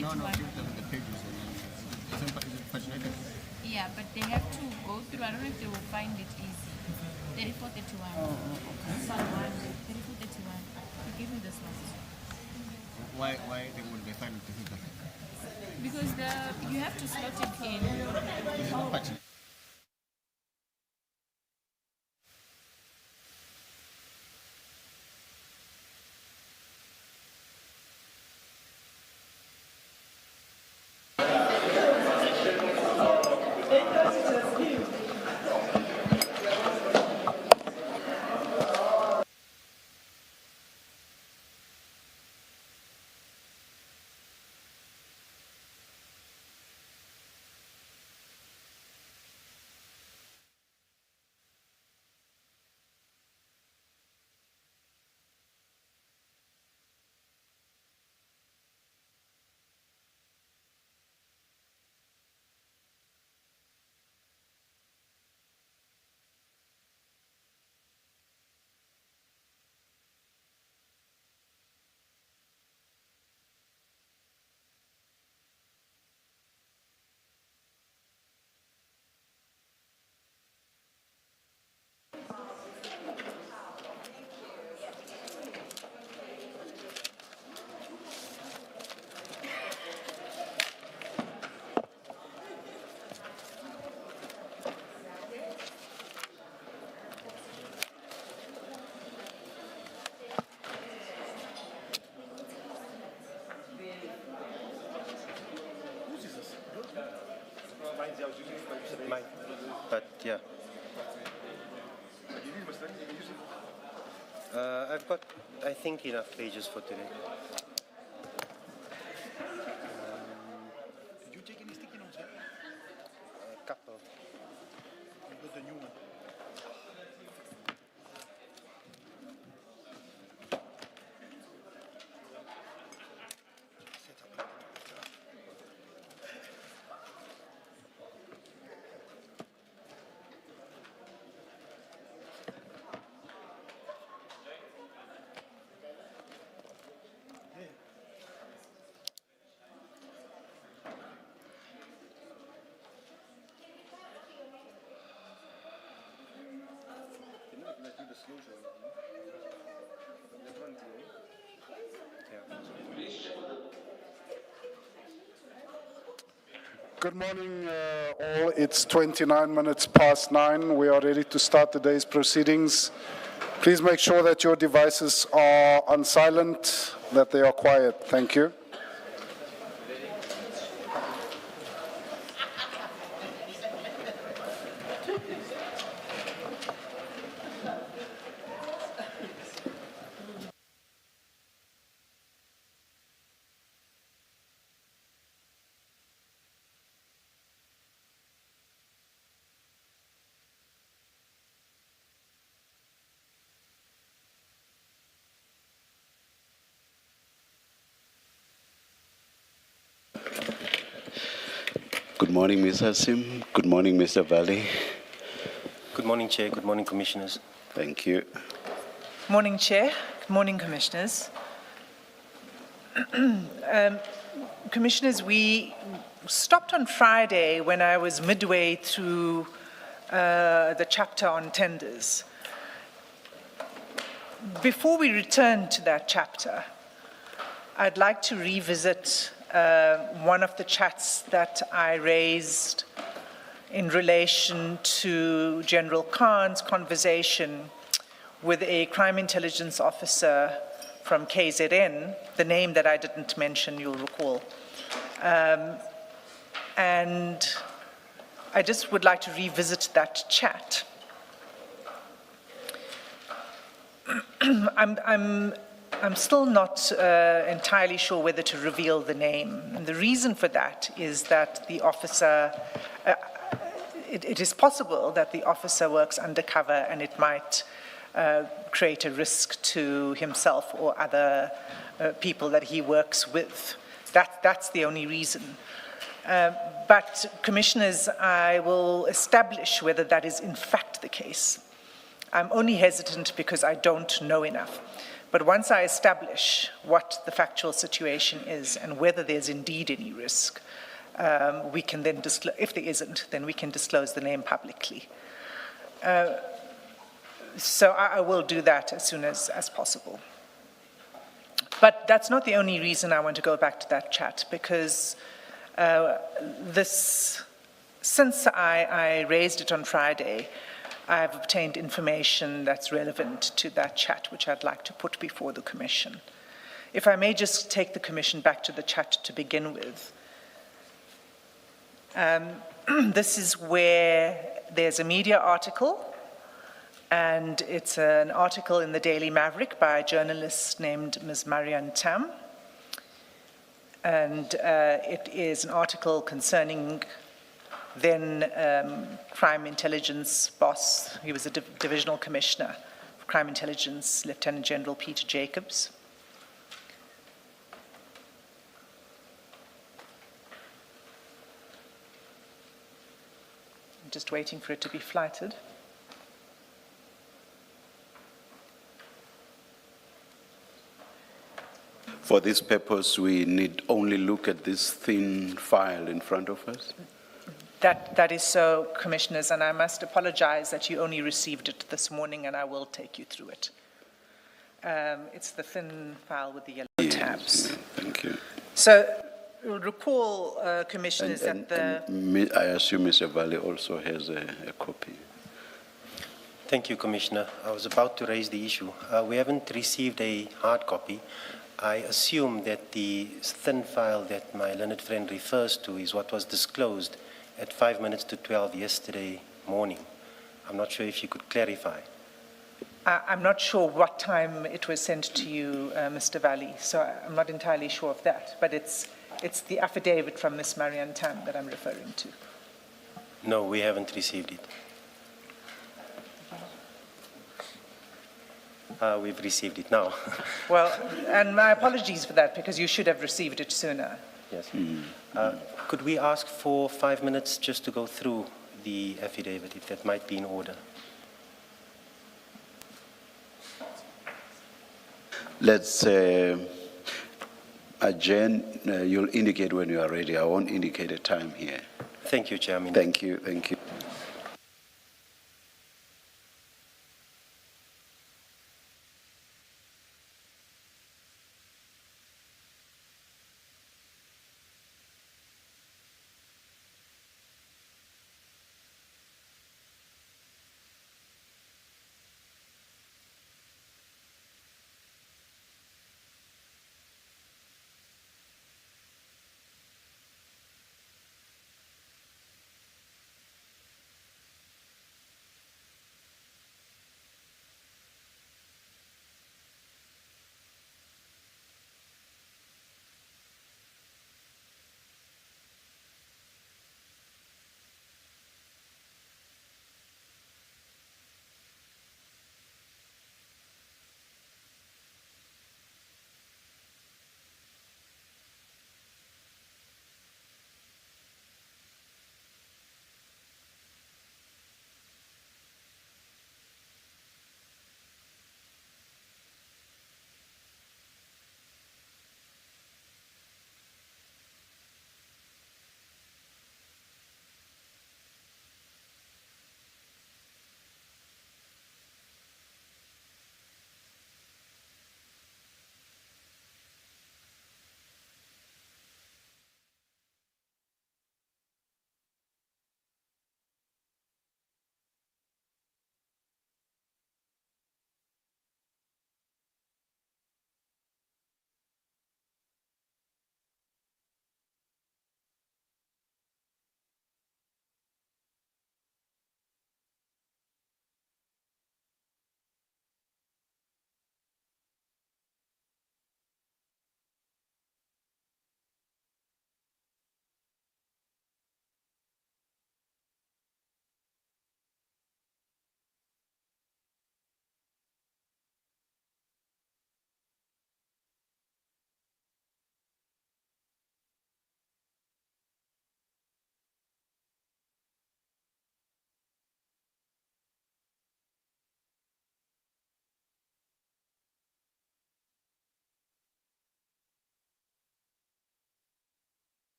No, 31. give them the pages. Is it paginated? Yeah, but they have to go through. I don't know if they will find it easy. 34, 31. This one, 34, 31. You give me this one. Why they would they find it difficult? Because you have to slot it in. Is it not paginated? Mine. But yeah. I've got, I think, enough pages for today. Did you take any sticky notes? A couple. You got the new one. Good morning, all. It's 29 minutes past 9. We are ready to start the day's proceedings. Please make sure that your devices are on silent, that they are quiet. Thank you. Good morning, Ms. Hassim. Good morning, Mr. Valley. Good morning, Chair. Good morning, Commissioners. Thank you. Morning, Chair. Good morning, Commissioners. Commissioners, we stopped on Friday when I was midway through the chapter on tenders. Before we return to that chapter, I'd like to revisit one of the chats that I raised in relation to General Khan's conversation with a crime intelligence officer from KZN, the name that I didn't mention, you'll recall. And I just would like to revisit that chat. I'm still not entirely sure whether to reveal the name. And the reason for that is that the officer, it is possible that the officer works undercover and it might create a risk to himself or other people that he works with. That's the only reason. But Commissioners, I will establish whether that is in fact the case. I'm only hesitant because I don't know enough. But once I establish what the factual situation is and whether there's indeed any risk, we can then disclose, if there isn't, then we can disclose the name publicly. So I will do that as soon as possible. But that's not the only reason I want to go back to that chat, because since I raised it on Friday, I've obtained information that's relevant to that chat, which I'd like to put before the Commission. If I may just take the Commission back to the chat to begin with. This is where there's a media article, and it's an article in the Daily Maverick by a journalist named Ms. Marianne Tam. And it is an article concerning then crime intelligence boss. He was a divisional commissioner of crime intelligence, Lieutenant General Peter Jacobs. I'm just waiting for it to be flighted. For this purpose, we need only look at this thin file in front of us? That is so, Commissioners, and I must apologize that you only received it this morning, and I will take you through it. It's the thin file with the yellow tabs. Yeah, thank you. So you'll recall, Commissioners, And that I assume Mr. Valley also has a copy. Thank you, Commissioner. I was about to raise the issue. We haven't received a hard copy. I assume that the thin file that my learned friend refers to is what was disclosed at 5 minutes to 12 yesterday morning. I'm not sure if you could clarify. I'm not sure what time it was sent to you, Mr. Valley, so I'm not entirely sure of that, but it's the affidavit from Ms. Marianne Tam that I'm referring to. No, we haven't received it. We've received it now. Well, and my apologies for that, because you should have received it sooner. Yes. Could we ask for 5 minutes just to go through the affidavit, if that might be in order? Let's adjourn. You'll indicate when you are ready. I won't indicate a time here. Thank you, Chairman. Thank you. Thank you.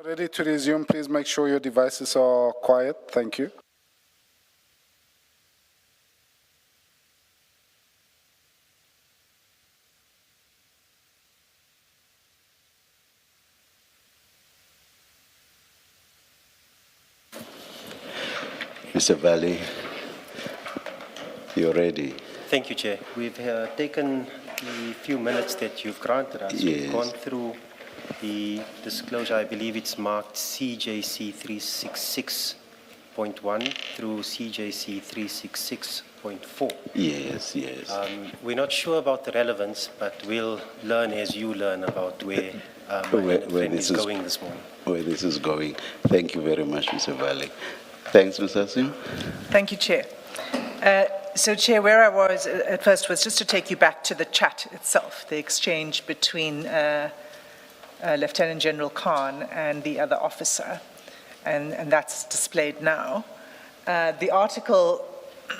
Ready to resume, please make sure your devices are quiet. Thank you. Mr. Valley, you're ready. Thank you, Chair. We've taken the few minutes that you've granted us. We've Yes. gone through the disclosure. I believe it's marked CJC 366.1 through CJC 366.4. Yes, yes. We're not sure about the relevance, but we'll learn as you learn about where my Where friend this is is- going this morning. Where this is going. Thank you very much, Mr. Valley. Thanks, Mr. Sim. Thank you, Chair. So, Chair, where I was at first was just to take you back to the chat itself, the exchange between Lieutenant General Khan and the other officer, and that's displayed now. The article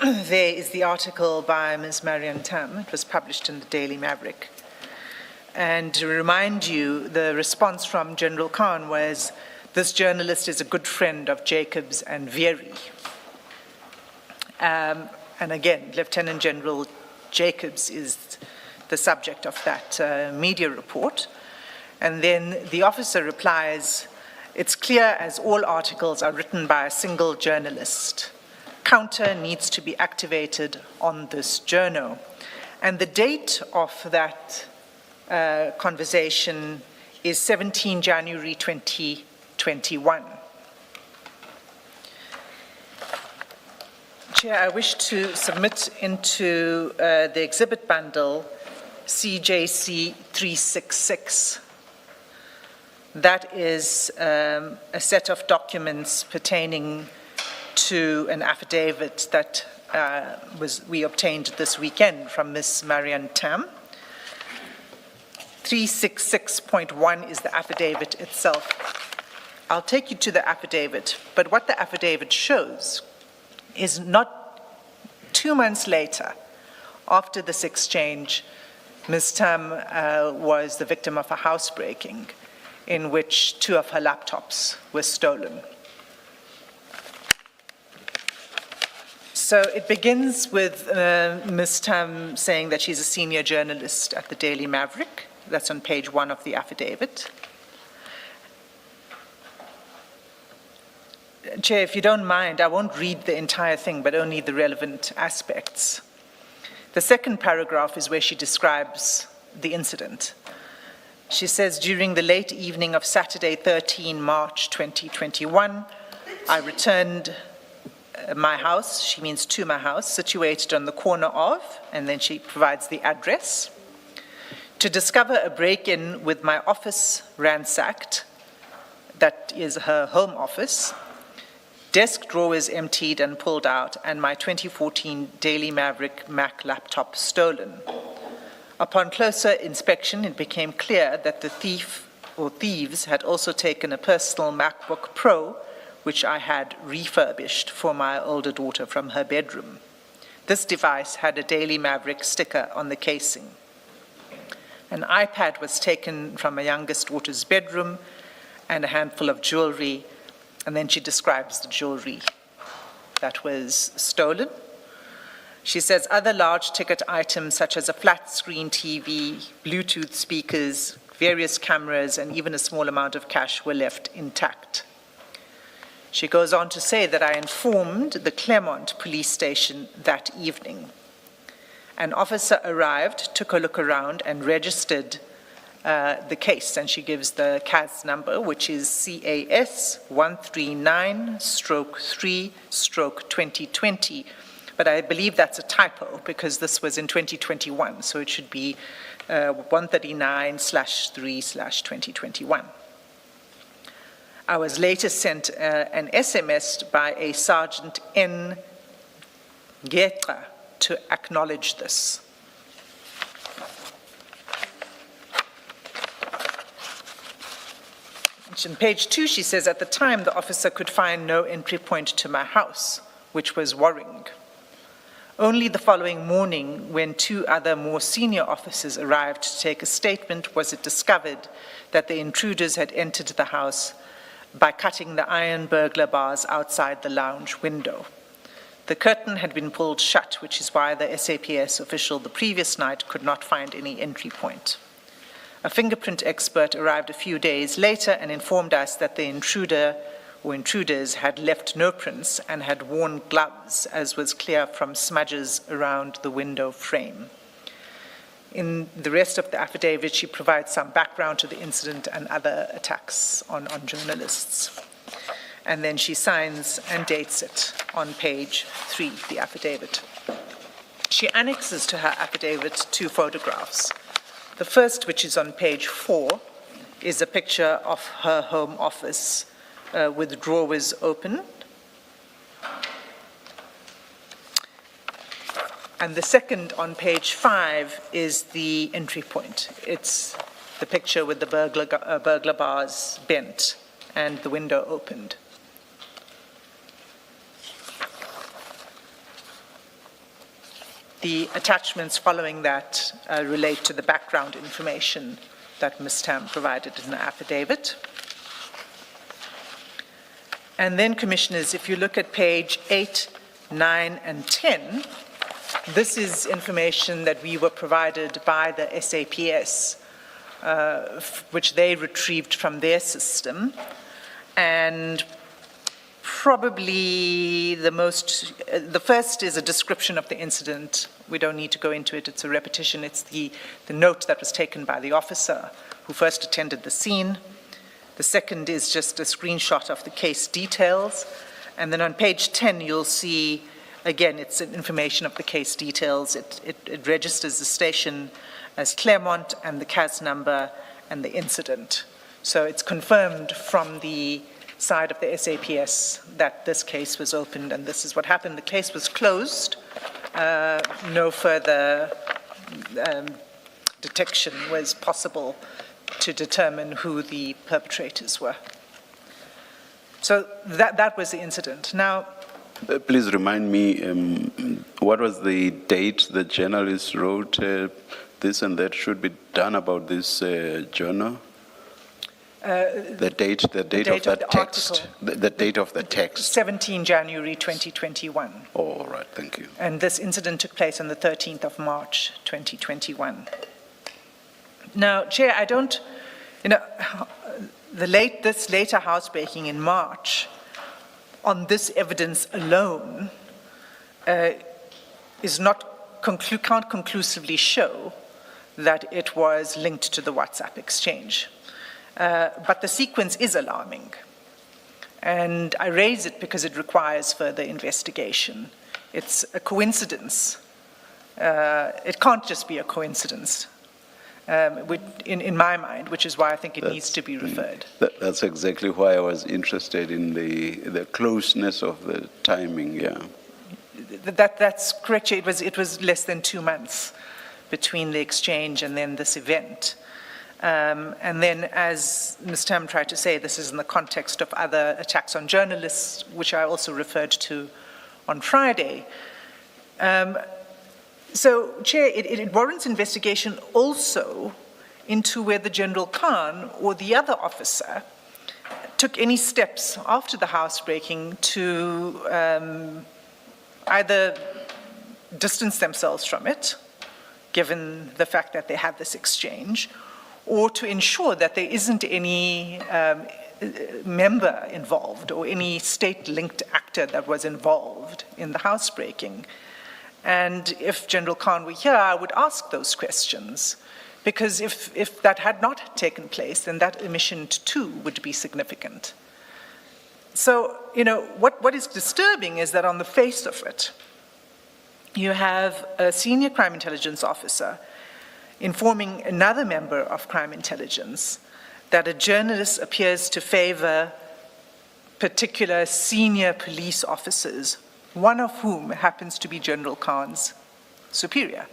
there is the article by Ms. Marian Tam. It was published in the Daily Maverick. And to remind you, the response from General Khan was, this journalist is a good friend of Jacobs and Vieri. And again, Lieutenant General Jacobs is the subject of that media report. And then the officer replies, it's clear as all articles are written by a single journalist. Counter needs to be activated on this journal. And the date of that conversation is 17 January 2021. Chair, I wish to submit into the exhibit bundle CJC 366. That is a set of documents pertaining to an affidavit that we obtained this weekend from Ms. Marian Tam. 366.1 is the affidavit itself. I'll take you to the affidavit, but what the affidavit shows is not 2 months later, after this exchange, Ms. Tam was the victim of a housebreaking in which 2 of her laptops were stolen. So it begins with Ms. Tam saying that she's a senior journalist at the Daily Maverick. That's on page 1 of the affidavit. Chair, if you don't mind, I won't read the entire thing, but only the relevant aspects. The second paragraph is where she describes the incident. She says, during the late evening of Saturday, 13 March 2021, I returned my house, she means to my house, situated on the corner of, and then she provides the address, to discover a break-in with my office ransacked, that is her home office, desk drawers emptied and pulled out, and my 2014 Daily Maverick Mac laptop stolen. Upon closer inspection, it became clear that the thief or thieves had also taken a personal MacBook Pro, which I had refurbished for my older daughter from her bedroom. This device had a Daily Maverick sticker on the casing. An iPad was taken from my youngest daughter's bedroom and a handful of jewelry, and then she describes the jewelry that was stolen. She says other large ticket items such as a flat screen TV, Bluetooth speakers, various cameras, and even a small amount of cash were left intact. She goes on to say that I informed the Claremont police station that evening. An officer arrived, took a look around, and registered the case, and she gives the CAS number, which is CAS 139/3/2020. But I believe that's a typo because this was in 2021, so it should be 139/3/2021. I was later sent an SMS by a Sergeant N. Getra to acknowledge this. On page 2, she says, at the time, the officer could find no entry point to my house, which was Warring. Only the following morning, when 2 other more senior officers arrived to take a statement, was it discovered that the intruders had entered the house by cutting the iron burglar bars outside the lounge window. The curtain had been pulled shut, which is why the SAPS official the previous night could not find any entry point. A fingerprint expert arrived a few days later and informed us that the intruder or intruders had left no prints and had worn gloves, as was clear from smudges around the window frame. In the rest of the affidavit, she provides some background to the incident and other attacks on journalists. And then she signs and dates it on page 3, the affidavit. She annexes to her affidavit 2 photographs. The first, which is on page 4, is a picture of her home office with drawers open. And the second on page 5 is the entry point. It's the picture with the burglar bars bent and the window opened. The attachments following that relate to the background information that Ms. Tam provided in the affidavit. And then, Commissioners, if you look at page 8, 9, and 10, this is information that we were provided by the SAPS, which they retrieved from their system. And probably the first is a description of the incident. We don't need to go into it, it's a repetition. It's the note that was taken by the officer who first attended the scene. The second is just a screenshot of the case details. And then on page 10, you'll see, again, it's information of the case details. It registers the station as Claremont and the CAS number and the incident. So it's confirmed from the side of the SAPS that this case was opened and this is what happened. The case was closed. No further detection was possible to determine who the perpetrators were. So that was the incident. Now, please remind me, what was the date the journalist wrote this and that should be done about this journal? The date of that text. The date of the text. 17 January 2021. Oh, all right, thank you. And this incident took place on the 13th of March 2021. Now, Chair, I don't, this later housebreaking in March on this evidence alone can't conclusively show that it was linked to the WhatsApp exchange. But the sequence is alarming. And I raise it because it requires further investigation. It's a coincidence. It can't just be a coincidence, in my mind, which is why I think it needs to be referred. That's exactly why I was interested in the closeness of the timing, yeah. That's correct. It was less than 2 months between the exchange and then this event. And then, as Ms. Tam tried to say, this is in the context of other attacks on journalists, which I also referred to on Friday. So, Chair, it warrants investigation also into whether General Khan or the other officer took any steps after the housebreaking to either distance themselves from it, given the fact that they had this exchange, or to ensure that there isn't any member involved or any state-linked actor that was involved in the housebreaking. And if General Khan were here, I would ask those questions, because if that had not taken place, then that omission too would be significant. So, what is disturbing is that on the face of it, you have a senior crime intelligence officer informing another member of crime intelligence that a journalist appears to favor particular senior police officers, one of whom happens to be General Khan's superior.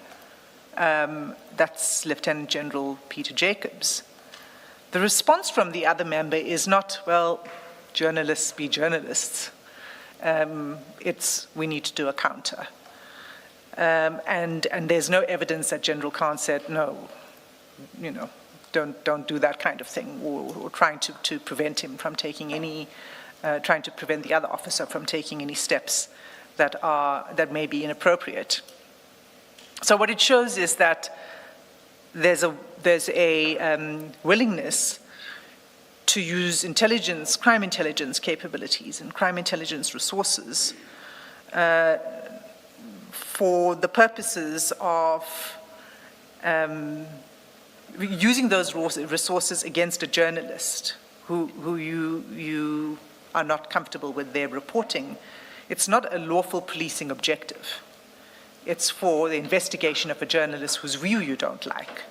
That's Lieutenant General Peter Jacobs. The response from the other member is not, well, journalists be journalists. It's, we need to do a counter. And there's no evidence that General Khan said, no, don't do that kind of thing, or trying to prevent him from taking any, trying to prevent the other officer from taking any steps that may be inappropriate. So what it shows is that there's a willingness to use intelligence, crime intelligence capabilities and crime intelligence resources for the purposes of using those resources against a journalist who you are not comfortable with their reporting. It's not a lawful policing objective. It's for the investigation of a journalist whose view you don't like.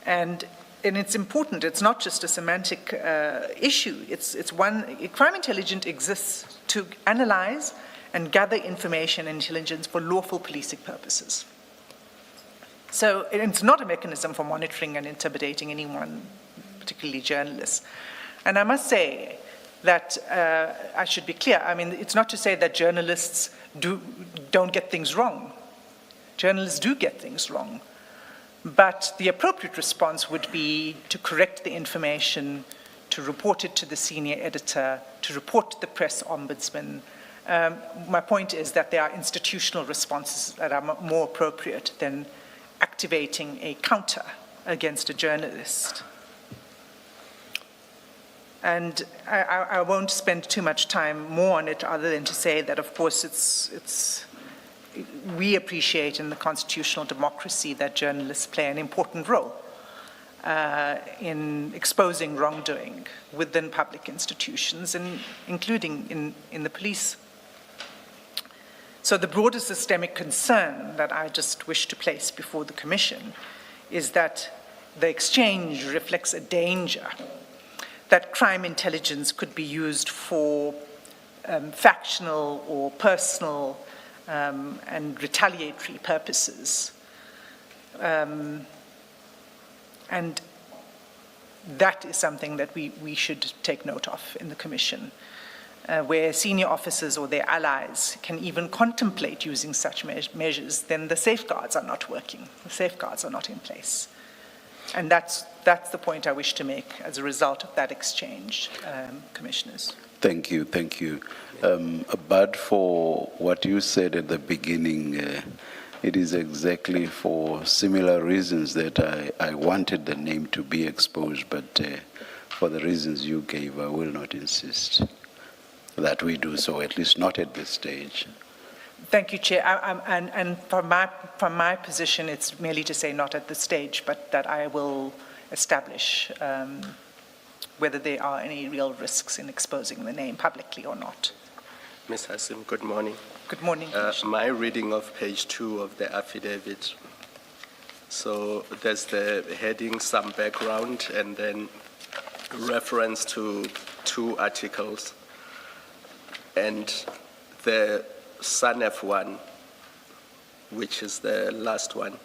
And it's important, it's not just a semantic issue. Crime intelligence exists to analyze and gather information and intelligence for lawful policing purposes. So it's not a mechanism for monitoring and intimidating anyone, particularly journalists. And I must say that I should be clear. I mean, it's not to say that journalists don't get things wrong. Journalists do get things wrong. But the appropriate response would be to correct the information, to report it to the senior editor, to report to the press ombudsman. My point is that there are institutional responses that are more appropriate than activating a counter against a journalist. And I won't spend too much time more on it other than to say that, of course, we appreciate in the constitutional democracy that journalists play an important role in exposing wrongdoing within public institutions, and including in the police. So the broader systemic concern that I just wish to place before the Commission is that the exchange reflects a danger that crime intelligence could be used for factional or personal and retaliatory purposes. And that is something that we should take note of in the Commission, where senior officers or their allies can even contemplate using such measures, then the safeguards are not working, the safeguards are not in place. And that's the point I wish to make as a result of that exchange, Commissioners. Thank you, thank you. But for what you said at the beginning, it is exactly for similar reasons that I wanted the name to be exposed, but for the reasons you gave, I will not insist that we do so, at least not at this stage. Thank you, Chair. And from my position, it's merely to say not at this stage, but that I will establish whether there are any real risks in exposing the name publicly or not. Ms. Hassim, good morning. Good morning, Commissioner. My reading of page 2 of the affidavit. So there's the heading, some background, and then reference to 2 articles. And the SANEF one, which is the last one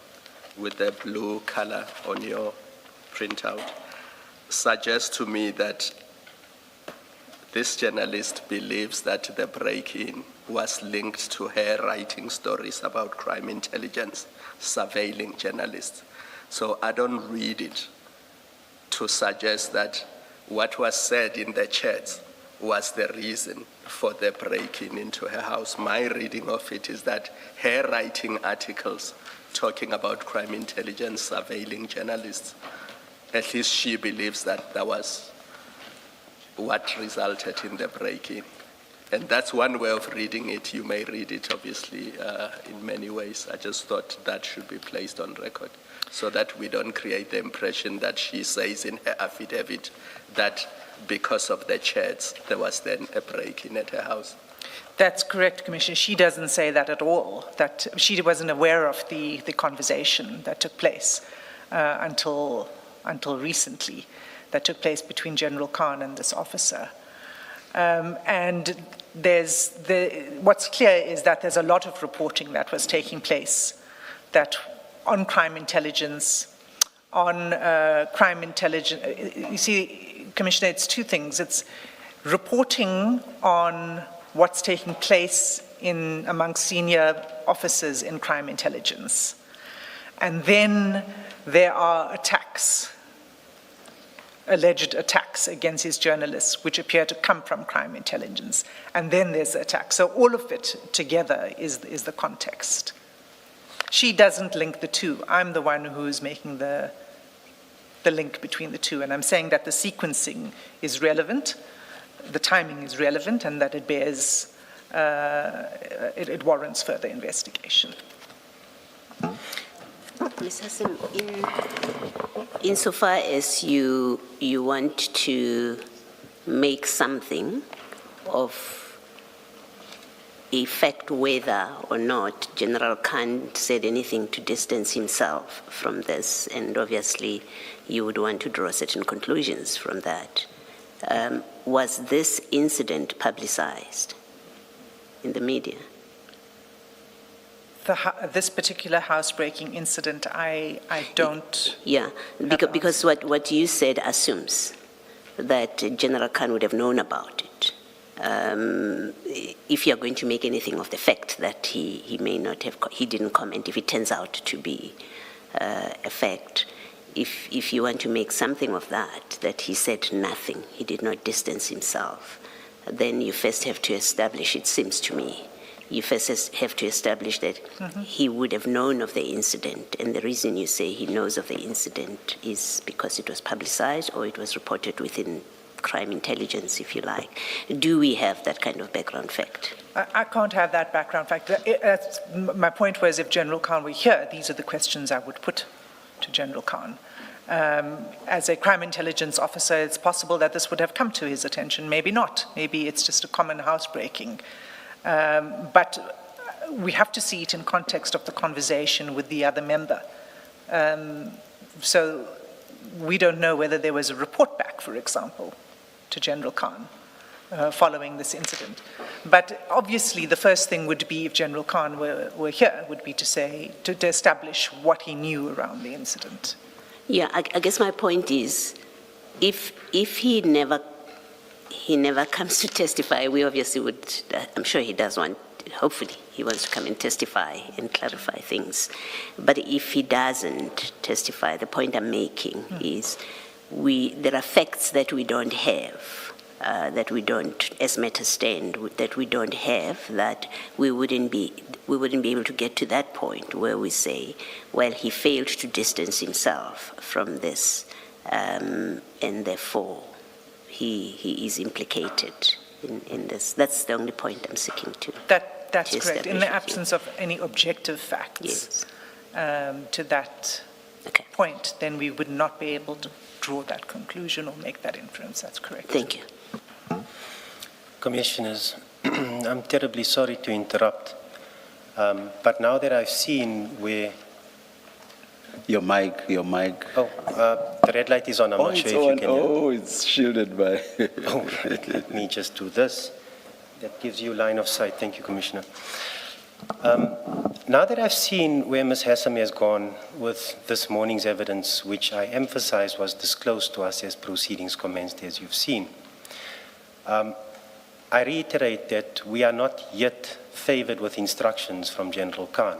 with the blue color on your printout, suggests to me that this journalist believes that the break-in was linked to her writing stories about crime intelligence, surveilling journalists. So I don't read it to suggest that what was said in the chats was the reason for the break-in into her house. My reading of it is that her writing articles talking about crime intelligence surveilling journalists, at least she believes that that was what resulted in the break-in. And that's one way of reading it. You may read it, obviously, in many ways. I just thought that should be placed on record so that we don't create the impression that she says in her affidavit that because of the chats, there was then a break-in at her house. That's correct, Commissioner. She doesn't say that at all, that she wasn't aware of the conversation that took place until recently, that took place between General Khan and this officer. And what's clear is that there's a lot of reporting that was taking place that on crime intelligence, you see, Commissioner, it's 2 things. It's reporting on what's taking place amongst senior officers in crime intelligence. And then there are attacks alleged attacks against his journalists, which appear to come from crime intelligence. And then there's the attack. So all of it together is the context. She doesn't link the two. I'm the one who's making the link between the two. And I'm saying that the sequencing is relevant, the timing is relevant, and that it bears, it warrants further investigation. Ms. Hassan, insofar as you want to make something of effect, whether or not General Khan said anything to distance himself from this, and obviously you would want to draw certain conclusions from that. Was this incident publicized in the media? This particular housebreaking incident, I don't... Yeah, because what you said assumes that General Khan would have known about it. If you're going to make anything of the fact that he may not have, he didn't comment, if it turns out to be a fact, if you want to make something of that he said nothing, he did not distance himself, then you first have to establish, it seems to me, you first have to establish that he would have known of the incident, and the reason you say he knows of the incident is because it was publicized or it was reported within crime intelligence, if you like. Do we have that kind of background fact? I can't have that background fact. My point was, if General Khan were here, these are the questions I would put to General Khan. As a crime intelligence officer, it's possible that this would have come to his attention. Maybe not. Maybe it's just a common housebreaking. But we have to see it in context of the conversation with the other member. So we don't know whether there was a report back, for example, to General Khan following this incident. But obviously the first thing would be, if General Khan were here, would be to establish what he knew around the incident. Yeah, I guess my point is, if he never comes to testify, we obviously would, I'm sure he does want, hopefully he wants to come and testify and clarify things. But if he doesn't testify, the point I'm making is there are facts that we don't have, that we don't, as matters stand, that we don't have, that we wouldn't be able to get to that point where we say, well, he failed to distance himself from this, and therefore he is implicated in this. That's the only point I'm seeking to. That's correct. In the absence of any objective facts, yes, to that point, then we would not be able to draw that conclusion or make that inference. That's correct. Thank you. Commissioners, I'm terribly sorry to interrupt, but now that I've seen where... Your mic. Oh, the red light is on. I'm not sure if you can hear. Oh, it's shielded by... Oh, let me just do this. That gives you line of sight. Thank you, Commissioner. Now that I've seen where Ms. Hassam has gone with this morning's evidence, which I emphasize was disclosed to us as proceedings commenced, as you've seen, I reiterate that we are not yet favored with instructions from General Khan.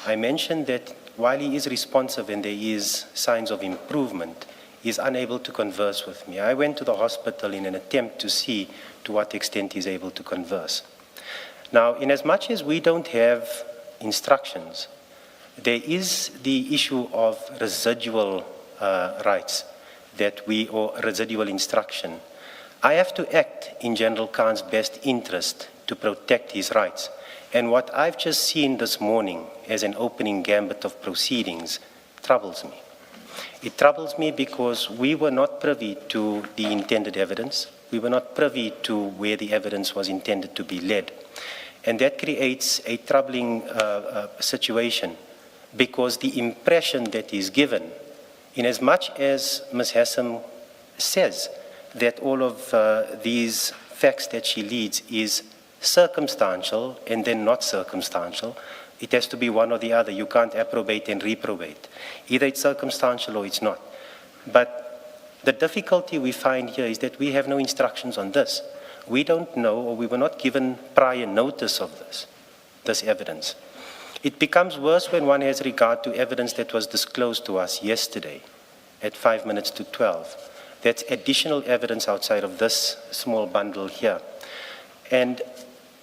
I mentioned that while he is responsive and there is signs of improvement, he is unable to converse with me. I went to the hospital in an attempt to see to what extent he's able to converse. Now, in as much as we don't have instructions, there is the issue of residual rights or residual instruction. I have to act in General Khan's best interest to protect his rights. And what I've just seen this morning as an opening gambit of proceedings troubles me. It troubles me because we were not privy to the intended evidence. We were not privy to where the evidence was intended to be led. And that creates a troubling situation because the impression that is given, in as much as Ms. Hassam says that all of these facts that she leads is circumstantial and then not circumstantial, it has to be one or the other. You can't approbate and reprobate. Either it's circumstantial or it's not. But the difficulty we find here is that we have no instructions on this. We don't know, or we were not given prior notice of this evidence. It becomes worse when one has regard to evidence that was disclosed to us yesterday at 5 minutes to 12. That's additional evidence outside of this small bundle here. And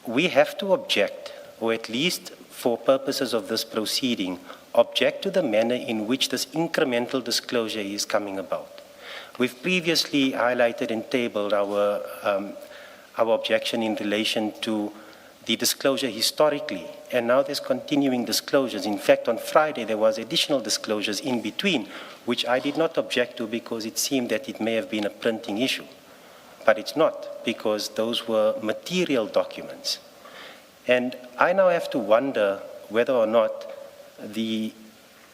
we have to object, or at least for purposes of this proceeding, object to the manner in which this incremental disclosure is coming about. We've previously highlighted and tabled our objection in relation to the disclosure historically, and now there's continuing disclosures. In fact, on Friday, there was additional disclosures in between, which I did not object to because it seemed that it may have been a printing issue. But it's not, because those were material documents. And I now have to wonder whether or not the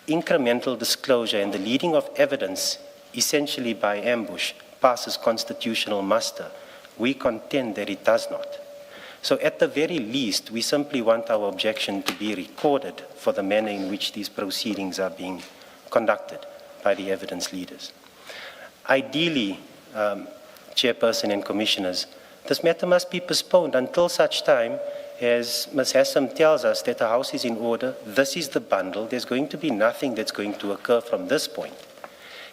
incremental disclosure and the leading of evidence, essentially by ambush, passes constitutional muster. We contend that it does not. So at the very least, we simply want our objection to be recorded for the manner in which these proceedings are being conducted by the evidence leaders. Ideally, Chairperson and Commissioners, this matter must be postponed until such time as Ms. Hassam tells us that the House is in order, this is the bundle, there's going to be nothing that's going to occur from this point.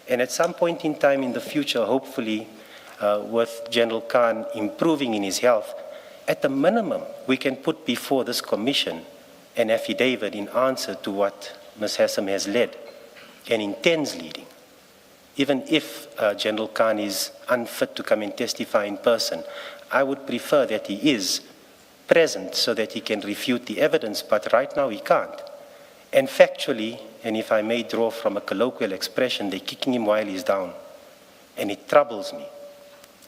And at some point in time in the future, hopefully, with General Khan improving in his health, at the minimum, we can put before this commission an affidavit in answer to what Ms. Hassam has led and intends leading. Even if General Khan is unfit to come and testify in person, I would prefer that he is present so that he can refute the evidence, but right now he can't. And factually, and if I may draw from a colloquial expression, they're kicking him while he's down. And it troubles me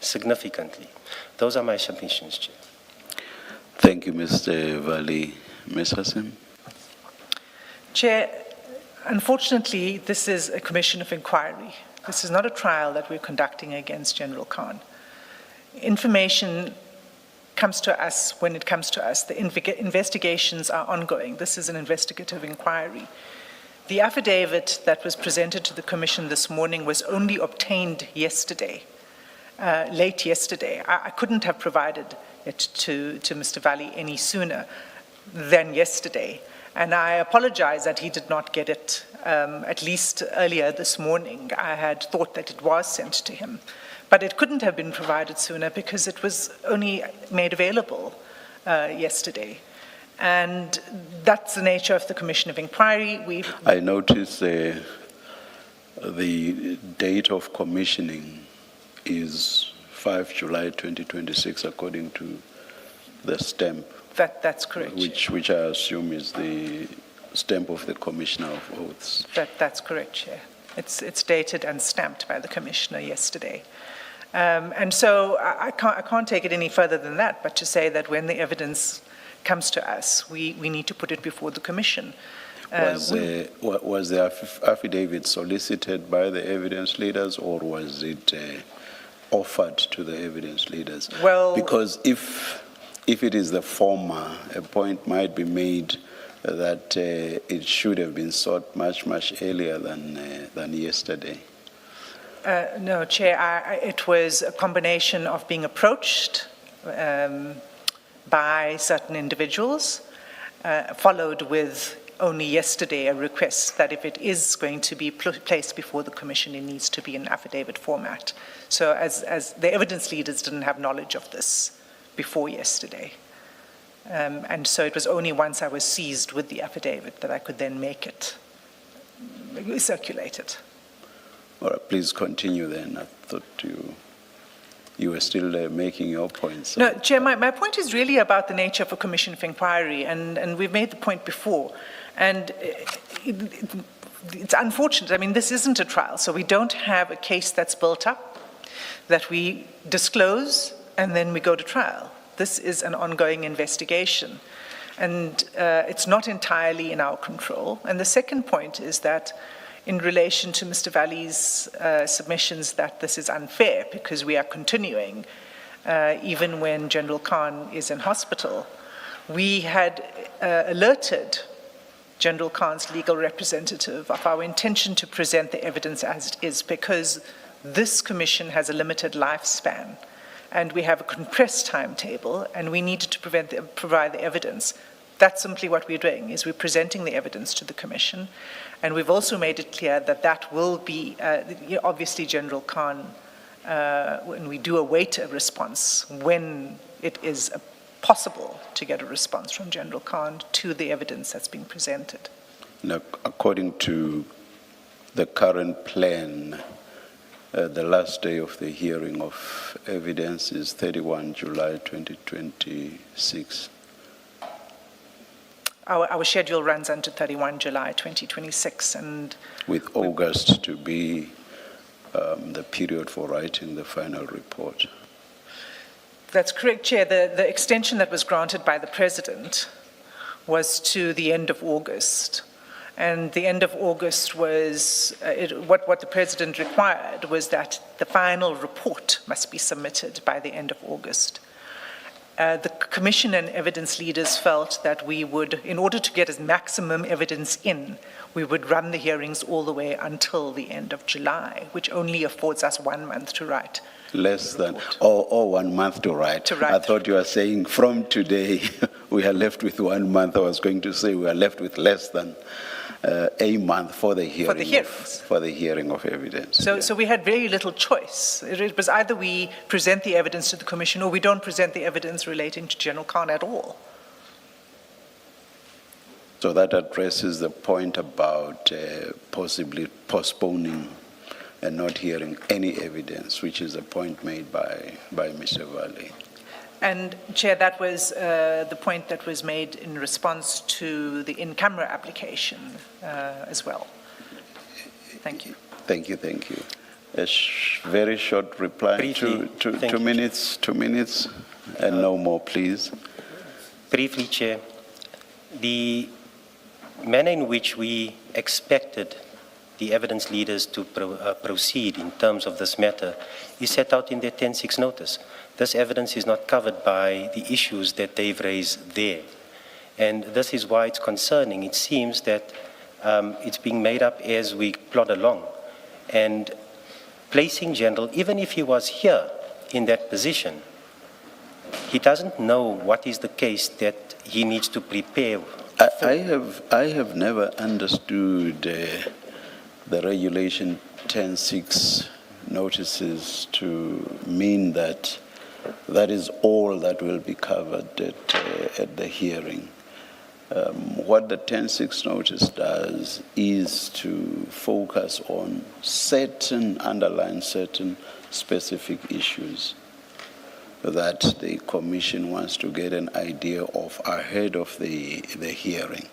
significantly. Those are my submissions, Chair. Thank you, Mr. Valley. Ms. Hassam? Chair, unfortunately, this is a commission of inquiry. This is not a trial that we're conducting against General Khan. Information comes to us when it comes to us. The investigations are ongoing. This is an investigative inquiry. The affidavit that was presented to the Commission this morning was only obtained yesterday, late yesterday. I couldn't have provided it to Mr. Valley any sooner than yesterday. And I apologize that he did not get it at least earlier this morning. I had thought that it was sent to him. But it couldn't have been provided sooner because it was only made available yesterday. And that's the nature of the Commission of Inquiry. I notice the date of commissioning is 5 July 2026, according to the stamp. That's correct. Which I assume is the stamp of the Commissioner of Oaths. That's correct, Chair. It's dated and stamped by the Commissioner yesterday. And so I can't take it any further than that, but to say that when the evidence comes to us, we need to put it before the Commission. Was the affidavit solicited by the evidence leaders, or was it offered to the evidence leaders? Well, because if it is the former, a point might be made that it should have been sought much earlier than yesterday. No, Chair, it was a combination of being approached by certain individuals, followed with only yesterday a request that if it is going to be placed before the Commission, it needs to be in affidavit format. So as the evidence leaders didn't have knowledge of this before yesterday. And so it was only once I was seized with the affidavit that I could then make it circulated. All right, please continue then. I thought you were still making your points. So. No, Chair, my point is really about the nature of a commission of inquiry, and we've made the point before. And it's unfortunate. I mean, this isn't a trial, so we don't have a case that's built up, that we disclose, and then we go to trial. This is an ongoing investigation, and it's not entirely in our control. And the second point is that in relation to Mr. Valley's submissions that this is unfair because we are continuing, even when General Khan is in hospital, we had alerted General Khan's legal representative of our intention to present the evidence as it is, because this commission has a limited lifespan and we have a compressed timetable and we needed to provide the evidence. That's simply what we're doing, is we're presenting the evidence to the commission. And we've also made it clear that that will be, obviously General Khan when we do await a response, when it is possible to get a response from General Khan to the evidence that's being presented. Now, according to the current plan, the last day of the hearing of evidence is 31 July 2026. Our schedule runs until 31 July 2026, and with August to be the period for writing the final report. That's correct, Chair. The extension that was granted by the President was to the end of August. And the end of August was, what the President required was that the final report must be submitted by the end of August. The Commission and evidence leaders felt that we would, in order to get as maximum evidence in, we would run the hearings all the way until the end of July, which only affords us 1 month to write. Less than, or 1 month to write. I thought you were saying from today we are left with 1 month. I was going to say we are left with less than a month for the hearing. For the hearings. For the hearing of evidence. So we had very little choice. It was either we present the evidence to the Commission or we don't present the evidence relating to General Khan at all. So that addresses the point about possibly postponing and not hearing any evidence, which is a point made by Mr. Valley. And Chair, that was the point that was made in response to the in-camera application as well. Thank you. Thank you, thank you. A very short reply, Briefly, 2 minutes, 2 minutes, and no more, please. Briefly, Chair, the manner in which we expected the evidence leaders to proceed in terms of this matter is set out in their 10-6 notice. This evidence is not covered by the issues that they've raised there. And this is why it's concerning. It seems that it's being made up as we plod along. And placing General, even if he was here in that position, he doesn't know what is the case that he needs to prepare. I have never understood the regulation 10.6 notices to mean that that is all that will be covered at the hearing. What the 10.6 notice does is to focus on underline certain specific issues that the Commission wants to get an idea of ahead of the hearing.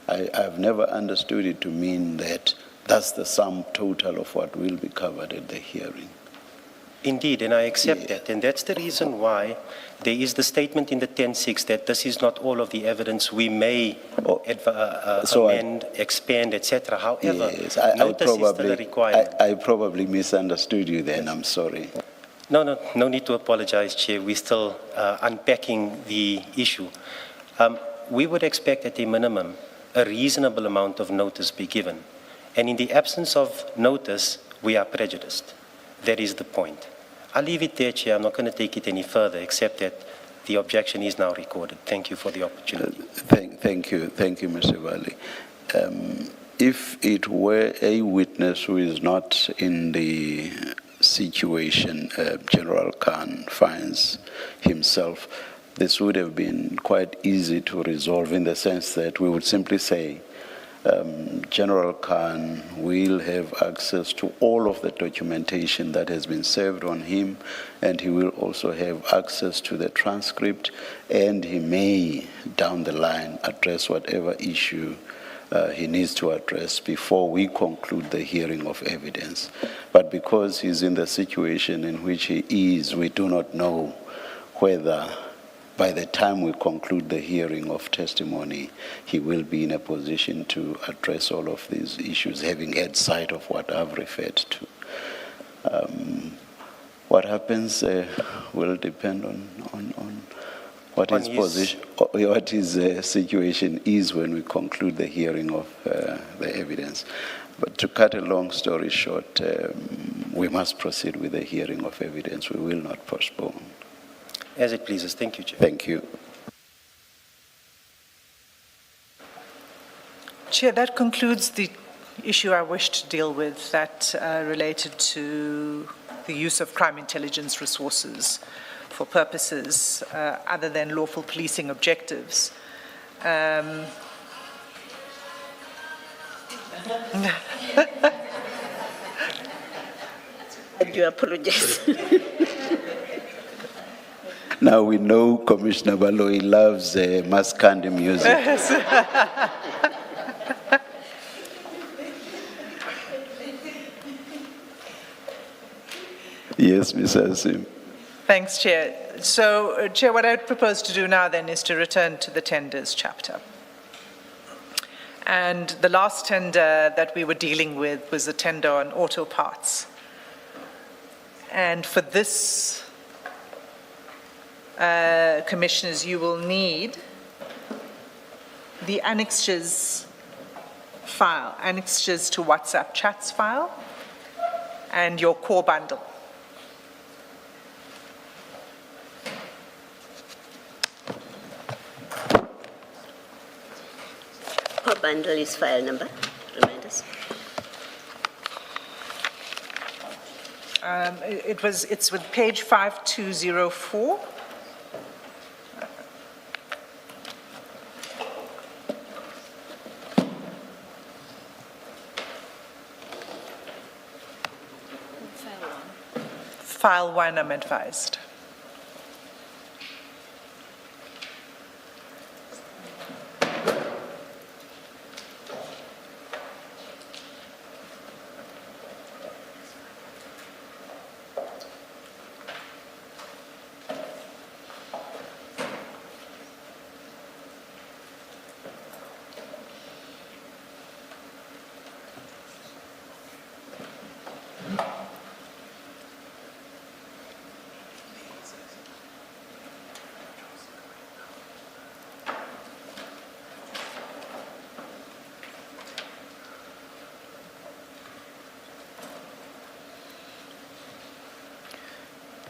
I've never understood it to mean that that's the sum total of what will be covered at the hearing. Indeed, and I accept that. And that's the reason why there is the statement in the 10.6 that this is not all of the evidence. We may amend, expand, etc. However, yes, notice is still a requirement. I probably misunderstood you then. I'm sorry. No need to apologize, Chair. We're still unpacking the issue. We would expect at a minimum a reasonable amount of notice be given. And in the absence of notice, we are prejudiced. That is the point. I'll leave it there, Chair. I'm not going to take it any further, except that the objection is now recorded. Thank you for the opportunity. Thank you, Mr. Valley. If it were a witness who is not in the situation General Khan finds himself, this would have been quite easy to resolve in the sense that we would simply say, General Khan will have access to all of the documentation that has been served on him, and he will also have access to the transcript, and he may, down the line, address whatever issue he needs to address before we conclude the hearing of evidence. But because he's in the situation in which he is, we do not know whether by the time we conclude the hearing of testimony, he will be in a position to address all of these issues, having had sight of what I've referred to. What happens will depend on what his position, what his situation is when we conclude the hearing of the evidence. But to cut a long story short, we must proceed with the hearing of evidence. We will not postpone. As it pleases. Thank you, Chair. Thank you. Chair, that concludes the issue I wished to deal with that related to the use of crime intelligence resources for purposes other than lawful policing objectives. I do apologize. Now we know Commissioner Baloyi loves Maskandi music. Yes, Mr. Asim. Thanks, Chair. So, Chair, what I would propose to do now then is to return to the tenders chapter. And the last tender that we were dealing with was the tender on auto parts. And for this, Commissioners, you will need the annexures file, annexures to WhatsApp chats file, and your core bundle. Core bundle is file number, remind us. It's with page 5204. File 1, I'm advised.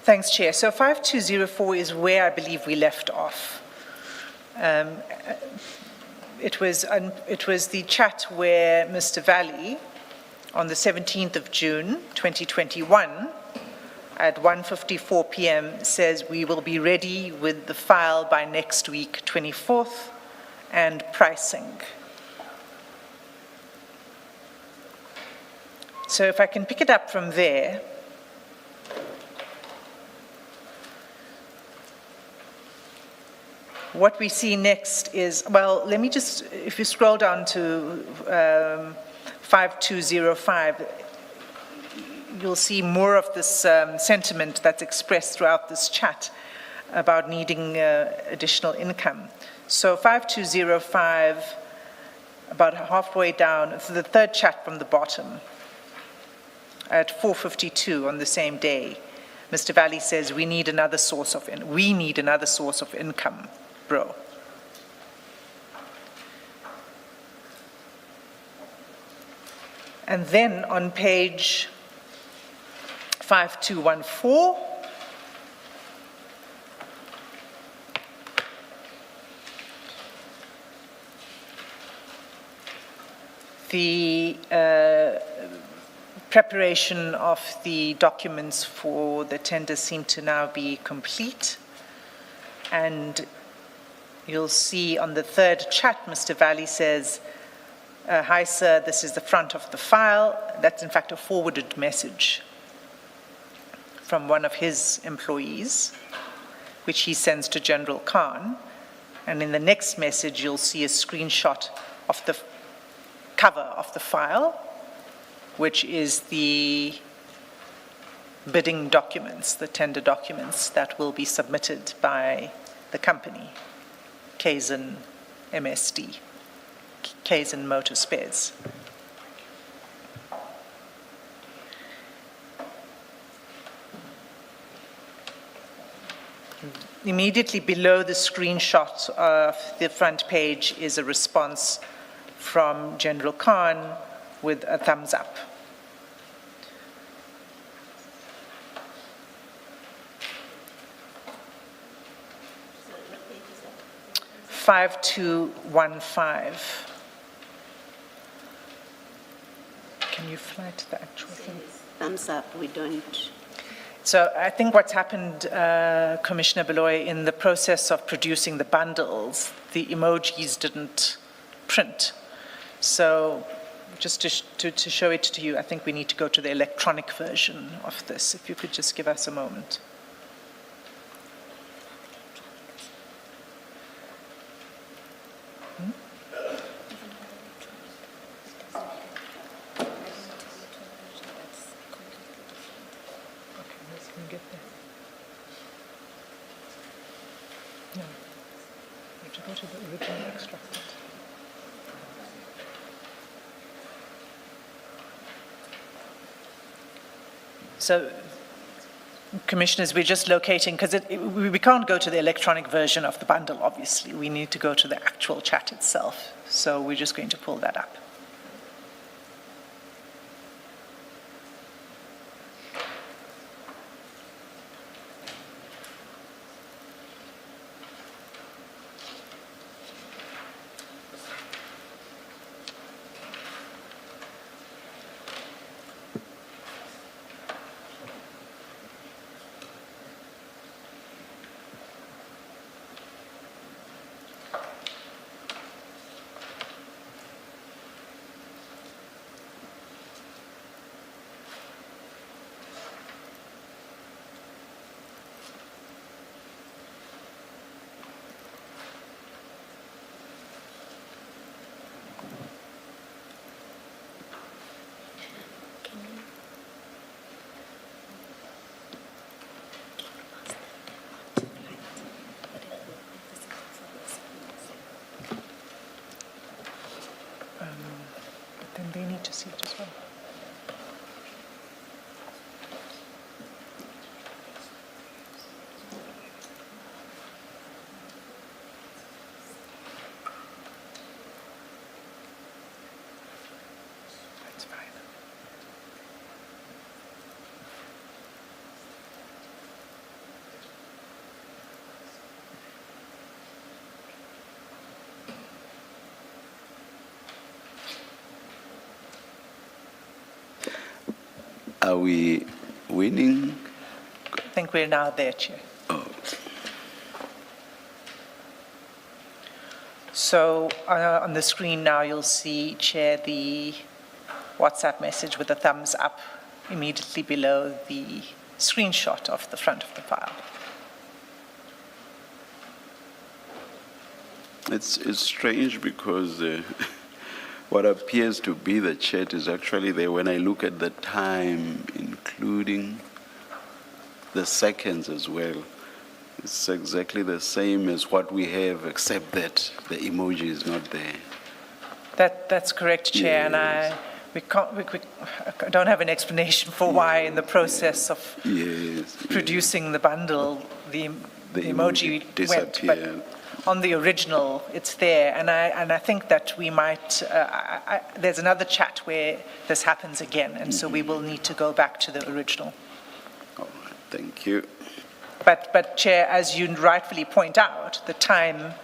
Thanks, Chair. So 5204 is where I believe we left off. It was the chat where Mr. Valley, on the 17th of June, 2021, at 1:54 p.m., says we will be ready with the file by next week, 24th, and pricing. So if I can pick it up from there. What we see next is, well, let me just, if you scroll down to 5205, you'll see more of this sentiment that's expressed throughout this chat about needing additional income. So 5205, about halfway down, so the third chat from the bottom, at 4:52 on the same day, Mr. Valley says we need another source of income. Bro. And then on page 5214, the preparation of the documents for the tender seem to now be complete, and you'll see on the third chat, Mr. Valley says, hi, sir, this is the front of the file. That's, in fact, a forwarded message from one of his employees, which he sends to General Khan. And in the next message, you'll see a screenshot of the cover of the file, which is the bidding documents, the tender documents that will be submitted by the company. Kaizen MSD, Kaizen Motor Spares. Immediately below the screenshot of the front page is a response from General Khan with a thumbs up. 5215. Can you fly to the actual thing? Thumbs up, we don't. So I think what's happened, Commissioner Beloy, in the process of producing the bundles, the emojis didn't print. So just to show it to you, I think we need to go to the electronic version of this. If you could just give us a moment. Get there. No. You have to go to the original extract. So, Commissioners, we're just locating, because we can't go to the electronic version of the bundle, obviously. We need to go to the actual chat itself. So we're just going to pull that up. Then they need to see it as well. That's fine. Are we winning? I think we're now there, Chair. Oh. So on the screen now, you'll see, Chair, the WhatsApp message with a thumbs up immediately below the screenshot of the front of the file. It's strange because what appears to be the chat is actually there. When I look at the time, including the seconds as well, it's exactly the same as what we have, except that the emoji is not there. That's correct, Chair, Yes. and I don't have an explanation for why in the process of producing the bundle, the emoji went, disappeared. but on the original, it's there, and I think that we might, there's another chat where this happens again, and so we will need to go back to the original. All right, thank you. But Chair, as you rightfully point out, the time,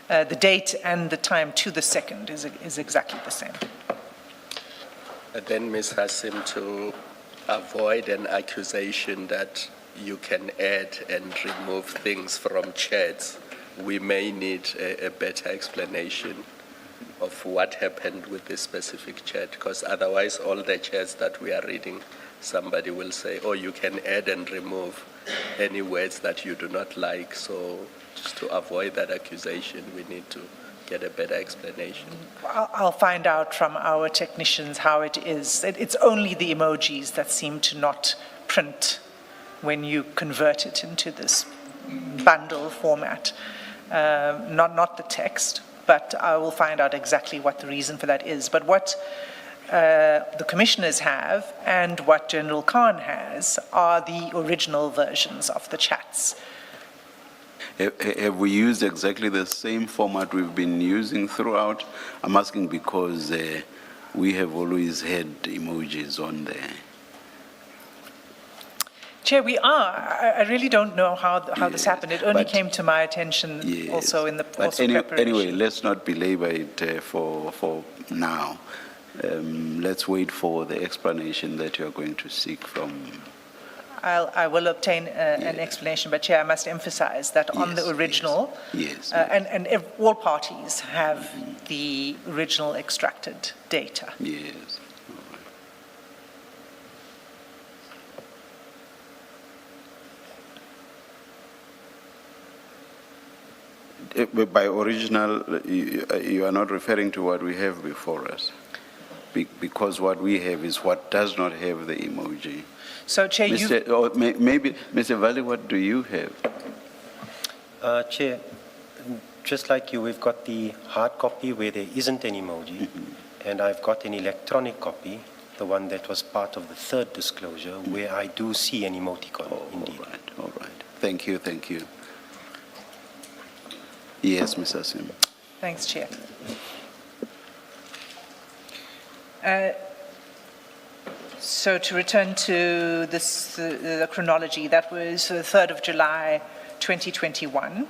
the date and the time to the second is exactly the same. Then, Ms. Hassim, to avoid an accusation that you can add and remove things from chats, we may need a better explanation of what happened with this specific chat, because otherwise all the chats that we are reading, somebody will say, oh, you can add and remove any words that you do not like. So just to avoid that accusation, we need to get a better explanation. I'll find out from our technicians how it is. It's only the emojis that seem to not print when you convert it into this bundle format, not the text, but I will find out exactly what the reason for that is. But what the commissioners have and what General Khan has are the original versions of the chats. Have we used exactly the same format we've been using throughout? I'm asking because we have always had emojis on there. Chair, we are. I really don't know how this happened. It only came to my attention also in the preparation. Anyway, let's not belabor it for now. Let's wait for the explanation that you're going to seek from I will obtain an explanation, but Chair, I must emphasize that on the original, Yes. all parties have the original extracted data. Yes. By original, you are not referring to what we have before us, because what we have is what does not have the emoji. So, Chair, Maybe, Mr. Valley, what do you have? Chair, just like you, we've got the hard copy where there isn't an emoji, and I've got an electronic copy, the one that was part of the third disclosure, where I do see an emoticon, indeed. All right. Thank you, thank you. Yes, Mr. Sim. Thanks, Chair. So to return to this, the chronology, that was the 3rd of July, 2021.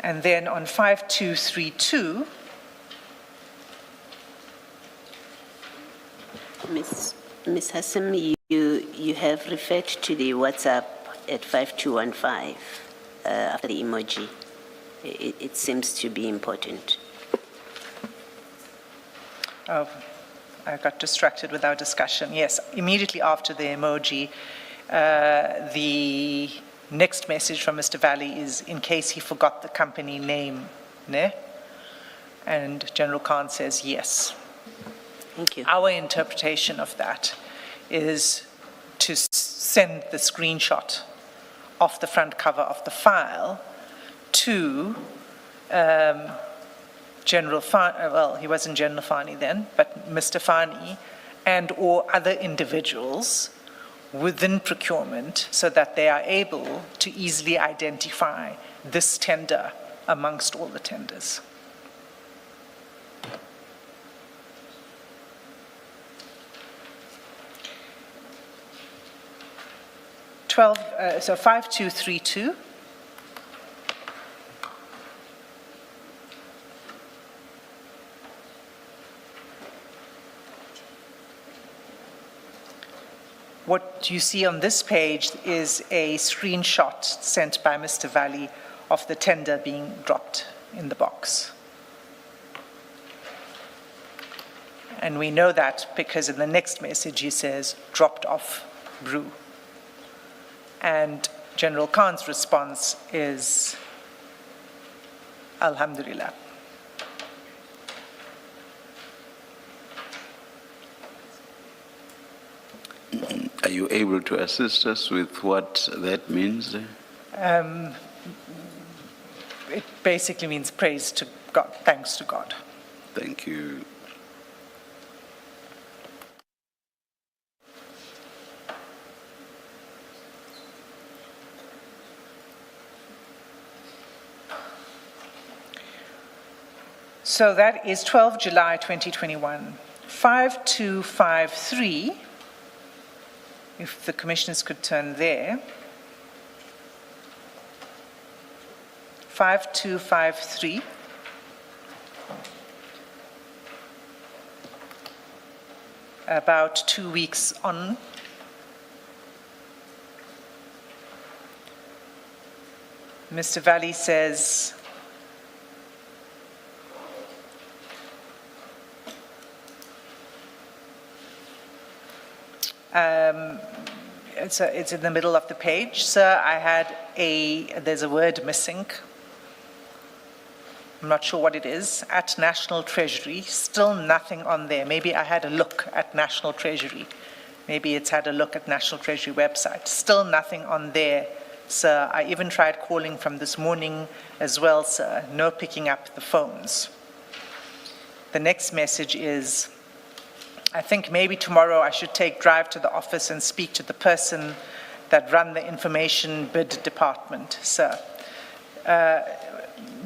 And then on 5232, Ms. Hassim, you have referred to the WhatsApp at 5215 after the emoji. It seems to be important. oh, I got distracted with our discussion. Yes, immediately after the emoji, the next message from Mr. Valley is in case he forgot the company name, ne? And General Khan says yes. Thank you. Our interpretation of that is to send the screenshot of the front cover of the file to General Fani, well, he wasn't General Fani then, but Mr. Fani and or other individuals within procurement so that they are able to easily identify this tender amongst all the tenders. So 5232. What you see on this page is a screenshot sent by Mr. Valley of the tender being dropped in the box. And we know that because in the next message he says, dropped off brew. And General Khan's response is, Alhamdulillah. Are you able to assist us with what that means? It basically means praise to God, thanks to God. Thank you. So that is 12 July 2021. 5253, if the commissioners could turn there. 5253. About 2 weeks on. Mr. Valley says, it's in the middle of the page. Sir, there's a word missing. I'm not sure what it is. At National Treasury, still nothing on there. Maybe I had a look at National Treasury. Maybe it's had a look at National Treasury website. Still nothing on there, sir. I even tried calling from this morning as well, sir. No picking up the phones. The next message is, I think maybe tomorrow I should drive to the office and speak to the person that run the information bid department, sir.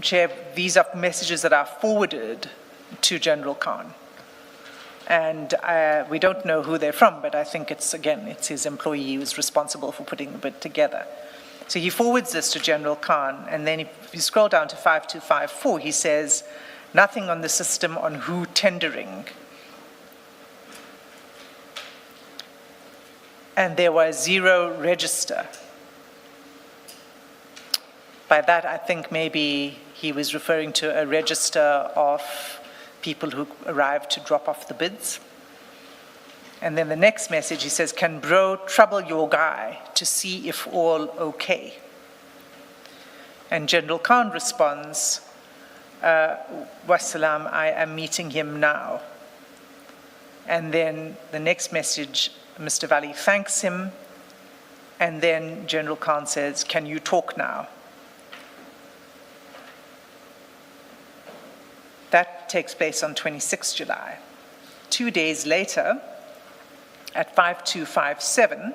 Chair, these are messages that are forwarded to General Khan. And we don't know who they're from, but I think it's his employee who's responsible for putting the bid together. So he forwards this to General Khan, and then if you scroll down to 5254, he says, nothing on the system on who tendering. and there was 0 register. By that, I think maybe he was referring to a register of people who arrived to drop off the bids. And then the next message, he says, can bro trouble your guy to see if all okay? And General Khan responds, Wassalam, I am meeting him now. And then the next message, Mr. Valley thanks him, and then General Khan says, can you talk now? That takes place on 26 July. 2 days later, at 5257,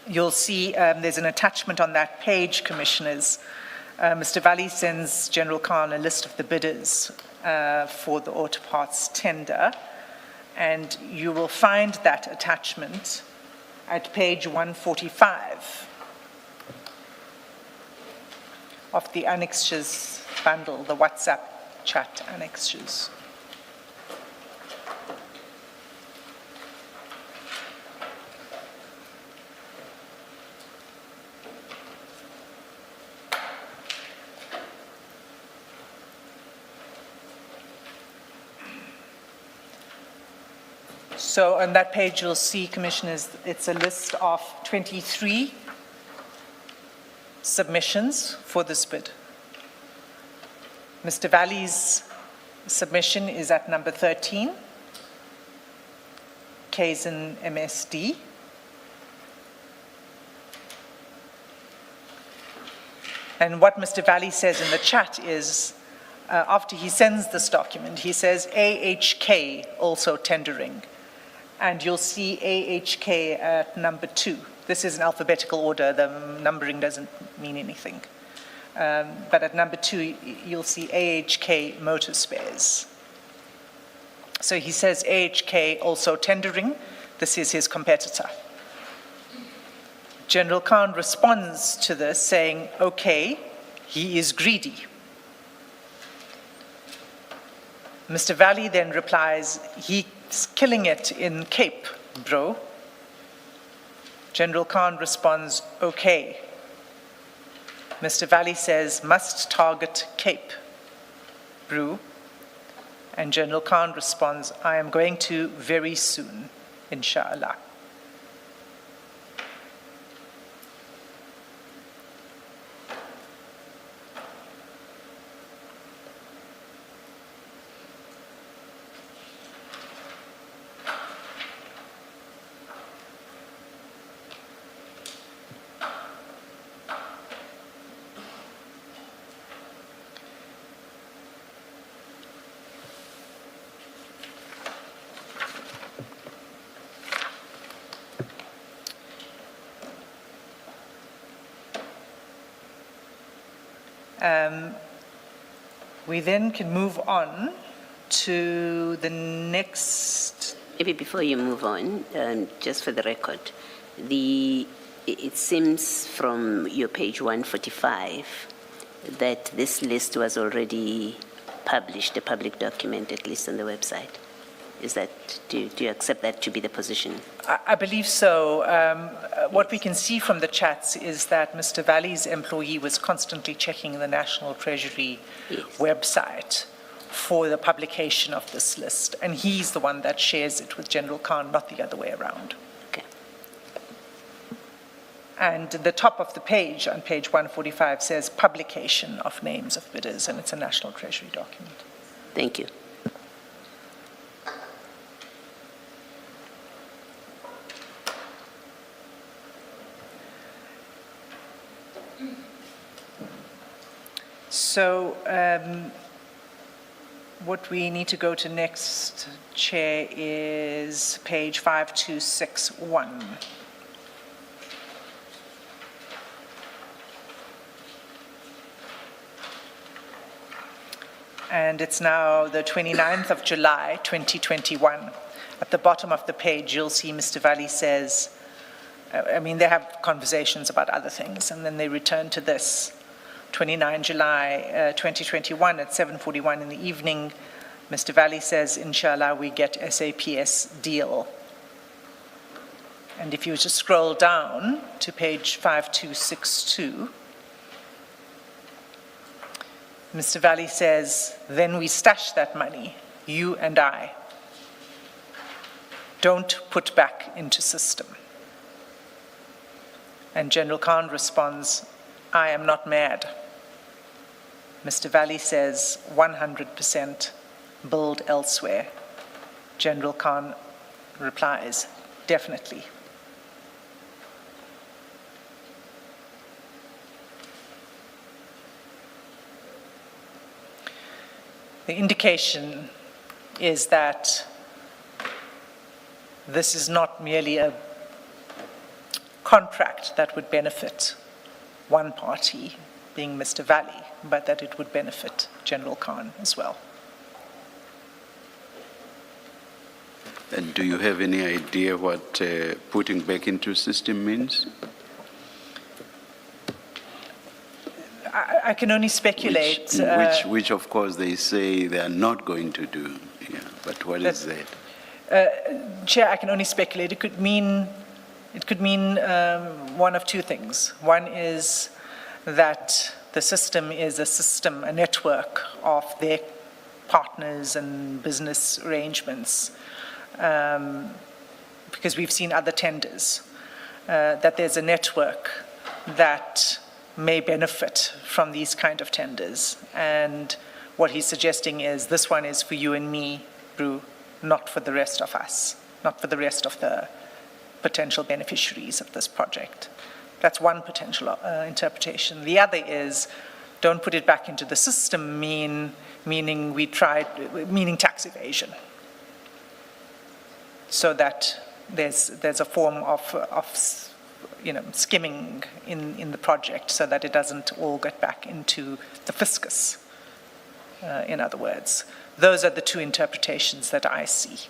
you'll see there's an attachment on that page, Commissioners. Mr. Valley sends General Khan a list of the bidders for the auto parts tender, and you will find that attachment at page 145 of the annexures bundle, the WhatsApp chat annexures. So on that page, you'll see, Commissioners, it's a list of 23 submissions for this bid. Mr. Valley's submission is at number 13, Kaizen MSD. And what Mr. Valley says in the chat is, after he sends this document, he says AHK also tendering. And you'll see AHK at number 2. This is in alphabetical order. The numbering doesn't mean anything. But at number 2, you'll see AHK Motor Spares. So he says AHK also tendering. This is his competitor. General Khan responds to this saying, okay, he is greedy. Mr. Valley then replies, he's killing it in Cape, bro. General Khan responds, okay. Mr. Valley says, must target Cape, bro. And General Khan responds, I am going to very soon, inshallah. We then can move on to the next. Maybe before you move on, just for the record, it seems from your page 145 that this list was already published, a public document, at least on the website. Is that, do you accept that to be the position? I believe so. What we can see from the chats is that Mr. Valley's employee was constantly checking the National Treasury website for the publication of this list, and he's the one that shares it with General Khan, not the other way around. Okay. And the top of the page, on page 145, says publication of names of bidders, and it's a National Treasury document. Thank you. So what we need to go to next, Chair, is page 5261. And it's now the 29th of July, 2021. At the bottom of the page, you'll see Mr. Valley says, I mean, they have conversations about other things, and then they return to this. 29 July 2021 at 7:41 in the evening, Mr. Valley says, inshallah, we get SAPS deal. And if you just scroll down to page 5262, Mr. Valley says, then we stash that money, you and I. Don't put back into system. And General Khan responds, I am not mad. Mr. Valley says, 100% build elsewhere. General Khan replies, definitely. The indication is that this is not merely a contract that would benefit one party, being Mr. Valley, but that it would benefit General Khan as well. And do you have any idea what putting back into system means? I can only speculate. Which of course they say they are not going to do. Yeah, but what is that? Chair, I can only speculate. It could mean one of two things. One is that the system is a system, a network of their partners and business arrangements, because we've seen other tenders, that there's a network that may benefit from these kind of tenders. And what he's suggesting is this one is for you and me, Brew, not for the rest of us, not for the rest of the potential beneficiaries of this project. That's one potential interpretation. The other is, don't put it back into the system, meaning tax evasion. So that there's a form of skimming in the project so that it doesn't all get back into the fiscus, in other words. Those are the two interpretations that I see.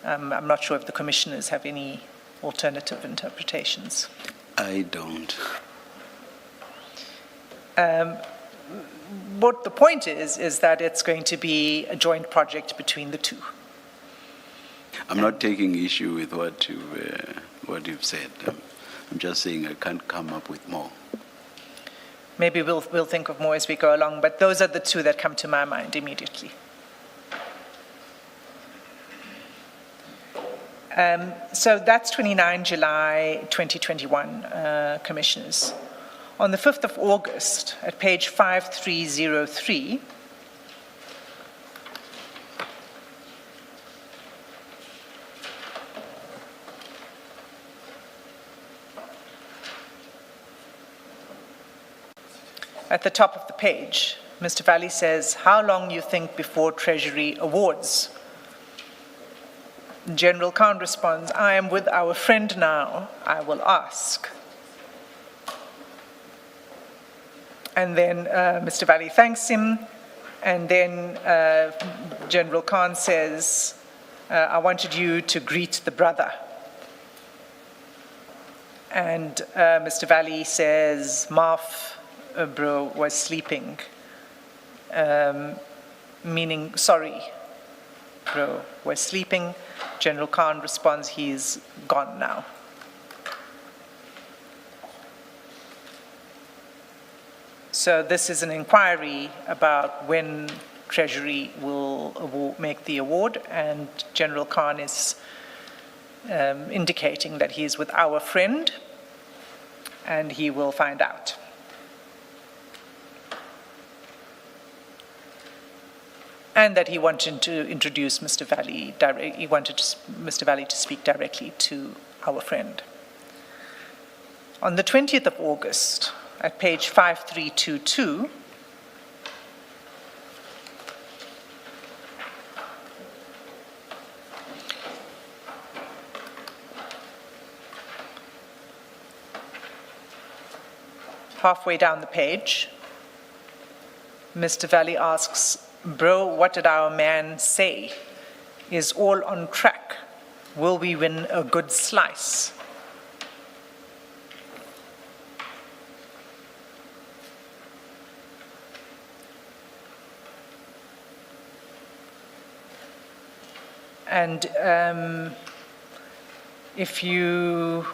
I'm not sure if the commissioners have any alternative interpretations. I don't. What the point is that it's going to be a joint project between the two. I'm not taking issue with what you've said. I'm just saying I can't come up with more. Maybe we'll think of more as we go along, but those are the two that come to my mind immediately. So that's 29 July 2021, Commissioners. On the 5th of August, at page 5303, at the top of the page, Mr. Valley says, how long you think before Treasury awards? General Khan responds, I am with our friend now, I will ask. And then Mr. Valley thanks him, and then General Khan says, I wanted you to greet the brother. And Mr. Valley says, Marf, bro, was sleeping, meaning, sorry, bro, was sleeping. General Khan responds, he's gone now. So this is an inquiry about when Treasury will make the award, and General Khan is indicating that he is with our friend, and he will find out. And that he wanted to introduce Mr. Valley, he wanted Mr. Valley to speak directly to our friend. On the 20th of August, at page 5322, halfway down the page, Mr. Valley asks, bro, what did our man say? Is all on track? Will we win a good slice? And if you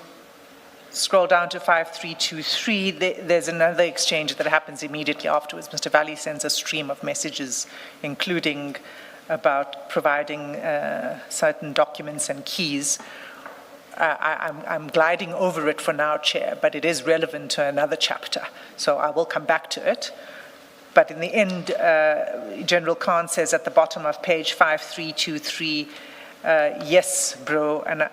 scroll down to 5323, there's another exchange that happens immediately afterwards. Mr. Valley sends a stream of messages, including about providing certain documents and keys. I'm gliding over it for now, Chair, but it is relevant to another chapter, so I will come back to it. But in the end, General Khan says at the bottom of page 5323, yes, bro, and I'm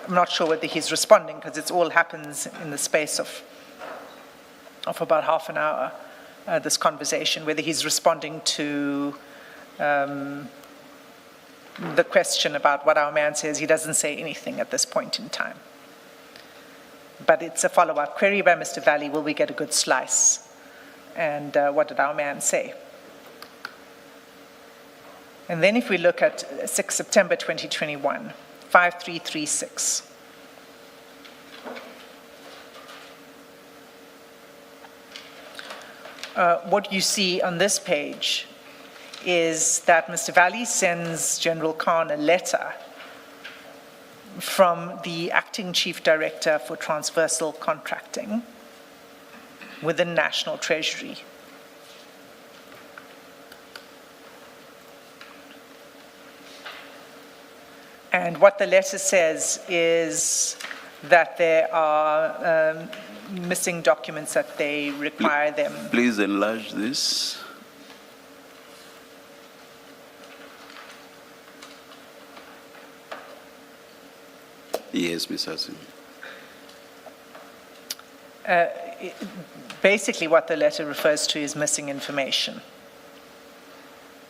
not sure whether he's responding because it all happens in the space of about half an hour, this conversation, whether he's responding to the question about what our man says. He doesn't say anything at this point in time. But it's a follow-up query by Mr. Valley. Will we get a good slice? And what did our man say? And then if we look at 6 September 2021, 5336. What you see on this page is that Mr. Valley sends General Khan a letter from the Acting Chief Director for Transversal Contracting within National Treasury. And what the letter says is that there are missing documents that they require them. Please enlarge this. Yes, Ms. Hassan. Basically, what the letter refers to is missing information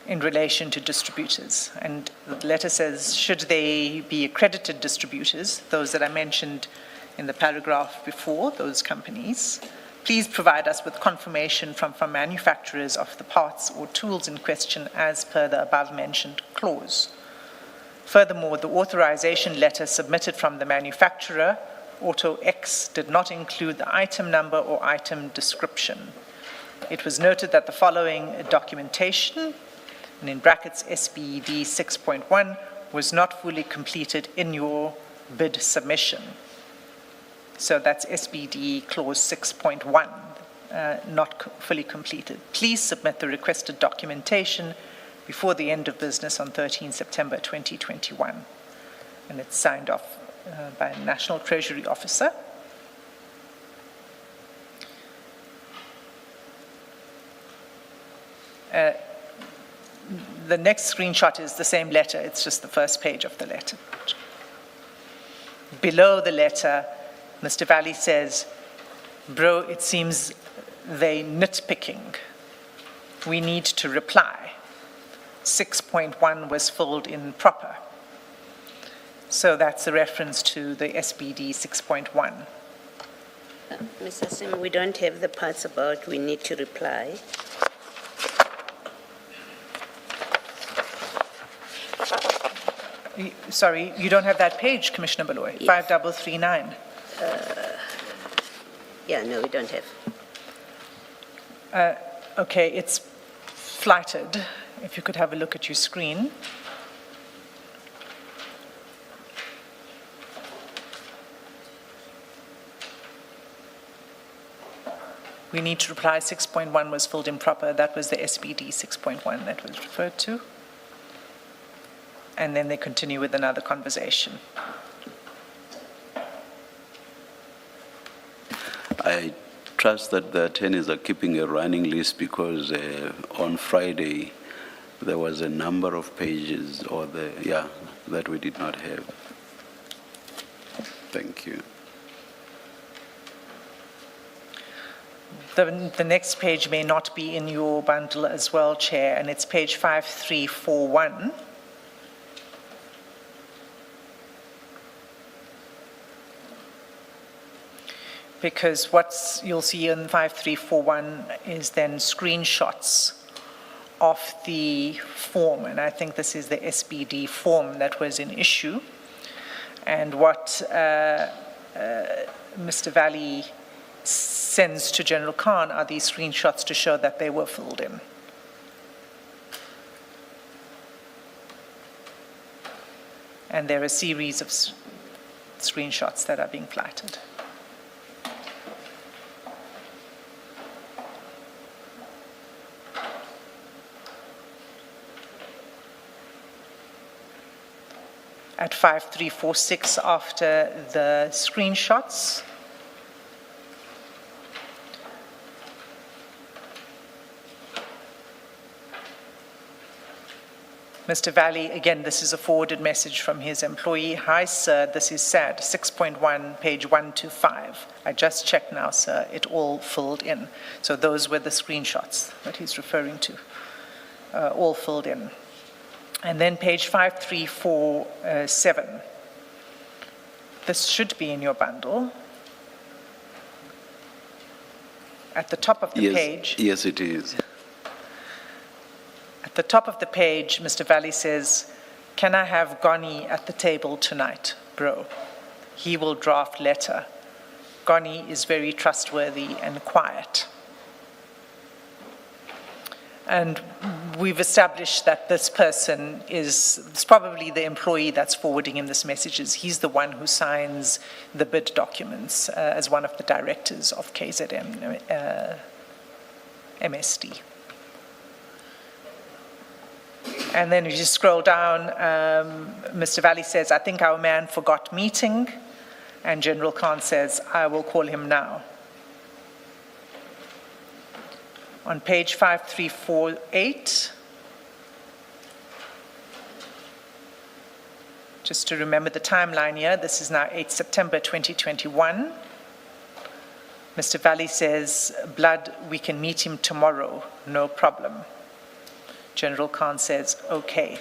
in relation to distributors. And the letter says, should they be accredited distributors, those that I mentioned in the paragraph before, those companies, please provide us with confirmation from manufacturers of the parts or tools in question as per the above-mentioned clause. Furthermore, the authorization letter submitted from the manufacturer, Auto X, did not include the item number or item description. It was noted that the following documentation, and in brackets SBD 6.1, was not fully completed in your bid submission. So that's SBD clause 6.1, not fully completed. Please submit the requested documentation before the end of business on 13 September 2021. And it's signed off by a National Treasury officer. The next screenshot is the same letter, it's just the first page of the letter. Below the letter, Mr. Valley says, bro, it seems they nitpicking. We need to reply. 6.1 was filled in proper. So that's a reference to the SBD 6.1. Mr. Sim, we don't have the parts about we need to reply. Sorry, you don't have that page, Commissioner Baloy, Yes. 5339. Yeah, no, we don't have. Okay, it's flighted. If you could have a look at your screen. We need to reply 6.1 was filled in proper. That was the SBD 6.1 that was referred to. And then they continue with another conversation. I trust that the attorneys are keeping a running list because on Friday there was a number of pages that we did not have. Thank you. The next page may not be in your bundle as well, Chair, and it's page 5341. Because what you'll see in 5341 is then screenshots of the form, and I think this is the SBD form that was in issue. And what Mr. Valley sends to General Khan are these screenshots to show that they were filled in. And there are a series of screenshots that are being flighted. At 5346, after the screenshots, Mr. Valley, again, this is a forwarded message from his employee. Hi, sir, this is sad. 6.1, page 125. I just checked now, sir. It all filled in. So those were the screenshots that he's referring to, all filled in. And then page 5347. This should be in your bundle. At the top of the page. Yes, it is. At the top of the page, Mr. Valley says, "Can I have Goni at the table tonight, bro? He will draft letter. Goni is very trustworthy and quiet." And we've established that this person is probably the employee that's forwarding him this messages. He's the one who signs the bid documents as one of the directors of KZN MSD. And then if you scroll down, Mr. Valley says, "I think our man forgot meeting." And General Khan says, "I will call him now." On page 5348, just to remember the timeline here, this is now 8 September 2021. Mr. Valley says, "Blood, we can meet him tomorrow, no problem." General Khan says, "Okay."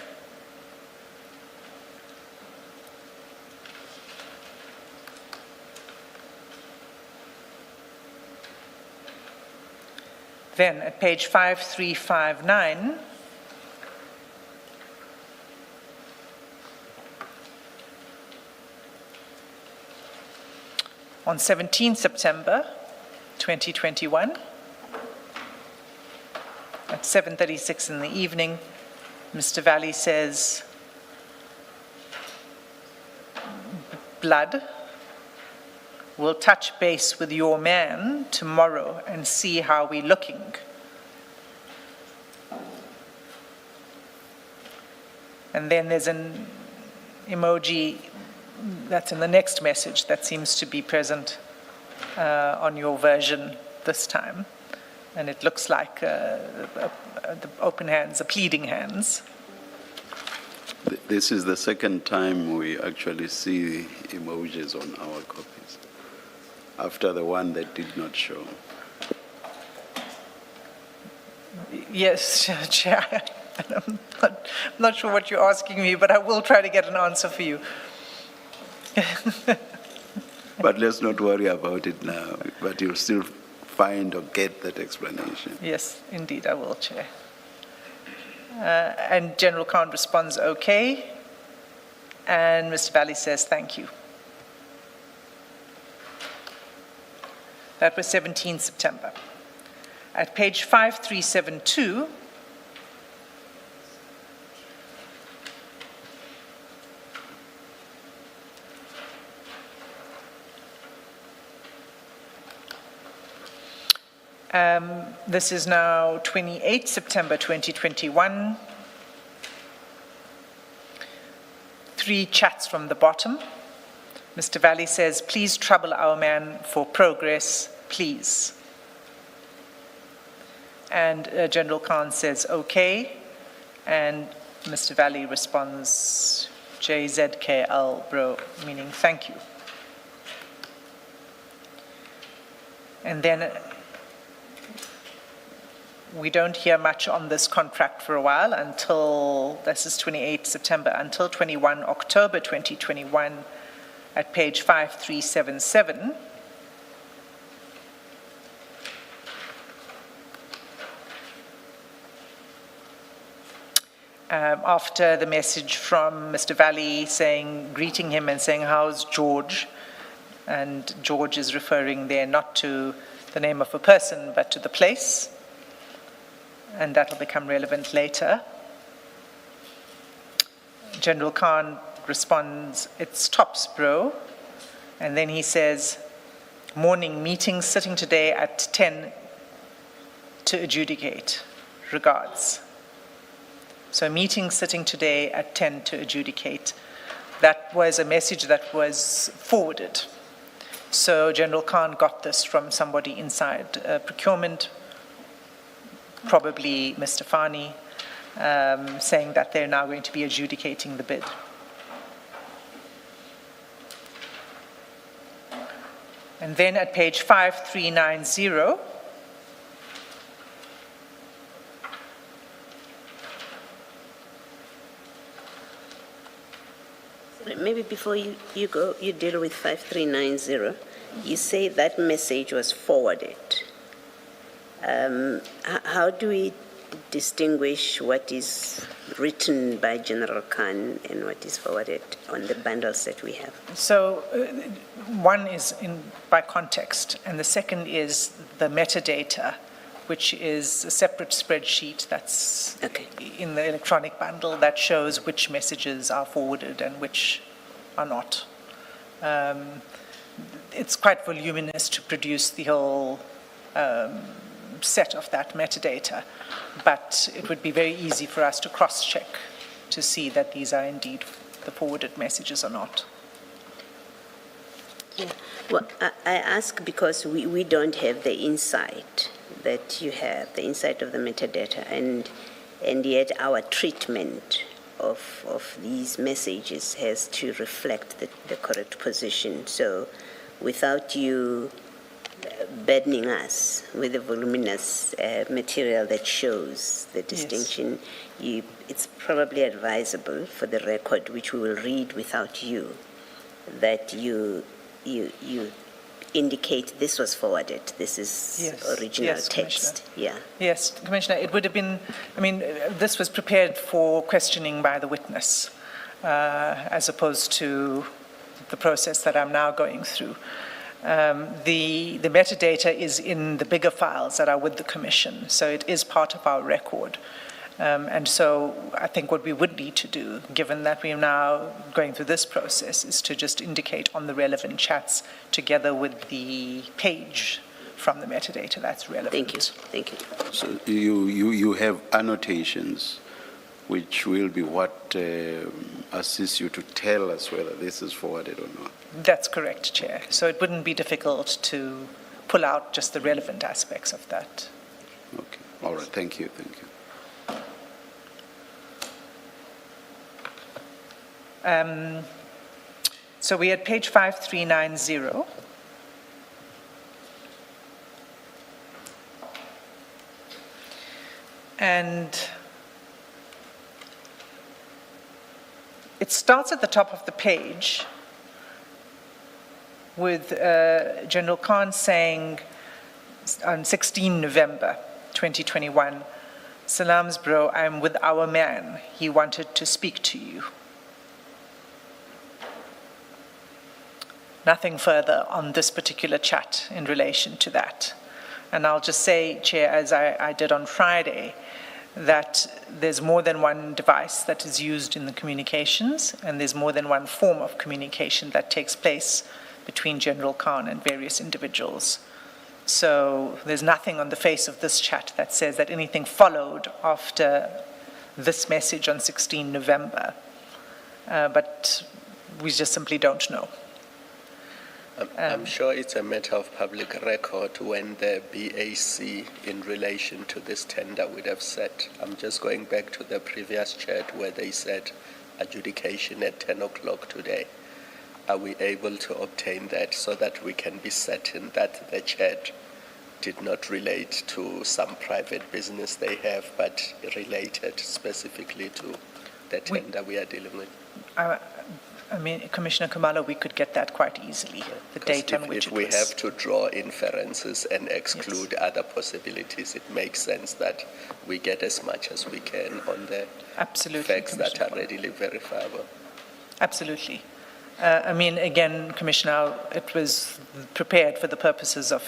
Then at page 5359, on 17 September 2021, at 7:36 in the evening, Mr. Valley says, "Blood, we'll touch base with your man tomorrow and see how we're looking." And then there's an emoji that's in the next message that seems to be present on your version this time. And it looks like the open hands, the pleading hands. This is the second time we actually see emojis on our copies, after the one that did not show. Yes, Chair. I'm not sure what you're asking me, but I will try to get an answer for you. But let's not worry about it now, but you'll still find or get that explanation. Yes, indeed, I will, Chair. And General Khan responds, "Okay." And Mr. Valley says, "Thank you." That was 17 September. At page 5372, this is now 28 September 2021. 3 chats from the bottom. Mr. Valley says, "Please trouble our man for progress, please." And General Khan says, "Okay." And Mr. Valley responds, "JZKL, bro," meaning thank you. And then we don't hear much on this contract for a while until, this is 28 September, until 21 October 2021 at page 5377. After the message from Mr. Valley greeting him and saying, "How's George?" And George is referring there not to the name of a person, but to the place. And that'll become relevant later. General Khan responds, "It's tops, bro." And then he says, "Morning meeting sitting today at 10 to adjudicate. Regards." So meeting sitting today at 10 to adjudicate. That was a message that was forwarded. So General Khan got this from somebody inside procurement, probably Mr. Fani, saying that they're now going to be adjudicating the bid. And then at page 5390, Maybe before you go, you deal with 5390, you say that message was forwarded. How do we distinguish what is written by General Khan and what is forwarded on the bundles that we have? So one is by context, and the second is the metadata, which is a separate spreadsheet that's in the electronic bundle that shows which messages are forwarded and which are not. It's quite voluminous to produce the whole set of that metadata, but it would be very easy for us to cross-check to see that these are indeed the forwarded messages or not. Yeah. Well, I ask because we don't have the insight that you have, the insight of the metadata, and yet our treatment of these messages has to reflect the correct position. So without you burdening us with the voluminous material that shows the distinction, yes, it's probably advisable for the record, which we will read without you, that you indicate this was forwarded, this is original text. Yeah. Yes, Commissioner, it would have been, this was prepared for questioning by the witness, as opposed to the process that I'm now going through. The metadata is in the bigger files that are with the Commission, so it is part of our record. And so I think what we would need to do, given that we are now going through this process, is to just indicate on the relevant chats together with the page from the metadata that's relevant. Thank you. Thank you. So you have annotations, which will be what assists you to tell us whether this is forwarded or not. That's correct, Chair. So it wouldn't be difficult to pull out just the relevant aspects of that. Okay. All right. Thank you. Thank you. So we had page 5390. And it starts at the top of the page with General Khan saying on 16 November 2021, "Salams, bro, I'm with our man. He wanted to speak to you." Nothing further on this particular chat in relation to that. And I'll just say, Chair, as I did on Friday, that there's more than one device that is used in the communications, and there's more than one form of communication that takes place between General Khan and various individuals. So there's nothing on the face of this chat that says that anything followed after this message on 16 November. But we just simply don't know. I'm sure it's a matter of public record when the BAC in relation to this tender would have said. I'm just going back to the previous chat where they said adjudication at 10 o'clock today. Are we able to obtain that so that we can be certain that the chat did not relate to some private business they have, but related specifically to the tender we are dealing with? Commissioner Kumalo, we could get that quite easily, the date on which if we have to draw inferences and exclude other possibilities, it makes sense that we get as much as we can on the facts that are readily verifiable. Absolutely. I mean, again, Commissioner, it was prepared for the purposes of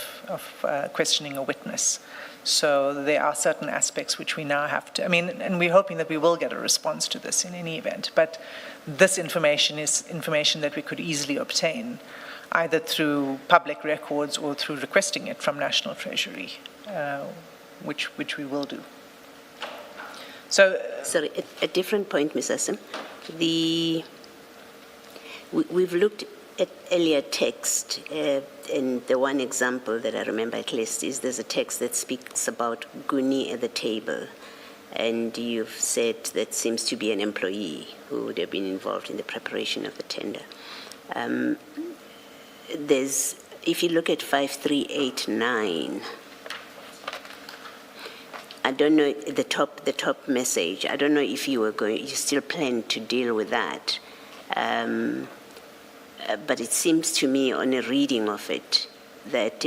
questioning a witness. So there are certain aspects which we now have to, I mean, and we're hoping that we will get a response to this in any event, but this information is information that we could easily obtain, either through public records or through requesting it from National Treasury, which we will do. So, sorry, a different point, Ms. Assam. We've looked at earlier text, and the one example that I remember at least is there's a text that speaks about Guni at the table, and you've said that seems to be an employee who would have been involved in the preparation of the tender. If you look at 5389, I don't know the top message. I don't know if you still plan to deal with that. But it seems to me on a reading of it that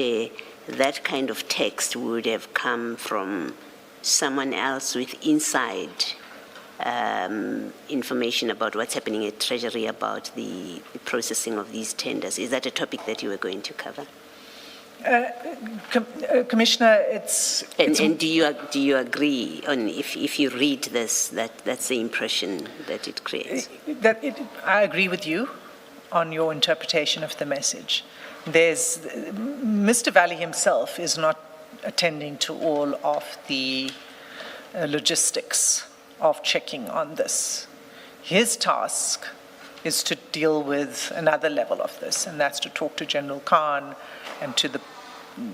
that kind of text would have come from someone else with inside information about what's happening at Treasury about the processing of these tenders. Is that a topic that you were going to cover? Commissioner, And do you agree on if you read this that's the impression that it creates? I agree with you on your interpretation of the message. Mr. Valley himself is not attending to all of the logistics of checking on this. His task is to deal with another level of this, and that's to talk to General Khan and to the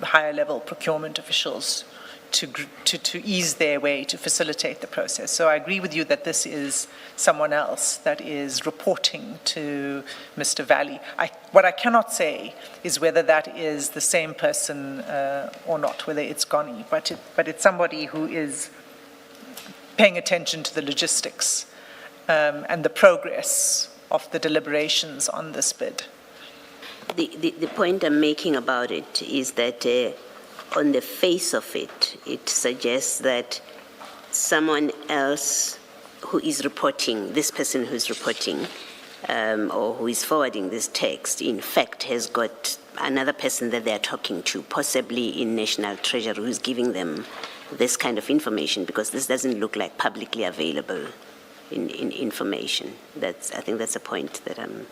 higher level procurement officials to ease their way, to facilitate the process. So I agree with you that this is someone else that is reporting to Mr. Valley. What I cannot say is whether that is the same person or not, whether it's Goni, but it's somebody who is paying attention to the logistics and the progress of the deliberations on this bid. The point I'm making about it is that on the face of it, it suggests that someone else who is reporting, this person who's reporting or who is forwarding this text, in fact, has got another person that they're talking to, possibly in National Treasury, who's giving them this kind of information, because this doesn't look like publicly available information. I think that's a point that I'm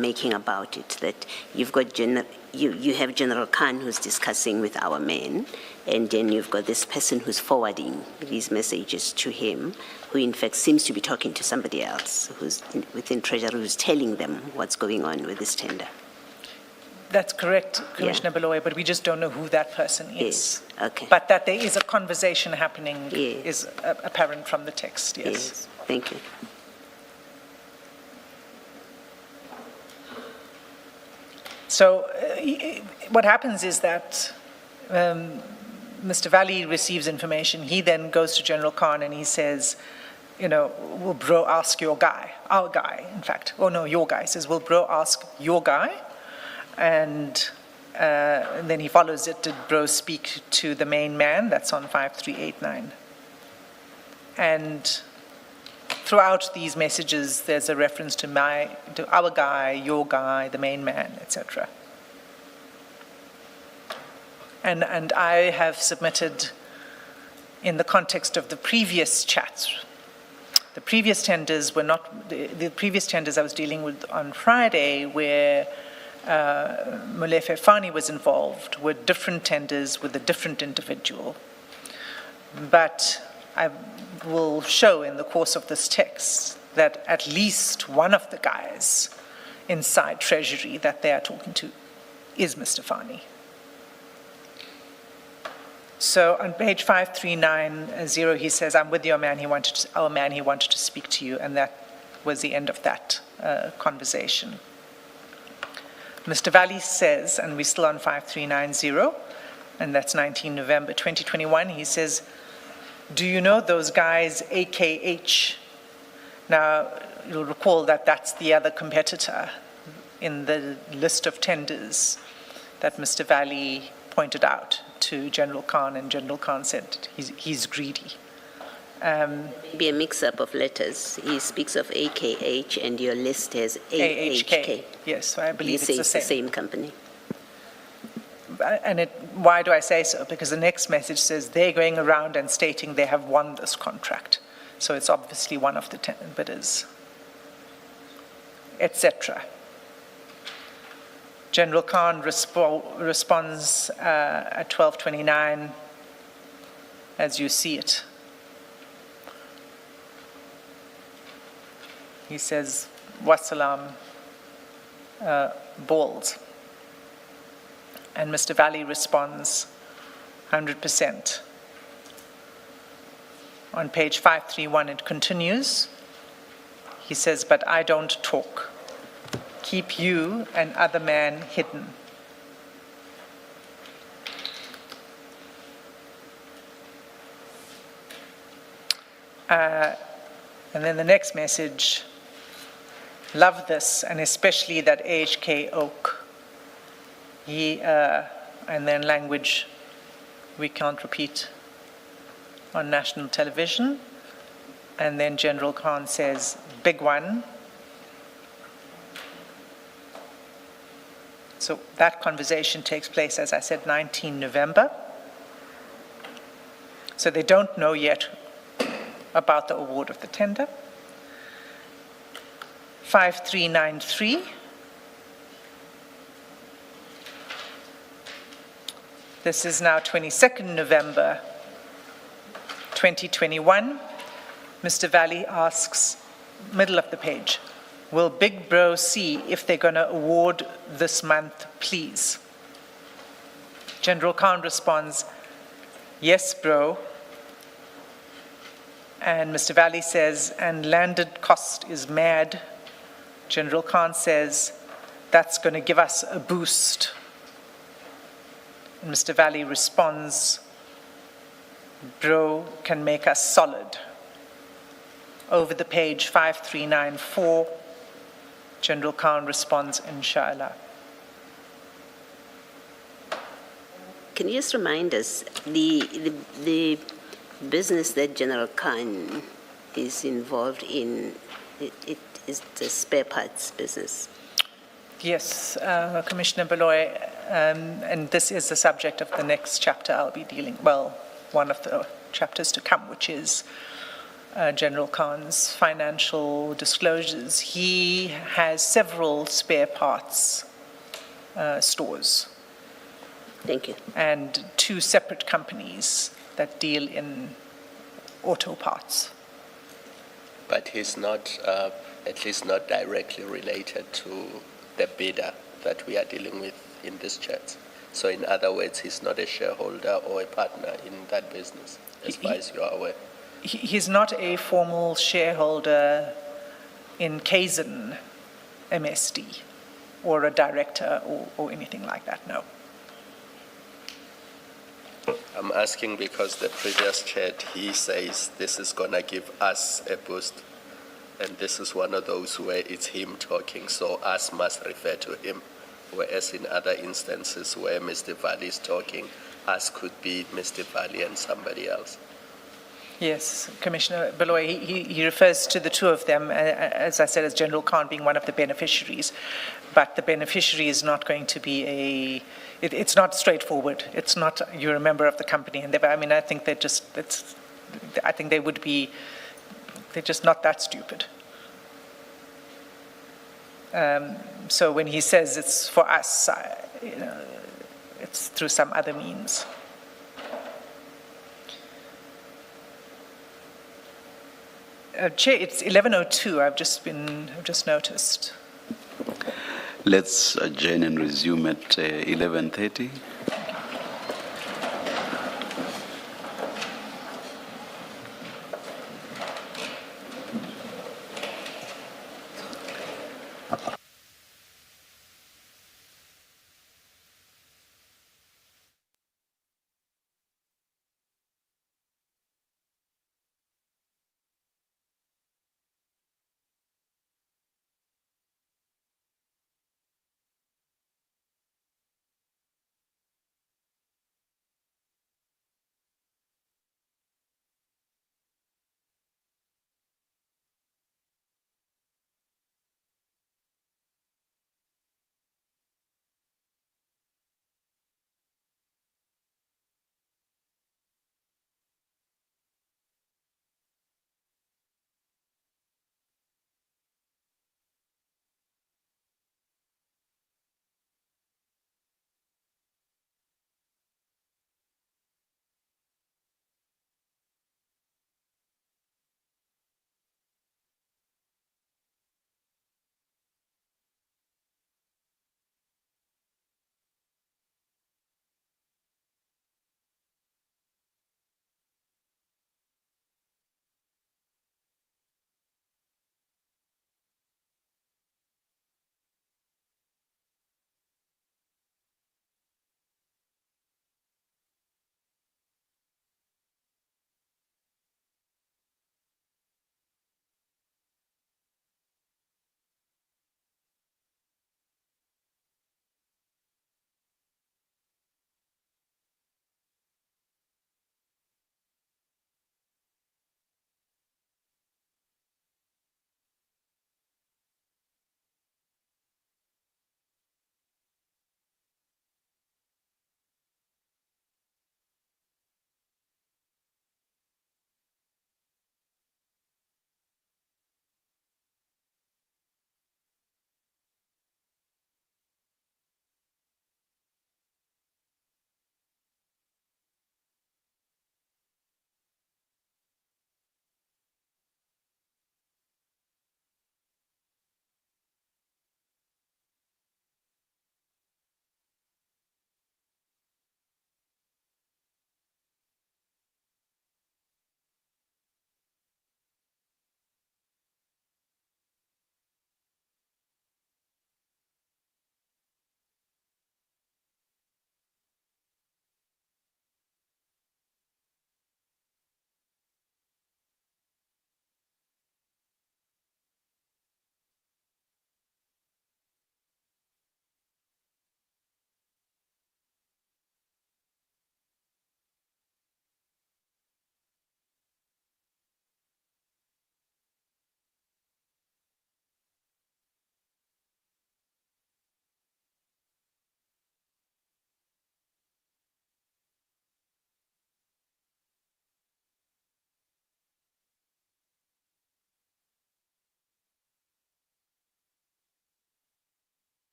making about it, that you've got you have General Khan who's discussing with our men, and then you've got this person who's forwarding these messages to him, who in fact seems to be talking to somebody else who's within Treasury, who's telling them what's going on with this tender. That's correct, Commissioner Baloy, but we just don't know who that person is. Yes, okay. But that there is a conversation happening Yes. is apparent from the text, yes. Yes, thank you. So what happens is that Mr. Valley receives information. He then goes to General Khan and he says, will bro ask your guy, our guy, in fact. Oh, no, your guy. He says, will bro ask your guy? And then he follows it. Did bro speak to the main man? That's on 5389. And throughout these messages, there's a reference to our guy, your guy, the main man, etc. And I have submitted, in the context of the previous chats, the previous tenders were not, the previous tenders I was dealing with on Friday, where Molefe Fani was involved, were different tenders with a different individual. But I will show in the course of this text that at least one of the guys inside Treasury that they are talking to is Mr. Fani. So on page 5390, he says, I'm with your man, our man, he wanted to speak to you, and that was the end of that conversation. Mr. Valley says, and we're still on 5390, and that's 19 November 2021, he says, do you know those guys, AKH? Now, you'll recall that that's the other competitor in the list of tenders that Mr. Valley pointed out to General Khan, and General Khan said he's greedy. Maybe a mix-up of letters. He speaks of AKH and your list has AHK. Yes, so I You believe say it's the same. company. And why do I say so? Because the next message says they're going around and stating they have won this contract. So it's obviously one of the 10 bidders, etc. General Khan responds at 12:29 as you see it. He says, Wassalam, balls. And Mr. Valley responds, 100%. On page 531, it continues. He says, but I don't talk. Keep you and other man hidden. And then the next message, love this, and especially that AHK Oak. And then language we can't repeat on national television. And then General Khan says, big one. So that conversation takes place, as I said, 19 November. So they don't know yet about the award of the tender. 5393. This is now 22nd November 2021. Mr. Valley asks, middle of the page, will Big Bro see if they're going to award this month, please? General Khan responds, yes, bro. And Mr. Valley says, and landed cost is mad. General Khan says, that's going to give us a boost. And Mr. Valley responds, bro can make us solid. Over the page 5394, General Khan responds, inshallah. Can you just remind us, the business that General Khan is involved in, it is the spare parts business? Yes, Commissioner Beloy, and this is the subject of the next chapter I'll be dealing, well, one of the chapters to come, which is General Khan's financial disclosures. He has several spare parts stores. Thank you. And 2 separate companies that deal in auto parts. But he's not, at least not directly related to the bidder that we are dealing with in this chat. So in other words, he's not a shareholder or a partner in that business, as far as you are aware. He's not a formal shareholder in Kaizen MSD or a director or anything like that, no. I'm asking because the previous chat, he says this is going to give us a boost. And this is one of those where it's him talking, so us must refer to him. Whereas in other instances where Mr. Valley is talking, us could be Mr. Valley and somebody else. Yes, Commissioner Beloy, he refers to the 2 of them, as I said, as General Khan being one of the beneficiaries. But the beneficiary is not going to be it's not straightforward. It's not, you're a member of the company. And I mean, I think they're just, I think they would be, they're just not that stupid. So when he says it's for us, it's through some other means. Chair, it's 11:02. I've just noticed. Let's adjourn and resume at 11:30.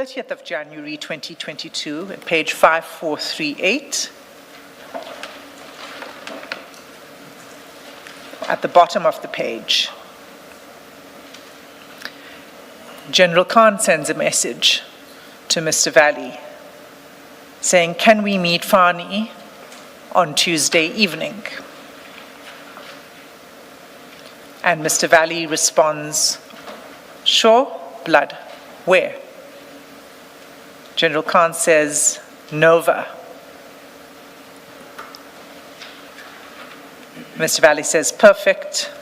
30th of January 2022, at page 5438. At the bottom of the page, General Khan sends a message to Mr. Valley saying, can we meet Fani on Tuesday evening? And Mr. Valley responds, sure, blood, where? General Khan says, Nova. Mr. Valley says, perfect.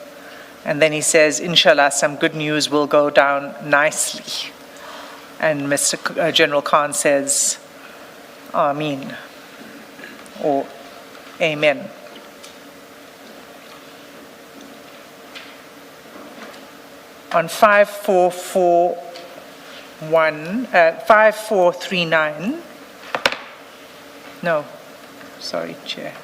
And then he says, inshallah, some good news will go down nicely. And General Khan says, Ameen, or Amen. On 5439, no, sorry, Chair.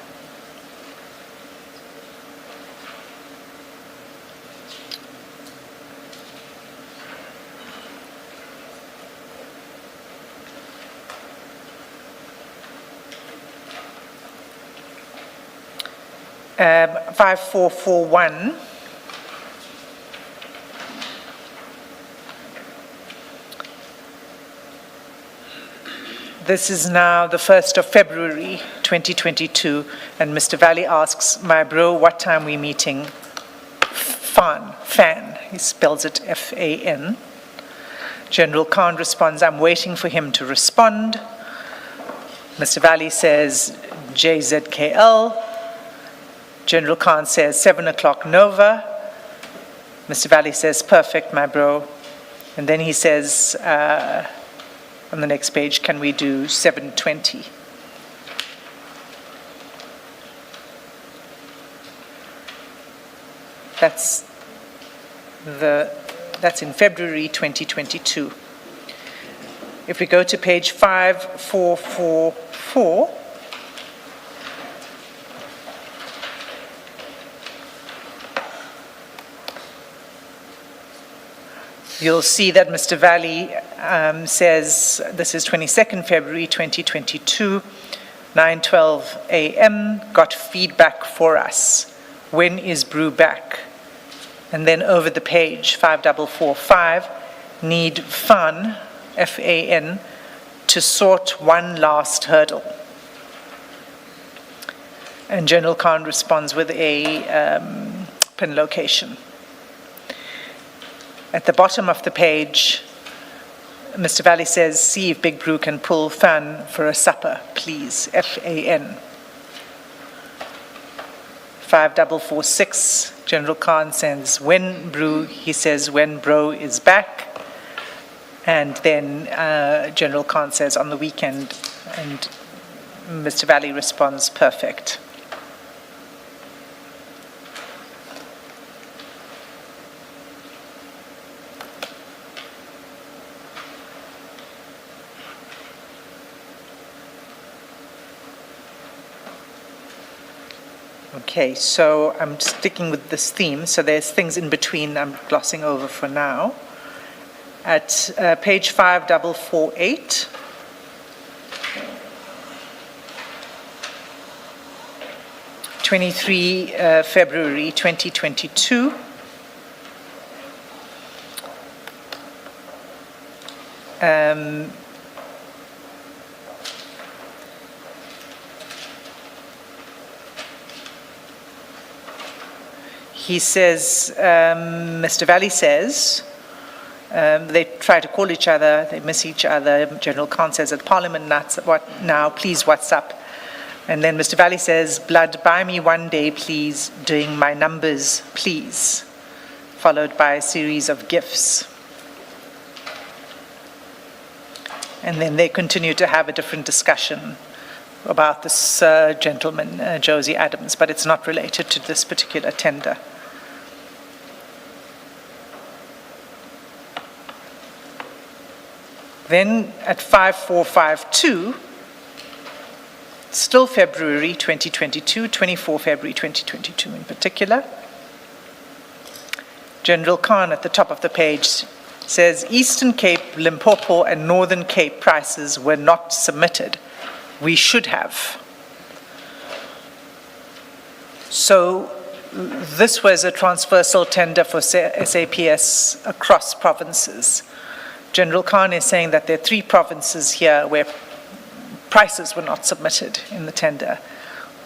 Um, 5441. This is now the 1st of February 2022, and Mr. Valley asks, my bro, what time we meeting? Fan, he spells it F-A-N. General Khan responds, I'm waiting for him to respond. Mr. Valley says, JZKL. General Khan says, 7 o'clock Nova. Mr. Valley says, perfect, my bro. And then he says, on the next page, can we do 7:20? That's in February 2022. If we go to page 5444, you'll see that Mr. Valley says, this is 22nd February 2022, 9:12 a.m., got feedback for us. When is Brew back? And then over the page, 5445, need fun, F-A-N, to sort one last hurdle. And General Khan responds with a pin location. At the bottom of the page, Mr. Valley says, see if Big Brew can pull Fan for a supper, please, F-A-N. 5446, General Khan says, when Brew, he says, when Bro is back. And then General Khan says, on the weekend, and Mr. Valley responds, perfect. Okay, so I'm sticking with this theme. So there's things in between I'm glossing over for now. At page 5448, February 2022. He says, Mr. Valley says, they try to call each other, they miss each other. General Khan says, at Parliament nuts, what now, please, what's up? And then Mr. Valley says, blood, buy me one day, please, doing my numbers, please, followed by a series of gifts. And then they continue to have a different discussion about this gentleman, Josie Adams, but it's not related to this particular tender. Then at 5452, still February 2022, 24 February 2022 in particular, General Khan at the top of the page says Eastern Cape, Limpopo, and Northern Cape prices were not submitted. We should have. So this was a transversal tender for SAPS across provinces. General Khan is saying that there are 3 provinces here where prices were not submitted in the tender.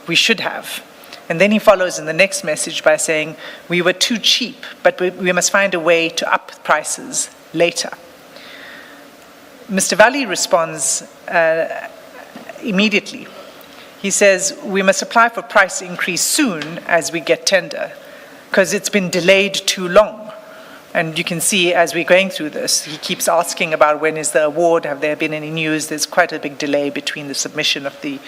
We should have. And then he follows in the next message by saying, we were too cheap, but we must find a way to up prices later. Mr. Valley responds immediately. He says, we must apply for price increase soon as we get tender, because it's been delayed too long. And you can see as we're going through this, he keeps asking about when is the award, have there been any news? There's quite a big delay between the submission of the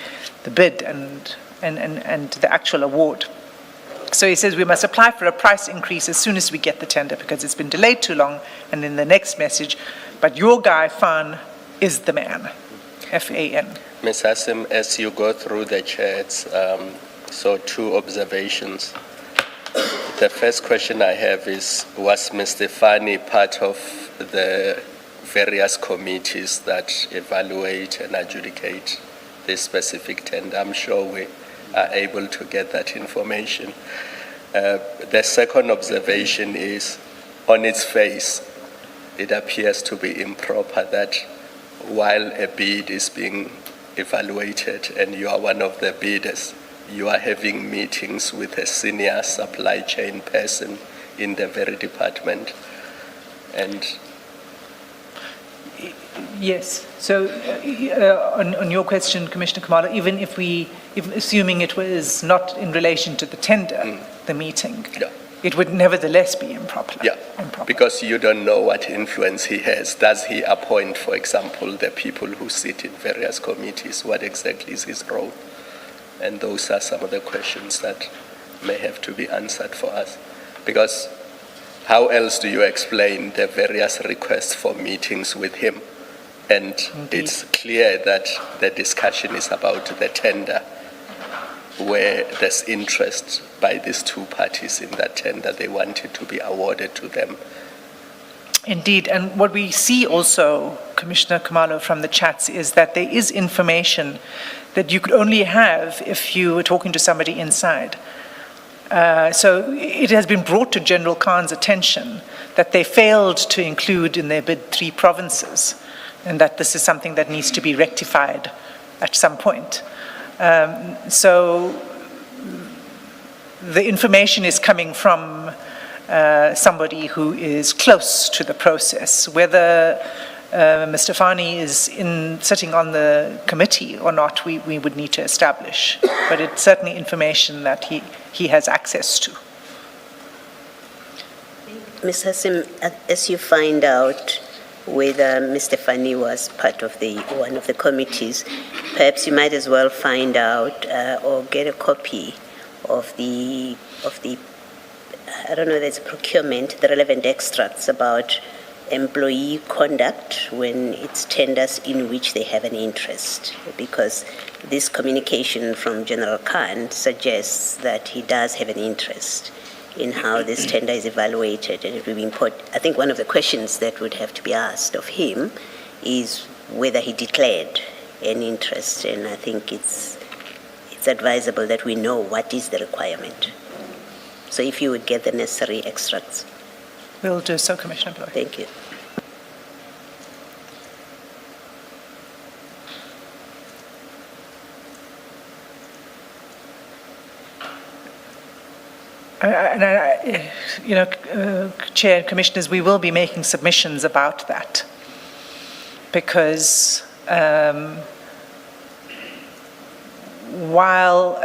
bid and the actual award. So he says we must apply for a price increase as soon as we get the tender because it's been delayed too long. And in the next message, but your guy, Fan, is the man, F-A-N. Ms. Hassim, as you go through the chats, so 2 observations. The first question I have is, was Mr. Fani part of the various committees that evaluate and adjudicate this specific tender? I'm sure we are able to get that information. The second observation is, on its face, it appears to be improper that while a bid is being evaluated and you are one of the bidders, you are having meetings with a senior supply chain person in the very department. And yes. So on your question, Commissioner Kamala, even if assuming it was not in relation to the tender, the meeting, it would nevertheless be improper. Yeah, because you don't know what influence he has. Does he appoint, for example, the people who sit in various committees? What exactly is his role? And those are some of the questions that may have to be answered for us. Because how else do you explain the various requests for meetings with him? And it's clear that the discussion is about the tender, where there's interest by these 2 parties in that tender. They want it to be awarded to them. Indeed, and what we see also, Commissioner Kamalo, from the chats is that there is information that you could only have if you were talking to somebody inside. So it has been brought to General Khan's attention that they failed to include in their bid 3 provinces, and that this is something that needs to be rectified at some point. So the information is coming from somebody who is close to the process. Whether Mr. Fani is sitting on the committee or not, we would need to establish. But it's certainly information that he has access to. Ms. Hassim, as you find out whether Mr. Fani was part of one of the committees, perhaps you might as well find out or get a copy of the I don't know, there's procurement, the relevant extracts about employee conduct when it's tenders in which they have an interest, because this communication from General Khan suggests that he does have an interest in how this tender is evaluated, and it will be important. I think one of the questions that would have to be asked of him is whether he declared an interest, and I think it's advisable that we know what is the requirement. So if you would get the necessary extracts. We'll do so, Commissioner Bloy. Thank you. Chair and Commissioners, we will be making submissions about that because while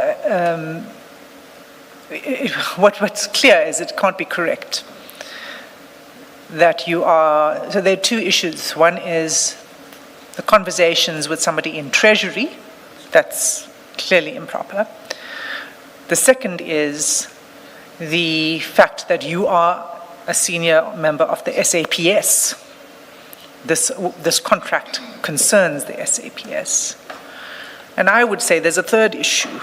what's clear is it can't be correct that so there are 2 issues. One is the conversations with somebody in Treasury, that's clearly improper. The second is the fact that you are a senior member of the SAPS. This contract concerns the SAPS. And I would say there's a third issue,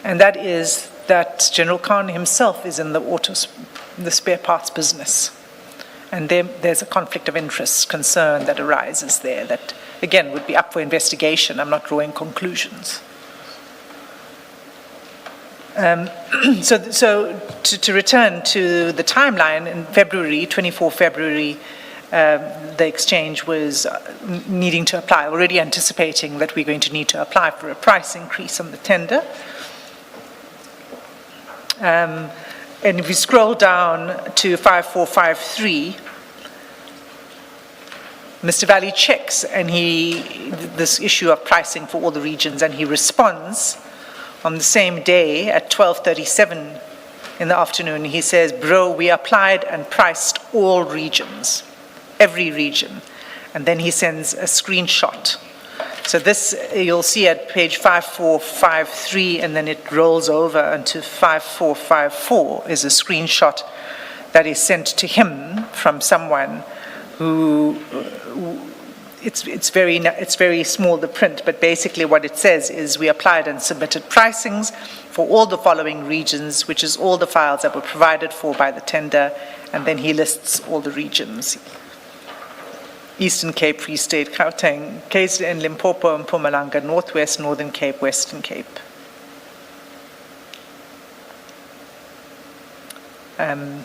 and that is that General Khan himself is in the spare parts business. And then there's a conflict of interest concern that arises there that, again, would be up for investigation. I'm not drawing conclusions. So to return to the timeline, in February, 24 February, the exchange was needing to apply, already anticipating that we're going to need to apply for a price increase on the tender. And if we scroll down to 5453, Mr. Valley checks and this issue of pricing for all the regions, and he responds on the same day at 12:37 in the afternoon. He says, bro, we applied and priced all regions, every region. And then he sends a screenshot. So this, you'll see at page 5453, and then it rolls over into 5454 is a screenshot that is sent to him from someone who, it's very small, the print, but basically what it says is we applied and submitted pricings for all the following regions, which is all the files that were provided for by the tender, and then he lists all the regions. Eastern Cape, Free State, Gauteng, KZN, Limpopo, and Mpumalanga, Northwest, Northern Cape, Western Cape. And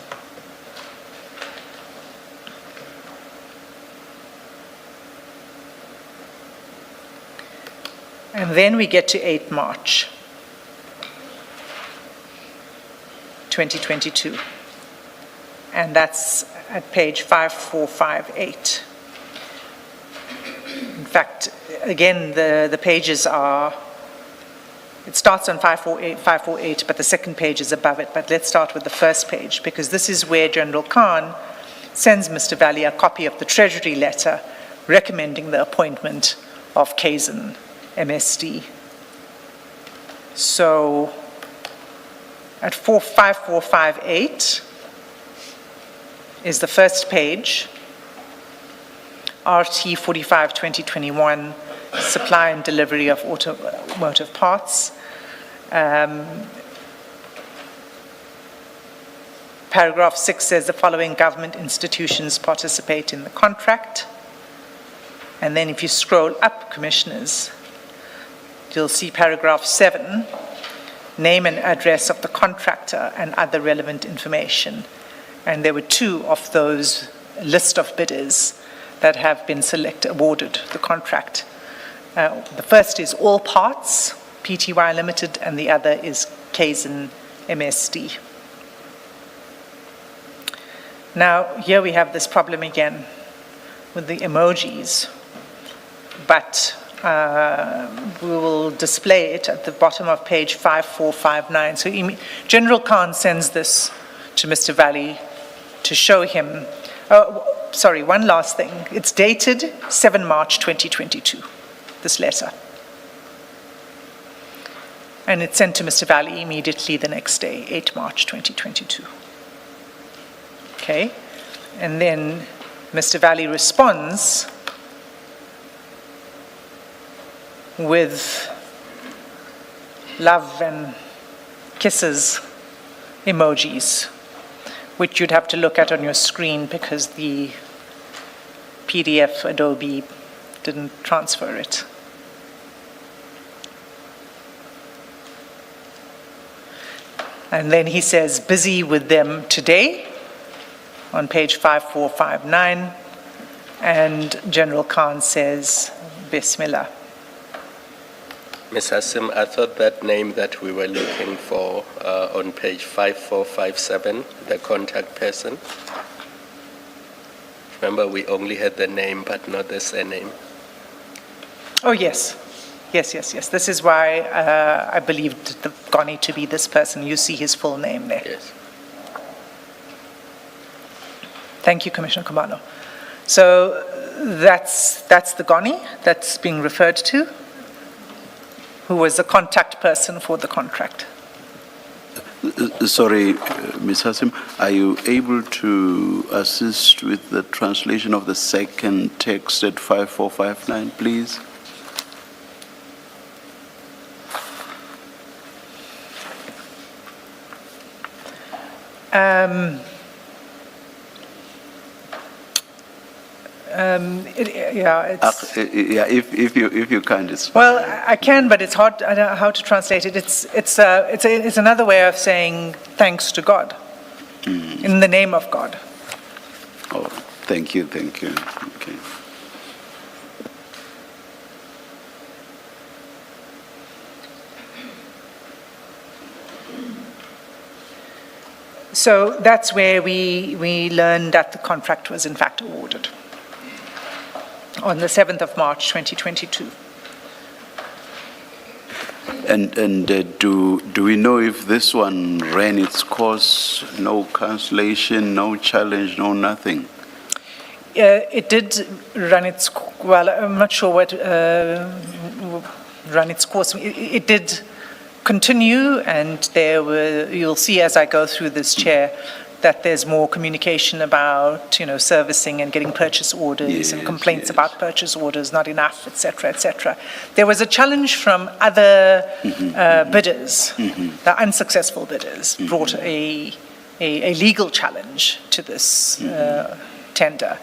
then we get to 8 March 2022. And that's at page 5458. In fact, again, the pages are, it starts on 548, but the second page is above it. But let's start with the first page, because this is where General Khan sends Mr. Valley a copy of the Treasury letter recommending the appointment of KZN MSD. So at 5458 is the first page. RT 45 2021, supply and delivery of automotive parts. Paragraph 6 says the following government institutions participate in the contract. And then if you scroll up, Commissioners, you'll see paragraph 7, name and address of the contractor and other relevant information. And there were 2 of those list of bidders that have been awarded the contract. The first is All Parts, Pty Limited, and the other is KZN MSD. Now, here we have this problem again with the emojis, but we will display it at the bottom of page 5459. So General Khan sends this to Mr. Valley to show him. Sorry, one last thing. It's dated 7 March 2022, this letter. And it's sent to Mr. Valley immediately the next day, 8 March 2022. Okay, and then Mr. Valley responds with love and kisses emojis, which you'd have to look at on your screen because the PDF Adobe didn't transfer it. And then he says, busy with them today, on page 5459, and General Khan says, Bismillah. Ms. Hassim, I thought that name that we were looking for on page 5457, the contact person. Remember, we only had the name but not the surname. Oh, yes. Yes. This is why I believed the Goni to be this person. You see his full name there. Yes. Thank you, Commissioner Kumalo. So that's the Goni that's being referred to, who was the contact person for the contract. Sorry, Ms. Hassim, are you able to assist with the translation of the second text at 5459, please? Yeah, if you can't, it's Well, I can, but it's hard. I don't know how to translate it. It's another way of saying thanks to God, in the name of God. Oh, thank you. Okay. So that's where we learned that the contract was in fact awarded on the 7th of March, 2022. And do we know if this one ran its course, no cancellation, no challenge, no nothing? It did run its, well, I'm not sure what run its course. It did continue, and there were, you'll see as I go through this, Chair, that there's more communication about, servicing and getting purchase orders and complaints about purchase orders not enough, et cetera, et cetera. There was a challenge from other bidders, the unsuccessful bidders, brought a legal challenge to this tender.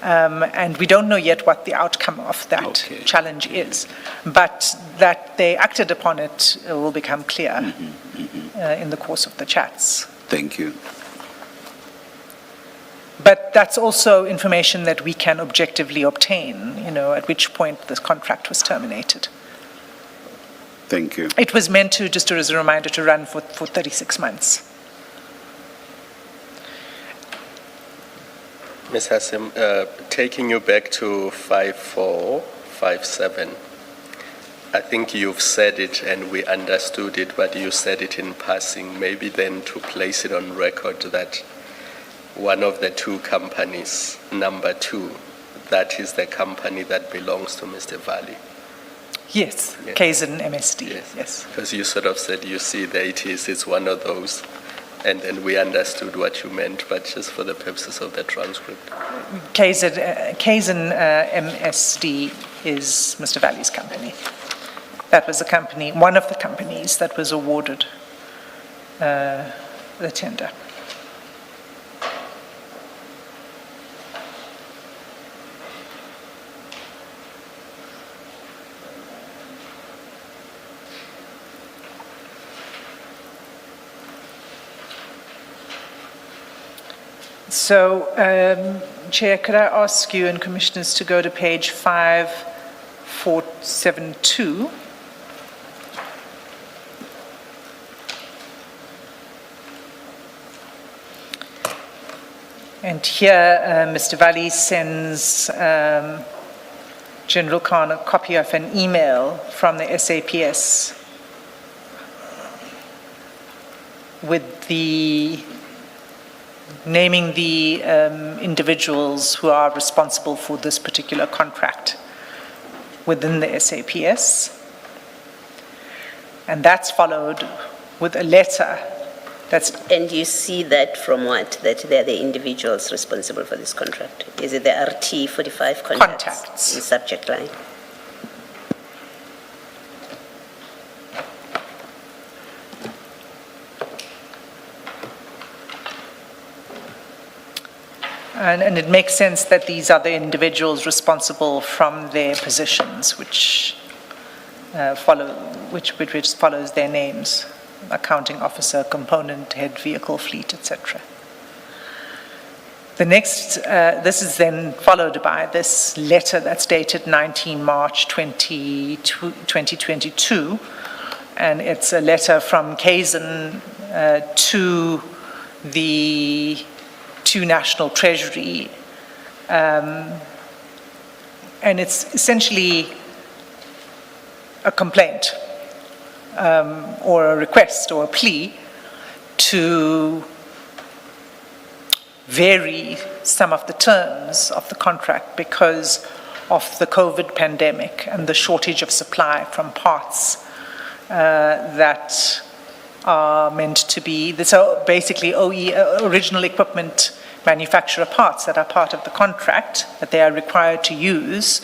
And we don't know yet what the outcome of that challenge is, but that they acted upon it will become clear in the course of the chats. Thank you. But that's also information that we can objectively obtain, at which point this contract was terminated. Thank you. It was meant to, just as a reminder, to run for 36 months. Ms. Hassim, taking you back to 5457, I think you've said it and we understood it, but you said it in passing. Maybe then to place it on record that one of the two companies, number 2, that is the company that belongs to Mr. Valley. Yes, KZN MSD, yes. Because you sort of said, you see, there it is, it's one of those. And then we understood what you meant, but just for the purposes of the transcript. KZN MSD is Mr. Valley's company. That was the company, one of the companies that was awarded the tender. So, Chair, could I ask you and Commissioners to go to page 5472? And here, Mr. Valley sends General Khan a copy of an email from the SAPS with the naming the individuals who are responsible for this particular contract within the SAPS. And that's followed with a letter that's... And you see that from what? That they're the individuals responsible for this contract? Is it the RT 45 contacts? In subject line? And it makes sense that these are the individuals responsible from their positions, which follows their names: accounting officer, component, head, vehicle, fleet, etc. The next, this is then followed by this letter that's dated 19 March 2022, and it's a letter from KZN to the National Treasury, and it's essentially a complaint or a request or a plea to vary some of the terms of the contract because of the COVID pandemic and the shortage of supply from parts that are meant to be, so basically original equipment manufacturer parts that are part of the contract that they are required to use,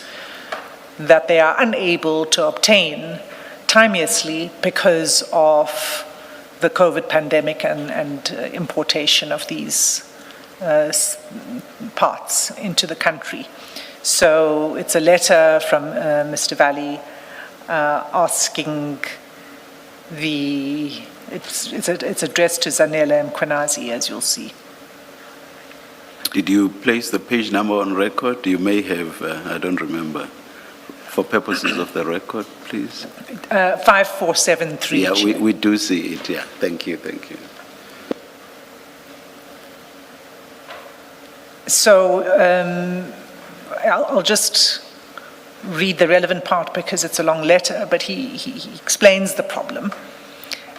that they are unable to obtain timeously because of the COVID pandemic and importation of these parts into the country. So it's a letter from Mr. Valley asking it's addressed to Zanele Mkhwanazi, as you'll see. Did you place the page number on record? You may have, I don't remember. For purposes of the record, please. 5473. Yeah, we do see it. Yeah, thank you, thank you. So I'll just read the relevant part because it's a long letter, but he explains the problem.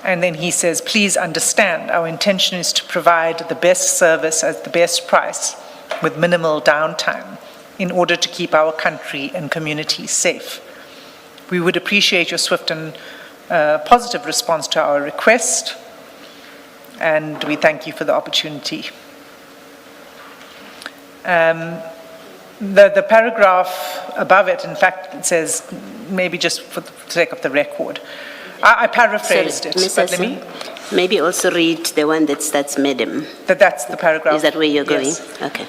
And then he says, please understand, our intention is to provide the best service at the best price with minimal downtime in order to keep our country and communities safe. We would appreciate your swift and positive response to our request, and we thank you for the opportunity. The paragraph above it, in fact, it says, maybe just for the sake of the record, I paraphrased it, Ms. but let me... Maybe also read the one that starts Madam. That's the paragraph. Is that where you're going? Yes. Okay.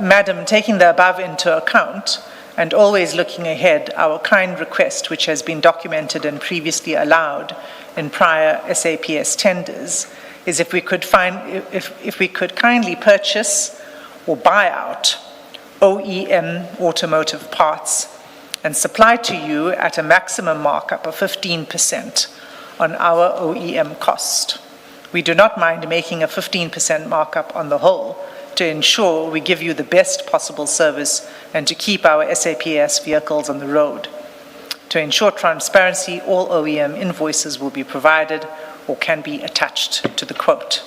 Madam, taking the above into account and always looking ahead, our kind request, which has been documented and previously allowed in prior SAPS tenders, is if we could kindly purchase or buy out OEM automotive parts and supply to you at a maximum markup of 15% on our OEM cost. We do not mind making a 15% markup on the whole to ensure we give you the best possible service and to keep our SAPS vehicles on the road. To ensure transparency, all OEM invoices will be provided or can be attached to the quote.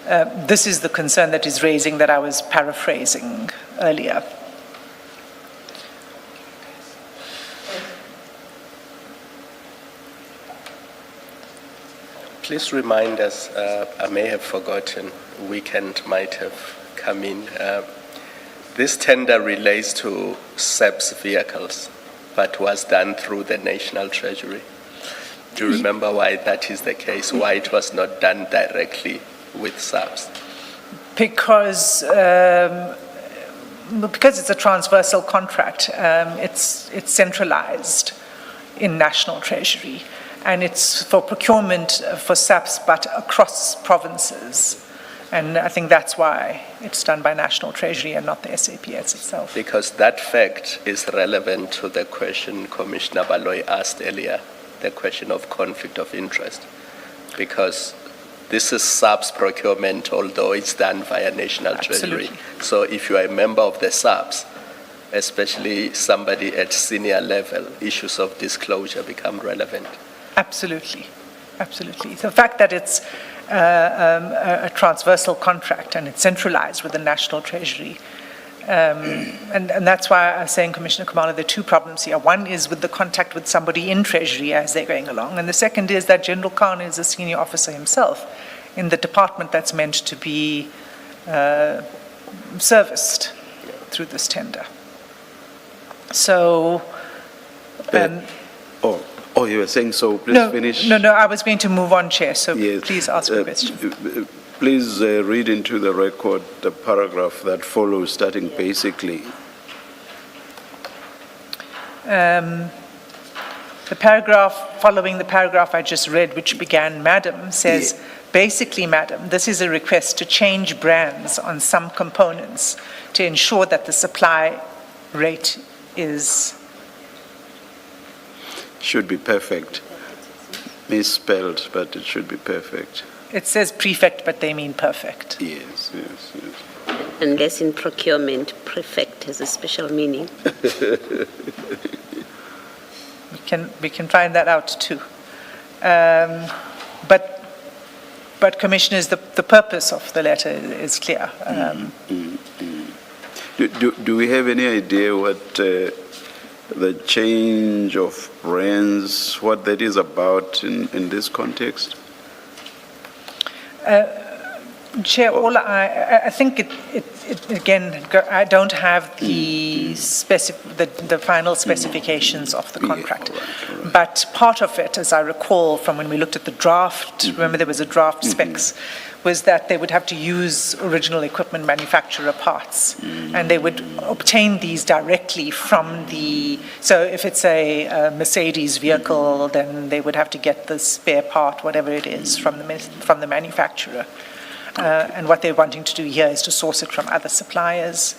This is the concern that is raising that I was paraphrasing earlier. Please remind us, I may have forgotten, weekend might have come in. This tender relates to SAPS vehicles, but was done through the National Treasury. Do you remember why that is the case, why it was not done directly with SAPS? Because it's a transversal contract, it's centralized in National Treasury. And it's for procurement for SAPS, but across provinces. And I think that's why it's done by National Treasury and not the SAPS itself. Because that fact is relevant to the question Commissioner Baloy asked earlier, the question of conflict of interest. Because this is SAPS procurement, although it's done via National Absolutely. Treasury. So if you are a member of the SAPS, especially somebody at senior level, issues of disclosure become relevant. Absolutely, absolutely. The fact that it's a transversal contract and it's centralized with the National Treasury, and that's why I was saying, Commissioner Kumalo, there are two problems here. One is with the contact with somebody in Treasury as they're going along, and the second is that General Khan is a senior officer himself in the department that's meant to be serviced through this tender. So... Oh, you were saying so. Please finish. No, I was going to move on, Chair, so yes. Please ask a question. Please read into the record the paragraph that follows, starting basically. The paragraph following the paragraph I just read, which began, Madam, says, basically, Madam, this is a request to change brands on some components to ensure that the supply rate is... Should be perfect. Misspelled, but it should be perfect. It says prefect, but they mean perfect. Yes. Unless in procurement, prefect has a special meaning. We can find that out too. But Commissioners, the purpose of the letter is clear. Do we have any idea what the change of brands, what that is about in this context? Chair, I think again, I don't have the final specifications of the contract. But part of it, as I recall from when we looked at the draft, remember there was a draft specs, was that they would have to use original equipment manufacturer parts. And they would obtain these directly from so if it's a Mercedes vehicle, then they would have to get the spare part, whatever it is, from the manufacturer. And what they're wanting to do here is to source it from other suppliers.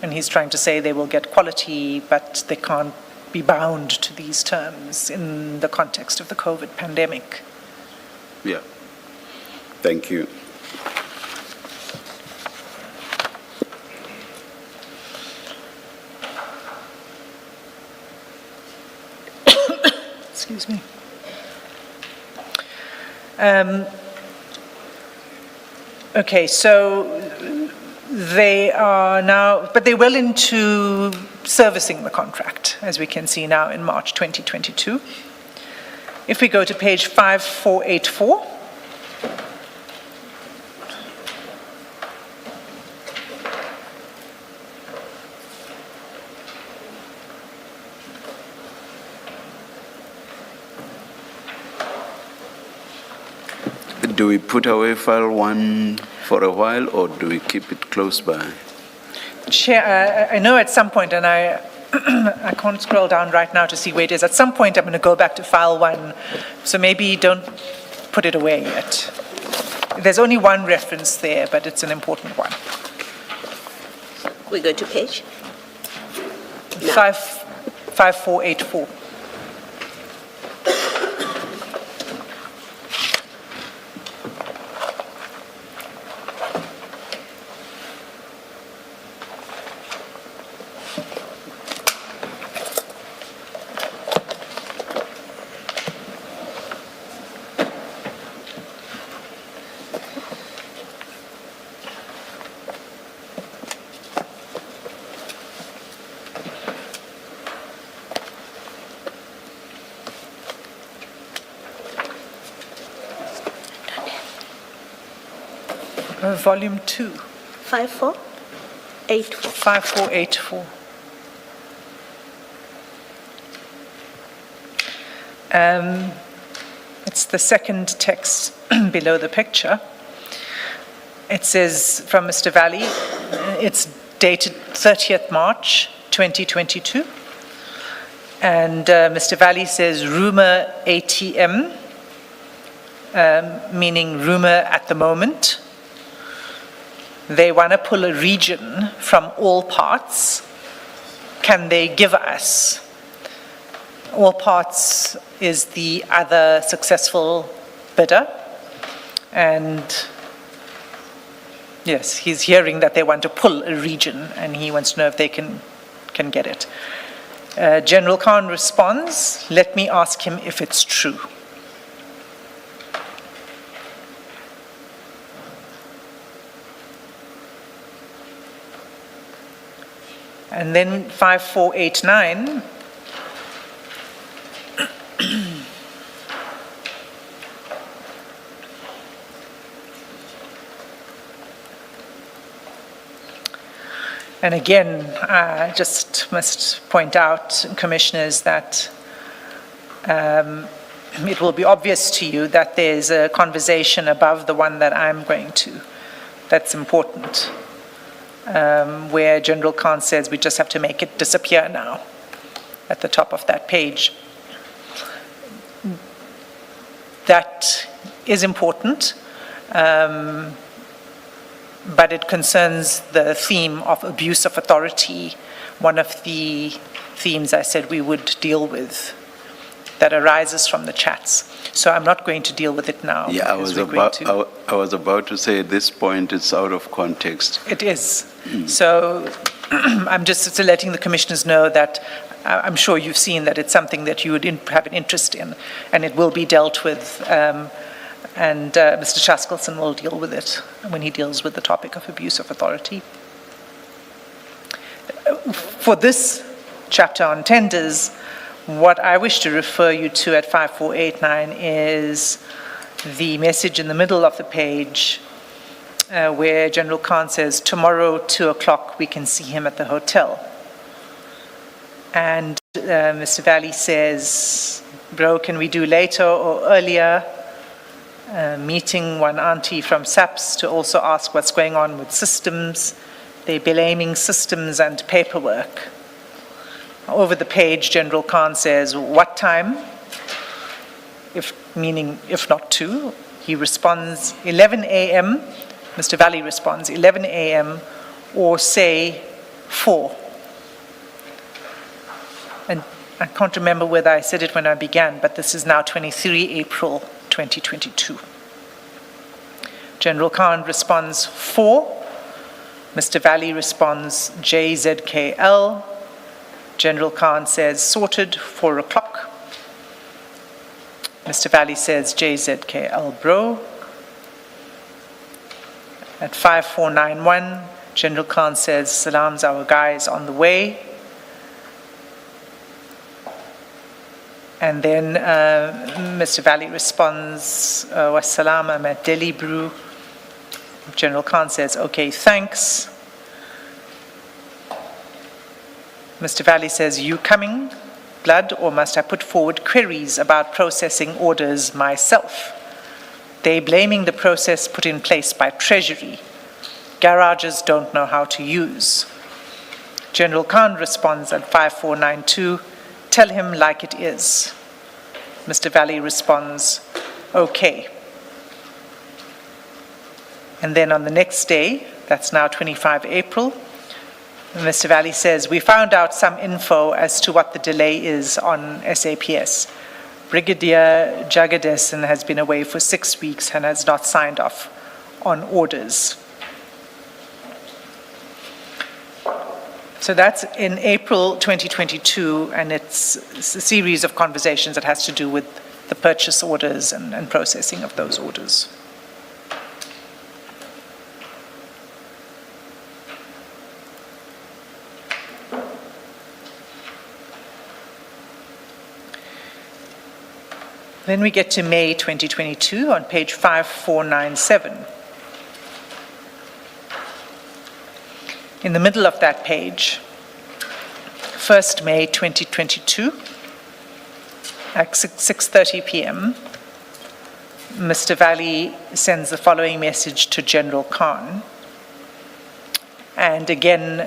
And he's trying to say they will get quality, but they can't be bound to these terms in the context of the COVID pandemic. Yeah. Thank you. Excuse me. Okay, so they are now, but they're well into servicing the contract, as we can see now in March 2022. If we go to page 5484, do we put away file 1 for a while, or do we keep it close by? Chair, I know at some point, and I can't scroll down right now to see where it is. At some point, I'm going to go back to file 1, so maybe don't put it away yet. There's only one reference there, but it's an important one. We go to page? 5484. Volume 2. 5484. 5484. It's the second text below the picture. It says from Mr. Valley, it's dated 30th March 2022. And Mr. Valley says rumor ATM, meaning rumor at the moment. They want to pull a region from all parts. Can they give us? All parts is the other successful bidder. And yes, he's hearing that they want to pull a region, and he wants to know if they can get it. General Khan responds, let me ask him if it's true. And then 5489, and again, I just must point out, Commissioners, that it will be obvious to you that there's a conversation above the one that I'm going to that's important. Where General Khan says we just have to make it disappear now at the top of that page. That is important, but it concerns the theme of abuse of authority, one of the themes I said we would deal with that arises from the chats. So I'm not going to deal with it now. Yeah, I was about to say at this point it's out of context. It is. So I'm just letting the Commissioners know that I'm sure you've seen that it's something that you would have an interest in, and it will be dealt with, and Mr. Chaskelson will deal with it when he deals with the topic of abuse of authority. For this chapter on tenders, what I wish to refer you to at 5489 is the message in the middle of the page where General Khan says, tomorrow, 2 o'clock, we can see him at the hotel. And Mr. Valley says, bro, can we do later or earlier? Meeting one auntie from SAPS to also ask what's going on with systems. They're blaming systems and paperwork. Over the page, General Khan says, what time? Meaning, if not 2. He responds, 11 a.m. Mr. Valley responds, 11 a.m. or say 4. And I can't remember whether I said it when I began, but this is now 23 April 2022. General Khan responds 4. Mr. Valley responds JZKL. General Khan says sorted, 4 o'clock. Mr. Valley says JZKL bro. At 5491, General Khan says salams, our guy is on the way. And then Mr. Valley responds, wassalam, I'm at Delhi Brew. General Khan says, okay, thanks. Mr. Valley says, you coming, blood, or must I put forward queries about processing orders myself? They blaming the process put in place by Treasury. Garages don't know how to use. General Khan responds at 5492, tell him like it is. Mr. Valley responds, okay. And then on the next day, that's now 25 April, Mr. Valley says, we found out some info as to what the delay is on SAPS. Brigadier Jagadesan has been away for 6 weeks and has not signed off on orders. So that's in April 2022, and it's a series of conversations that has to do with the purchase orders and processing of those orders. Then we get to May 2022 on page 5497. In the middle of that page, 1st May 2022, at 6:30 p.m., Mr. Valley sends the following message to General Khan. And again,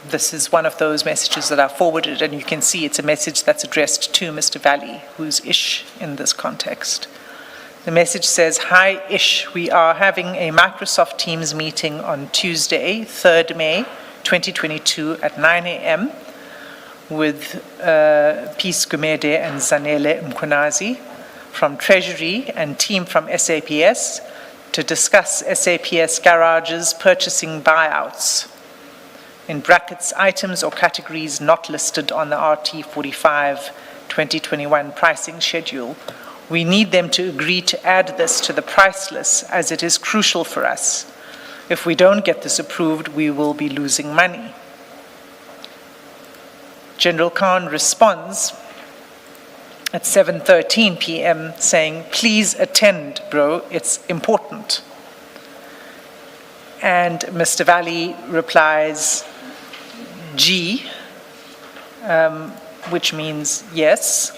this is one of those messages that are forwarded, and you can see it's a message that's addressed to Mr. Valley, who's Ish in this context. The message says, hi Ish, we are having a Microsoft Teams meeting on Tuesday, 3rd May 2022 at 9 a.m. with Peace Gumede and Zanele Mkunazi from Treasury and team from SAPS to discuss SAPS garages purchasing buyouts. In brackets, items or categories not listed on the RT45 2021 pricing schedule. We need them to agree to add this to the price list as it is crucial for us. If we don't get this approved, we will be losing money. General Khan responds at 7:13 p.m. saying, please attend, bro, it's important. And Mr. Valley replies, G, which means yes.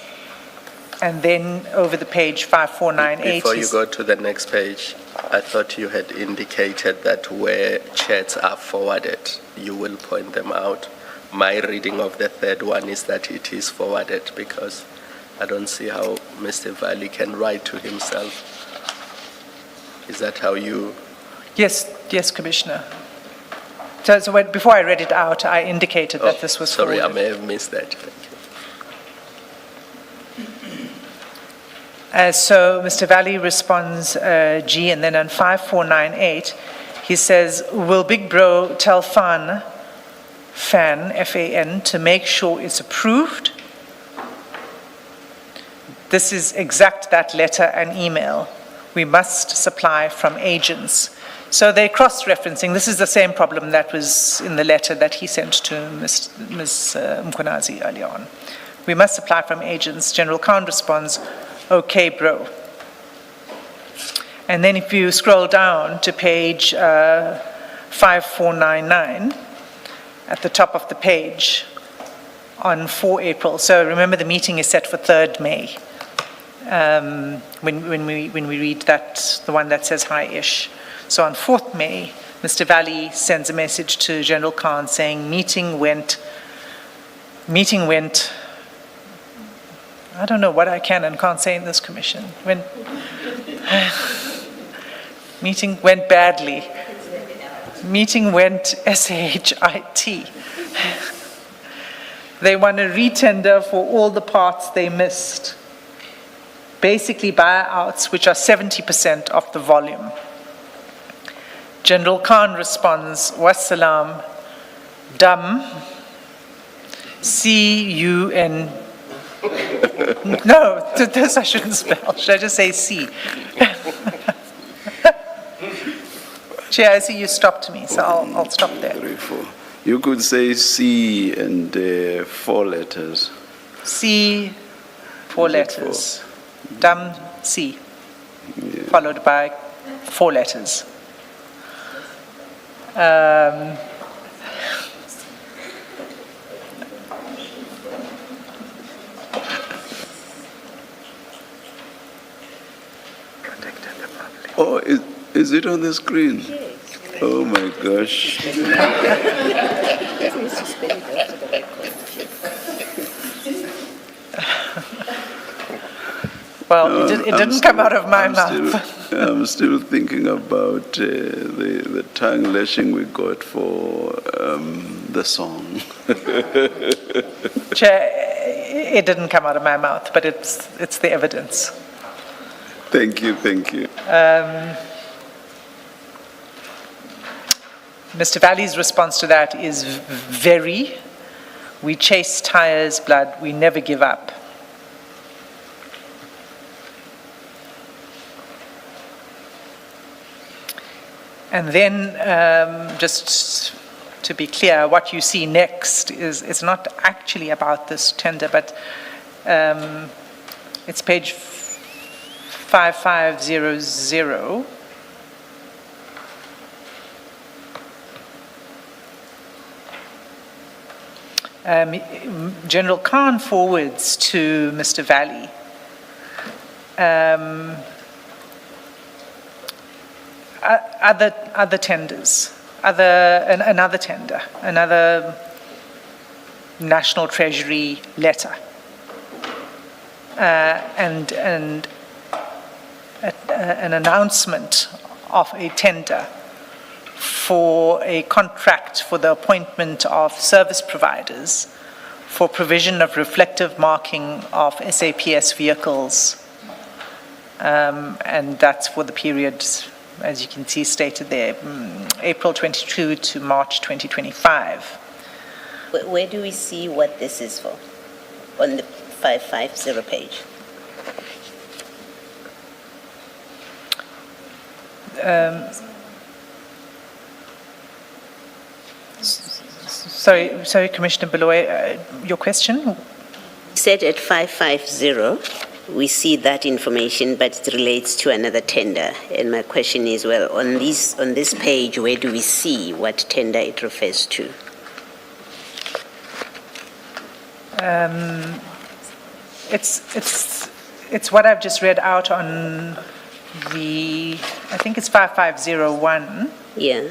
And then over the page 5498. Before you go to the next page, I thought you had indicated that where chats are forwarded, you will point them out. My reading of the third one is that it is forwarded, because I don't see how Mr. Valley can write to himself. Is that how you? Yes, Commissioner. So before I read it out, I indicated that this was sorry, forwarded. I may have missed that. Thank you. So Mr. Valley responds G, and then on 5498, he says, will Big Bro tell Fan, F-A-N, to make sure it's approved? This is exact that letter and email. We must supply from agents. So they're cross-referencing. This is the same problem that was in the letter that he sent to Ms. Mkunazi earlier on. We must supply from agents. General Khan responds, okay, bro. And then if you scroll down to page 5499, at the top of the page, on 4 April. So remember, the meeting is set for 3rd May. When we read that, the one that says hi-ish. So on 4th May, Mr. Valley sends a message to General Khan saying meeting went, I don't know what I can and can't say in this commission. Meeting went badly. Meeting went SHIT. They want a retender for all the parts they missed. Basically buyouts, which are 70% of the volume. General Khan responds, wassalam, dum, C-U-N. No, this I shouldn't spell. Should I just say C? Chair, I see you stopped me, so I'll stop there. 3, 4. You could say C and 4 letters. C, 4 letters. Dum, C. Yeah. Followed by 4 letters. Oh, is it on the screen? Oh my gosh. Well, it didn't come out of my mouth. I'm still thinking about the tongue lashing we got for the song. Chair, it didn't come out of my mouth, but it's the evidence. Thank you, thank you. Mr. Valley's response to that is very. We chase tires, blood, we never give up. And then, just to be clear, what you see next is not actually about this tender, but it's page 5500. General Khan forwards to Mr. Valley other tenders, another tender, another National Treasury letter, and an announcement of a tender for a contract for the appointment of service providers for provision of reflective marking of SAPS vehicles. And that's for the period, as you can see stated there, April 22 to March 2025. Where do we see what this is for? On the 550 page? Sorry, Commissioner Beloy, your question? You said at 550, we see that information, but it relates to another tender. And my question is, well, on this page, where do we see what tender it refers to? It's what I've just read out on I think it's 5501. Yeah.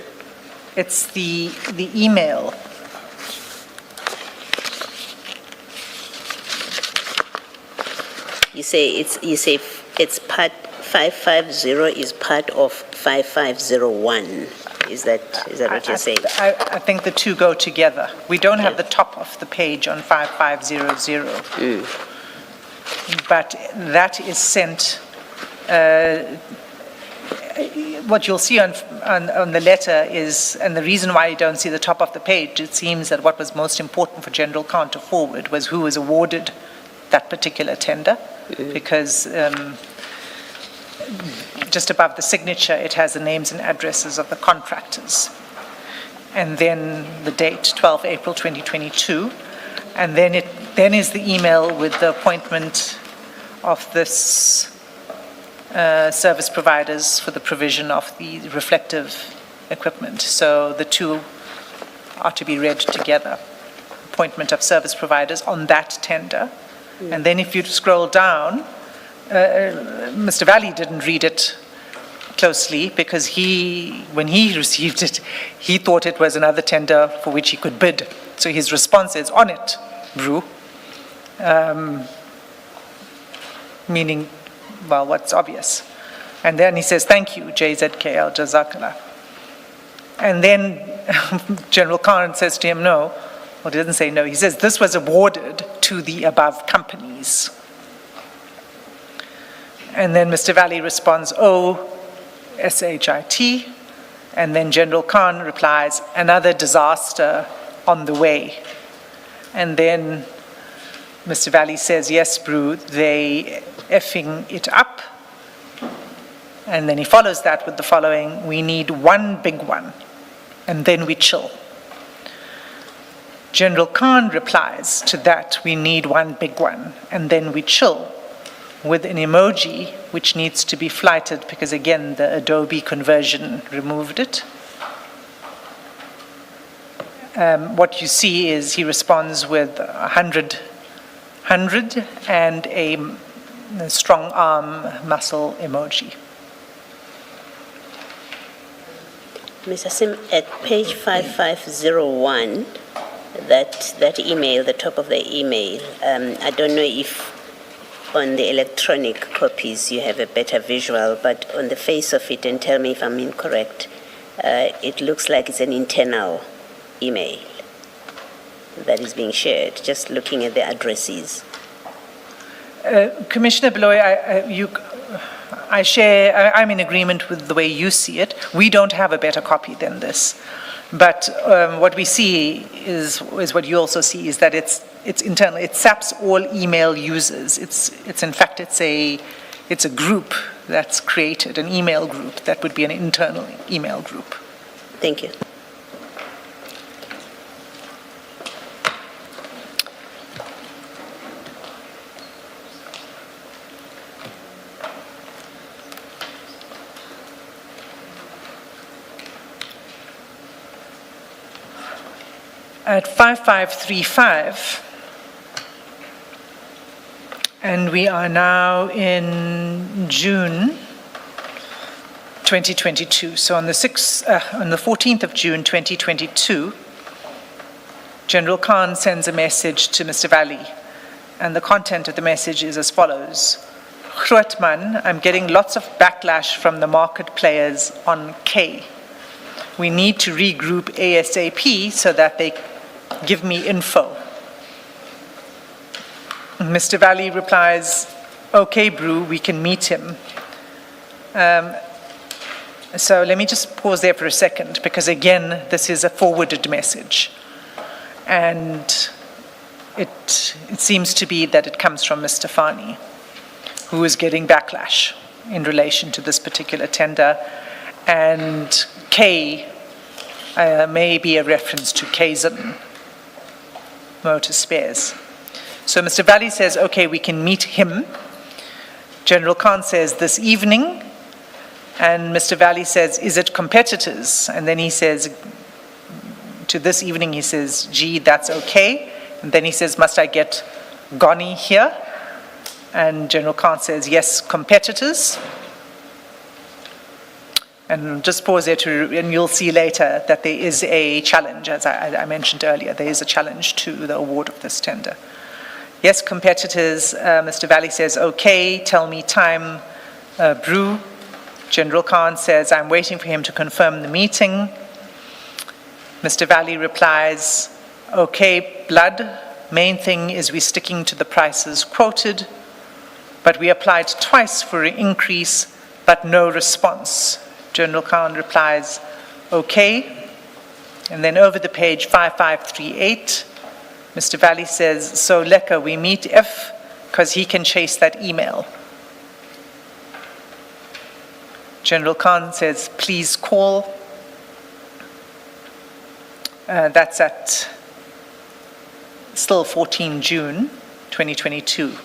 It's the email. You say it's part 550 is part of 5501. Is that what you're saying? I think the two go together. We don't have the top of the page on 5500. But that is sent. What you'll see on the letter is, and the reason why you don't see the top of the page, it seems that what was most important for General Khan to forward was who was awarded that particular tender, because just above the signature it has the names and addresses of the contractors. And then the date, 12 April 2022, and then is the email with the appointment of this service providers for the provision of the reflective equipment. So the two are to be read together. Appointment of service providers on that tender. And then if you scroll down, Mr. Valley didn't read it closely because when he received it, he thought it was another tender for which he could bid. So his response is, on it, Brew. Meaning, well, what's obvious. And then he says, thank you, JZKL, Jazakallah. And then General Khan says to him, no. Well, he doesn't say no. He says, this was awarded to the above companies. And then Mr. Valley responds, oh, SHIT. And then General Khan replies, another disaster on the way. And then Mr. Valley says, yes, Brew, they effing it up. And then he follows that with the following, we need one big one, and then we chill. General Khan replies to that, we need one big one, and then we chill, with an emoji which needs to be flighted because, again, the Adobe conversion removed it. What you see is he responds with 100 and a strong arm muscle emoji. Mr. Sim, at page 5501, that email, the top of the email, I don't know if on the electronic copies you have a better visual, but on the face of it, and tell me if I'm incorrect, it looks like it's an internal email that is being shared, just looking at the addresses. Commissioner Beloy, I'm in agreement with the way you see it. We don't have a better copy than this. But what we see is what you also see, is that it's internal. It saps all email users. In fact, it's a group that's created, an email group that would be an internal email group. Thank you. At 5535, and we are now in June 2022. So on the 14th of June 2022, General Khan sends a message to Mr. Valley, and the content of the message is as follows. Grootman, I'm getting lots of backlash from the market players on K. We need to regroup ASAP so that they give me info. Mr. Valley replies, okay, Brew, we can meet him. So let me just pause there for a second, because again, this is a forwarded message. And it seems to be that it comes from Mr. Fani, who is getting backlash in relation to this particular tender. And K may be a reference to Kazan Motor Spares. So Mr. Valley says, okay, we can meet him. General Khan says, this evening. And Mr. Valley says, is it competitors? And then he says, to this evening, he says, gee, that's okay. And then he says, must I get Goni here? And General Khan says, yes, competitors. And just pause there, and you'll see later that there is a challenge, as I mentioned earlier. There is a challenge to the award of this tender. Yes, competitors, Mr. Valley says, okay, tell me time, Brew. General Khan says, I'm waiting for him to confirm the meeting. Mr. Valley replies, okay, Blood, main thing is we're sticking to the prices quoted, but we applied twice for an increase, but no response. General Khan replies, okay. And then over the page 5538, Mr. Valley says, so Leka, we meet F, because he can chase that email. General Khan says, please call. That's at still 14 June 2022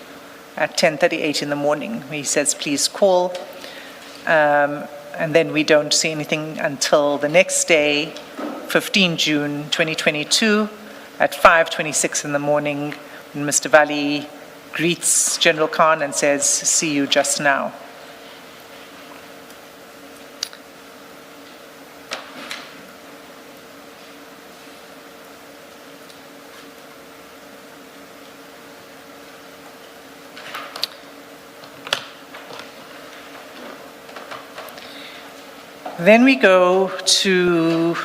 at 10:38 in the morning. He says, please call. And then we don't see anything until the next day, 15 June 2022, at 5:26 in the morning, when Mr. Valley greets General Khan and says, "See you just now." Then we go to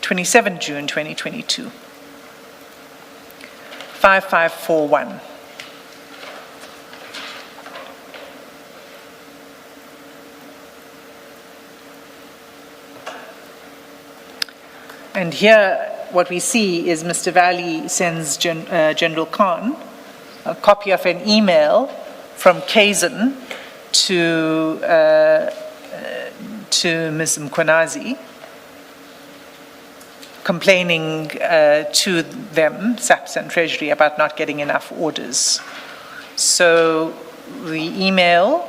27 June 2022, 5541. And here, what we see is Mr. Valley sends General Khan a copy of an email from Kazan to Ms. Mkhonazi, complaining to them, SAPS and Treasury, about not getting enough orders. So the email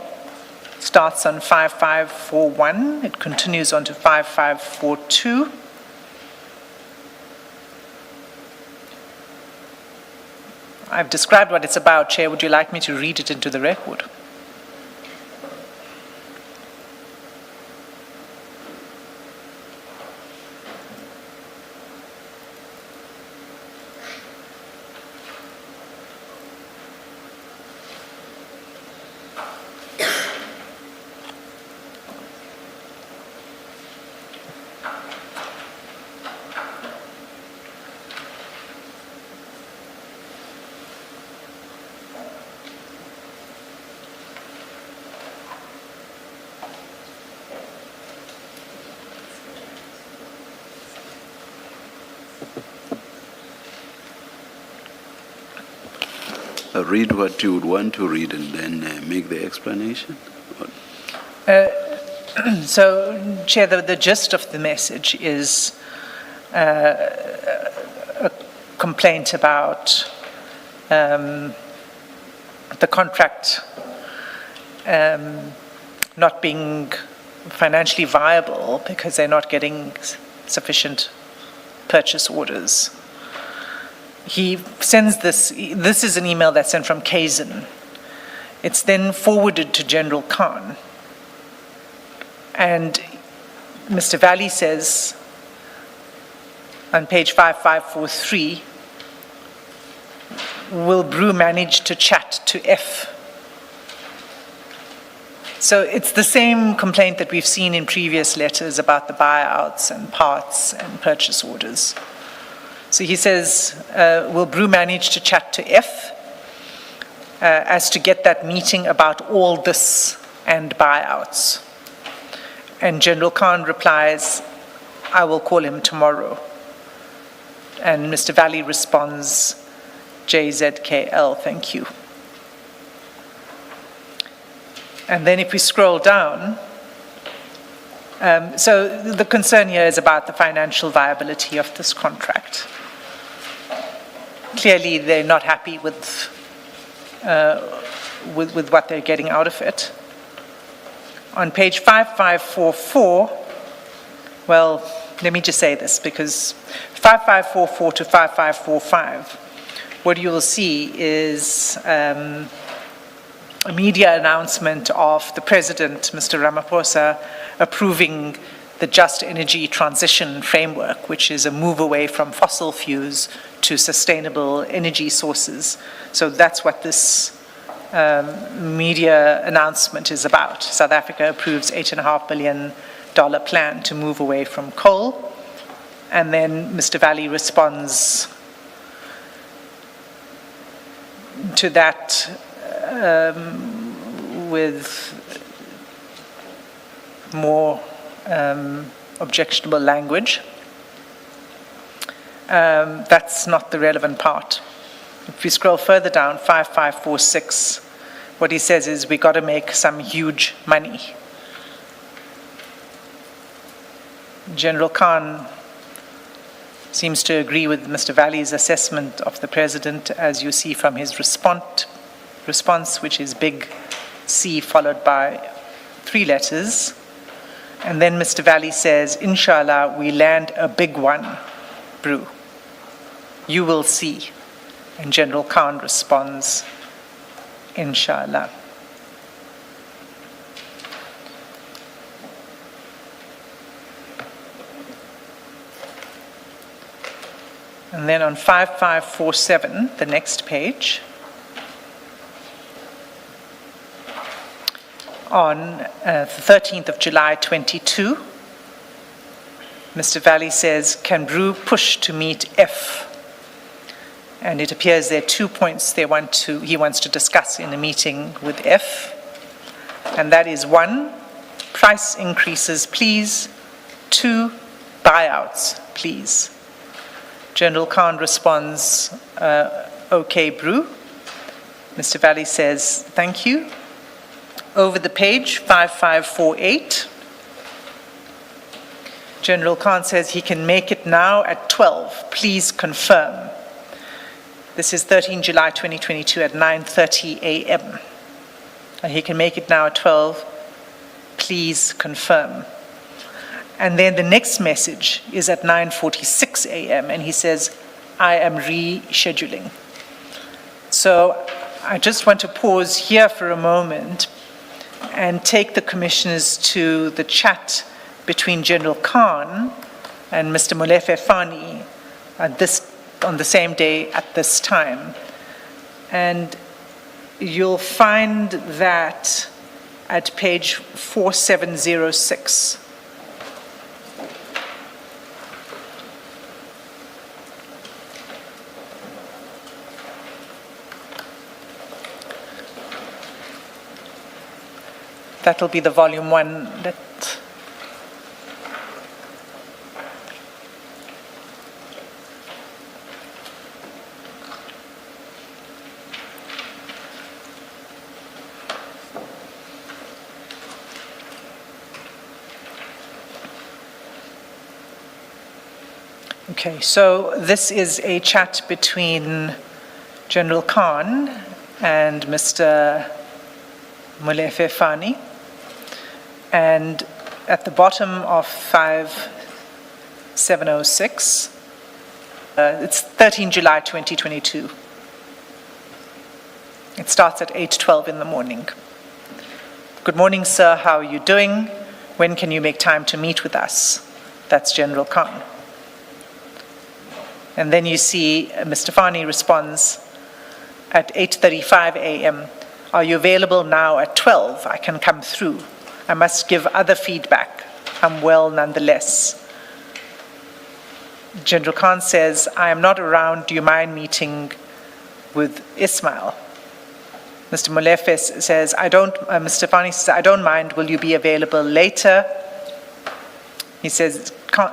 starts on 5541, it continues on to 5542. I've described what it's about, Chair. Would you like me to read it into the record? Read what you would want to read and then make the explanation? So, Chair, the gist of the message is a complaint about the contract not being financially viable because they're not getting sufficient purchase orders. He sends this is an email that's sent from Kazan. It's then forwarded to General Khan. And Mr. Valley says on page 5543, will Brew manage to chat to F? So it's the same complaint that we've seen in previous letters about the buyouts and parts and purchase orders. So he says, will Brew manage to chat to F as to get that meeting about all this and buyouts? And General Khan replies, I will call him tomorrow. And Mr. Valley responds, JZKL, thank you. And then if we scroll down, so the concern here is about the financial viability of this contract. Clearly, they're not happy with what they're getting out of it. On page 5544, well, let me just say this, because 5544 to 5545, what you will see is a media announcement of the President, Mr. Ramaphosa, approving the Just Energy Transition Framework, which is a move away from fossil fuels to sustainable energy sources. So that's what this media announcement is about. South Africa approves $8.5 billion plan to move away from coal. And then Mr. Valley responds to that with more objectionable language. That's not the relevant part. If we scroll further down, 5546, what he says is we got to make some huge money. General Khan seems to agree with Mr. Valley's assessment of the President, as you see from his response, which is big C followed by 3 letters. And then Mr. Valley says, inshallah, we land a big one, Brew. You will see. And General Khan responds, inshallah. And then on 5547, the next page, on the 13th of July 22, Mr. Valley says, can Brew push to meet F? And it appears there are 2 points he wants to discuss in a meeting with F. And that is 1, price increases, please. 2, buyouts, please. General Khan responds, okay, Brew. Mr. Valley says, thank you. Over the page, 5548. General Khan says he can make it now at 12. Please confirm. This is 13 July 2022 at 9:30 a.m. He can make it now at 12. Please confirm. And then the next message is at 9:46 a.m. and he says, I am rescheduling. So I just want to pause here for a moment and take the commissioners to the chat between General Khan and Mr. Molefe Fani on the same day at this time. And you'll find that at page 4706. That'll be the volume 1 that Okay, so this is a chat between General Khan and Mr. Molefe Fani. And at the bottom of 5706, it's 13 July 2022. It starts at 8:12 in the morning. Good morning, sir. How are you doing? When can you make time to meet with us? That's General Khan. And then you see Mr. Fani responds at 8:35 a.m. Are you available now at 12? I can come through. I must give other feedback. I'm well nonetheless. General Khan says, I am not around. Do you mind meeting with Ismail? Mr. Molefe says, Mr. Fani says, I don't mind. Will you be available later? He says,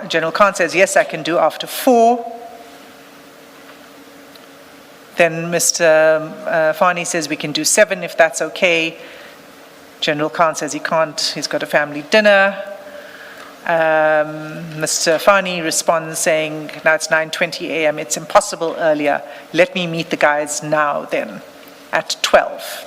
General Khan says, yes, I can do after 4. Then Mr. Fani says we can do 7 if that's okay. General Khan says he can't, he's got a family dinner. Mr. Fani responds saying, now it's 9:20 a.m., it's impossible earlier. Let me meet the guys now then, at 12.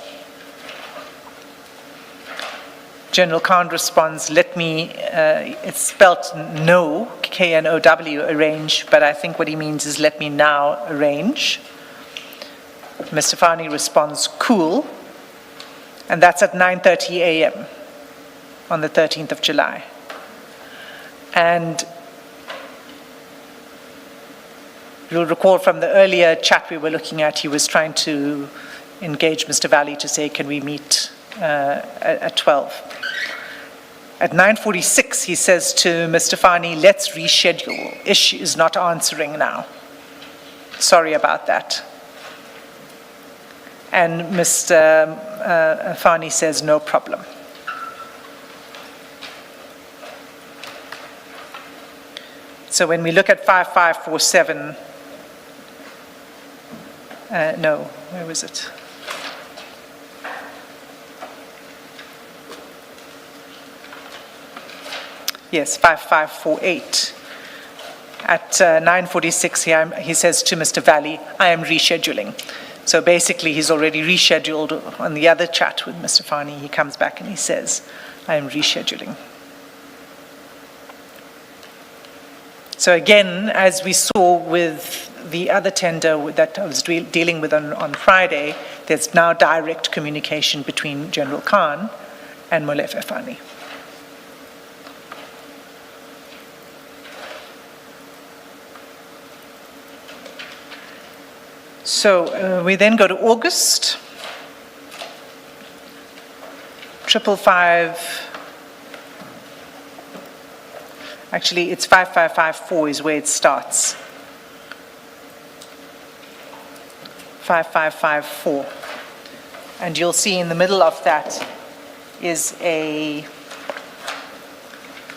General Khan responds, it's spelt no, K-N-O-W, arrange, but I think what he means is let me now arrange. Mr. Fani responds, cool. And that's at 9:30 a.m. on the 13th of July. And you'll recall from the earlier chat we were looking at, he was trying to engage Mr. Valley to say, can we meet at 12? At 9:46, he says to Mr. Fani, let's reschedule. Ish is not answering now. Sorry about that. And Mr. Fani says, no problem. So when we look at 5547, no, where was it? Yes, 5548. At 9:46, he says to Mr. Valley, I am rescheduling. So basically, he's already rescheduled on the other chat with Mr. Fani. He comes back and he says, I am rescheduling. So again, as we saw with the other tender that I was dealing with on Friday, there's now direct communication between General Khan and Molefe Fani. So we then go to August. 555. Actually, it's 5554 is where it starts. 5554. And you'll see in the middle of that is an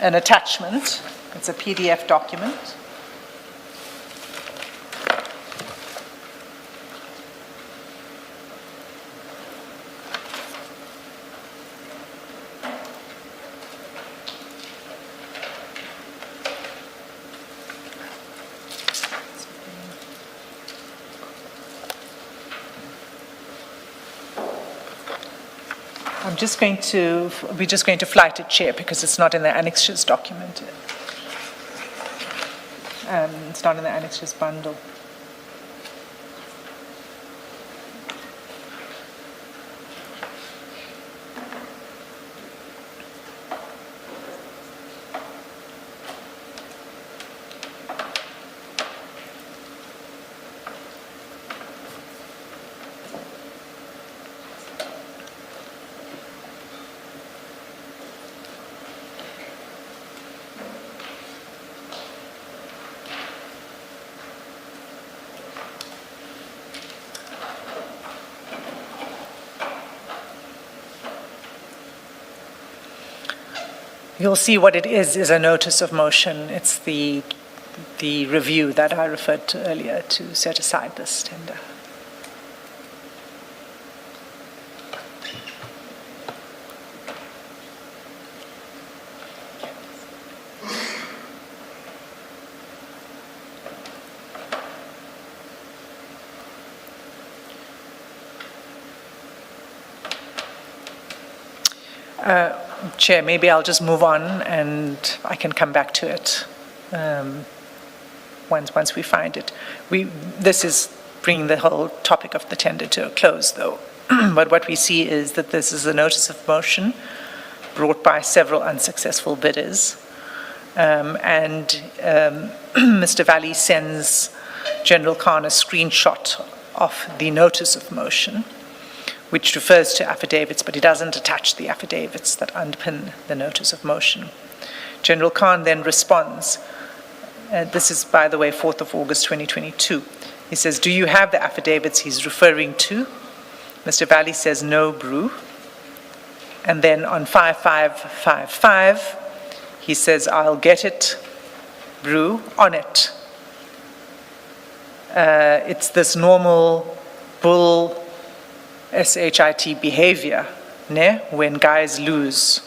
attachment. It's a PDF document. We're just going to flight it, Chair, because it's not in the annexures document. It's not in the annexures bundle. You'll see what it is a notice of motion. It's the review that I referred to earlier to set aside this tender. Chair, maybe I'll just move on and I can come back to it once we find it. This is bringing the whole topic of the tender to a close, though. But what we see is that this is a notice of motion brought by several unsuccessful bidders. Mr. Valley sends General Khan a screenshot of the notice of motion, which refers to affidavits, but he doesn't attach the affidavits that underpin the notice of motion. General Khan then responds, this is, by the way, 4th of August 2022. He says, do you have the affidavits he's referring to? Mr. Valley says, no, Brew. And then on 5555, he says, I'll get it, Brew, on it. It's this normal bull SHIT behavior, when guys lose.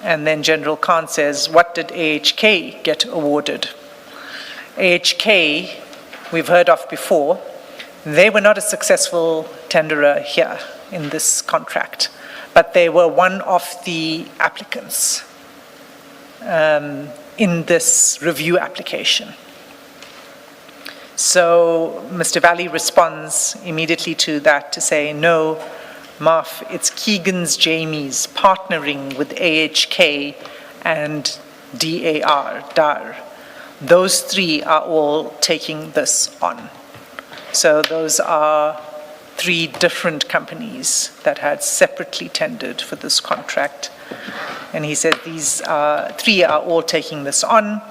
And then General Khan says, what did AHK get awarded? AHK, we've heard of before, they were not a successful tenderer here in this contract, but they were one of the applicants in this review application. So Mr. Valley responds immediately to that to say, no, Marf, it's Keegan's Jamie's partnering with AHK and DAR. Those three are all taking this on. So those are three different companies that had separately tendered for this contract. And he said these three are all taking this on.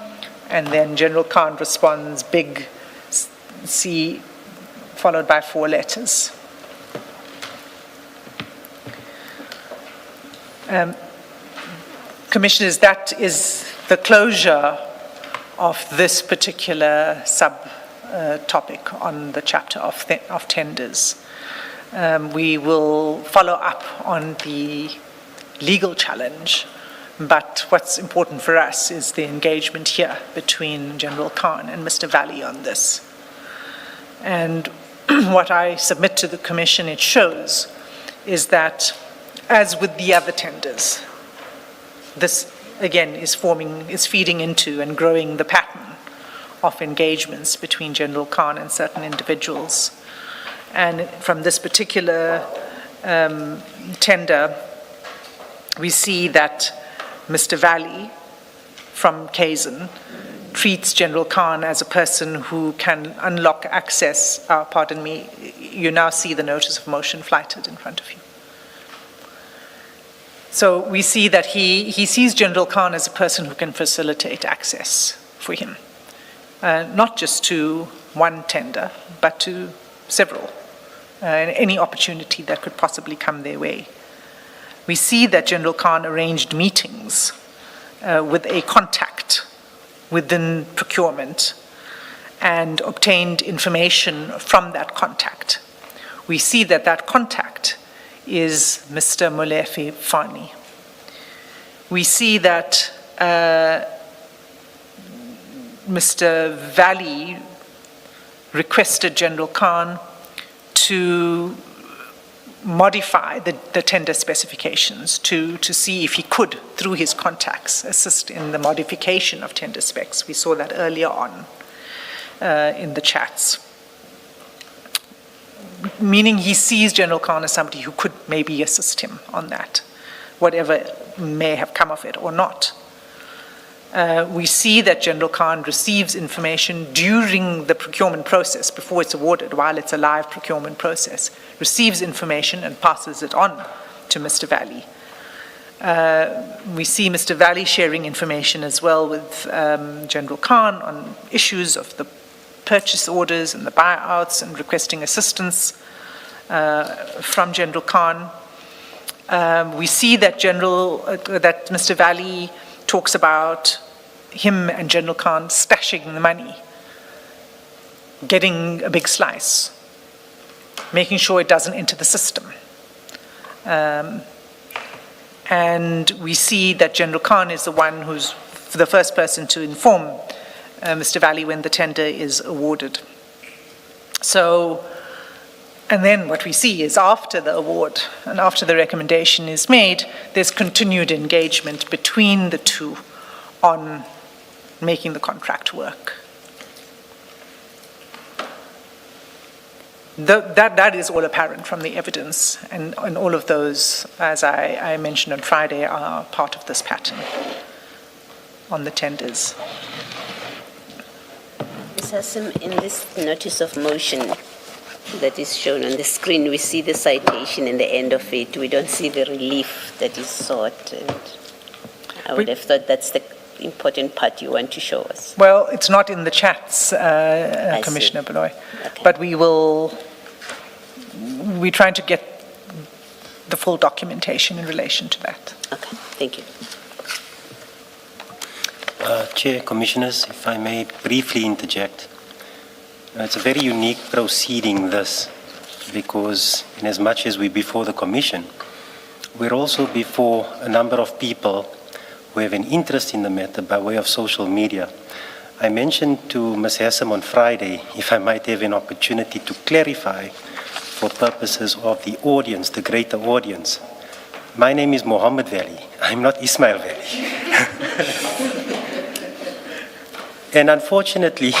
And then General Khan responds, big C, followed by 4 letters. Commissioners, that is the closure of this particular sub-topic on the chapter of tenders. We will follow up on the legal challenge, but what's important for us is the engagement here between General Khan and Mr. Valley on this. And what I submit to the Commission, it shows, is that as with the other tenders, this again is feeding into and growing the pattern of engagements between General Khan and certain individuals. And from this particular tender, we see that Mr. Valley from Kazan treats General Khan as a person who can unlock access. Pardon me, you now see the notice of motion flighted in front of you. So we see that he sees General Khan as a person who can facilitate access for him, not just to one tender, but to several, and any opportunity that could possibly come their way. We see that General Khan arranged meetings with a contact within procurement and obtained information from that contact. We see that that contact is Mr. Molefe Fani. We see that Mr. Valley requested General Khan to modify the tender specifications to see if he could, through his contacts, assist in the modification of tender specs. We saw that earlier on in the chats. Meaning he sees General Khan as somebody who could maybe assist him on that, whatever may have come of it or not. We see that General Khan receives information during the procurement process, before it's awarded, while it's a live procurement process, receives information and passes it on to Mr. Valley. We see Mr. Valley sharing information as well with General Khan on issues of the purchase orders and the buyouts and requesting assistance from General Khan. We see that Mr. Valley talks about him and General Khan stashing the money, getting a big slice, making sure it doesn't enter the system. And we see that General Khan is the one who's the first person to inform Mr. Valley when the tender is awarded. So, and then what we see is after the award and after the recommendation is made, there's continued engagement between the two on making the contract work. That is all apparent from the evidence, and all of those, as I mentioned on Friday, are part of this pattern on the tenders. Ms. Hassan, in this notice of motion that is shown on the screen, we see the citation in the end of it. We don't see the relief that is sought, and I would have thought that's the important part you want to show us. Well, it's not in the chats, Commissioner Baloy, Okay. but we're trying to get the full documentation in relation to that. Okay, thank you. Chair, Commissioners, if I may briefly interject. It's a very unique proceeding, this, because in as much as we're before the Commission, we're also before a number of people who have an interest in the matter by way of social media. I mentioned to Ms. Hassam on Friday, if I might have an opportunity to clarify for purposes of the audience, the greater audience. My name is Mohammed Valley. I'm not Ismail Valley. And unfortunately,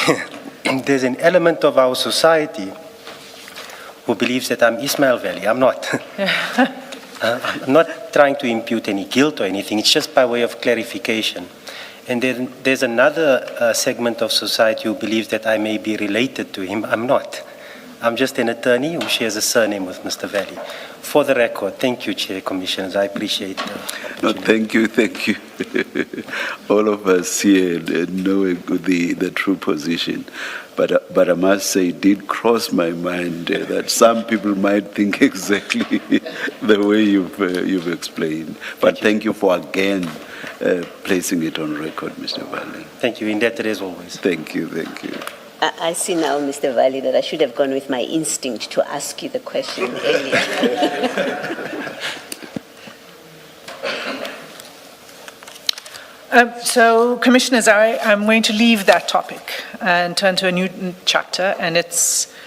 there's an element of our society who believes that I'm Ismail Valley. I'm not. I'm not trying to impute any guilt or anything. It's just by way of clarification. And then there's another segment of society who believes that I may be related to him. I'm not. I'm just an attorney who shares a surname with Mr. Valley. For the record, thank you, Chair, Commissioners. I appreciate the No, thank you. All of us here know the true position. But I must say, it did cross my mind that some people might think exactly the way you've explained. But thank you for again placing it on record, Mr. Valley. Thank you. Indebted as always. Thank you. I see now, Mr. Valley, that I should have gone with my instinct to ask you the question earlier. So, Commissioners, I'm going to leave that topic and turn to a new chapter, and it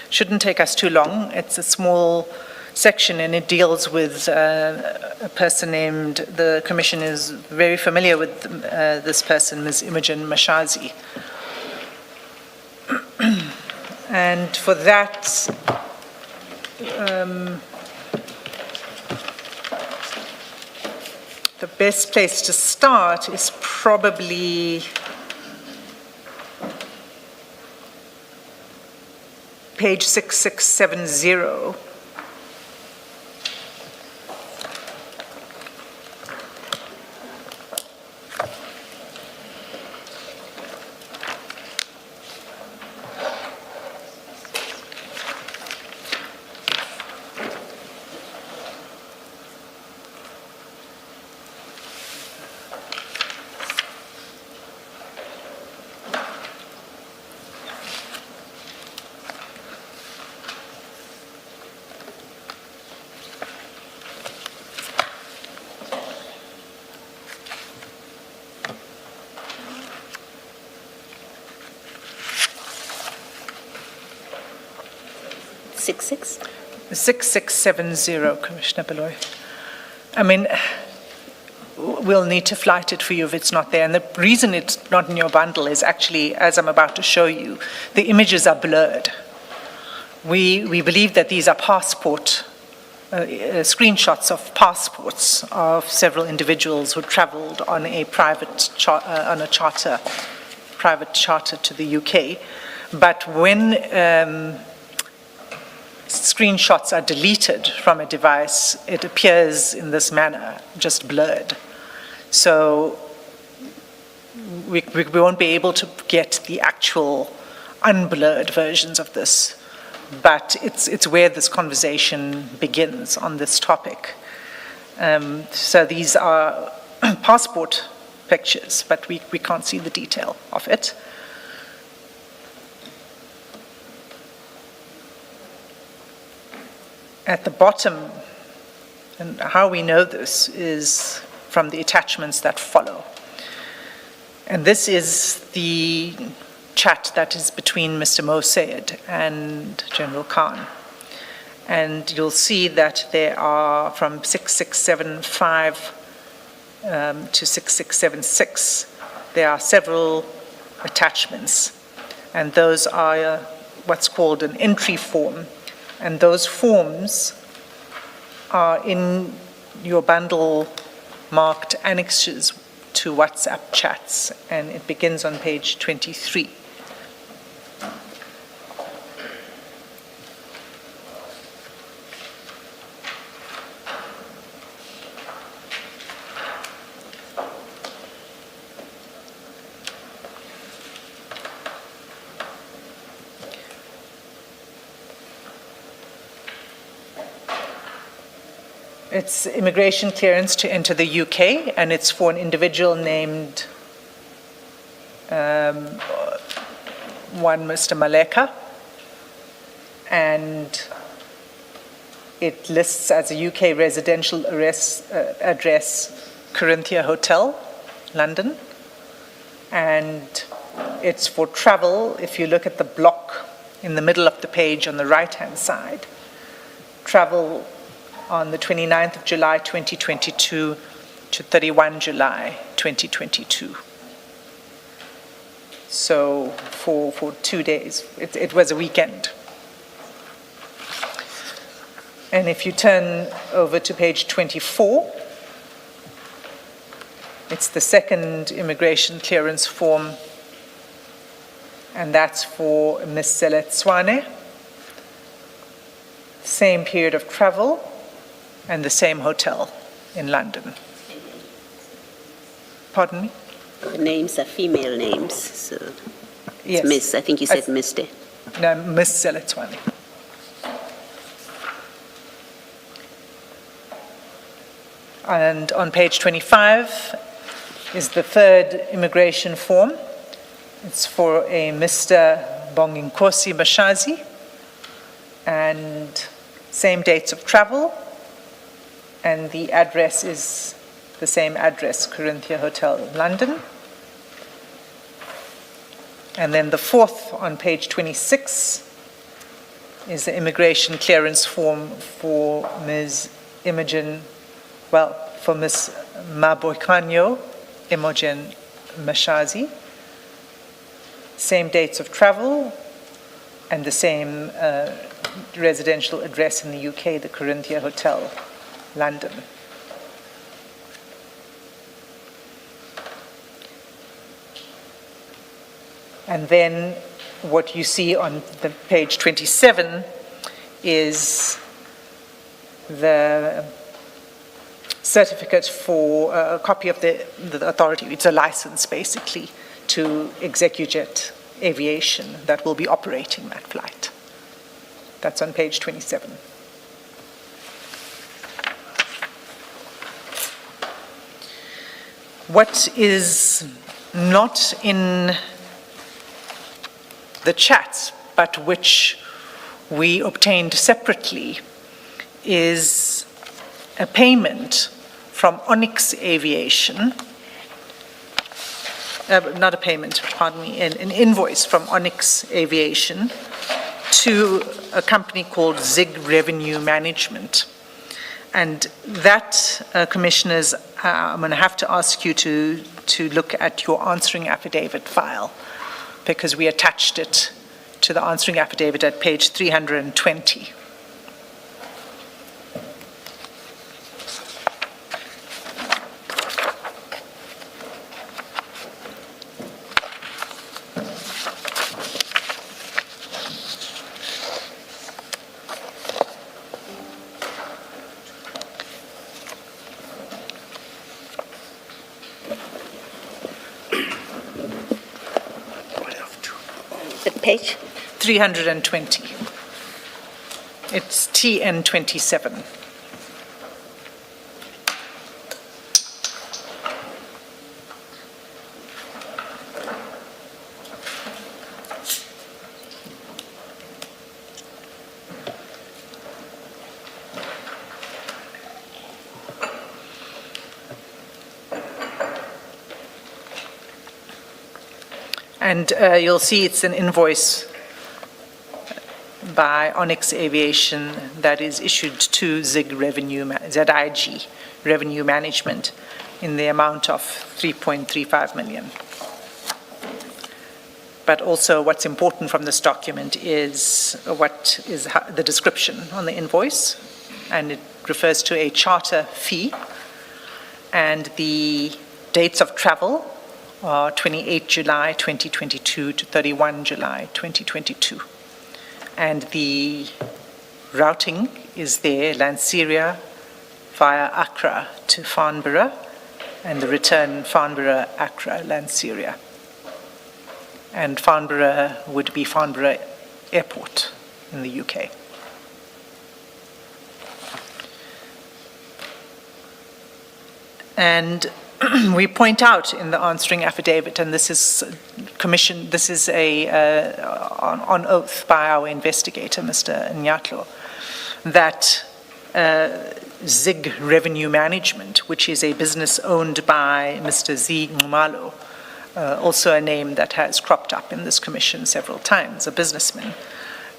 shouldn't take us too long. It's a small section, and it deals with a person named, the Commission is very familiar with this person, Ms. Imogen Mashazi. And for that, the best place to start is probably page 6670. Six, six? 6670, Commissioner Beloy. I mean, we'll need to flight it for you if it's not there. And the reason it's not in your bundle is actually, as I'm about to show you, the images are blurred. We believe that these are passport, screenshots of passports of several individuals who traveled on a private charter to the UK. But when screenshots are deleted from a device, it appears in this manner, just blurred. So we won't be able to get the actual unblurred versions of this, but it's where this conversation begins on this topic. So these are passport pictures, but we can't see the detail of it. At the bottom, and how we know this is from the attachments that follow. And this is the chat that is between Mr. Mo Sayed and General Khan. And you'll see that there are from 6675 to 6676, there are several attachments. And those are what's called an entry form. And those forms are in your bundle marked annexes to WhatsApp chats, and it begins on page 23. It's immigration clearance to enter the UK, and it's for an individual named one Mr. Maleka, and it lists as a UK residential address Corinthia Hotel, London, and it's for travel. If you look at the block in the middle of the page on the right-hand side, travel on the 29th of July 2022 to 31 July 2022. So for 2 days, it was a weekend. And if you turn over to page 24, it's the second immigration clearance form, and that's for Ms. Seletswane. Same period of travel, and the same hotel in London. Pardon me? The names are female names, so Yes. it's Miss. I think you said Miss there. No, Ms. Seletswane. And on page 25 is the third immigration form. It's for a Mr. Bonginkosi Mashazi, and same dates of travel, and the address is the same address, Corinthia Hotel, London. And then the fourth on page 26 is the immigration clearance form for Ms. Imogen, well, for Ms. Maboikanyo Imogen Mashazi. Same dates of travel and the same residential address in the UK, the Corinthia Hotel, London. And then what you see on the page 27 is the certificate for a copy of the authority. It's a license, basically, to Execujet Aviation that will be operating that flight. That's on page 27. What is not in the chats, but which we obtained separately, is a payment from Onyx Aviation, not a payment, pardon me, an invoice from Onyx Aviation to a company called Zig Revenue Management. And that, Commissioners, I'm going to have to ask you to look at your answering affidavit file, because we attached it to the answering affidavit at page 320. Page? 320. It's TN 27. And you'll see it's an invoice by Onyx Aviation that is issued to ZIG Revenue Management in the amount of 3.35 million. But also what's important from this document is what is the description on the invoice, and it refers to a charter fee, and the dates of travel are 28 July 2022 to 31 July 2022. And the routing is there, Lanseria via Accra to Farnborough, and the return Farnborough, Accra, Lanseria. And Farnborough would be Farnborough Airport in the UK. And we point out in the answering affidavit, and this is commissioned, this is on oath by our investigator, Mr. Nyatlo, that ZIG Revenue Management, which is a business owned by Mr. Z. Ngumalo, also a name that has cropped up in this commission several times, a businessman,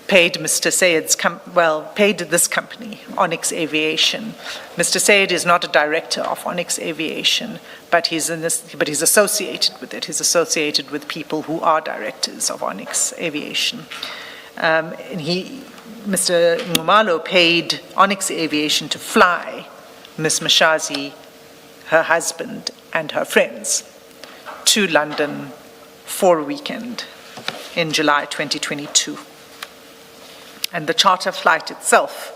paid Mr. Sayed's paid this company, Onyx Aviation. Mr. Sayed is not a director of Onyx Aviation, but he's associated with it. He's associated with people who are directors of Onyx Aviation. And Mr. Ngumalo paid Onyx Aviation to fly Ms. Mashazi, her husband, and her friends to London for a weekend in July 2022. And the charter flight itself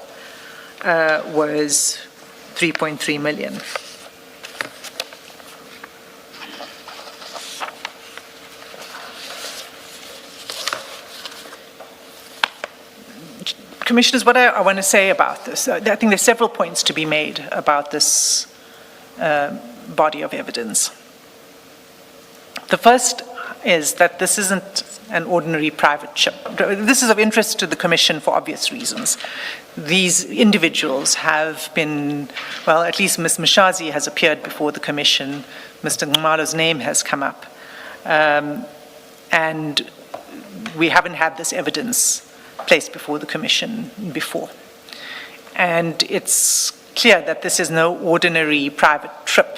was 3.3 million. Commissioners, what I want to say about this, I think there's several points to be made about this body of evidence. The first is that this isn't an ordinary private ship. This is of interest to the Commission for obvious reasons. These individuals have been, well, at least Ms. Mashazi has appeared before the Commission. Mr. Ngumalo's name has come up. And we haven't had this evidence placed before the Commission before. And it's clear that this is no ordinary private trip.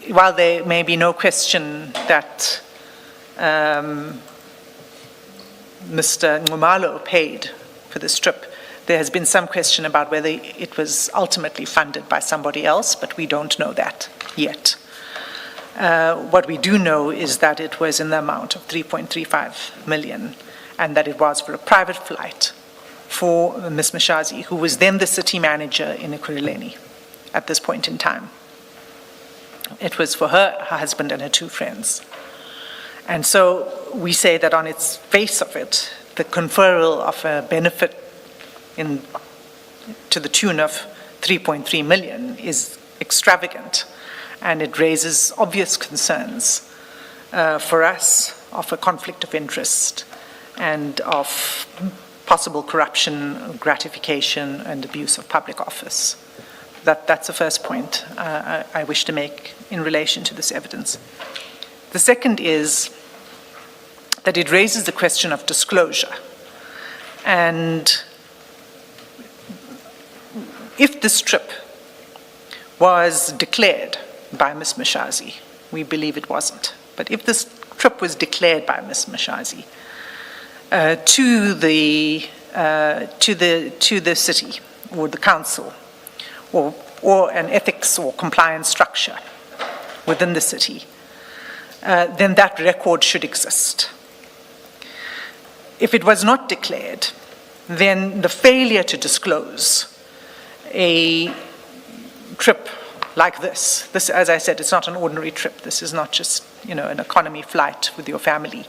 While there may be no question that Mr. Nxumalo paid for this trip, there has been some question about whether it was ultimately funded by somebody else, but we don't know that yet. What we do know is that it was in the amount of 3.35 million, and that it was for a private flight for Ms. Mashazi, who was then the city manager in Ekurhuleni at this point in time. It was for her husband, and her two friends. And so we say that on its face of it, the conferral of a benefit to the tune of 3.3 million is extravagant, and it raises obvious concerns for us of a conflict of interest and of possible corruption, gratification, and abuse of public office. That's the first point I wish to make in relation to this evidence. The second is that it raises the question of disclosure. And if this trip was declared by Ms. Mashazi, we believe it wasn't, but if this trip was declared by Ms. Mashazi to the city or the council, or an ethics or compliance structure within the city, then that record should exist. If it was not declared, then the failure to disclose a trip like this, as I said, it's not an ordinary trip. This is not just, an economy flight with your family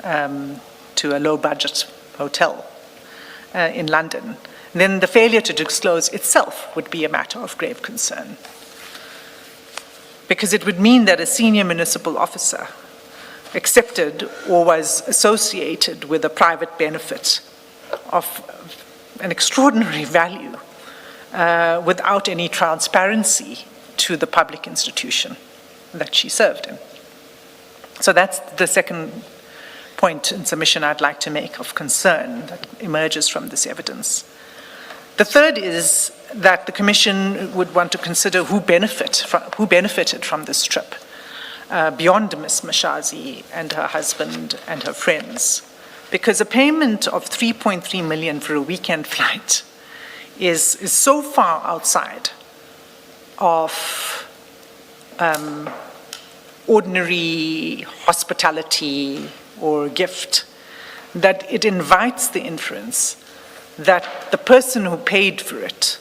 to a low-budget hotel in London. Then the failure to disclose itself would be a matter of grave concern, because it would mean that a senior municipal officer accepted or was associated with a private benefit of an extraordinary value without any transparency to the public institution that she served in. So that's the second point in submission I'd like to make of concern that emerges from this evidence. The third is that the Commission would want to consider who benefited from this trip beyond Ms. Mashazi and her husband and her friends, because a payment of 3.3 million for a weekend flight is so far outside of ordinary hospitality or gift that it invites the inference that the person who paid for it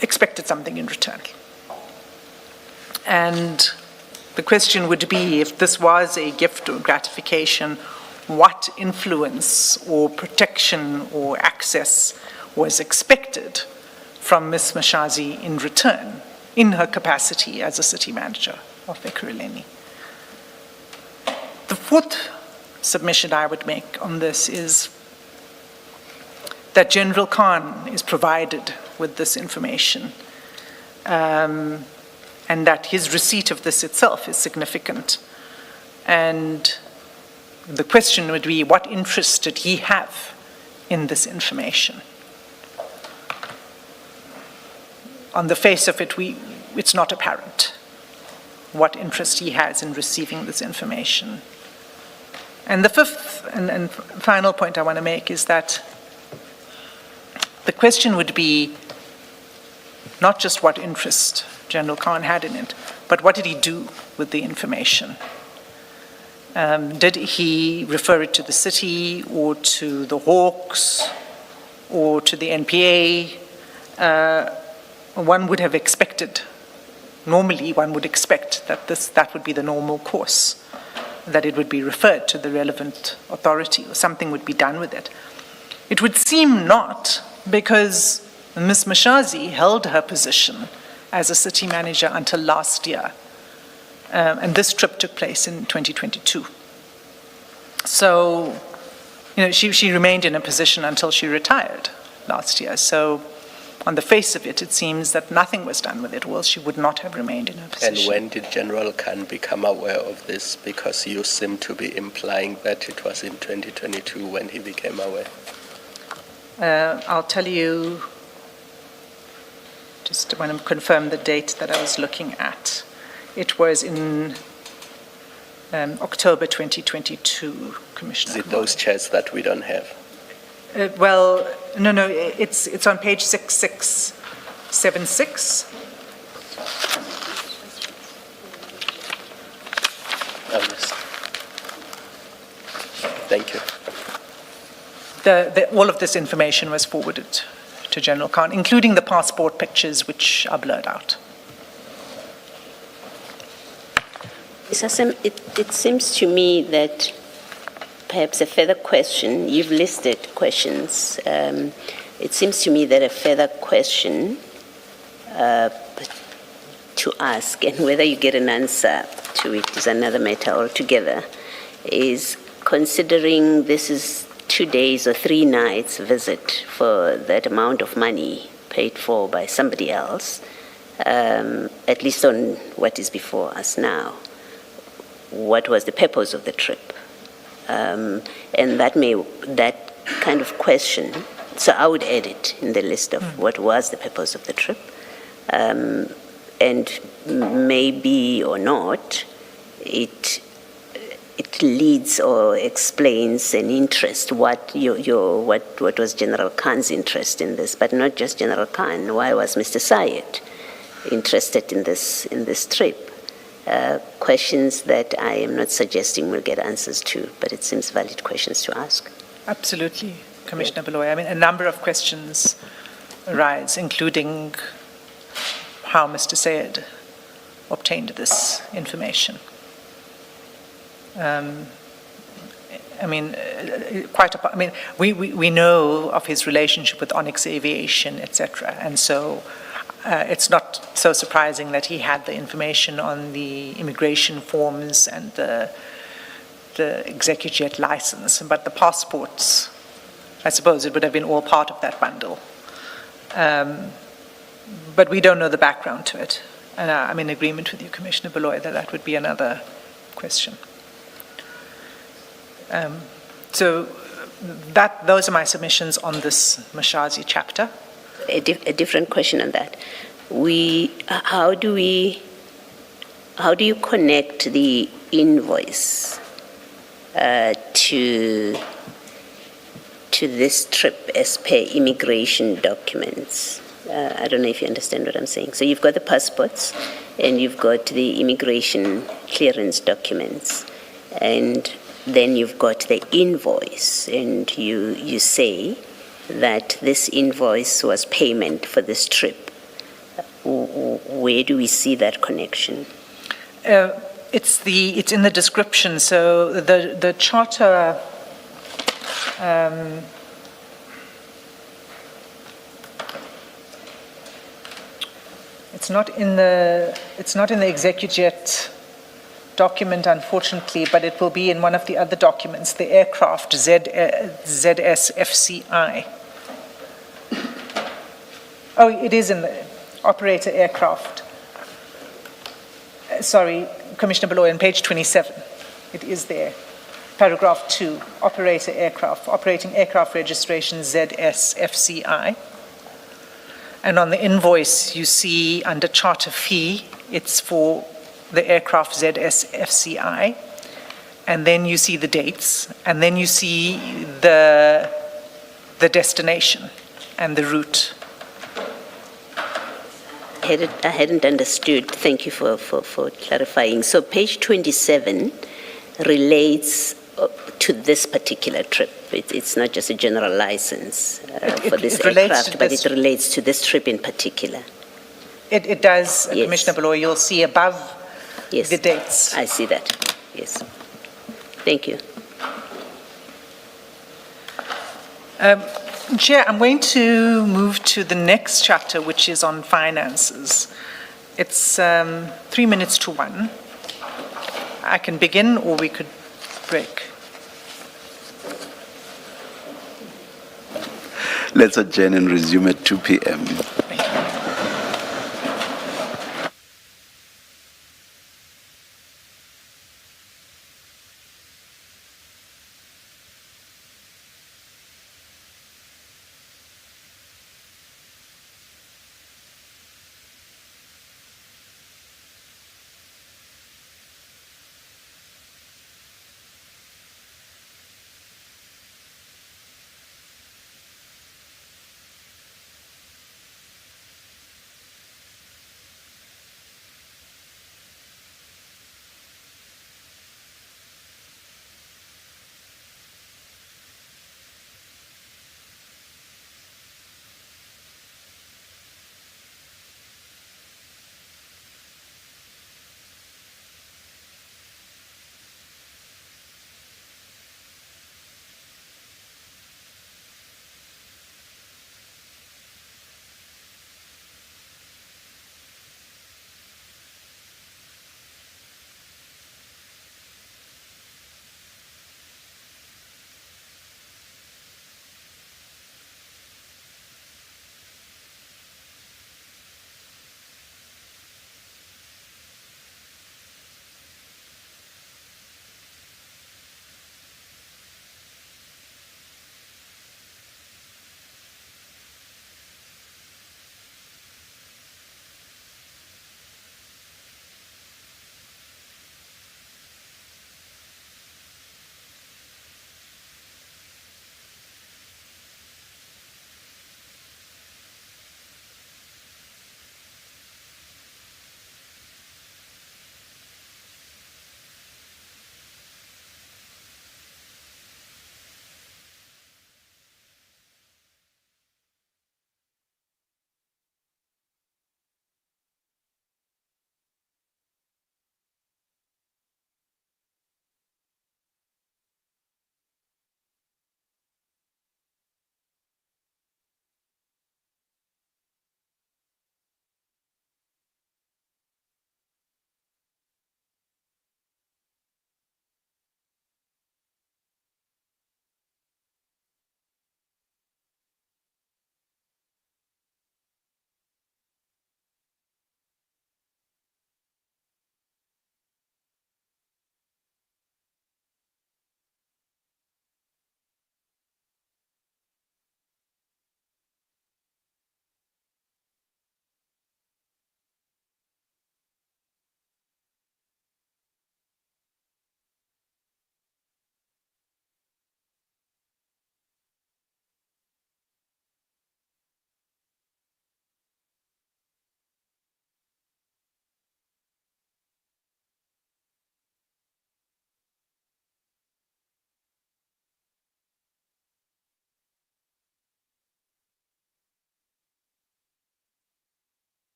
expected something in return. And the question would be, if this was a gift or gratification, what influence or protection or access was expected from Ms. Mashazi in return, in her capacity as a city manager of Ekurhuleni. The fourth submission I would make on this is that General Khan is provided with this information, and that his receipt of this itself is significant. And the question would be, what interest did he have in this information? On the face of it, it's not apparent what interest he has in receiving this information. And the fifth and final point I want to make is that the question would be not just what interest General Khan had in it, but what did he do with the information? Did he refer it to the city or to the Hawks or to the NPA? One would have expected, normally one would expect that would be the normal course, that it would be referred to the relevant authority or something would be done with it. It would seem not, because Ms. Mashazi held her position as a city manager until last year, and this trip took place in 2022. So, she remained in a position until she retired last year. So, on the face of it, it seems that nothing was done with it, or else she would not have remained in her And position. when did General Khan become aware of this? Because you seem to be implying that it was in 2022 when he became aware. I'll tell you, just want to confirm the date that I was looking at. It was in October 2022, Commissioner. Is it those chairs that we don't have? Well, no, it's on page 6676. Oh, yes. Thank you. All of this information was forwarded to General Khan, including the passport pictures, which are blurred out. Ms. Assem, it seems to me that perhaps a further question, you've listed questions. It seems to me that a further question to ask, and whether you get an answer to it is another matter altogether, is considering this is 2 days or 3 nights visit for that amount of money paid for by somebody else, at least on what is before us now. What was the purpose of the trip? And that kind of question, so I would add it in the list of what was the purpose of the trip. And maybe or not, it leads or explains an interest, what was General Khan's interest in this, but not just General Khan. Why was Mr. Syed interested in this trip? Questions that I am not suggesting we'll get answers to, but it seems valid questions to ask. Absolutely, Commissioner Beloy. I mean, a number of questions arise, including how Mr. Syed obtained this information. We know of his relationship with Onyx Aviation, etc., and so it's not so surprising that he had the information on the immigration forms and the executive license, but the passports, I suppose it would have been all part of that bundle. But we don't know the background to it. And I'm in agreement with you, Commissioner Beloy, that would be another question. So those are my submissions on this Mashazi chapter. A different question on that. How do you connect the invoice to this trip as per immigration documents? I don't know if you understand what I'm saying. So you've got the passports and you've got the immigration clearance documents, and then you've got the invoice, and you say that this invoice was payment for this trip. Where do we see that connection? It's in the description. So the charter. It's not in the executive document, unfortunately, but it will be in one of the other documents, the aircraft ZSFCI. Oh, it is in the operator aircraft. Sorry, Commissioner Beloy, on page 27. It is there. Paragraph 2, operator aircraft, operating aircraft registration ZSFCI. And on the invoice, you see under charter fee, it's for the aircraft ZSFCI. And then you see the dates, and then you see the destination and the route. I hadn't understood. Thank you for clarifying. So page 27 relates to this particular trip. It's not just a general license for this aircraft, but it relates to this trip in particular. It does, yes. Commissioner Beloy. You'll see above yes. the dates. I see that, yes. Thank you. Chair, I'm going to move to the next chapter, which is on finances. It's 3 minutes to 1. I can begin, or we could break. Let's adjourn and resume at 2 p.m.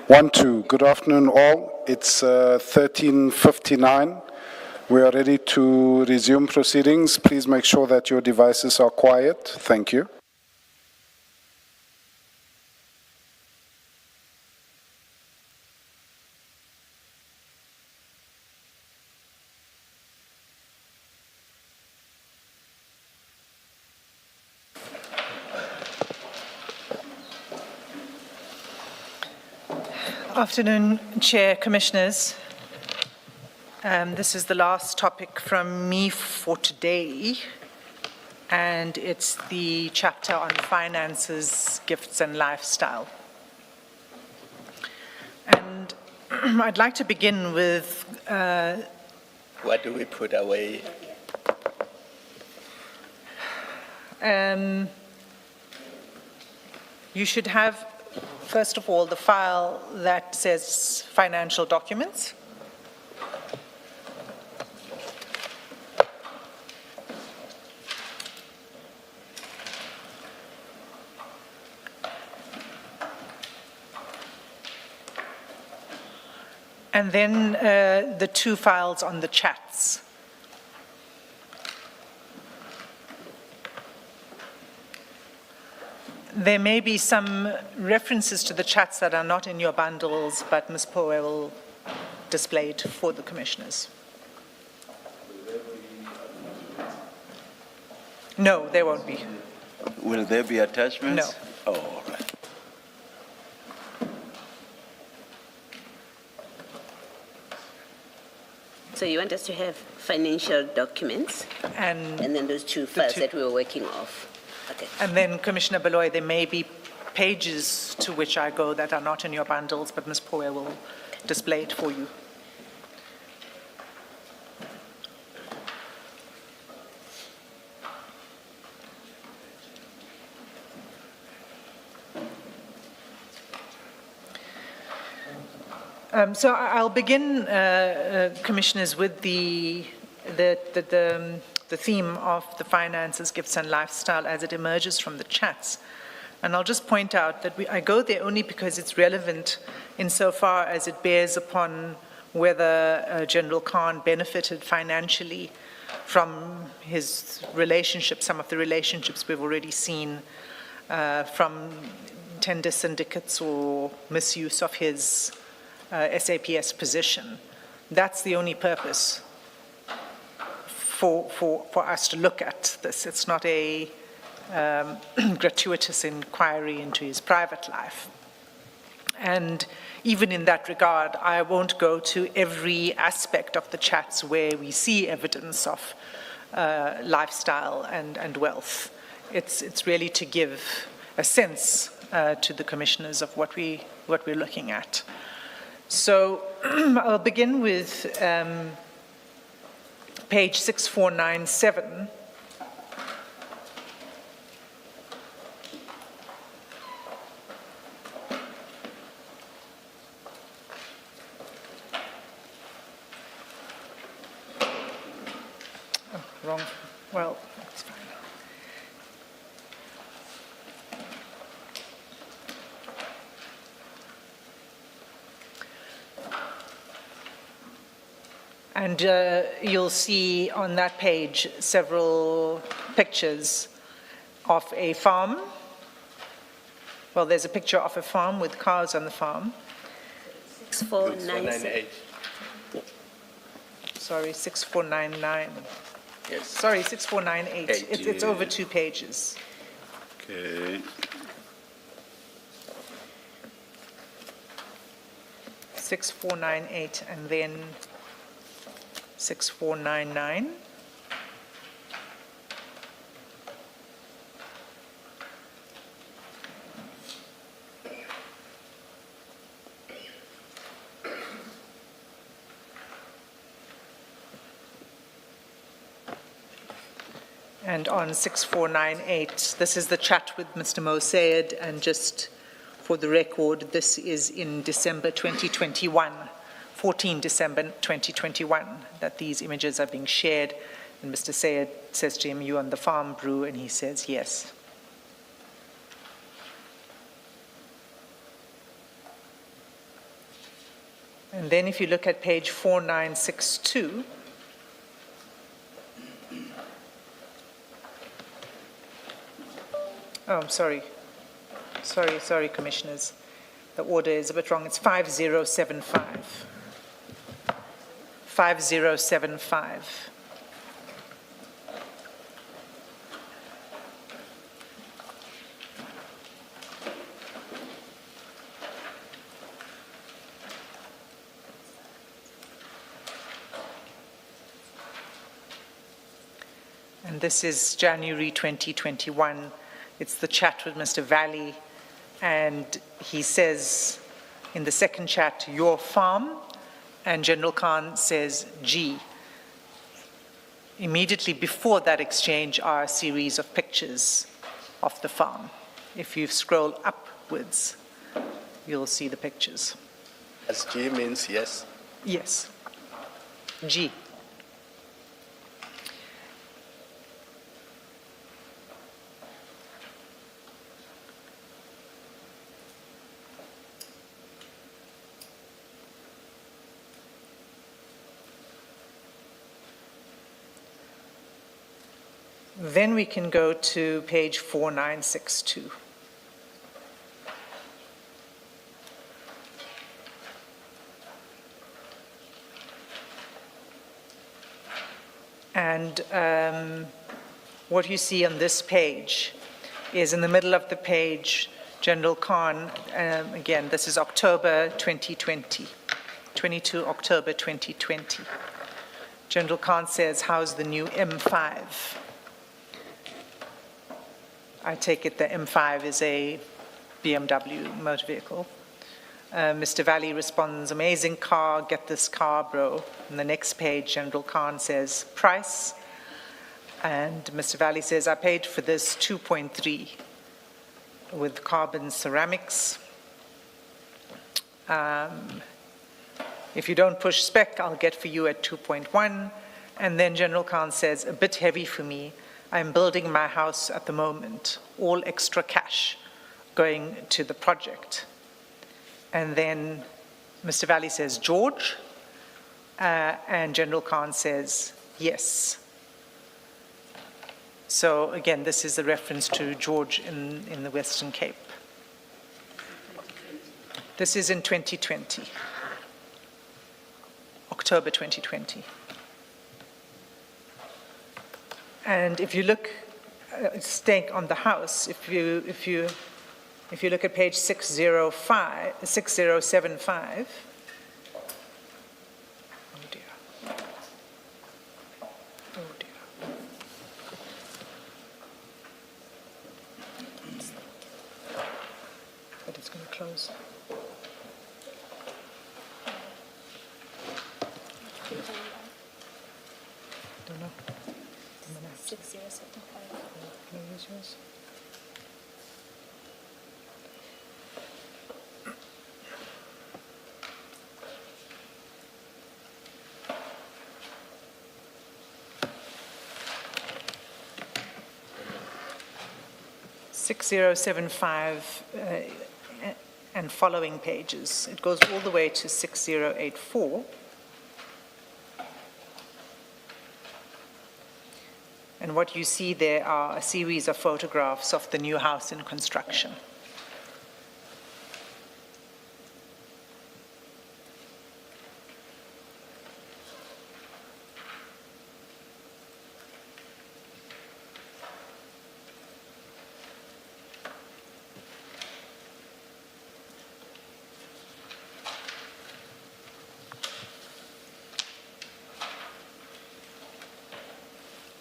1-2. Good afternoon, all. It's 13:59. We are ready to resume proceedings. Please make sure that your devices are quiet. Thank you. Afternoon, Chair, Commissioners. This is the last topic from me for today, and it's the chapter on finances, gifts, and lifestyle. And I'd like to begin with What do we put away? you should have, first of all, the file that says financial documents. And then the two files on the chats. There may be some references to the chats that are not in your bundles, but Ms. Poe will display it for the commissioners. No, there won't be. Will there be attachments? No. Oh, all right. So you want us to have financial documents And and then those two files two- that we were working off? Okay. And then, Commissioner Beloy, there may be pages to which I go that are not in your bundles, but Ms. Poe will display it for you. So I'll begin, Commissioners, with the theme of the finances, gifts, and lifestyle as it emerges from the chats. And I'll just point out that I go there only because it's relevant insofar as it bears upon whether General Khan benefited financially from his relationship, some of the relationships we've already seen from tender syndicates or misuse of his SAPS position. That's the only purpose for us to look at this. It's not a gratuitous inquiry into his private life. And even in that regard, I won't go to every aspect of the chats where we see evidence of lifestyle and wealth. It's really to give a sense to the commissioners of what we're looking at. So I'll begin with page 6497. Oh, wrong. Well, that's fine. And you'll see on that page several pictures of a farm. Well, there's a picture of a farm with cows on the farm. 6497. 198. Sorry, 6499. Yes. Sorry, 6498. It's over 2 pages. Okay. 6498 and then 6499. And on 6498, this is the chat with Mr. Mo Sayed, and just for the record, this is in December 2021, 14 December 2021, that these images are being shared. And Mr. Sayed says to him, "You on the farm, Brew?" And he says, "Yes." And then if you look at page 4962, oh, I'm sorry. Sorry, Commissioners. The order is a bit wrong. It's 5075. 5075. And this is January 2021. It's the chat with Mr. Valley, and he says in the second chat, your farm, and General Khan says, G. Immediately before that exchange are a series of pictures of the farm. If you scroll upwards, you'll see the pictures. As G means yes. Yes. G. Then we can go to page 4962. And what you see on this page is in the middle of the page, General Khan, again, this is October 2020, 22 October 2020. General Khan says, how's the new M5? I take it the M5 is a BMW motor vehicle. Mr. Valley responds, amazing car, get this car, bro. On the next page, General Khan says, price. And Mr. Valley says, I paid for this 2.3 with carbon ceramics. If you don't push spec, I'll get for you at 2.1. And then General Khan says, a bit heavy for me. I'm building my house at the moment, all extra cash going to the project. And then Mr. Valley says, George, and General Khan says, yes. So again, this is a reference to George in the Western Cape. This is in 2020, October 2020. And if you look, staying on the house, if you look at page 6075, oh dear. But it's going to close. Don't know. 6075. Can I use yours? And following pages. It goes all the way to 6084. And what you see there are a series of photographs of the new house in construction.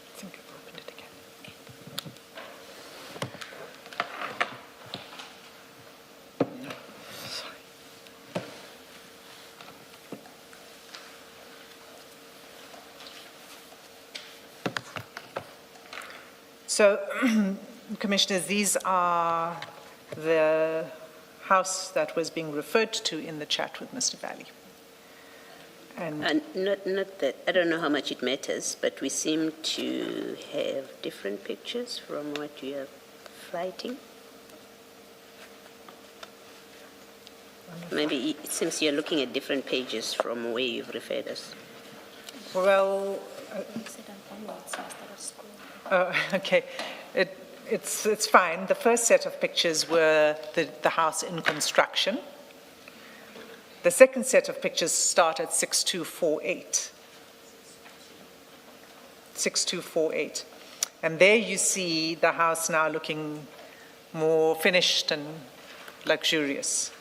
I think I've opened it again. Sorry. So, Commissioners, these are the house that was being referred to in the chat with Mr. Valley. And Not that, I don't know how much it matters, but we seem to have different pictures from what you are flighting. Maybe it seems you're looking at different pages from where you've referred us. Well, okay. It's fine. The first set of pictures were the house in construction. The second set of pictures start at 6248. 6248. And there you see the house now looking more finished and luxurious.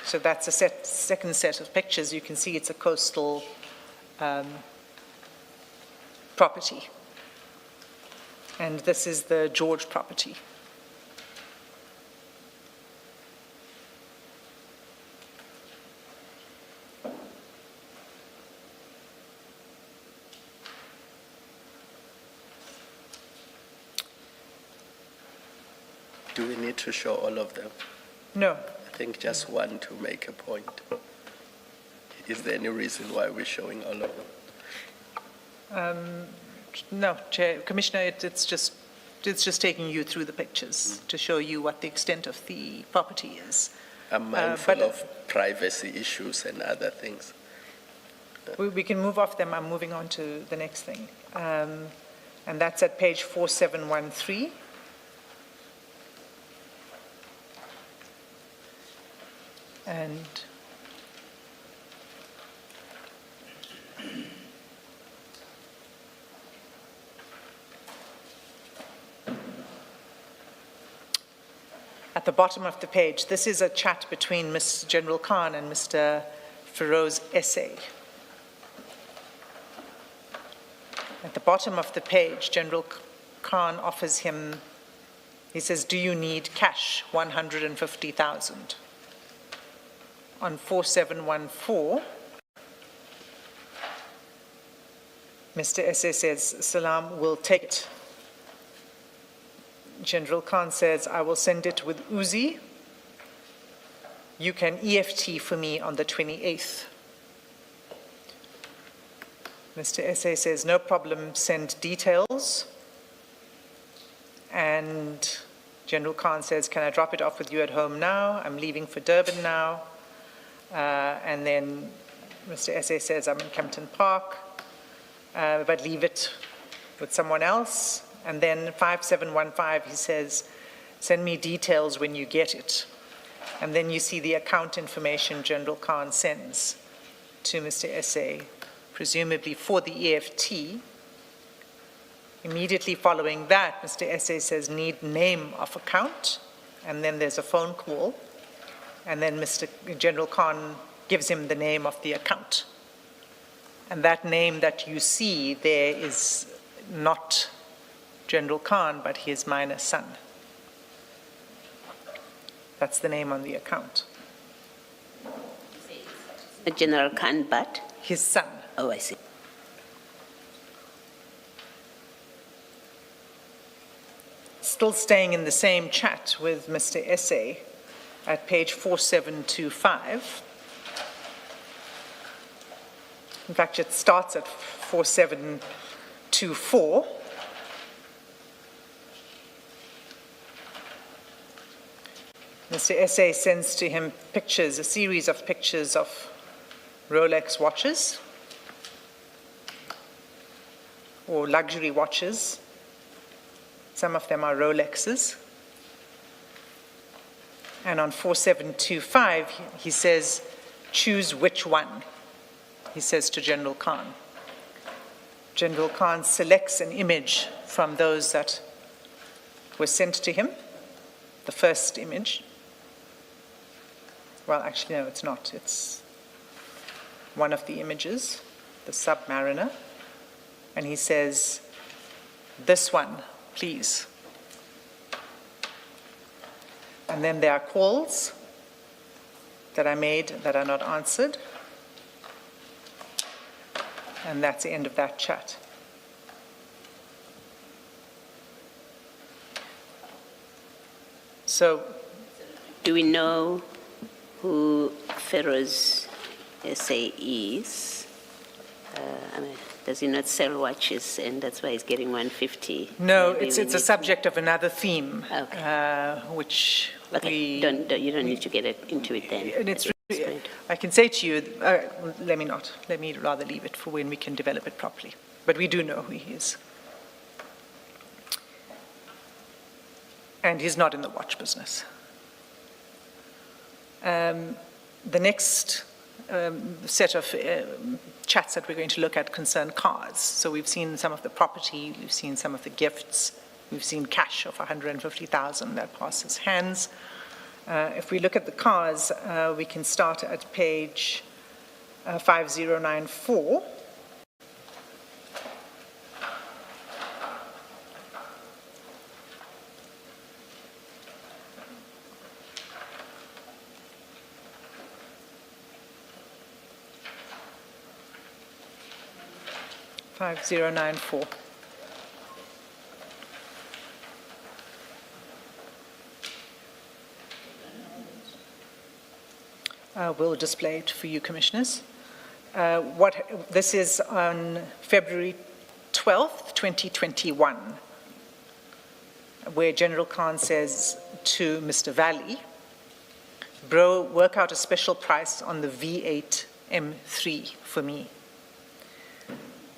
So that's a second set of pictures. You can see it's a coastal property. And this is the George property. Do we need to show all of them? No. I think just one to make a point. Is there any reason why we're showing all of them? No, Chair, Commissioner, it's just taking you through the pictures to show you what the extent of the property is. I'm mindful of privacy issues and other things. We can move off them. I'm moving on to the next thing. And that's at page 4713. And at the bottom of the page, this is a chat between Ms. General Khan and Mr. Feroz Essay. At the bottom of the page, General Khan offers him, he says, do you need cash, 150,000? On 4714, Mr. Essay says, Salam will take it. General Khan says, I will send it with Uzi. You can EFT for me on the 28th. Mr. Essay says, no problem, send details. And General Khan says, can I drop it off with you at home now? I'm leaving for Durban now. And then Mr. Essay says, I'm in Kempton Park, but leave it with someone else. And then 5715, he says, send me details when you get it. And then you see the account information General Khan sends to Mr. Essay, presumably for the EFT. Immediately following that, Mr. Essay says, need name of account. And then there's a phone call. And then Mr. General Khan gives him the name of the account. And that name that you see there is not General Khan, but his minor son. That's the name on the account. General Khan, but? His son. Oh, I see. Still staying in the same chat with Mr. Essay at page 4725. In fact, it starts at 4724. Mr. Essay sends to him pictures, a series of pictures of Rolex watches or luxury watches. Some of them are Rolexes. And on 4725, he says, choose which one, he says to General Khan. General Khan selects an image from those that were sent to him, the first image. Well, actually, no, it's not. It's one of the images, the Submariner. And he says, this one, please. And then there are calls that are made that are not answered. And that's the end of that chat. So, do we know who Feroz Essay is? I mean, does he not sell watches, and that's why he's getting 150? No, Maybe it's a subject of another theme, Okay. which Okay, you don't need to get into it then. And it's, at this point. I can say to you, let me not. Let me rather leave it for when we can develop it properly. But we do know who he is. And he's not in the watch business. The next set of chats that we're going to look at concern cars. So we've seen some of the property, we've seen some of the gifts, we've seen cash of 150,000 that passes hands. If we look at the cars, we can start at page 5094. We'll display it for you, Commissioners. This is on February 12th, 2021, where General Khan says to Mr. Valley, bro, work out a special price on the V8 M3 for me.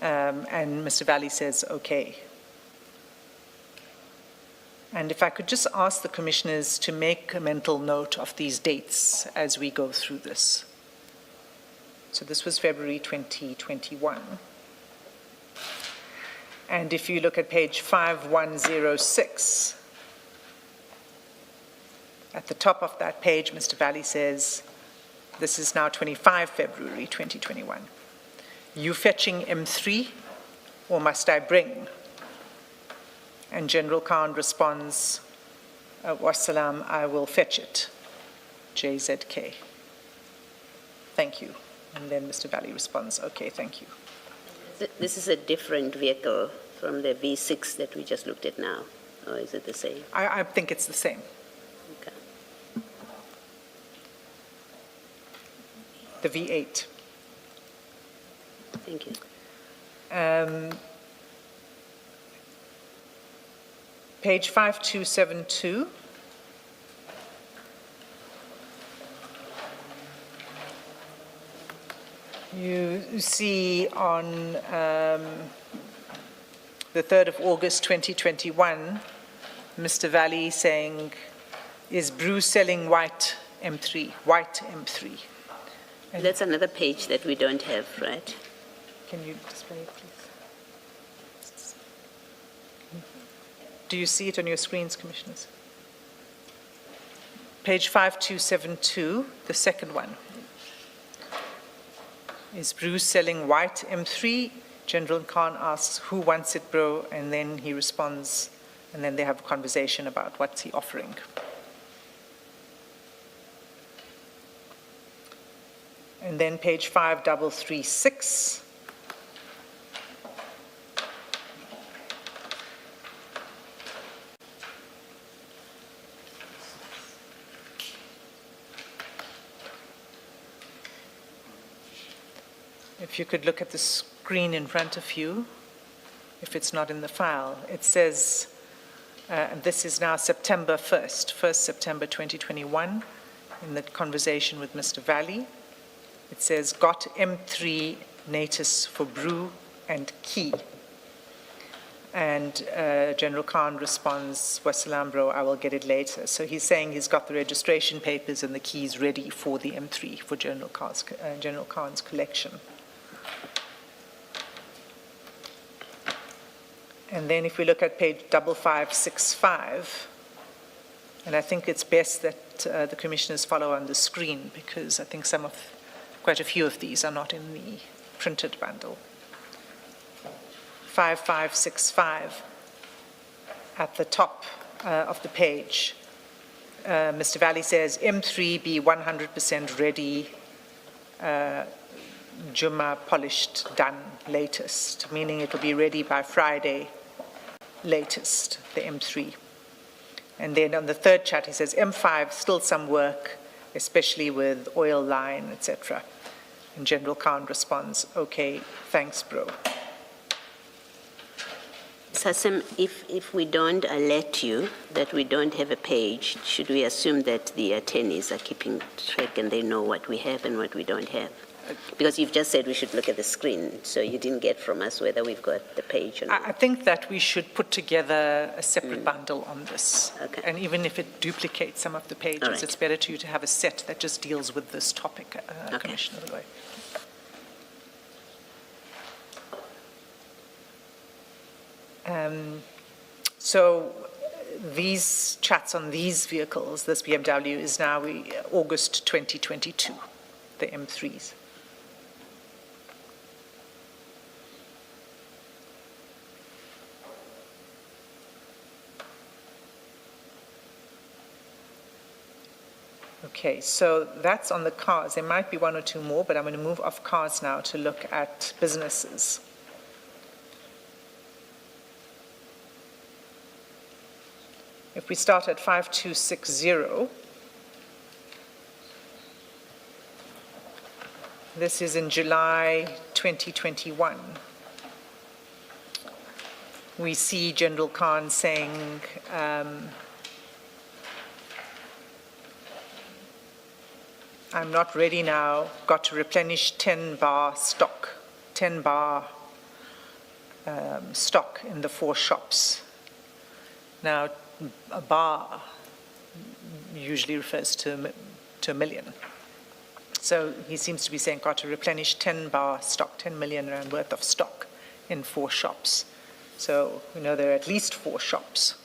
And Mr. Valley says, okay. And if I could just ask the commissioners to make a mental note of these dates as we go through this. So this was February 2021. And if you look at page 5106, at the top of that page, Mr. Valley says, this is now 25 February 2021. You fetching M3 or must I bring? And General Khan responds, wassalam, I will fetch it, JZK. Thank you. And then Mr. Valley responds, okay, thank you. This is a different vehicle from the V6 that we just looked at now, or is it the same? I think it's the same. Okay. The V8. Thank you. Page 5272. You see on the 3rd of August 2021, Mr. Valley saying, is Bruce selling white M3, white M3? And that's another page that we don't have, right? can you display it, please? Do you see it on your screens, Commissioners? Page 5272, the second one. Is Bruce selling white M3? General Khan asks, who wants it, bro? And then he responds, and then they have a conversation about what's he offering. And then page 5336. If you could look at the screen in front of you, if it's not in the file, it says, and this is now September 1st September 2021, in the conversation with Mr. Valley. It says, got M3 Natus for brew and key. And General Khan responds, wassalam, bro, I will get it later. So he's saying he's got the registration papers and the keys ready for the M3 for General Khan's collection. And then if we look at page 5565, and I think it's best that the commissioners follow on the screen because I think quite a few of these are not in the printed bundle. 5565, at the top of the page, Mr. Valley says, M3 be 100% ready, Juma polished, done, latest, meaning it'll be ready by Friday, latest, the M3. And then on the third chat, he says, M5, still some work, especially with oil line, etc. And General Khan responds, okay, thanks, bro. Sasem, if we don't alert you that we don't have a page, should we assume that the attorneys are keeping track and they know what we have and what we don't have? Because you've just said we should look at the screen, so you didn't get from us whether we've got the page or not. I think that we should put together a separate bundle on this. Okay. And even if it duplicates some of the pages, All right. it's better to you to have a set that just deals with this topic, Okay. Commissioner Leroy. So these chats on these vehicles, this BMW is now August 2022, the M3s. Okay, so that's on the cars. There might be one or two more, but I'm going to move off cars now to look at businesses. If we start at 5260, this is in July 2021. We see General Khan saying, I'm not ready now, got to replenish 10 bar stock, 10 bar stock in the 4 shops. Now, a bar usually refers to a million. So he seems to be saying got to replenish 10 bar stock, 10 million rand worth of stock in 4 shops. So we know there are at least 4 shops.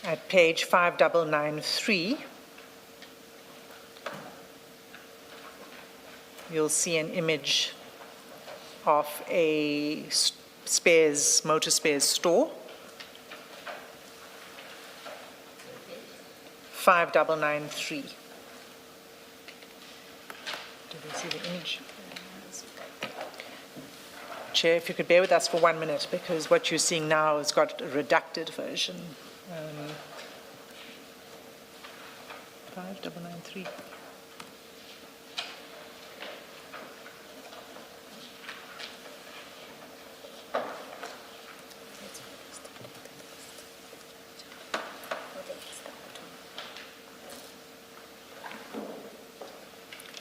At page 5993, you'll see an image of a motor spares store. 5993. Do they see the image? Chair, if you could bear with us for 1 minute, because what you're seeing now has got a redacted version. 5993.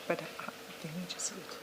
But they need to see it.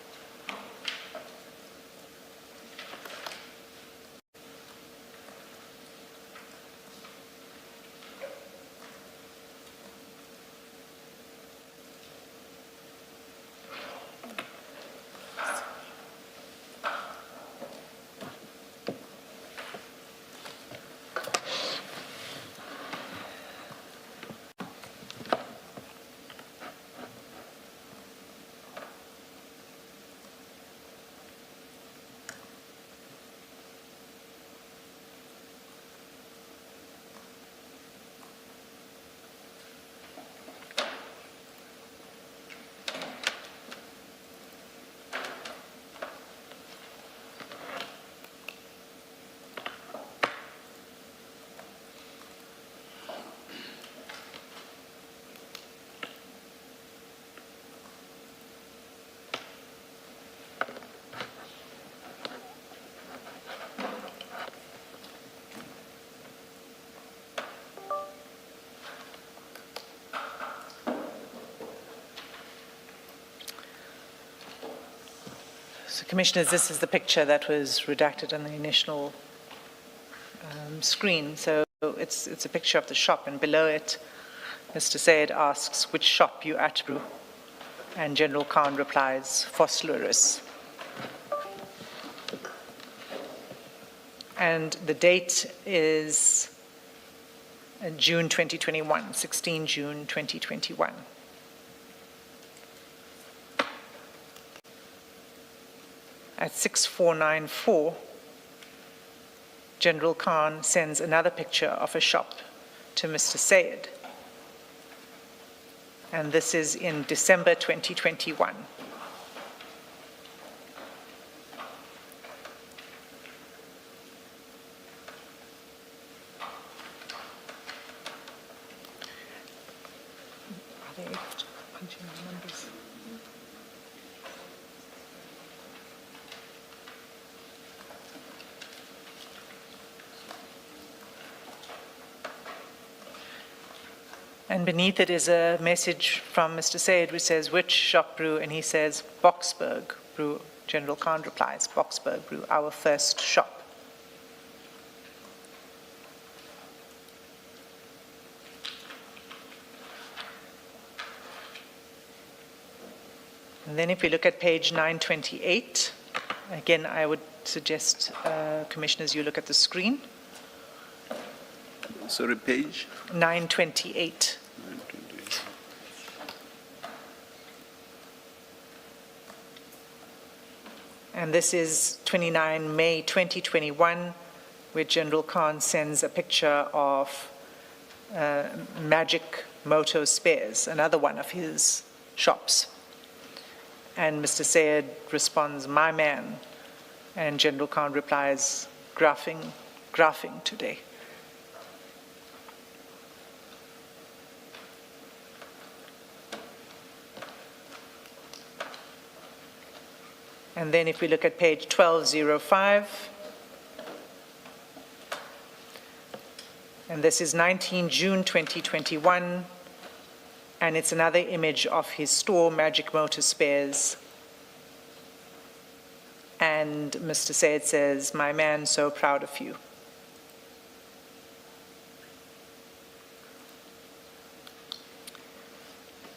So, Commissioners, this is the picture that was redacted on the initial screen. So it's a picture of the shop, and below it, Mr. Sayed asks which shop you at, Bru? And General Khan replies, Vosluris. And the date is June 2021, 16 June 2021. At 6494, General Khan sends another picture of a shop to Mr. Sayed. And this is in December 2021. Are they able to punch in the numbers? And beneath it is a message from Mr. Sayed which says, which shop brew? And he says, Boxberg brew. General Khan replies, Boxberg brew, our first shop. And then if we look at page 928, again, I would suggest, Commissioners, you look at the screen. Sorry, page? 928. 928. And this is 29 May 2021, where General Khan sends a picture of Magic Moto Spares, another one of his shops. And Mr. Sayed responds, my man. And General Khan replies, graphing today. And then if we look at page 1205, and this is 19 June 2021, and it's another image of his store, Magic Motor Spares. And Mr. Sayed says, my man, so proud of you.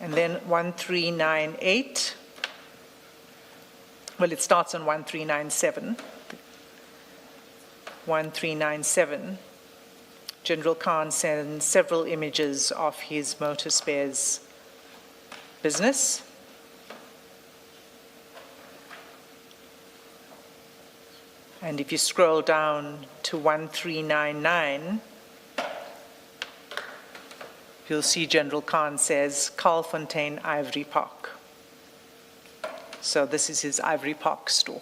And then 1398, well, it starts on 1397. 1397, General Khan sends several images of his motor spares business. And if you scroll down to 1399, you'll see General Khan says, Carlfontein Ivory Park. So this is his Ivory Park store.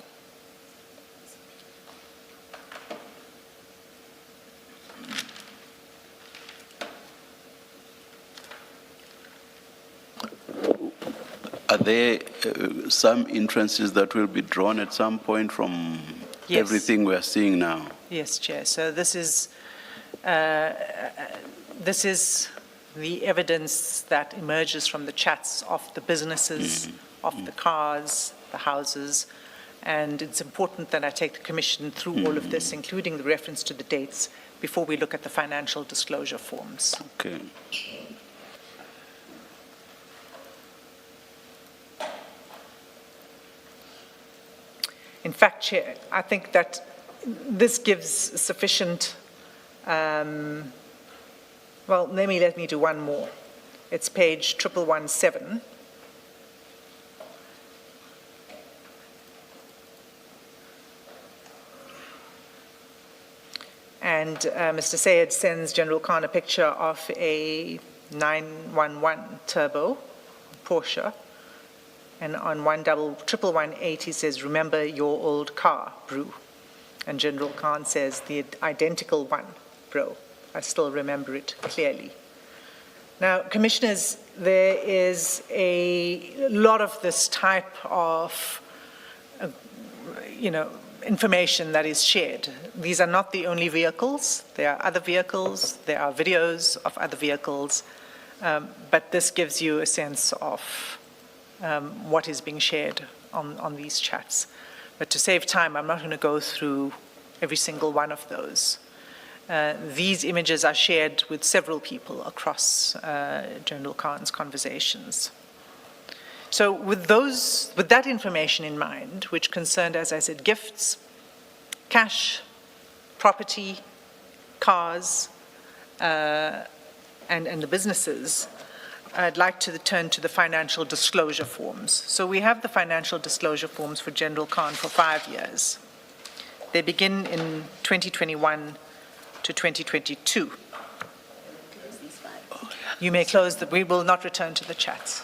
Are there some inferences that will be drawn at some point from everything we are seeing now? Yes, Chair. So this is the evidence that emerges from the chats of the businesses, of the cars, the houses, and it's important that I take the Commission through all of this, including the reference to the dates, before we look at the financial disclosure forms. Okay. In fact, Chair, I think that this gives sufficient, well, let me do one more. It's page 1117. And Mr. Sayed sends General Khan a picture of a 911 turbo, Porsche. And on 1118, he says, remember your old car, bro. And General Khan says, the identical one, bro. I still remember it clearly. Now, Commissioners, there is a lot of this type of, information that is shared. These are not the only vehicles. There are other vehicles. There are videos of other vehicles. But this gives you a sense of what is being shared on these chats. But to save time, I'm not going to go through every single one of those. These images are shared with several people across General Khan's conversations. So with that information in mind, which concerned, as I said, gifts, cash, property, cars, and the businesses, I'd like to turn to the financial disclosure forms. So we have the financial disclosure forms for General Khan for 5 years. They begin in 2021 to 2022. You may close them. We will not return to the chats.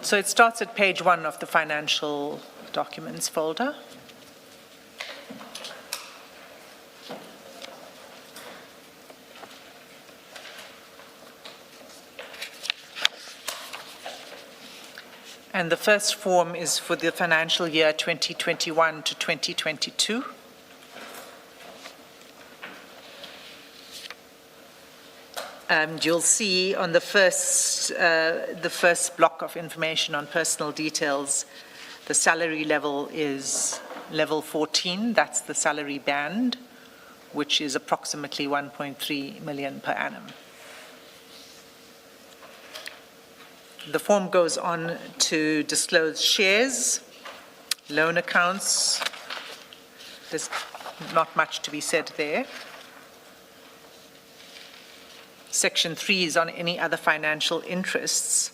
So it starts at page 1 of the financial documents folder. And the first form is for the financial year 2021 to 2022. And you'll see on the first block of information on personal details, the salary level is level 14. That's the salary band, which is approximately 1.3 million per annum. The form goes on to disclose shares, loan accounts. There's not much to be said there. Section 3 is on any other financial interests.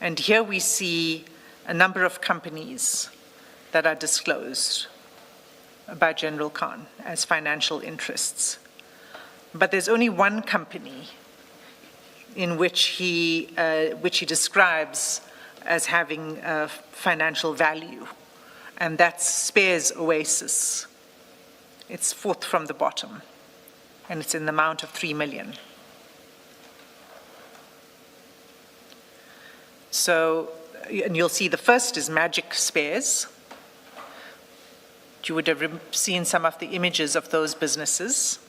And here we see a number of companies that are disclosed by General Khan as financial interests. But there's only one company in which he describes as having financial value, and that's Spares Oasis. It's fourth from the bottom, and it's in the amount of 3 million. So, and you'll see the first is Magic Spares. You would have seen some of the images of those businesses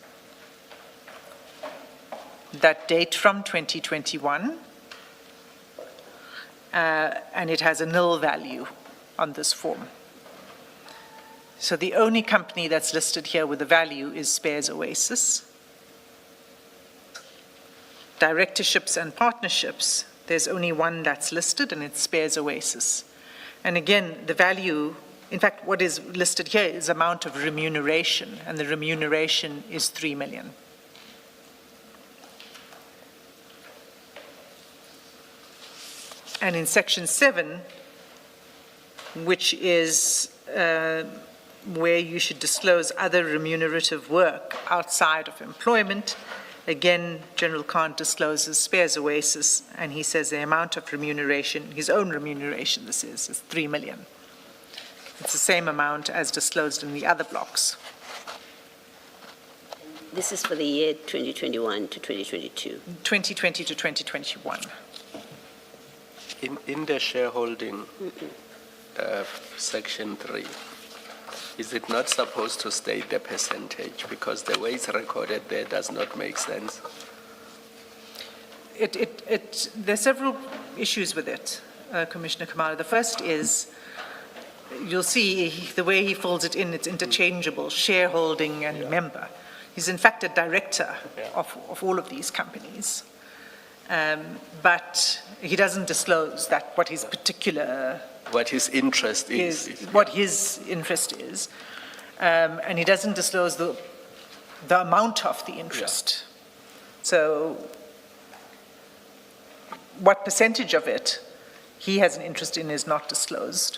that date from 2021, and it has a nil value on this form. So the only company that's listed here with a value is Spares Oasis. Directorships and partnerships, there's only one that's listed, and it's Spares Oasis. And again, the value, in fact, what is listed here is amount of remuneration, and the remuneration is 3 million. And in section 7, which is where you should disclose other remunerative work outside of employment, again, General Khan discloses Spares Oasis, and he says the amount of remuneration, his own remuneration this is 3 million. It's the same amount as disclosed in the other blocks. This is for the year 2021 to 2022. 2020 to 2021. In the shareholding, section 3, is it not supposed to state the percentage? Because the way it's recorded there does not make sense. There's several issues with it, Commissioner Kamala. The first is, you'll see the way he folds it in, it's interchangeable, shareholding and member. He's in fact a director of all of these companies. But he doesn't disclose that what his particular... What his interest is. What his interest is. And he doesn't disclose the amount of the interest. Yeah. So what percentage of it he has an interest in is not disclosed.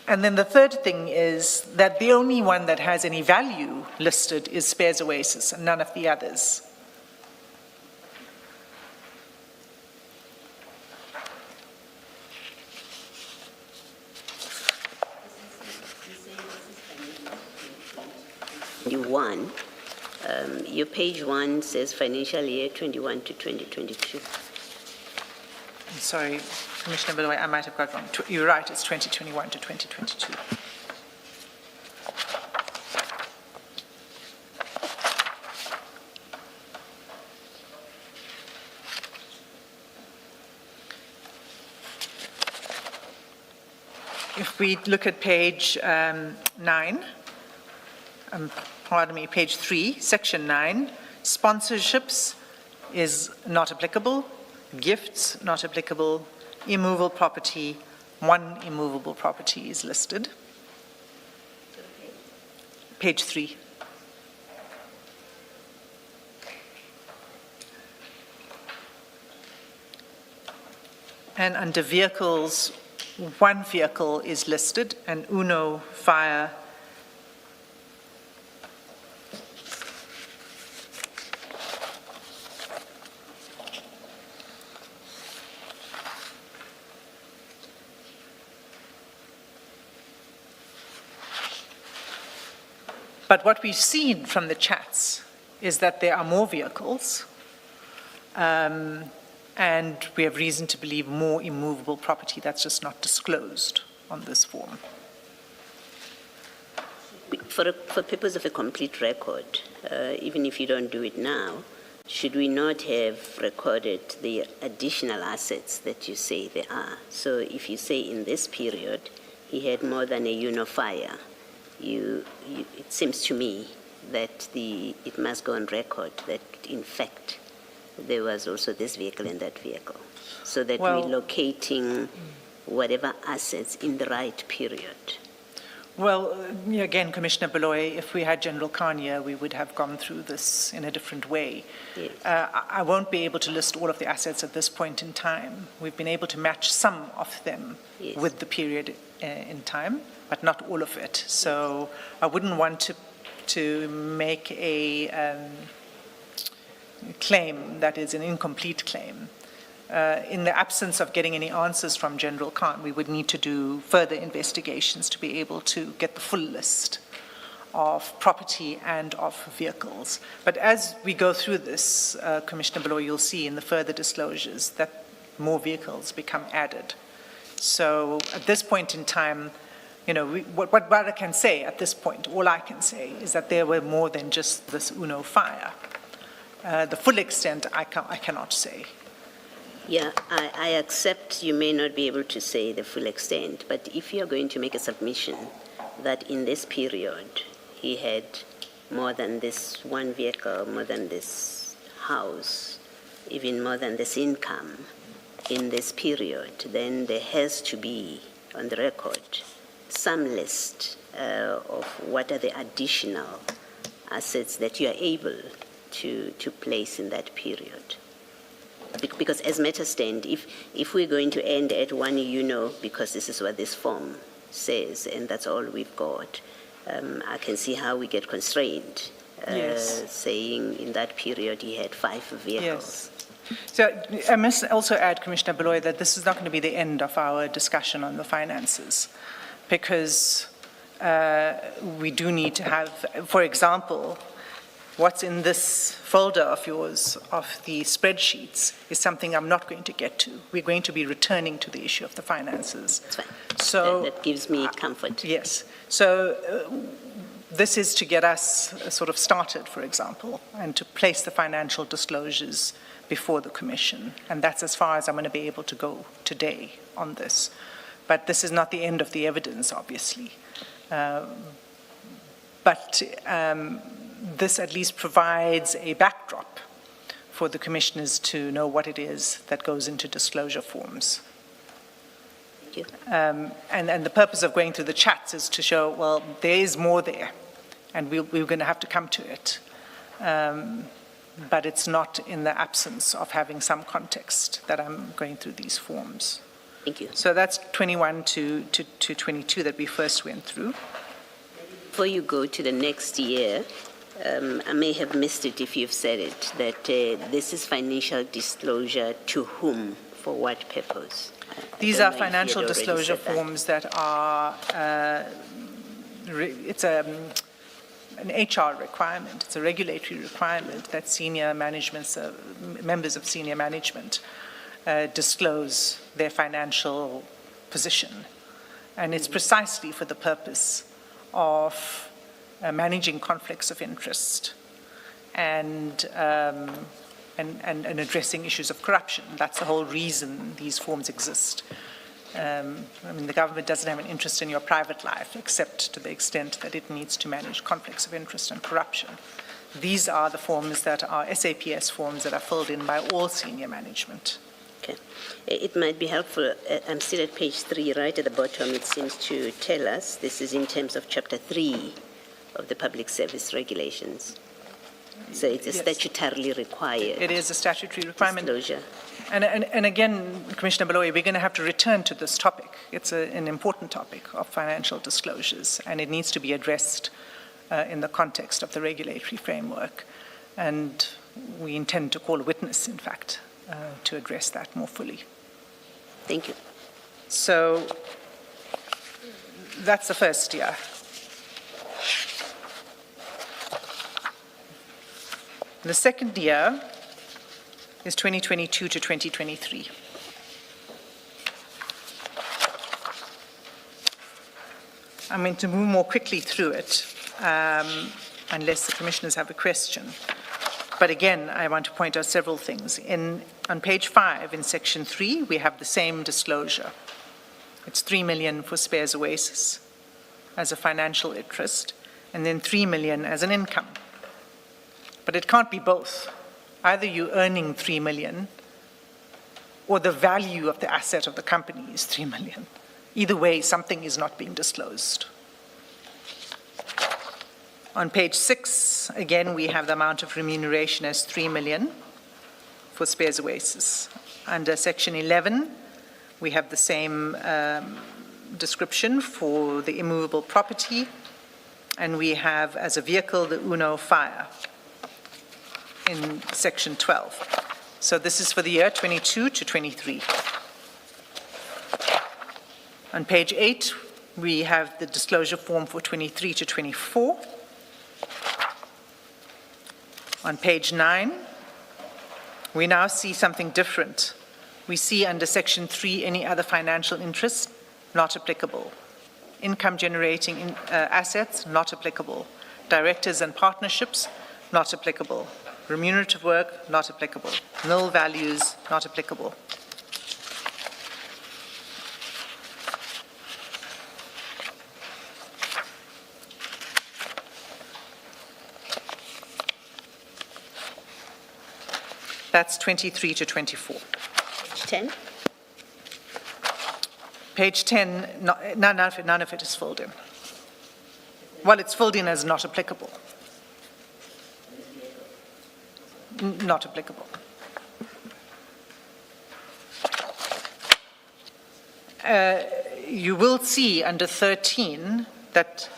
And then the third thing is that the only one that has any value listed is Spares Oasis and none of the others. Your page 1 says financial year 21 to 2022. I'm sorry, Commissioner, by the way, I might have got it wrong. You're right, it's 2021 to 2022. If we look at page 9, pardon me, page 3, section 9, sponsorships is not applicable, gifts not applicable, immovable property, one immovable property is listed. Page 3. And under vehicles, one vehicle is listed, an Uno Fire But what we've seen from the chats is that there are more vehicles, and we have reason to believe more immovable property that's just not disclosed on this form. For purpose of a complete record, even if you don't do it now, should we not have recorded the additional assets that you say there are? So if you say in this period he had more than a unifier, it seems to me that it must go on record that in fact there was also this vehicle and that vehicle, so that we're locating whatever assets in the right period. Well, again, Commissioner Beloy, if we had General Khan here, we would have gone through this in a different way. Yes. I won't be able to list all of the assets at this point in time. We've been able to match some of them with the period in time, but not all of it. So I wouldn't want to make a claim that is an incomplete claim. In the absence of getting any answers from General Khan, we would need to do further investigations to be able to get the full list of property and of vehicles. But as we go through this, Commissioner Beloy, you'll see in the further disclosures that more vehicles become added. So at this point in time, what I can say at this point, all I can say is that there were more than just this Uno fire. The full extent, I cannot say. Yeah, I accept you may not be able to say the full extent, but if you're going to make a submission that in this period he had more than this one vehicle, more than this house, even more than this income in this period, then there has to be on the record some list of what are the additional assets that you are able to place in that period. Because as matters stand, if we're going to end at one, because this is what this form says, and that's all we've got, I can see how we get constrained, saying in that period he had 5 vehicles. Yes. So I must also add, Commissioner Beloy, that this is not going to be the end of our discussion on the finances, because we do need to have, for example, what's in this folder of yours, of the spreadsheets, is something I'm not going to get to. We're going to be returning to the issue of the finances. That's fine. So that gives me comfort. Yes. So this is to get us sort of started, for example, and to place the financial disclosures before the Commission. And that's as far as I'm going to be able to go today on this. But this is not the end of the evidence, obviously. This at least provides a backdrop for the commissioners to know what it is that goes into disclosure forms. Thank you. And the purpose of going through the chats is to show, well, there is more there, and we're going to have to come to it. But it's not in the absence of having some context that I'm going through these forms. Thank you. So that's 21 to 22 that we first went through. Before you go to the next year, I may have missed it if you've said it, that this is financial disclosure to whom, for what purpose? These are financial disclosure forms that are, it's an HR requirement, it's a regulatory requirement that senior management, members of senior management disclose their financial position. And it's precisely for the purpose of managing conflicts of interest and addressing issues of corruption. That's the whole reason these forms exist. The government doesn't have an interest in your private life except to the extent that it needs to manage conflicts of interest and corruption. These are the forms that are SAPS forms that are filled in by all senior management. Okay. It might be helpful, I'm still at page 3, right at the bottom, it seems to tell us, this is in terms of chapter 3 of the Public Service Regulations. So it's statutorily required. It is a statutory requirement. Disclosure. And again, Commissioner Beloy, we're going to have to return to this topic. It's an important topic of financial disclosures, and it needs to be addressed in the context of the regulatory framework. And we intend to call a witness, in fact, to address that more fully. Thank you. So that's the first year. The second year is 2022 to 2023. I'm going to move more quickly through it, unless the commissioners have a question. But again, I want to point out several things. On page 5, in section 3, we have the same disclosure. It's 3 million for Spares Oasis as a financial interest, and then 3 million as an income. But it can't be both. Either you're earning 3 million, or the value of the asset of the company is 3 million. Either way, something is not being disclosed. On page 6, again, we have the amount of remuneration as 3 million for Spares Oasis. Under section 11, we have the same description for the immovable property, and we have as a vehicle the Uno Fire in section 12. So this is for the year 22 to 23. On page 8, we have the disclosure form for 23 to 24. On page 9, we now see something different. We see under section 3, any other financial interest, not applicable. Income generating assets, not applicable. Directors and partnerships, not applicable. Remunerative work, not applicable. Nil values, not applicable. That's 23 to 24. 10? Page 10, none of it is filled in. Well, it's filled in as not applicable. Not applicable. You will see under 13 that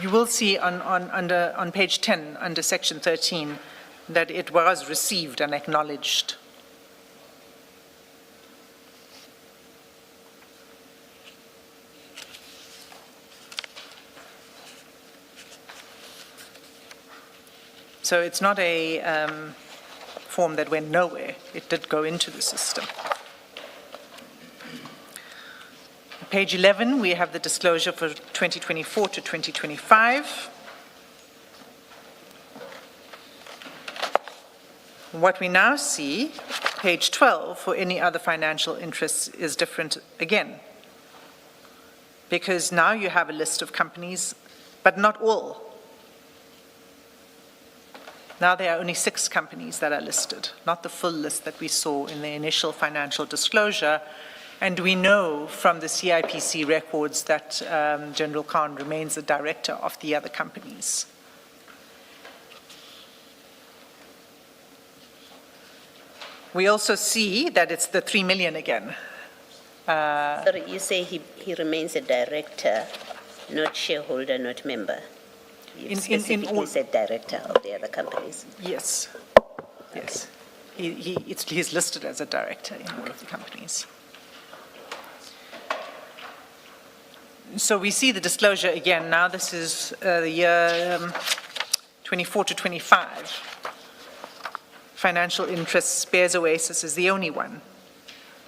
you will see on page 10, under section 13, that it was received and acknowledged. So it's not a form that went nowhere. It did go into the system. Page 11, we have the disclosure for 2024 to 2025. What we now see, page 12, for any other financial interests is different again. Because now you have a list of companies, but not all. Now there are only 6 companies that are listed, not the full list that we saw in the initial financial disclosure. And we know from the CIPC records that General Khan remains the director of the other companies. We also see that it's the 3 million again. Sorry, you say he remains a director, not shareholder, not member. You specifically said director of the other companies. Yes, yes. He's listed as a director in all of the companies. So we see the disclosure again. Now this is the year 24 to 25. Financial interests, Spares Oasis is the only one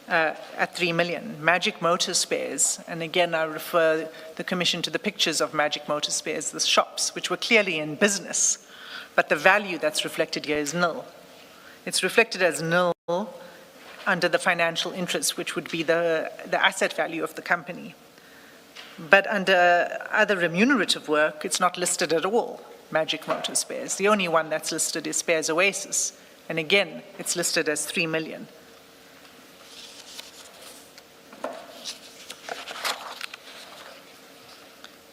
at 3 million. Magic Motor Spares, and again I refer the Commission to the pictures of Magic Motor Spares, the shops, which were clearly in business, but the value that's reflected here is nil. It's reflected as nil under the financial interest, which would be the asset value of the company. But under other remunerative work, it's not listed at all, Magic Motor Spares. The only one that's listed is Spares Oasis. And again, it's listed as 3 million.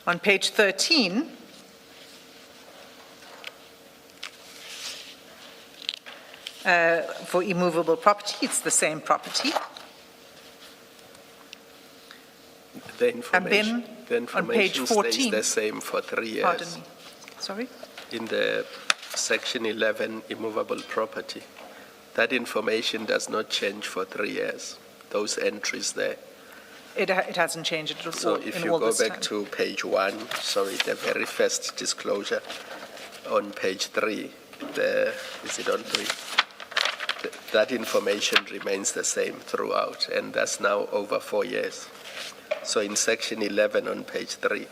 On page 13, for immovable property, it's the same property. The information, on page 14, stays the same for 3 years. Pardon me. Sorry? In the section 11, immovable property, that information does not change for 3 years, those entries there. It hasn't changed at all So if in you all go this back time. to page 1, sorry, the very first disclosure on page 3, is it on 3? That information remains the same throughout, and that's now over 4 years. So in section 11 on page 3,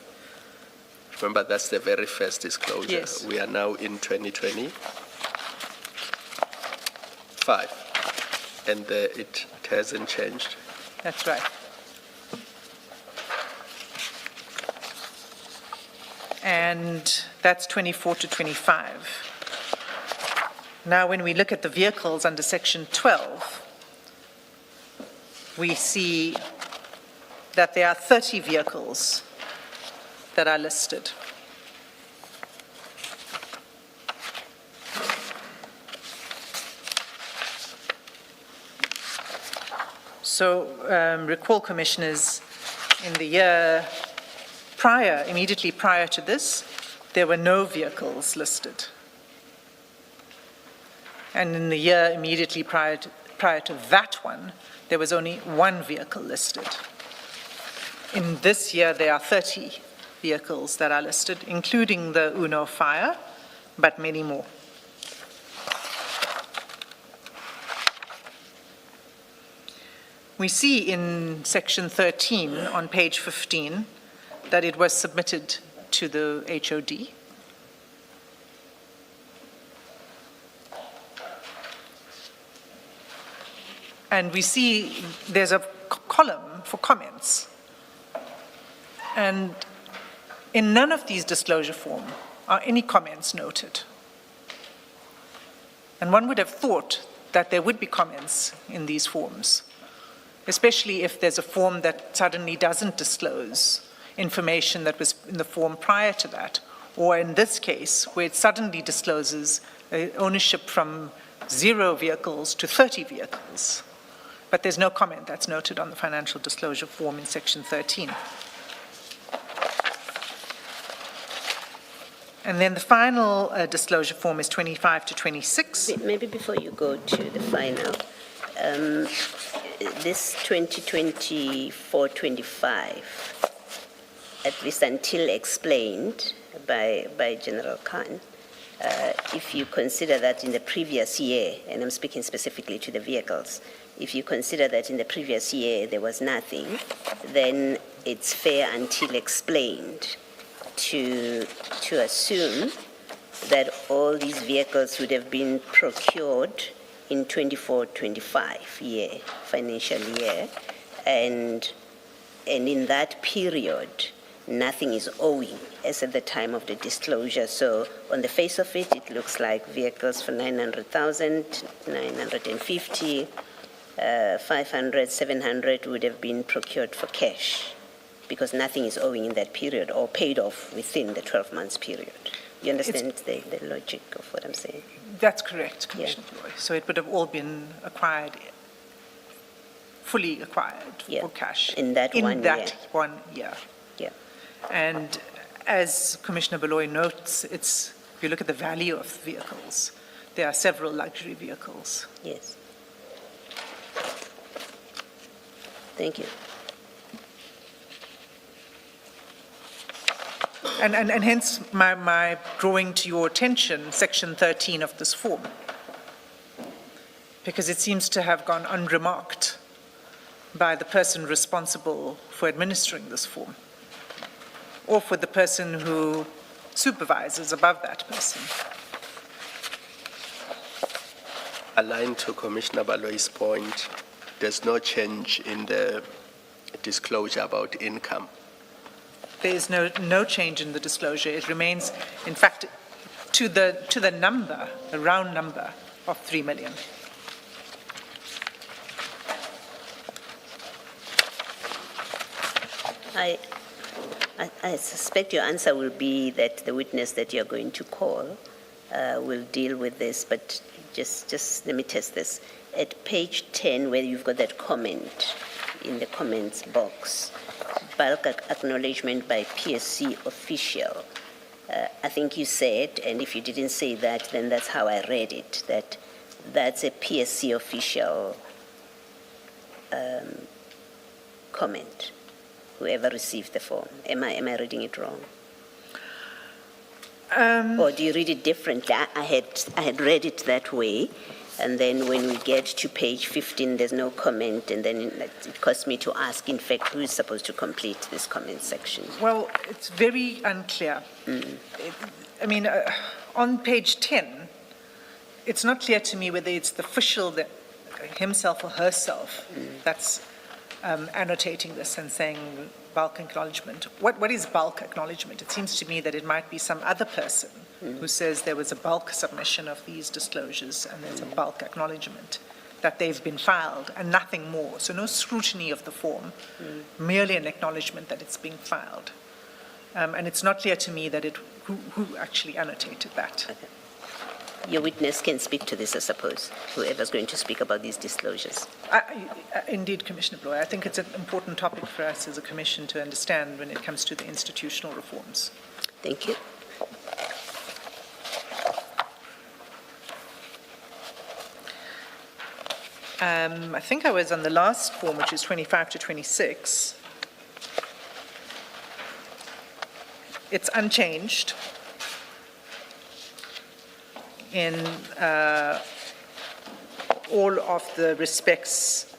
remember that's the very first disclosure. Yes. We are now in 2025, and it hasn't changed. That's right. And that's 24 to 25. Now, when we look at the vehicles under section 12, we see that there are 30 vehicles that are listed. So recall, Commissioners, in the year prior, immediately prior to this, there were no vehicles listed. And in the year immediately prior to that one, there was only one vehicle listed. In this year, there are 30 vehicles that are listed, including the Uno fire, but many more. We see in section 13 on page 15 that it was submitted to the HOD. And we see there's a column for comments. And in none of these disclosure forms are any comments noted. And one would have thought that there would be comments in these forms, especially if there's a form that suddenly doesn't disclose information that was in the form prior to that, or in this case, where it suddenly discloses ownership from 0 vehicles to 30 vehicles. But there's no comment that's noted on the financial disclosure form in section 13. And then the final disclosure form is 25 to 26. Maybe before you go to the final, this 2024-25, at least until explained by General Khan, if you consider that in the previous year, and I'm speaking specifically to the vehicles, if you consider that in the previous year there was nothing, then it's fair until explained to assume that all these vehicles would have been procured in 24-25 financial year, and in that period, nothing is owing as at the time of the disclosure. So on the face of it, it looks like vehicles for 900,000, 950, 500, 700 would have been procured for cash because nothing is owing in that period or paid off within the 12 months period. You understand the logic of what I'm saying? That's correct, Commissioner Roy. So it would have all been acquired, fully acquired for cash. In that 1 year. 1 year. Yeah. And as Commissioner Beloy notes, if you look at the value of vehicles, there are several luxury vehicles. Yes. Thank you. And hence my drawing to your attention section 13 of this form, because it seems to have gone unremarked by the person responsible for administering this form, or for the person who supervises above that person. Aligned to Commissioner Baloy's point, there's no change in the disclosure about income. There is no change in the disclosure. It remains, in fact, to the number, the round number of 3 million. I suspect your answer will be that the witness that you're going to call will deal with this, but just let me test this. At page 10, where you've got that comment in the comments box, bulk acknowledgement by PSC official. I think you said, and if you didn't say that, then that's how I read it, that's a PSC official comment, whoever received the form. Am I reading it wrong? Or do you read it differently? I had read it that way, and then when we get to page 15, there's no comment, and then it caused me to ask, in fact, who is supposed to complete this comment section? Well, it's very unclear. On page 10, it's not clear to me whether it's the official that himself or herself that's annotating this and saying bulk acknowledgement. What is bulk acknowledgement? It seems to me that it might be some other person who says there was a bulk submission of these disclosures and there's a bulk acknowledgement that they've been filed and nothing more. So no scrutiny of the form, merely an acknowledgement that it's being filed. And it's not clear to me that who actually annotated that. Okay. Your witness can speak to this, I suppose, whoever's going to speak about these disclosures. Indeed, Commissioner Bloy, I think it's an important topic for us as a commission to understand when it comes to the institutional reforms. Thank you. I think I was on the last form, which is 25 to 26. It's unchanged in all of the respects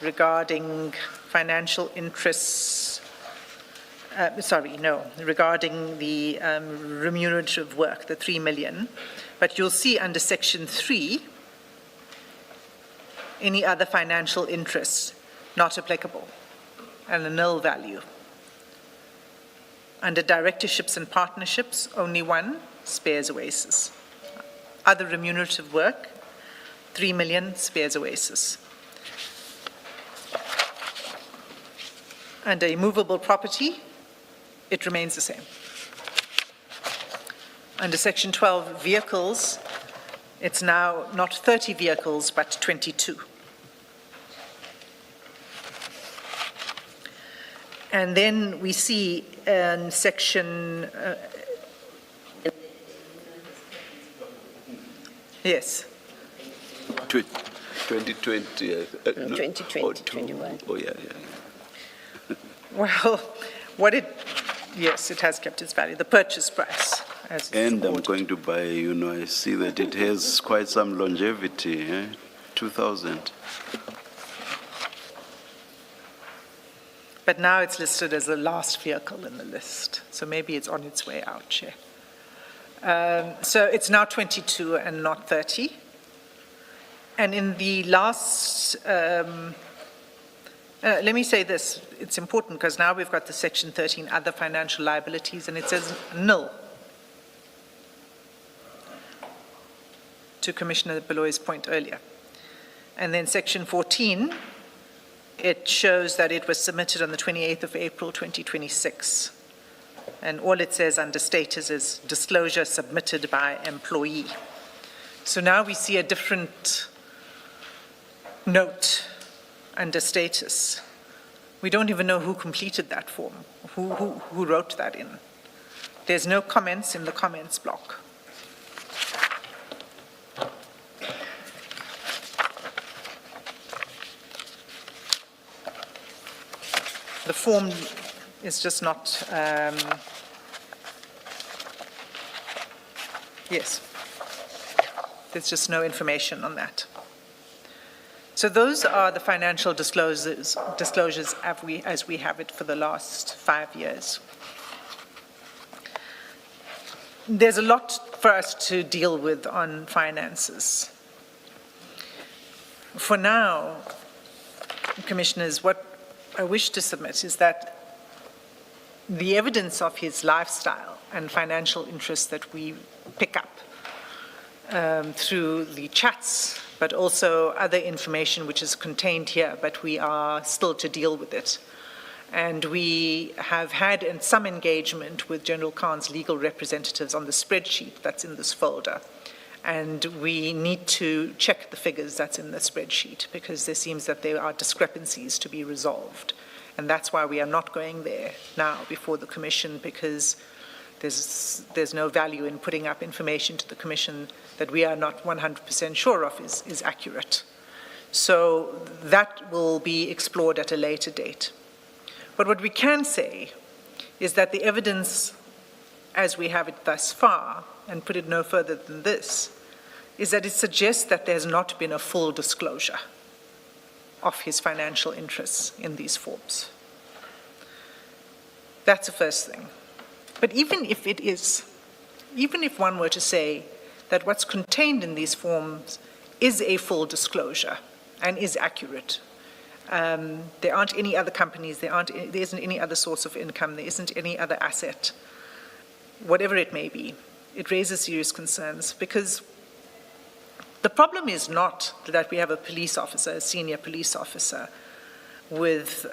regarding financial interests, regarding the remunerative work, the 3 million. But you'll see under section 3, any other financial interests not applicable and a nil value. Under directorships and partnerships, only one, Spares Oasis. Other remunerative work, 3 million, Spares Oasis. Under immovable property, it remains the same. Under section 12, vehicles, it's now not 30 vehicles, but 22. And then we see in section, yes. 2020. 2020, 21. Oh, yeah. Well, yes, it has kept its value, the purchase price. As And I'm reported. going to buy, I see that it has quite some longevity, 2000. But now it's listed as the last vehicle in the list, so maybe it's on its way out, Chair. So it's now 22 and not 30. And in the last, let me say this, it's important because now we've got the section 13, other financial liabilities, and it says nil. To Commissioner Beloy's point earlier. And then section 14, it shows that it was submitted on the 28th of April, 2026. And all it says under status is disclosure submitted by employee. So now we see a different note under status. We don't even know who completed that form, who wrote that in. There's no comments in the comments block. The form is just not, yes, there's just no information on that. So those are the financial disclosures as we have it for the last 5 years. There's a lot for us to deal with on finances. For now, Commissioners, what I wish to submit is that the evidence of his lifestyle and financial interests that we pick up through the chats, but also other information which is contained here, but we are still to deal with it. And we have had some engagement with General Khan's legal representatives on the spreadsheet that's in this folder. And we need to check the figures that's in the spreadsheet because there seems that there are discrepancies to be resolved. And that's why we are not going there now before the Commission, because there's no value in putting up information to the Commission that we are not 100% sure of is accurate. So that will be explored at a later date. But what we can say is that the evidence, as we have it thus far, and put it no further than this, is that it suggests that there's not been a full disclosure of his financial interests in these forms. That's the first thing. But even if it is, even if one were to say that what's contained in these forms is a full disclosure and is accurate, there aren't any other companies, there isn't any other source of income, there isn't any other asset, whatever it may be, it raises serious concerns, because the problem is not that we have a police officer, a senior police officer, with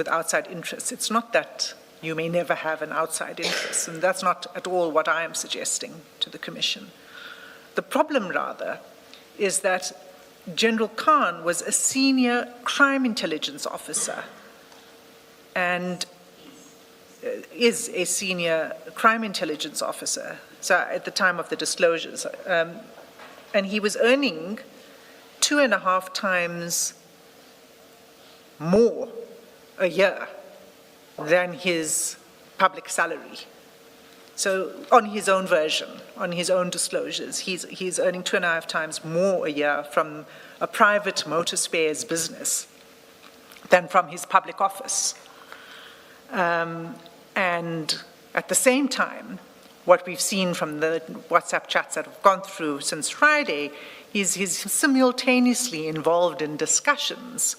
outside interests. It's not that you may never have an outside interest, and that's not at all what I am suggesting to the Commission. The problem, rather, is that General Khan was a senior crime intelligence officer and is a senior crime intelligence officer, so at the time of the disclosures, and he was earning 2.5 times more a year than his public salary. So on his own version, on his own disclosures, he's earning 2.5 times more a year from a private motor spares business than from his public office. And at the same time, what we've seen from the WhatsApp chats that have gone through since Friday is he's simultaneously involved in discussions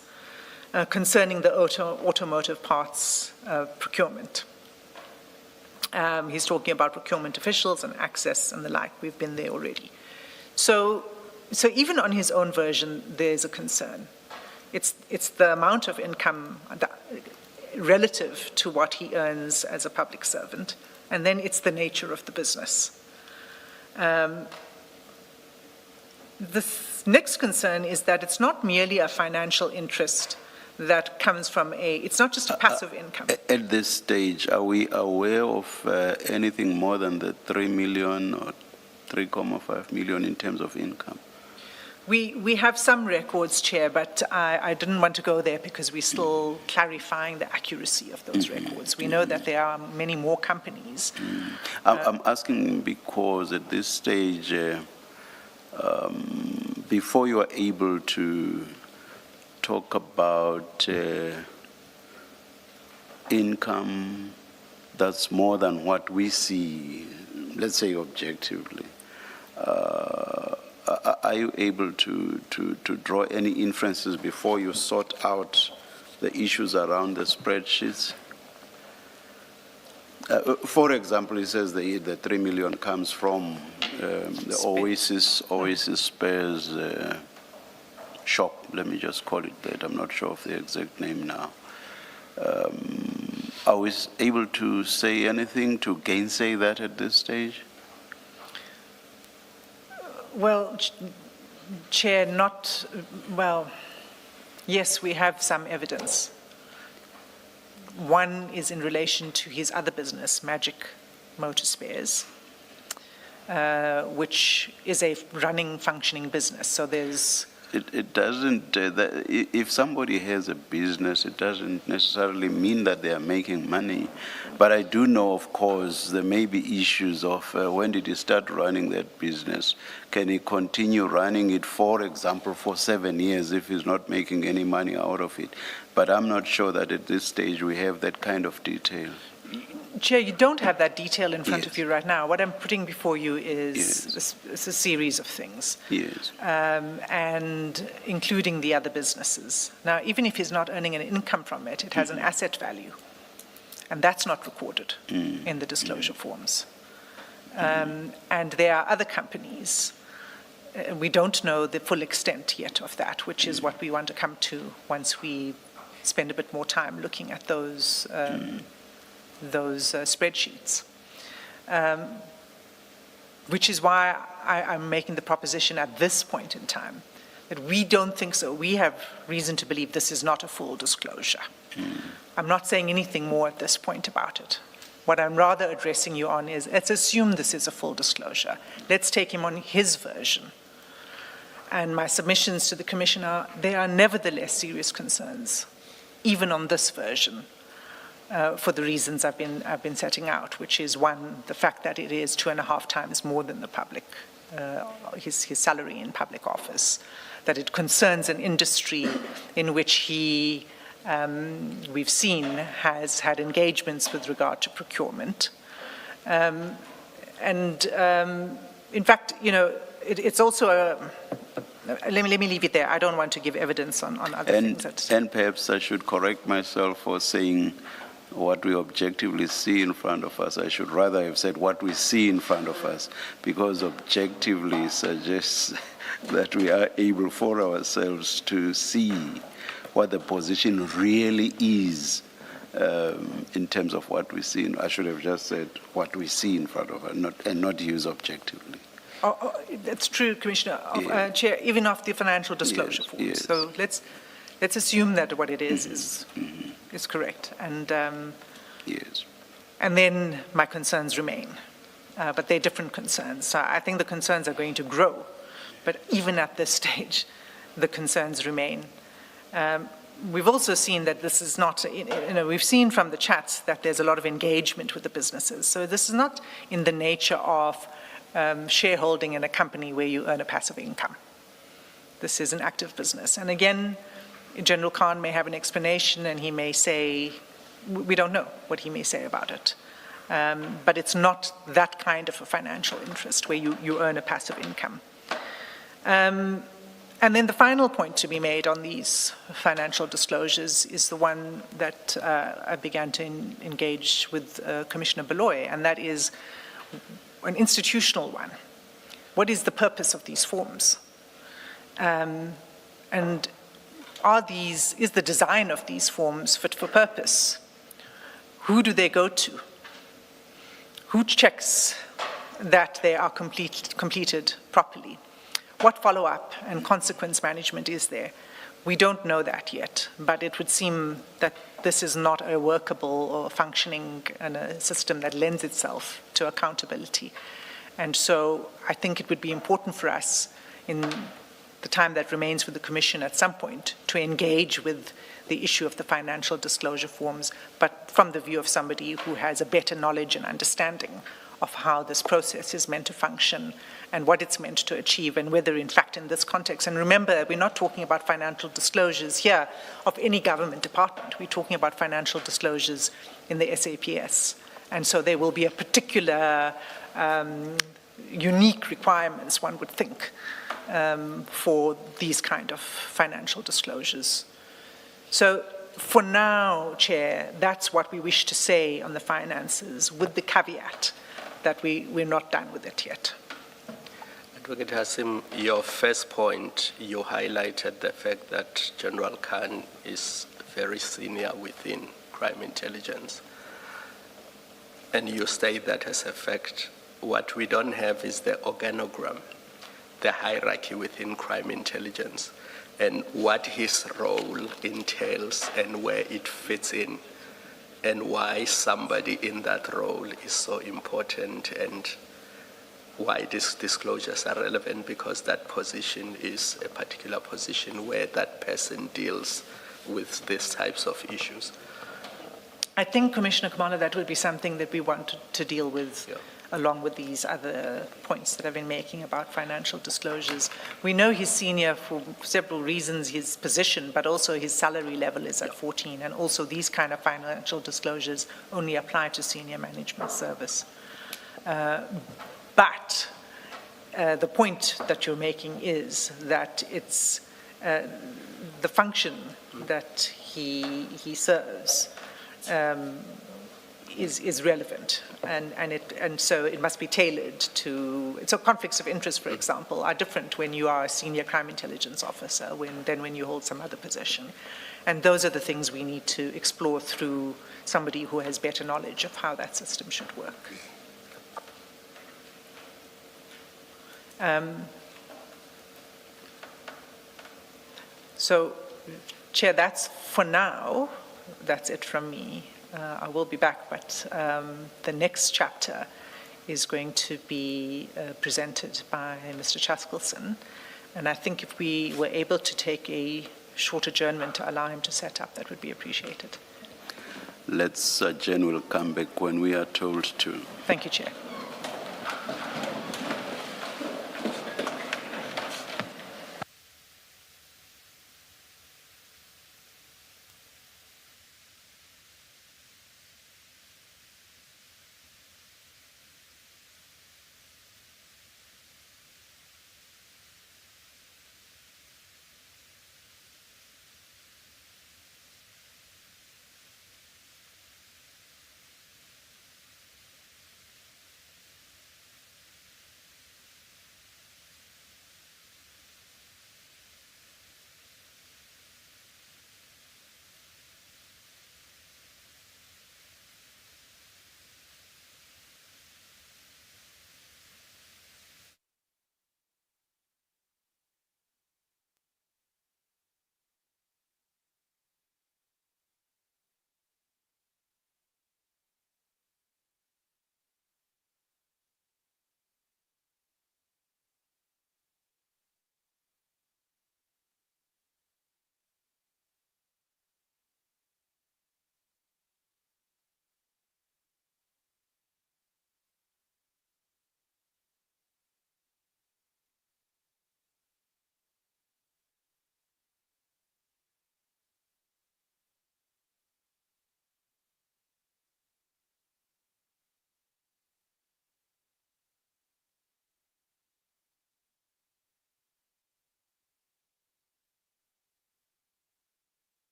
concerning the automotive parts procurement. He's talking about procurement officials and access and the like. We've been there already. So even on his own version, there's a concern. It's the amount of income relative to what he earns as a public servant, and then it's the nature of the business. The next concern is that it's not merely a financial interest that comes from it's not just a passive income. At this stage, are we aware of anything more than the 3 million or 3.5 million in terms of income? We have some records, Chair, but I didn't want to go there because we're still clarifying the accuracy of those records. We know that there are many more companies. I'm asking because at this stage, before you are able to talk about income that's more than what we see, let's say objectively, are you able to draw any inferences before you sort out the issues around the spreadsheets? For example, it says the 3 million comes from the Oasis Spares shop. Let me just call it that. I'm not sure of the exact name now. Are we able to say anything to gainsay that at this stage? Well, Chair, yes, we have some evidence. One is in relation to his other business, Magic Motor Spares, which is a running, functioning business. So there's... It doesn't, if somebody has a business, it doesn't necessarily mean that they are making money. But I do know, of course, there may be issues of when did he start running that business? Can he continue running it, for example, for 7 years if he's not making any money out of it? But I'm not sure that at this stage we have that kind of detail. Chair, you don't have that detail in front of you right now. What I'm putting before you is a series of things, and including the other businesses. Now, even if he's not earning an income from it, it has an asset value, and that's not recorded in the disclosure forms. And there are other companies. We don't know the full extent yet of that, which is what we want to come to once we spend a bit more time looking at those spreadsheets, which is why I'm making the proposition at this point in time that we don't think so. We have reason to believe this is not a full disclosure. I'm not saying anything more at this point about it. What I'm rather addressing you on is, let's assume this is a full disclosure. Let's take him on his version. And my submissions to the Commissioner, there are nevertheless serious concerns, even on this version, for the reasons I've been setting out, which is one, the fact that it is 2.5 times more than the public, his salary in public office, that it concerns an industry in which he, we've seen, has had engagements with regard to procurement. In fact, you know, it's also a, let me leave it there. I don't want to give evidence on other things. And perhaps I should correct myself for saying what we objectively see in front of us. I should rather have said what we see in front of us, because objectively suggests that we are able for ourselves to see what the position really is in terms of what we see. I should have just said what we see in front of us, and not use objectively. That's true, Commissioner, Chair, even of the financial disclosure forms. Yes. So let's assume that what it is correct. And yes. And then my concerns remain, but they're different concerns. So I think the concerns are going to grow, but even at this stage, the concerns remain. We've also seen that this is not, you know, we've seen from the chats that there's a lot of engagement with the businesses. So this is not in the nature of shareholding in a company where you earn a passive income. This is an active business. And again, General Khan may have an explanation, and he may say, we don't know what he may say about it. But it's not that kind of a financial interest where you earn a passive income. And then the final point to be made on these financial disclosures is the one that I began to engage with Commissioner Beloy, and that is an institutional one. What is the purpose of these forms? And is the design of these forms fit for purpose? Who do they go to? Who checks that they are completed properly? What follow-up and consequence management is there? We don't know that yet, but it would seem that this is not a workable or functioning and a system that lends itself to accountability. And so I think it would be important for us in the time that remains for the Commission at some point to engage with the issue of the financial disclosure forms, but from the view of somebody who has a better knowledge and understanding of how this process is meant to function and what it's meant to achieve, and whether in fact in this context, and remember, we're not talking about financial disclosures here of any government department, we're talking about financial disclosures in the SAPS. And so there will be a particular unique requirements, one would think, for these kind of financial disclosures. So for now, Chair, that's what we wish to say on the finances, with the caveat that we're not done with it yet. Advocate Hassim, your first point, you highlighted the fact that General Khan is very senior within crime intelligence. And you state that as a fact. What we don't have is the organogram, the hierarchy within crime intelligence, and what his role entails and where it fits in, and why somebody in that role is so important, and why these disclosures are relevant, because that position is a particular position where that person deals with these types of issues. I think, Commissioner Kumalo, that would be something that we want to deal with, along with these other points that I've been making about financial disclosures. We know he's senior for several reasons, his position, but also his salary level is at 14, and also these kind of financial disclosures only apply to senior management service. But the point that you're making is that it's the function that he serves is relevant, and so it must be tailored to. So conflicts of interest, for example, are different when you are a senior crime intelligence officer than when you hold some other position, and those are the things we need to explore through somebody who has better knowledge of how that system should work. So, Chair, that's for now. That's it from me. I will be back, but the next chapter is going to be presented by Mr. Chaskelson, And I think if we were able to take a short adjournment to allow him to set up, that would be appreciated. Let's adjourn. We'll come back when we are told to. Thank you, Chair.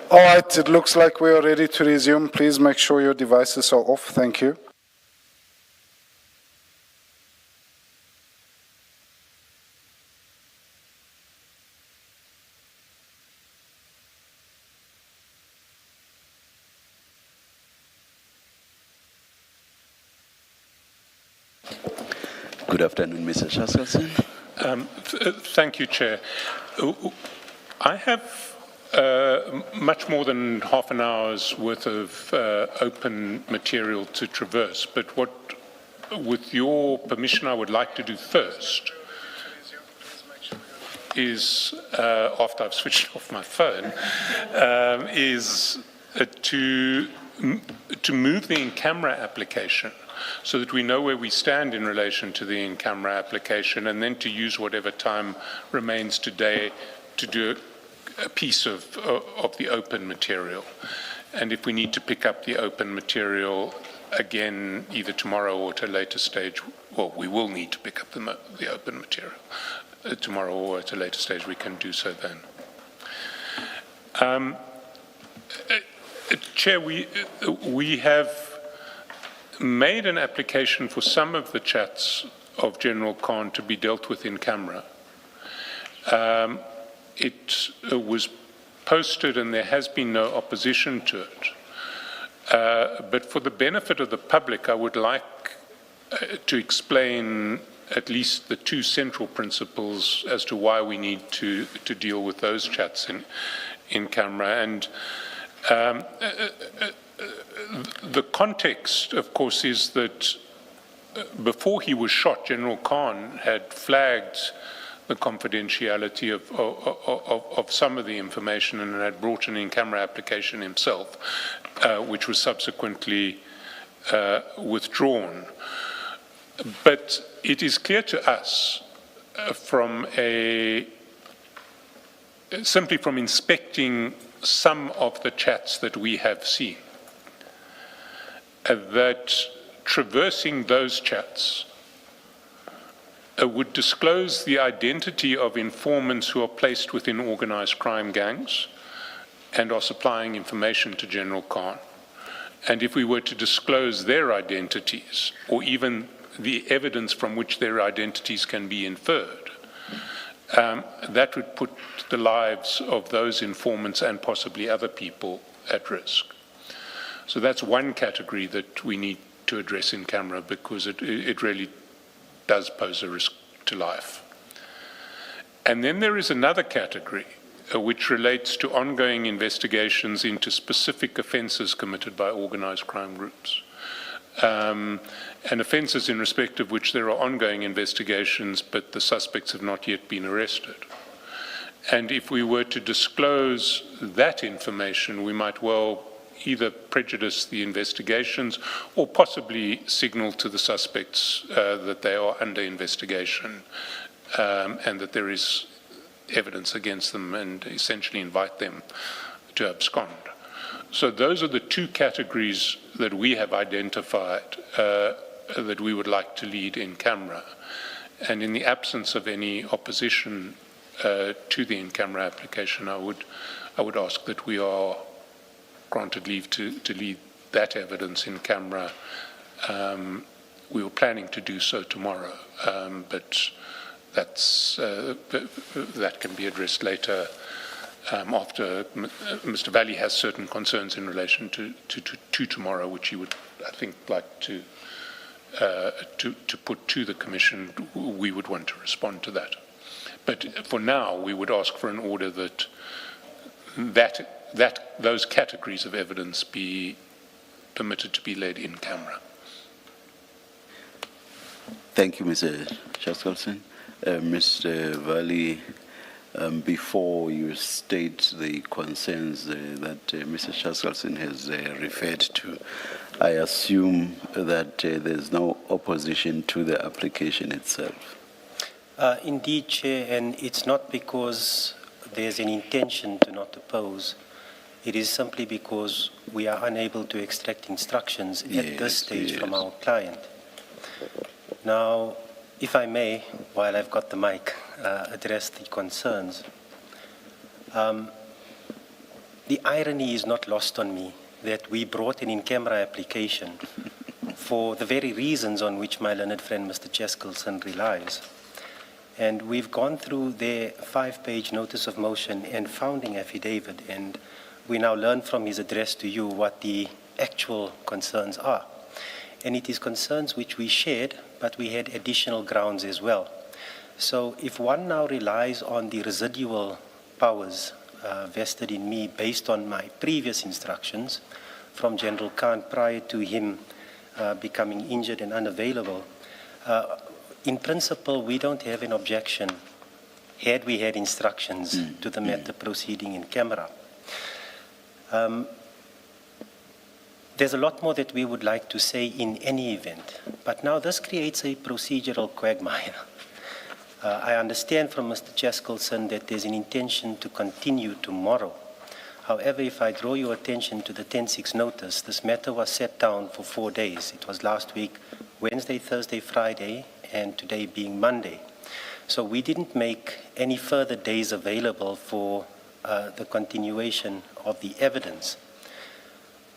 All right, it looks like we are ready to resume. Please make sure your devices are off. Thank you. Good afternoon, Mr. Shaskelson. Thank you, Chair. I have much more than half an hour's worth of open material to traverse, but what, with your permission, I would like to do first is, after I've switched off my phone, is to move the in-camera application so that we know where we stand in relation to the in-camera application, and then to use whatever time remains today to do a piece of the open material. And if we need to pick up the open material again, either tomorrow or at a later stage, well, we will need to pick up the open material tomorrow or at a later stage, we can do so then. Chair, we have made an application for some of the chats of General Khan to be dealt with in camera. It was posted and there has been no opposition to it. But for the benefit of the public, I would like to explain at least the two central principles as to why we need to deal with those chats in camera. And the context, of course, is that before he was shot, General Khan had flagged the confidentiality of some of the information and had brought an in-camera application himself, which was subsequently withdrawn. But it is clear to us simply from inspecting some of the chats that we have seen, that traversing those chats would disclose the identity of informants who are placed within organized crime gangs and are supplying information to General Khan. And if we were to disclose their identities, or even the evidence from which their identities can be inferred, that would put the lives of those informants and possibly other people at risk. So that's one category that we need to address in camera, because it really does pose a risk to life. And then there is another category which relates to ongoing investigations into specific offences committed by organised crime groups, and offences in respect of which there are ongoing investigations, but the suspects have not yet been arrested. And if we were to disclose that information, we might well either prejudice the investigations or possibly signal to the suspects that they are under investigation and that there is evidence against them, and essentially invite them to abscond. So those are the two categories that we have identified that we would like to lead in camera. And in the absence of any opposition to the in-camera application, I would ask that we are granted leave to lead that evidence in camera. We were planning to do so tomorrow, but that can be addressed later after Mr. Valley has certain concerns in relation to tomorrow, which he would, I think, like to put to the Commission. We would want to respond to that. But for now, we would ask for an order that those categories of evidence be permitted to be led in camera. Thank you, Mr. Shaskelson. Mr. Valley, before you state the concerns that Mr. Shaskelson has referred to, I assume that there's no opposition to the application itself. Indeed, Chair, and it's not because there's an intention to not oppose. It is simply because we are unable to extract instructions at this stage from our client. Now, if I may, while I've got the mic, address the concerns. the irony is not lost on me that we brought an in-camera application for the very reasons on which my learned friend Mr. Cheskelson relies. And we've gone through their 5-page notice of motion and founding affidavit, and we now learn from his address to you what the actual concerns are. And it is concerns which we shared, but we had additional grounds as well. So if one now relies on the residual powers vested in me based on my previous instructions from General Khan prior to him becoming injured and unavailable, in principle, we don't have an objection had we had instructions to the matter proceeding in camera. There's a lot more that we would like to say in any event, but now this creates a procedural quagmire. I understand from Mr. Cheskelson that there's an intention to continue tomorrow. However, if I draw your attention to the 10-6 notice, this matter was set down for 4 days. It was last week, Wednesday, Thursday, Friday, and today being Monday. So we didn't make any further days available for the continuation of the evidence.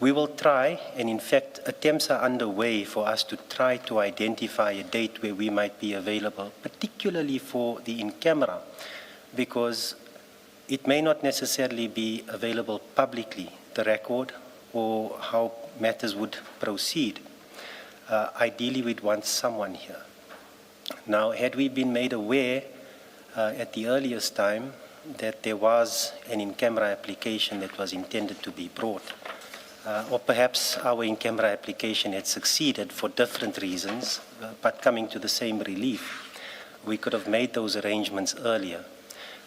We will try, and in fact, attempts are underway for us to try to identify a date where we might be available, particularly for the in-camera, because it may not necessarily be available publicly, the record, or how matters would proceed. Ideally, we'd want someone here. Now, had we been made aware at the earliest time that there was an in-camera application that was intended to be brought, or perhaps our in-camera application had succeeded for different reasons, but coming to the same relief, we could have made those arrangements earlier.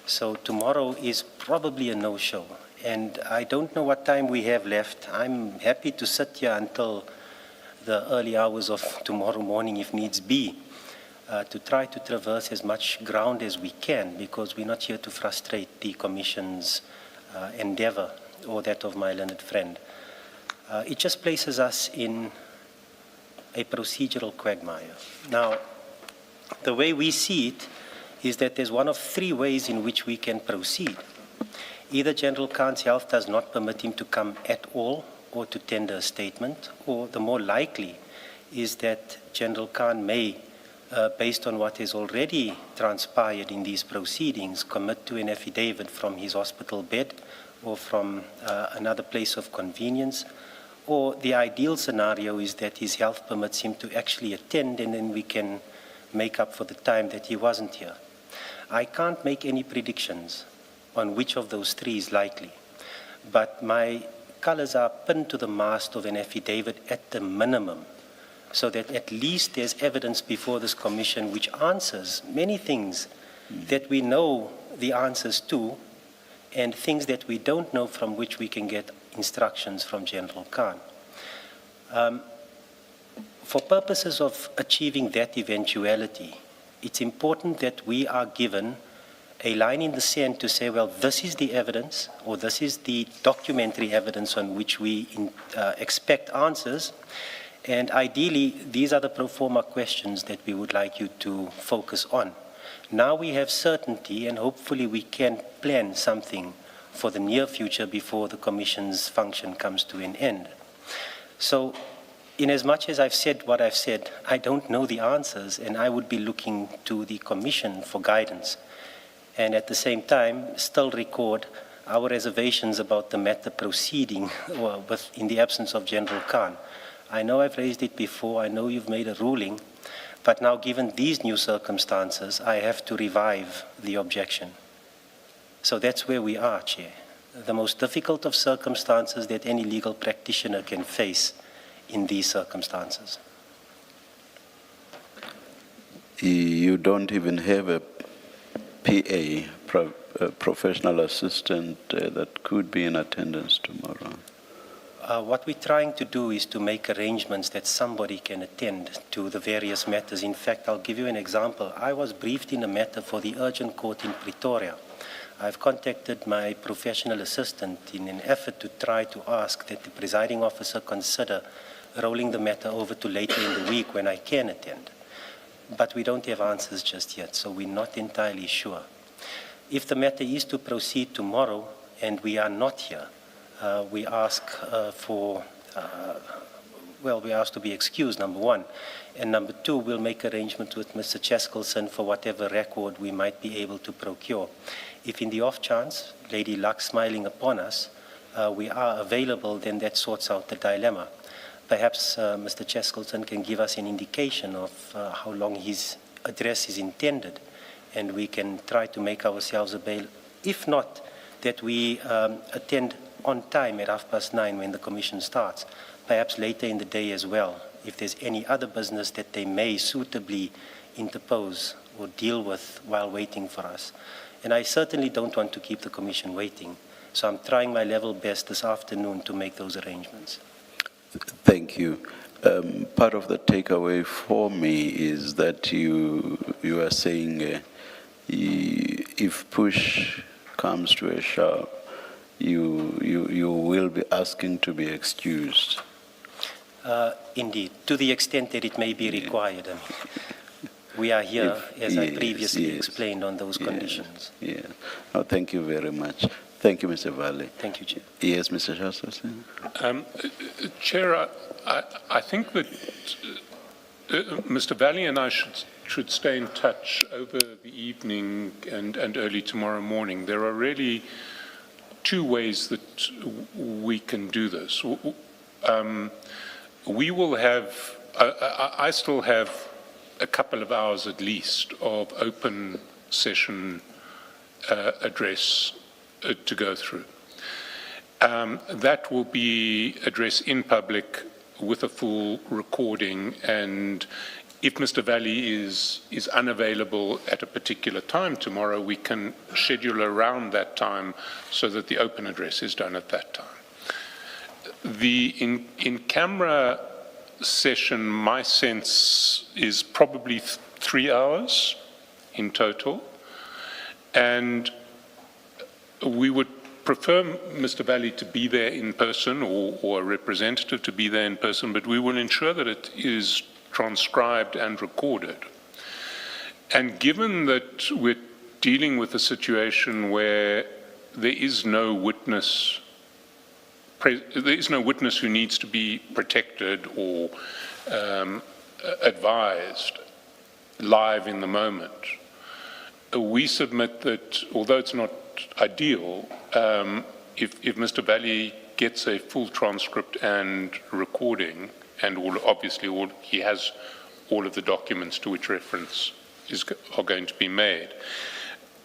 So tomorrow is probably a no-show, and I don't know what time we have left. I'm happy to sit here until the early hours of tomorrow morning if needs be, to try to traverse as much ground as we can, because we're not here to frustrate the Commission's endeavor or that of my learned friend. It just places us in a procedural quagmire. Now, the way we see it is that there's one of 3 ways in which we can proceed. Either General Khan's health does not permit him to come at all or to tender a statement, or the more likely is that General Khan may, based on what has already transpired in these proceedings, commit to an affidavit from his hospital bed or from another place of convenience. Or the ideal scenario is that his health permits him to actually attend, and then we can make up for the time that he wasn't here. I can't make any predictions on which of those 3 is likely, but my colors are pinned to the mast of an affidavit at the minimum, so that at least there's evidence before this Commission which answers many things that we know the answers to, and things that we don't know from which we can get instructions from General Khan. For purposes of achieving that eventuality, it's important that we are given a line in the sand to say, well, this is the evidence, or this is the documentary evidence on which we expect answers, and ideally, these are the pro forma questions that we would like you to focus on. Now we have certainty, and hopefully we can plan something for the near future before the Commission's function comes to an end. So, in as much as I've said what I've said, I don't know the answers, and I would be looking to the Commission for guidance. And at the same time, still record our reservations about the matter proceeding in the absence of General Khan. I know I've raised it before, I know you've made a ruling, but now given these new circumstances, I have to revive the objection. So that's where we are, Chair. The most difficult of circumstances that any legal practitioner can face in these circumstances. You don't even have a PA, professional assistant, that could be in attendance tomorrow. What we're trying to do is to make arrangements that somebody can attend to the various matters. In fact, I'll give you an example. I was briefed in a matter for the urgent court in Pretoria. I've contacted my professional assistant in an effort to try to ask that the presiding officer consider rolling the matter over to later in the week when I can attend. But we don't have answers just yet, so we're not entirely sure. If the matter is to proceed tomorrow and we are not here, we ask we ask to be excused, number one. And number two, we'll make arrangements with Mr. Cheskelson for whatever record we might be able to procure. If in the off chance, Lady Luck smiling upon us, we are available, then that sorts out the dilemma. Perhaps Mr. Cheskelson can give us an indication of how long his address is intended, and we can try to make ourselves available. If not, that we attend on time at 9:30 when the commission starts, perhaps later in the day as well, if there's any other business that they may suitably interpose or deal with while waiting for us. And I certainly don't want to keep the commission waiting, so I'm trying my level best this afternoon to make those arrangements. Thank you. Part of the takeaway for me is that you are saying if push comes to a shove, you will be asking to be excused. Indeed, to the extent that it may be required. I mean, we are here, as I previously explained, on those conditions. Yeah. No, thank you very much. Thank you, Mr. Valley. Thank you, Chair. Yes, Mr. Cheskelson. Chair, I think that Mr. Valley and I should stay in touch over the evening and early tomorrow morning. There are really two ways that we can do this. We will have, I still have a couple of hours at least of open session address to go through. That will be addressed in public with a full recording, and if Mr. Valley is unavailable at a particular time tomorrow, we can schedule around that time so that the open address is done at that time. The in-camera session, my sense, is probably 3 hours in total, and we would prefer Mr. Valley to be there in person or a representative to be there in person, but we will ensure that it is transcribed and recorded. And given that we're dealing with a situation where there is no witness who needs to be protected or advised live in the moment, we submit that, although it's not ideal, if Mr. Valley gets a full transcript and recording, and he has all of the documents to which reference are going to be made,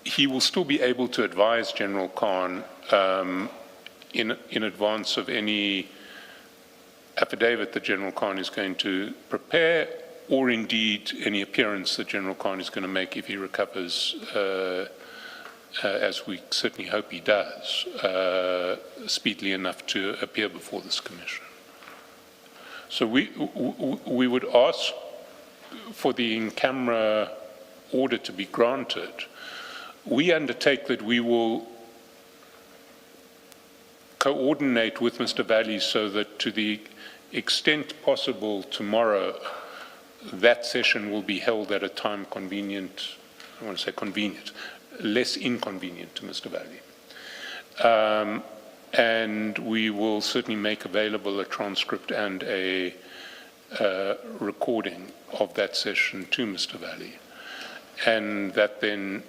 he will still be able to advise General Khan in advance of any affidavit that General Khan is going to prepare, or indeed any appearance that General Khan is going to make if he recovers, as we certainly hope he does, speedily enough to appear before this commission. So we would ask for the in-camera order to be granted. We undertake that we will coordinate with Mr. Valley so that to the extent possible tomorrow, that session will be held at a time convenient, I want to say convenient, less inconvenient to Mr. Valley. And we will certainly make available a transcript and a recording of that session to Mr. Valley. And that then,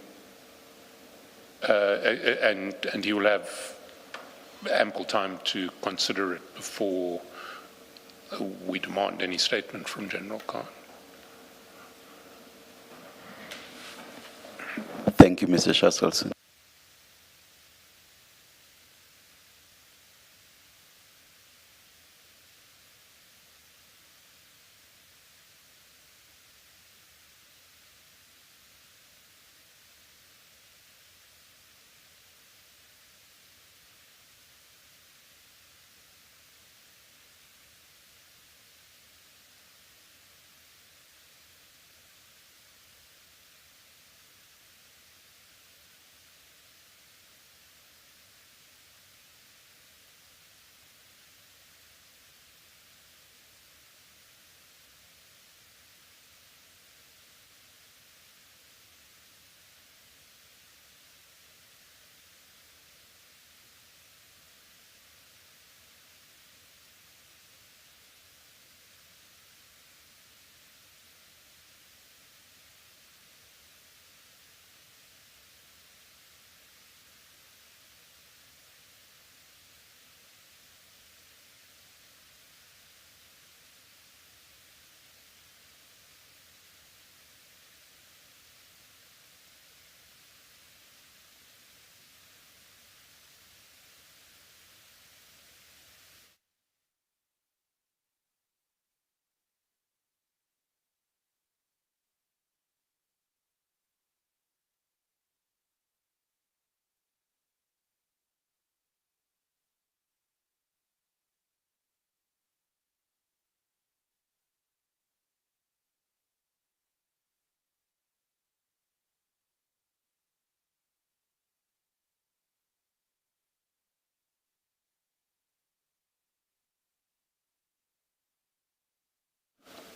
and he will have ample time to consider it before we demand any statement from General Khan. Thank you, Mr. Cheskelson.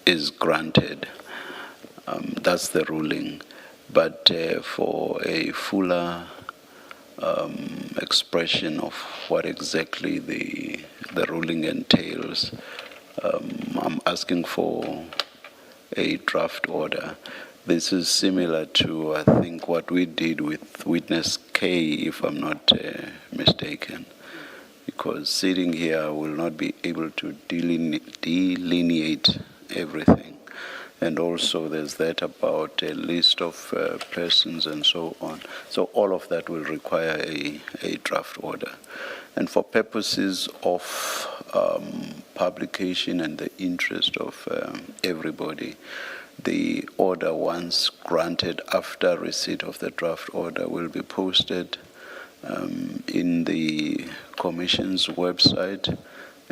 is granted. That's the ruling. But for a fuller expression of what exactly the ruling entails, I'm asking for a draft order. This is similar to, I think, what we did with witness K, if I'm not mistaken, because sitting here I will not be able to delineate everything. And also there's that about a list of persons and so on. So all of that will require a draft order. And for purposes of publication and the interest of everybody, the order, once granted after receipt of the draft order, will be posted in the Commission's website,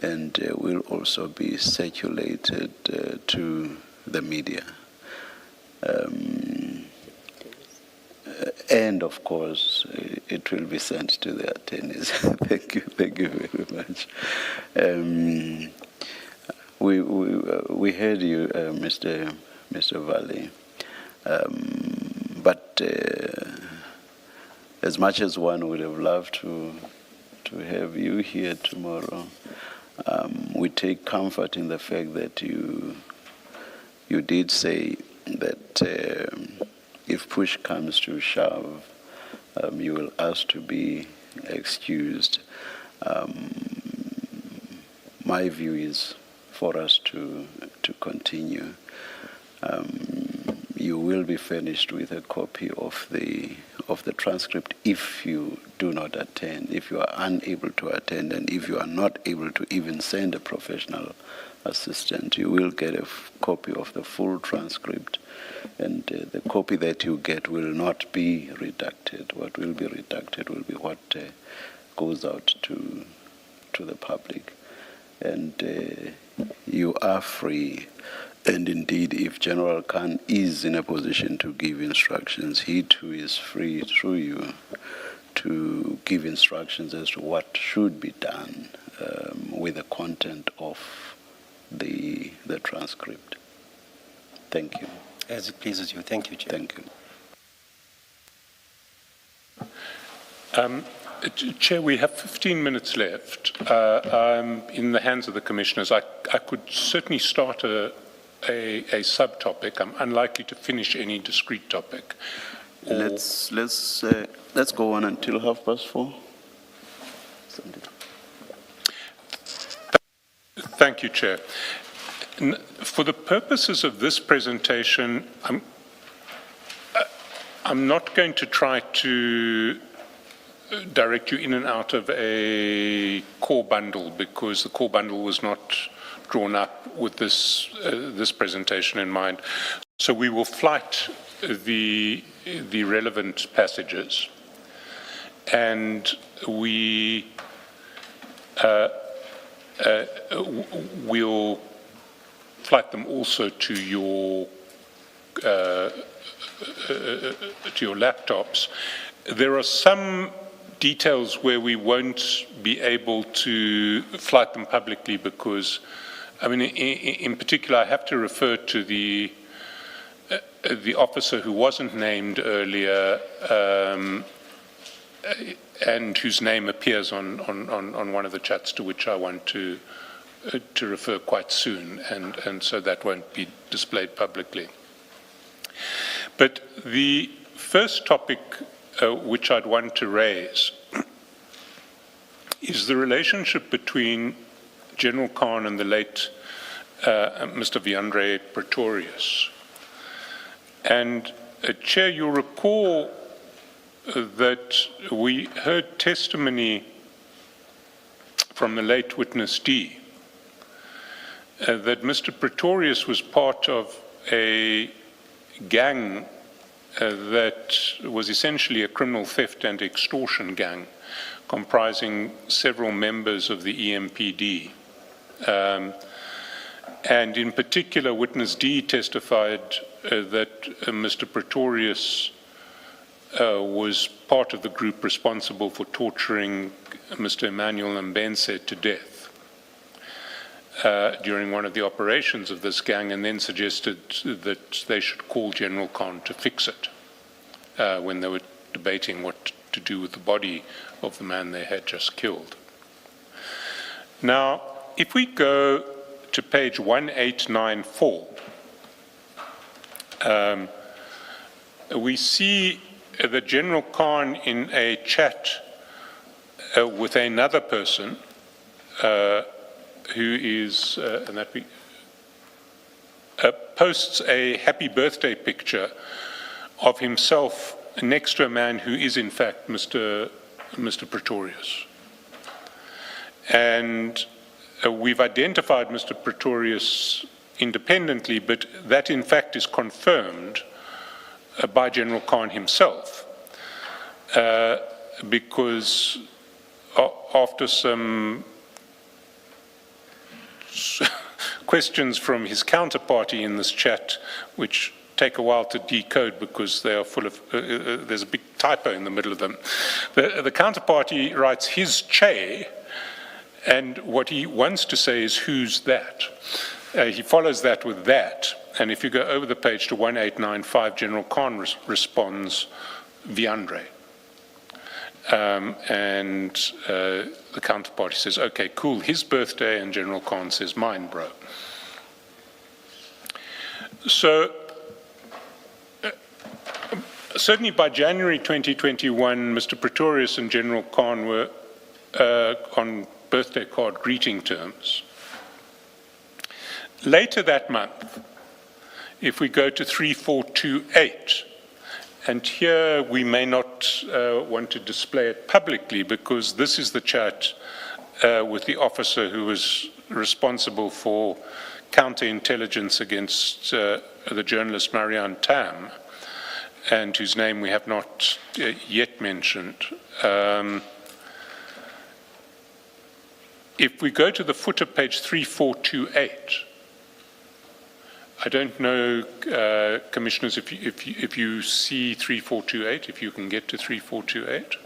and will also be circulated to the media. And of course, it will be sent to the attorneys. Thank you very much. We heard you, Mr. Valley, but as much as one would have loved to have you here tomorrow, we take comfort in the fact that you did say that if push comes to shove, you will ask to be excused. My view is for us to continue. You will be furnished with a copy of the transcript if you do not attend, if you are unable to attend, and if you are not able to even send a professional assistant. You will get a copy of the full transcript, and the copy that you get will not be redacted. What will be redacted will be what goes out to the public. And you are free. And indeed, if General Khan is in a position to give instructions, he too is free through you to give instructions as to what should be done with the content of the transcript. Thank you. As it pleases you. Thank you, Chair. Thank you. Chair, we have 15 minutes left. I'm in the hands of the commissioners. I could certainly start a subtopic. I'm unlikely to finish any discrete topic. Let's go on until 4:30. Thank you, Chair. For the purposes of this presentation, I'm not going to try to direct you in and out of a core bundle, because the core bundle was not drawn up with this presentation in mind. So we will flight the relevant passages, and we will flight them also to your laptops. There are some details where we won't be able to flight them publicly because, I mean, in particular, I have to refer to the officer who wasn't named earlier and whose name appears on one of the chats to which I want to refer quite soon, and so that won't be displayed publicly. But the first topic which I'd want to raise is the relationship between General Khan and the late Mr. Viandre Pretorius. And Chair, you'll recall that we heard testimony from the late witness D that Mr. Pretorius was part of a gang that was essentially a criminal theft and extortion gang comprising several members of the EMPD. And in particular, witness D testified that Mr. Pretorius was part of the group responsible for torturing Mr. Emmanuel Mbense to death. during one of the operations of this gang, and then suggested that they should call General Khan to fix it when they were debating what to do with the body of the man they had just killed. Now, if we go to page 1894, we see that General Khan in a chat with another person who is, and that we, posts a happy birthday picture of himself next to a man who is in fact Mr. Pretorius. And we've identified Mr. Pretorius independently, but that in fact is confirmed by General Khan himself, because after some questions from his counterparty in this chat, which take a while to decode because they are full of, there's a big typo in the middle of them. The counterparty writes his Che, and what he wants to say is who's that? He follows that with that, and if you go over the page to 1895, General Khan responds Viandre. And the counterparty says, okay, cool, his birthday, and General Khan says, mine, bro. So, certainly by January 2021, Mr. Pretorius and General Khan were on birthday card greeting terms. Later that month, if we go to 3428, and here we may not want to display it publicly because this is the chat with the officer who was responsible for counterintelligence against the journalist Marianne Tam, and whose name we have not yet mentioned. If we go to the footer, page 3428, I don't know, Commissioners, if you see 3428, if you can get to 3428.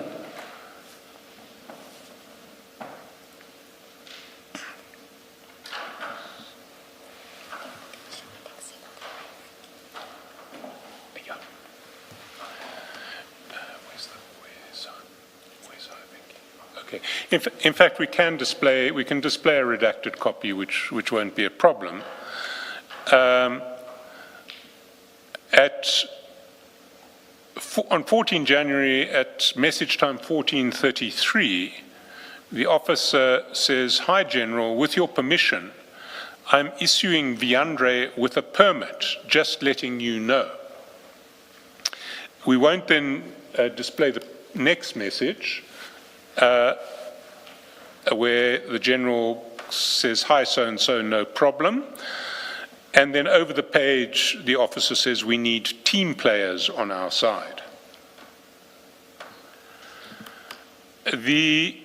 Okay. In fact, we can display a redacted copy, which won't be a problem. On 14 January at message time 14:33, the officer says, "Hi General, with your permission, I'm issuing Viandre with a permit, just letting you know." We won't then display the next message, where the General says, "Hi so-and-so, no problem." And then over the page, the officer says, "We need team players on our side." The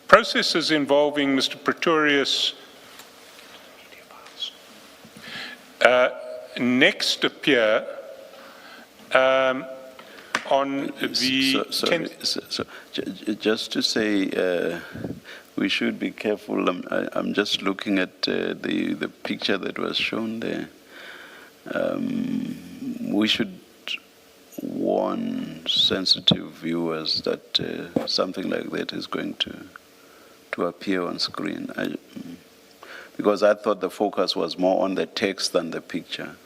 processes involving Mr. Pretorius next appear on the... Just to say, we should be careful. I'm just looking at the picture that was shown there. We should warn sensitive viewers that something like that is going to appear on screen. Because I thought the focus was more on the text than the picture.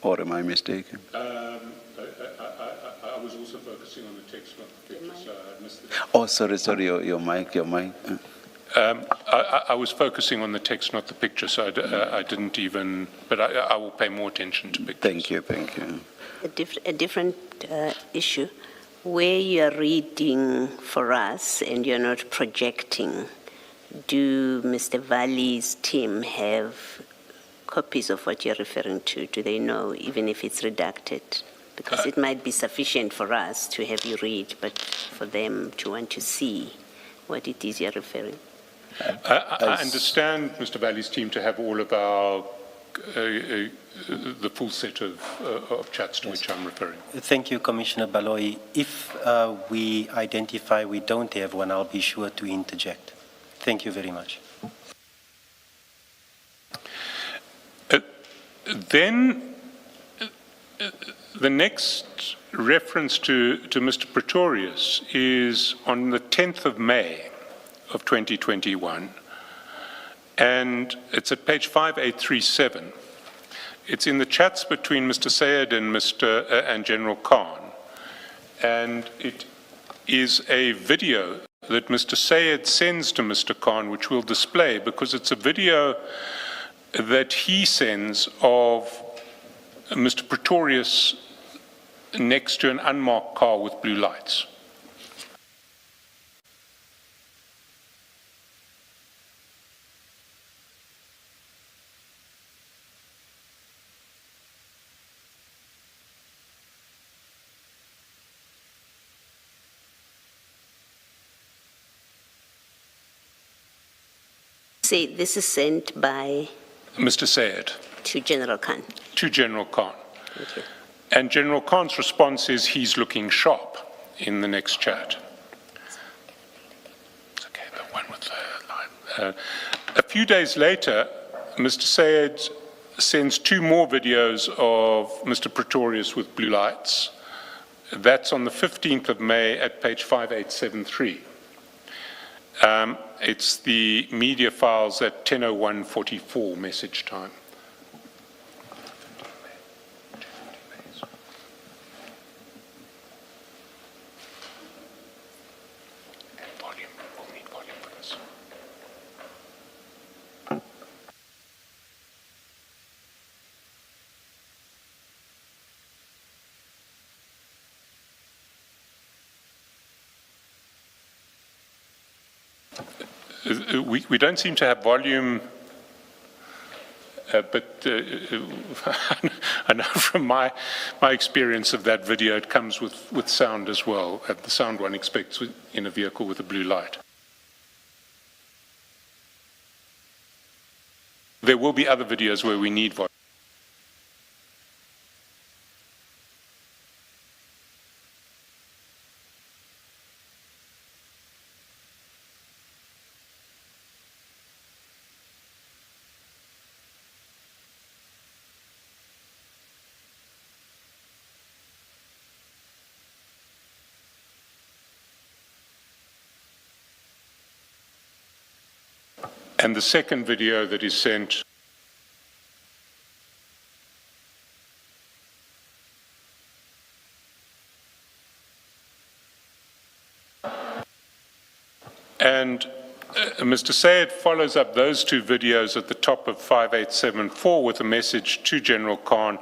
Or am I mistaken? I was also focusing on the text, not the picture, so I missed it. Oh, sorry, your mic. I was focusing on the text, not the picture, so I didn't even, but I will pay more attention to pictures. Thank you. A different issue, where you are reading for us and you're not projecting, do Mr. Valley's team have copies of what you're referring to? Do they know, even if it's redacted? Because it might be sufficient for us to have you read, but for them to want to see what it is you're referring. I understand Mr. Valley's team to have all of our the full set of chats to which I'm referring. Thank you, Commissioner Baloyi. If we identify we don't have one, I'll be sure to interject. Thank you very much. Then the next reference to Mr. Pretorius is on the 10th of May of 2021, and it's at page 5837. It's in the chats between Mr. Sayed and General Khan, and it is a video that Mr. Sayed sends to Mr. Khan, which we'll display because it's a video that he sends of Mr. Pretorius next to an unmarked car with blue lights. Say this is sent by Mr. Sayed. to General Khan. To General Khan. Thank you. And General Khan's response is he's looking sharp in the next chat. It's okay, the one with the line. A few days later, Mr. Sayed sends two more videos of Mr. Pretorius with blue lights. That's on the 15th of May at page 5873. It's the media files at 10:01:44 message time. Volume, we'll need volume for this. We don't seem to have volume, but I know from my experience of that video, it comes with sound as well, the sound one expects in a vehicle with a blue light. There will be other videos where we need volume. And the second video that is sent and Mr. Sayed follows up those two videos at the top of 5874 with a message to General Khan,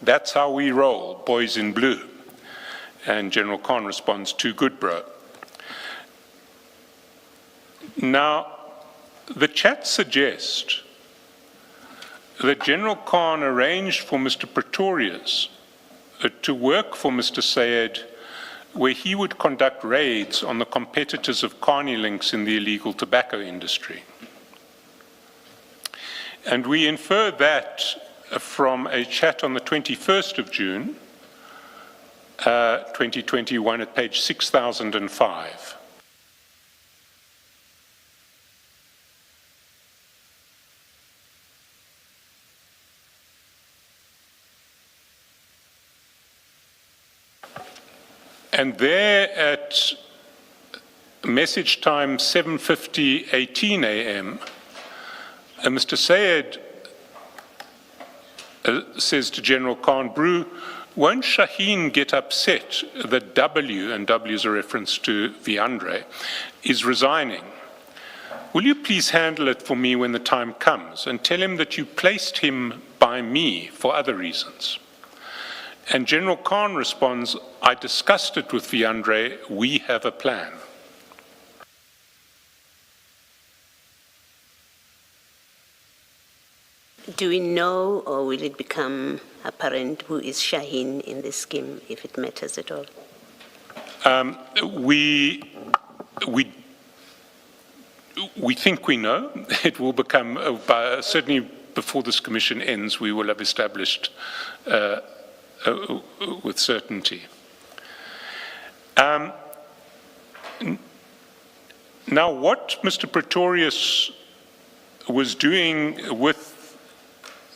"That's how we roll, boys in blue." And General Khan responds, "Too good, bro." Now, the chats suggest that General Khan arranged for Mr. Pretorius to work for Mr. Sayed, where he would conduct raids on the competitors of Carney Links in the illegal tobacco industry. And we infer that from a chat on the 21st of June, 2021 at page 6005. And there at message time 7:18 a.m., Mr. Sayed says to General Khan, "Brew, won't Shaheen get upset that W," and W is a reference to Viandre, "is resigning? Will you please handle it for me when the time comes and tell him that you placed him by me for other reasons?" And General Khan responds, "I discussed it with Viandre, we have a plan." Do we know, or will it become apparent, who is Shaheen in this scheme, if it matters at all? We think we know. It will become, certainly before this commission ends, we will have established with certainty. Now, what Mr. Pretorius was doing with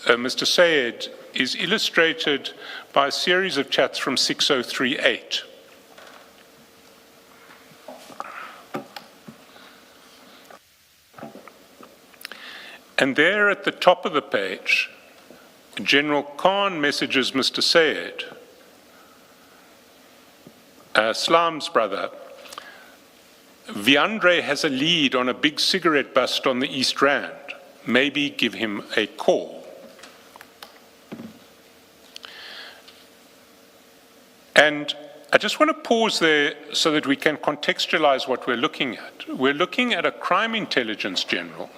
Mr. Sayed is illustrated by a series of chats from 6038. And there at the top of the page, General Khan messages Mr. Sayed, Slam's brother, Viandre has a lead on a big cigarette bust on the East Rand. Maybe give him a call. And I just want to pause there so that we can contextualize what we're looking at. We're looking at a crime intelligence general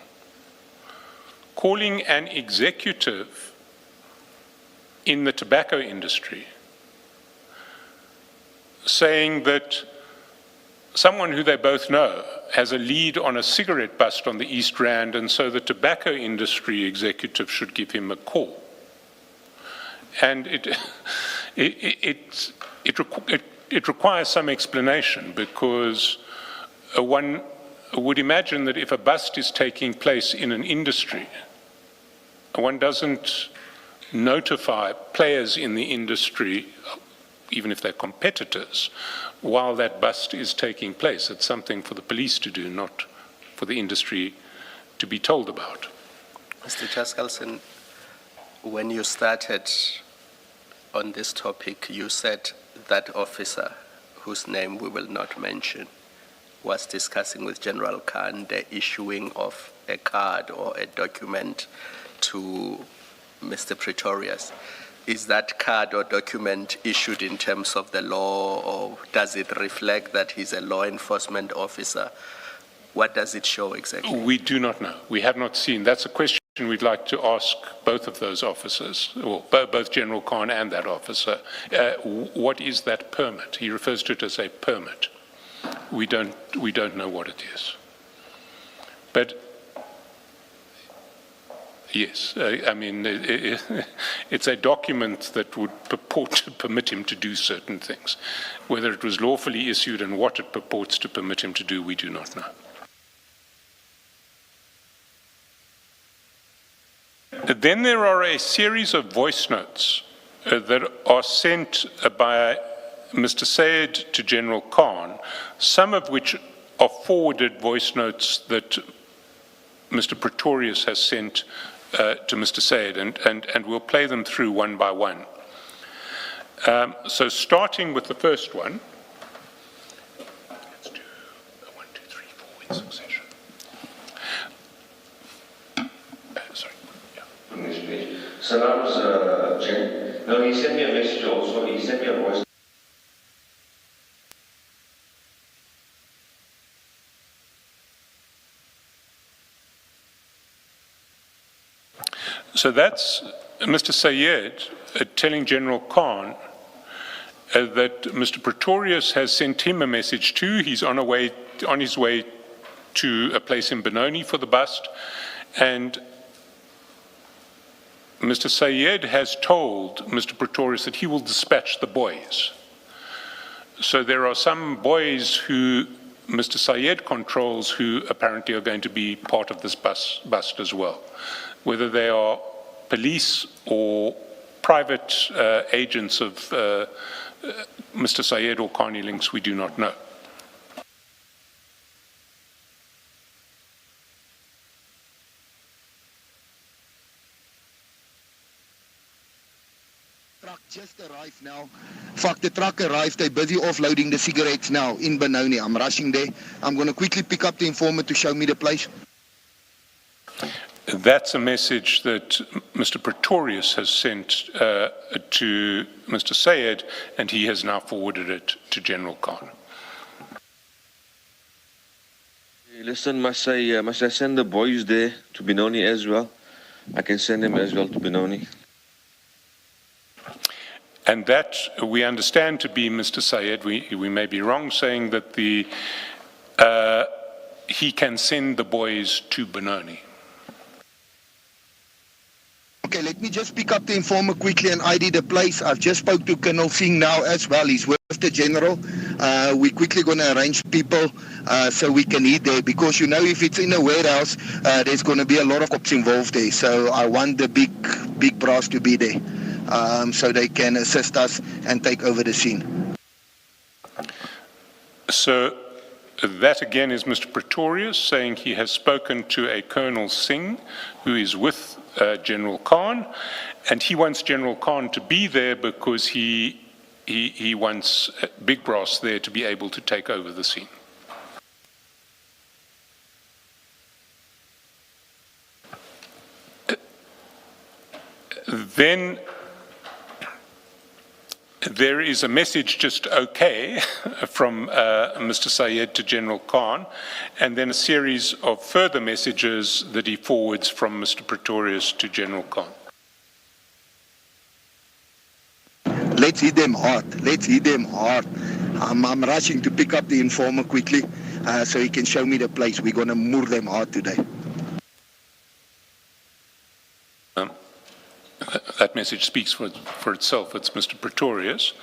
calling an executive in the tobacco industry, saying that someone who they both know has a lead on a cigarette bust on the East Rand, and so the tobacco industry executive should give him a call. And it requires some explanation, because one would imagine that if a bust is taking place in an industry, one doesn't notify players in the industry, even if they're competitors, while that bust is taking place. It's something for the police to do, not for the industry to be told about. Mr. Chaskalson, when you started on this topic, you said that officer, whose name we will not mention, was discussing with General Khan the issuing of a card or a document to Mr. Pretorius. Is that card or document issued in terms of the law, or does it reflect that he's a law enforcement officer? What does it show exactly? We do not know. We have not seen. That's a question we'd like to ask both of those officers, or both General Khan and that officer. What is that permit? He refers to it as a permit. We don't know what it is. But yes, I mean, it's a document that would purport to permit him to do certain things. Whether it was lawfully issued and what it purports to permit him to do, we do not know. Then there are a series of voice notes that are sent by Mr. Sayed to General Khan, some of which are forwarded voice notes that Mr. Pretorius has sent to Mr. Sayed, and we'll play them through one by one. So starting with the first one, let's do 1, 2, 3, 4 in succession. Sorry. Yeah. Salam's Jen. No, he sent me a message also. He sent me a voice. So that's Mr. Sayed telling General Khan that Mr. Pretorius has sent him a message too. He's on his way to a place in Benoni for the bust, and Mr. Sayed has told Mr. Pretorius that he will dispatch the boys. So there are some boys who Mr. Sayed controls who apparently are going to be part of this bust as well. Whether they are police or private agents of Mr. Sayed or Carney Links, we do not know. Truck just arrived now. Fuck, the truck arrived. They're busy offloading the cigarettes now in Benoni. I'm rushing there. I'm going to quickly pick up the informant to show me the place. That's a message that Mr. Pretorius has sent to Mr. Sayed, and he has now forwarded it to General Khan. Listen, must I send the boys there to Benoni as well? I can send them as well to Benoni. And that we understand to be Mr. Sayed. We may be wrong saying that he can send the boys to Benoni. Okay, let me just pick up the informer quickly and ID the place. I've just spoke to Colonel Singh now as well. He's with the general. We're quickly going to arrange people so we can eat there, because you know if it's in a warehouse, there's going to be a lot of cops involved there. So I want the big brass to be there so they can assist us and take over the scene. So that again is Mr. Pretorius saying he has spoken to a Colonel Singh who is with General Khan, and he wants General Khan to be there because he wants Big Brass there to be able to take over the scene. Then there is a message just okay from Mr. Sayed to General Khan, and then a series of further messages that he forwards from Mr. Pretorius to General Khan. Let's hit them hard. Let's hit them hard. I'm rushing to pick up the informer quickly so he can show me the place. We're going to moor them hard today. That message speaks for itself. It's Mr. Pretorius.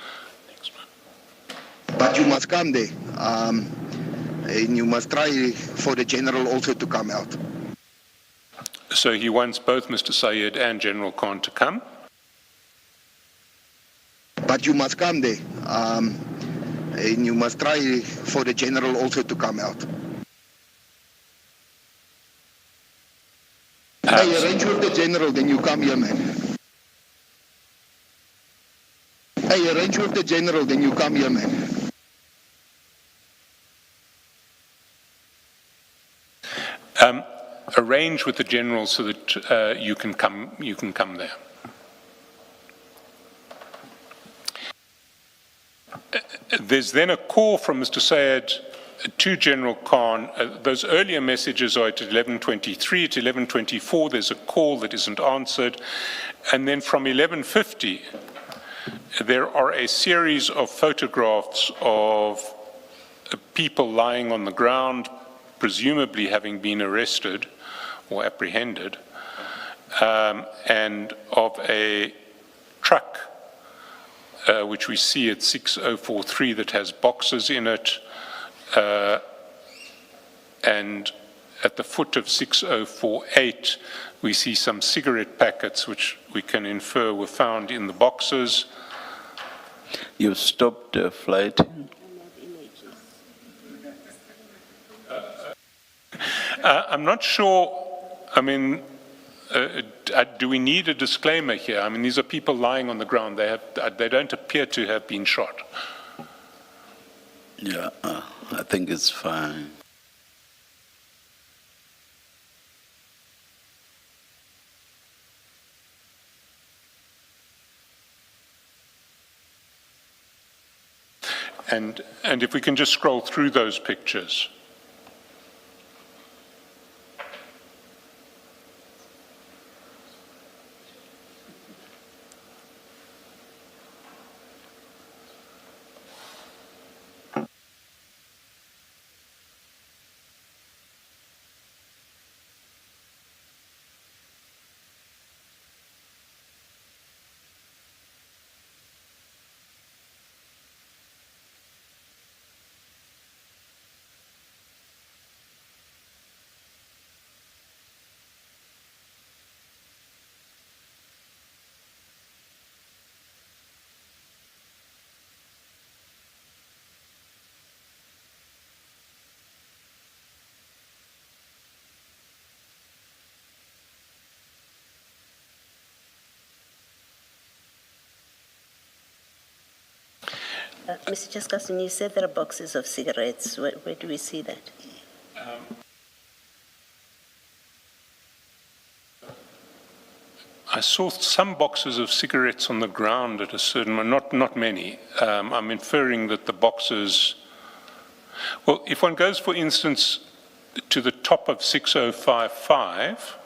But you must come there. And you must try for the general also to come out. So he wants both Mr. Sayed and General Khan to come. But you must come there. And you must try for the general also to come out. Hey, arrange with the general, then you come here, man. Hey, arrange with the general, then you come here, man. Arrange with the general so that you can come there. There's then a call from Mr. Sayed to General Khan. Those earlier messages are at 11:23. At 11:24, there's a call that isn't answered. And then from 11:50, there are a series of photographs of people lying on the ground, presumably having been arrested or apprehended, and of a truck, which we see at 6043 that has boxes in it, and at the foot of 6048 we see some cigarette packets which we can infer were found in the boxes. You stopped the flight? I'm not sure, I mean, do we need a disclaimer here? I mean, these are people lying on the ground. They don't appear to have been shot. Yeah, I think it's fine. And if we can just scroll through those pictures. Mr. Chaskasin, you said there are boxes of cigarettes. Where do we see that? I saw some boxes of cigarettes on the ground at a certain, not many. I'm inferring that the boxes, well, if one goes, for instance, to the top of 6055,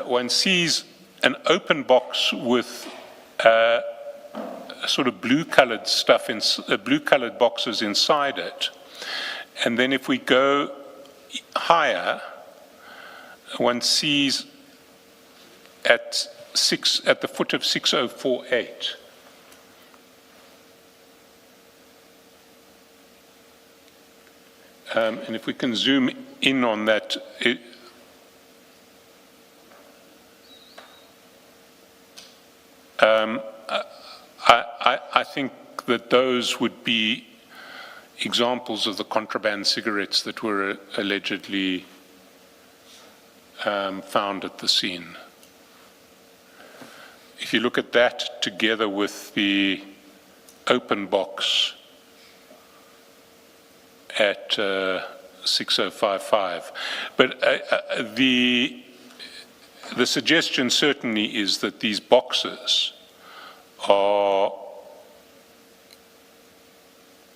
one sees an open box with sort of blue-colored stuff, blue-colored boxes inside it. And then if we go higher, one sees at the foot of 6048. And if we can zoom in on that, I think that those would be examples of the contraband cigarettes that were allegedly found at the scene. If you look at that together with the open box at 6055, but the suggestion certainly is that these boxes are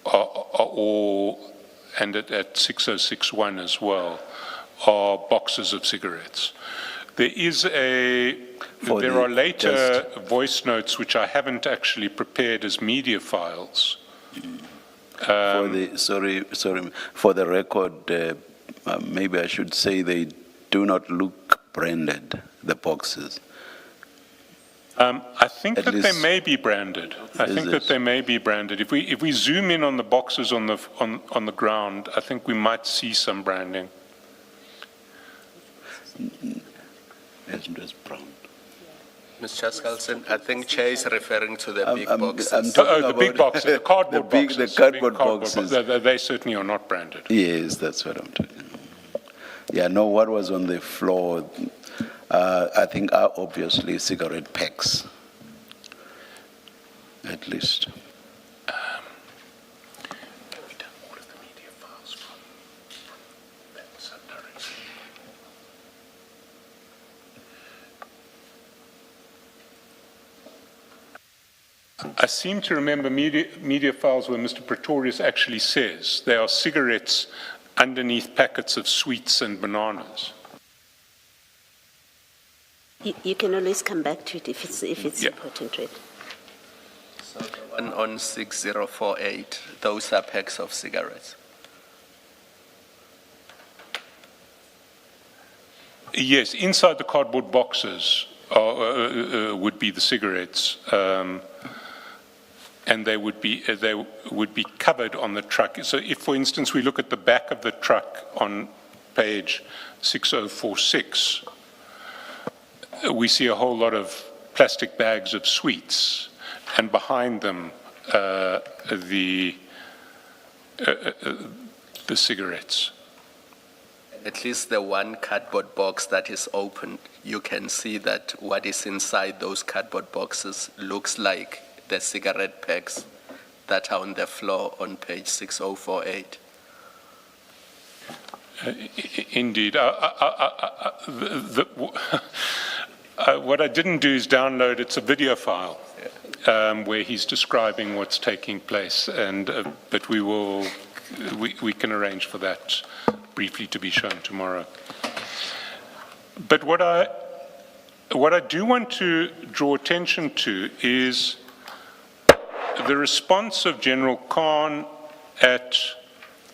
all, and at 6061 as well, are boxes of cigarettes. There is there are later voice notes which I haven't actually prepared as media files. For the record, maybe I should say they do not look branded, the boxes. I think that they may be branded. I think that they may be branded. If we zoom in on the boxes on the ground, I think we might see some branding. It's brown. Mr. Skalsen, I think Chair is referring to the big boxes. The big boxes, the cardboard boxes. The cardboard boxes. They certainly are not branded. Yes, that's what I'm talking about. Yeah, no, what was on the floor, I think are obviously cigarette packs, at least. I seem to remember media files where Mr. Pretorius actually says there are cigarettes underneath packets of sweets and bananas. You can always come back to it if it's important, right? So the one on 6048, those are packs of cigarettes. Yes, inside the cardboard boxes would be the cigarettes. And they would be covered on the truck. So if, for instance, we look at the back of the truck on page 6046, we see a whole lot of plastic bags of sweets, and behind them the cigarettes. At least the one cardboard box that is open, you can see that what is inside those cardboard boxes looks like the cigarette packs that are on the floor on page 6048. Indeed. What I didn't do is download, it's a video file where he's describing what's taking place, and but we can arrange for that briefly to be shown tomorrow. But what I do want to draw attention to is the response of General Khan at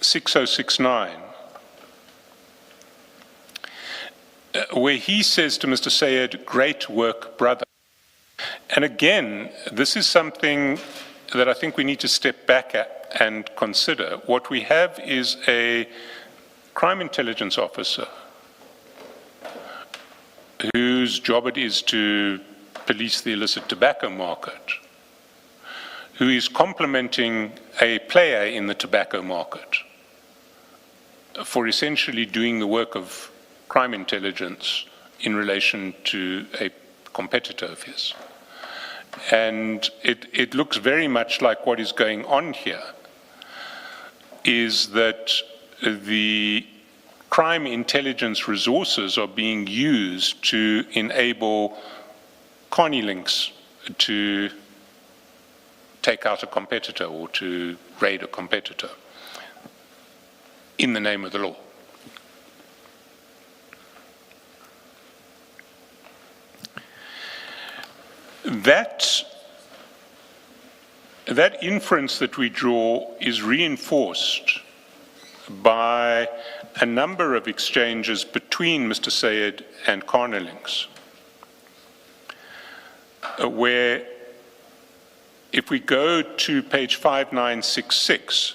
6069, where he says to Mr. Sayed, "Great work, brother." And again, this is something that I think we need to step back at and consider. What we have is a crime intelligence officer whose job it is to police the illicit tobacco market, who is complementing a player in the tobacco market for essentially doing the work of crime intelligence in relation to a competitor of his. And it looks very much like what is going on here is that the crime intelligence resources are being used to enable Connie links to take out a competitor or to raid a competitor in the name of the law. That inference that we draw is reinforced by a number of exchanges between Mr. Sayed and Carnalinks, where if we go to page 5966,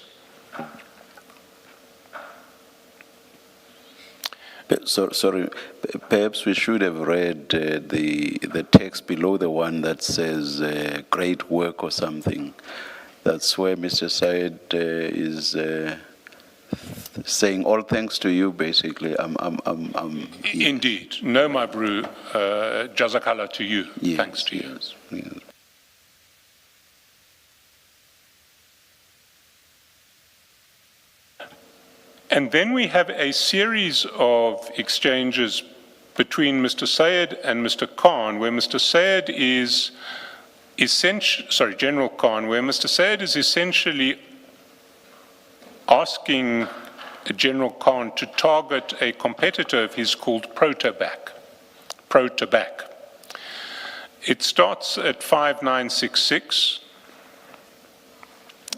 sorry, perhaps we should have read the text below the one that says great work or something. That's where Mr. Syed is saying all thanks to you, basically. Indeed. No, my brew, Jazakallah to you. Yes, Thanks to you. Yes, yes. And then we have a series of exchanges between Mr. Sayed and Mr. Khan, where Mr. Sayed is General Khan, where Mr. Sayed is essentially asking General Khan to target a competitor of his called Protobac. It starts at 5966.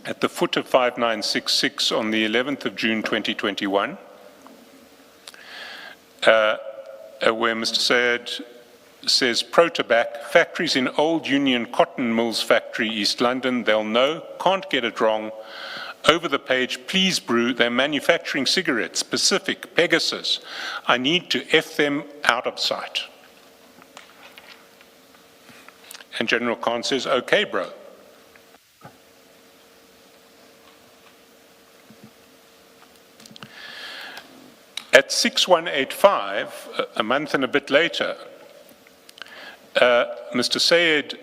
At the foot of 5966 on the 11th of June 2021, where Mr. Sayed says, Protobac, factories in Old Union Cotton Mills Factory, East London, they'll know, can't get it wrong. Over the page, please brew, they're manufacturing cigarettes, Pacific, Pegasus. I need to F them out of sight. And General Khan says, okay, bro. At 6185, a month and a bit later, Mr. Sayed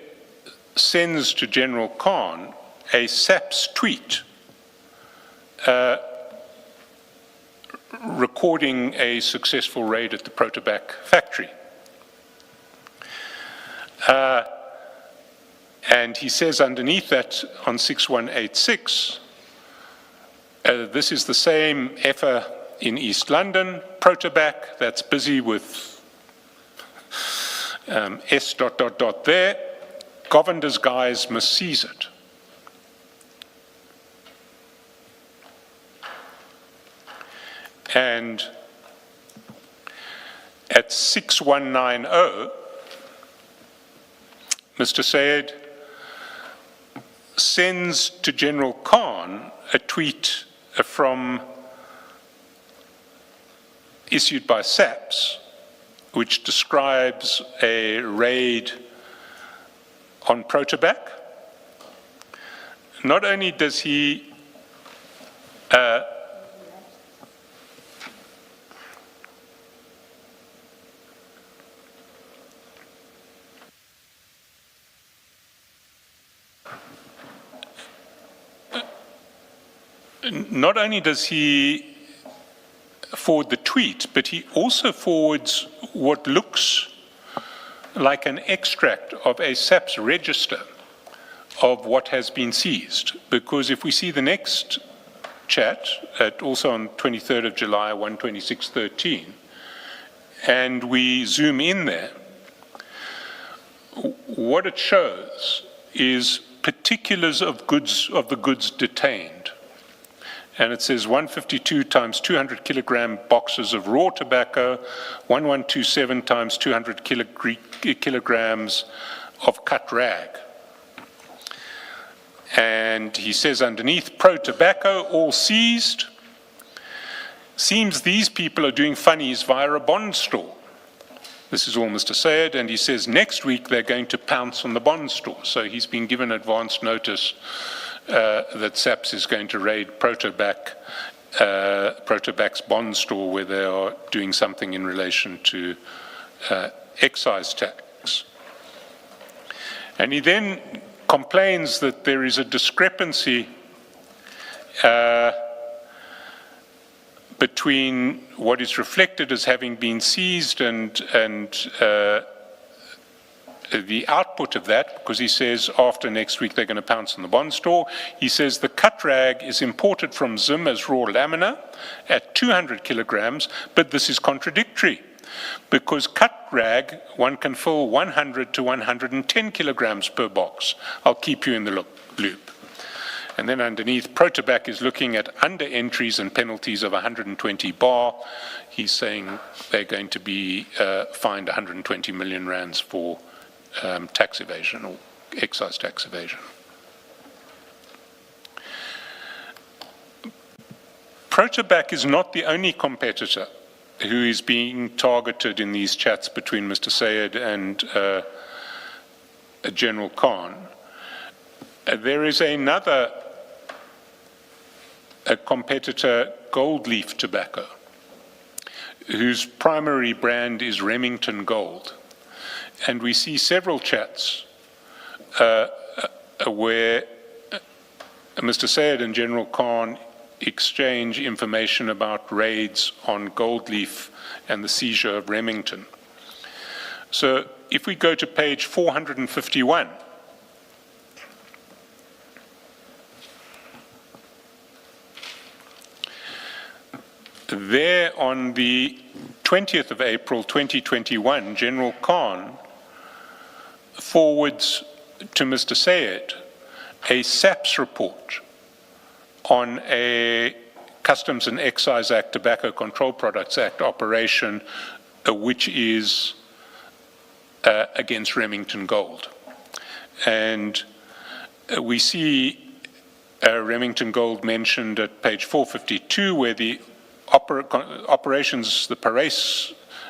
sends to General Khan a SAPS tweet recording a successful raid at the Protobac factory. And he says underneath that on 6186, this is the same effer in East London, Protobac, that's busy with S ... there. Govinder's guys must seize it. And at 6190, Mr. Sayed sends to General Khan a tweet from issued by SAPS, which describes a raid on Protobac. Not only does he forward the tweet, but he also forwards what looks like an extract of a SAPS register of what has been seized. Because if we see the next chat, also on 23rd of July, 126.13, and we zoom in there, what it shows is particulars of the goods detained. And it says 152 times 200 kilogram boxes of raw tobacco, 1127 times 200 kilograms of cut rag. And he says underneath, pro tobacco, all seized. Seems these people are doing funnies via a bond store. This is all Mr. Sayed, and he says next week they're going to pounce on the bond store. So he's been given advance notice that SAPS is going to raid Protobac's bond store, where they are doing something in relation to excise tax. And he then complains that there is a discrepancy between what is reflected as having been seized and the output of that, because he says after next week they're going to pounce on the bond store. He says the cut rag is imported from Zim as raw lamina at 200 kilograms, but this is contradictory, because cut rag, one can fill 100 to 110 kilograms per box. I'll keep you in the loop. And then underneath, Protobac is looking at under entries and penalties of 120 bar. He's saying they're going to be fined 120 million rands for tax evasion or excise tax evasion. Protobac is not the only competitor who is being targeted in these chats between Mr. Sayed and General Khan. There is another competitor, Gold Leaf Tobacco, whose primary brand is Remington Gold. And we see several chats where Mr. Sayed and General Khan exchange information about raids on Gold Leaf and the seizure of Remington. So if we go to page 451, there on the 20th of April 2021, General Khan forwards to Mr. Sayed a SAPS report on a Customs and Excise Act, Tobacco Control Products Act operation, which is against Remington Gold. And we see Remington Gold mentioned at page 452, where the operations, the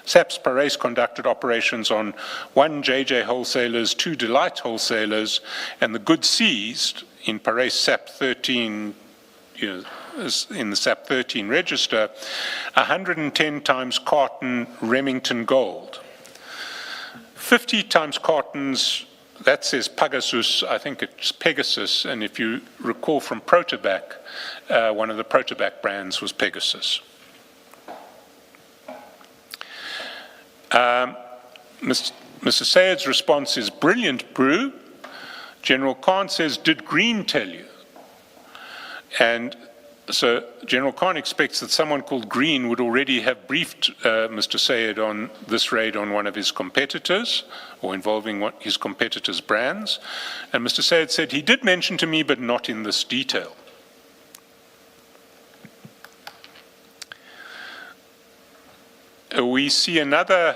SAPS Parys conducted operations on 1 JJ wholesalers, 2 Delight wholesalers, and the goods seized in Parys SAP 13, in the SAP 13 register, 110 times carton Remington Gold. 50 times cartons, that says Pegasus, I think it's Pegasus, and if you recall from Protobac, one of the Protobac brands was Pegasus. Mr. Sayed's response is brilliant, brew. General Khan says, did Green tell you? And so General Khan expects that someone called Green would already have briefed Mr. Sayed on this raid on one of his competitors, or involving his competitors' brands. And Mr. Sayed said, he did mention to me, but not in this detail. We see another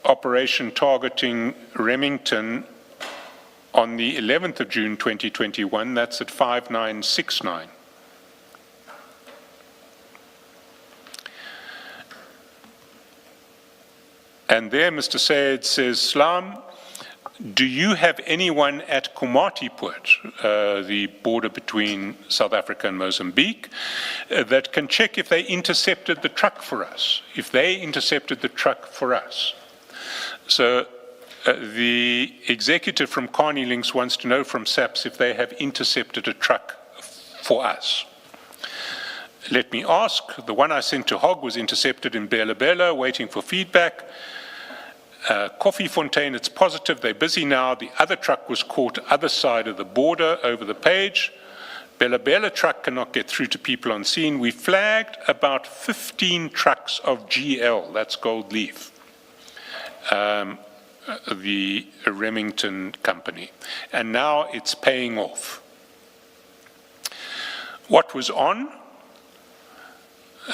operation targeting Remington on the 11th of June 2021, that's at 5969. And there Mr. Sayed says, Slam, do you have anyone at Komatipoort, the border between South Africa and Mozambique, that can check if they intercepted the truck for us, if they intercepted the truck for us? So the executive from Carney Links wants to know from SAPS if they have intercepted a truck for us. Let me ask, the one I sent to Hogg was intercepted in Bela Bela, waiting for feedback. Coffee Fontaine, it's positive, they're busy now. The other truck was caught other side of the border over the page. Bela Bela truck cannot get through to people on scene. We flagged about 15 trucks of GL, that's Gold Leaf, the Remington company. And now it's paying off. What was on?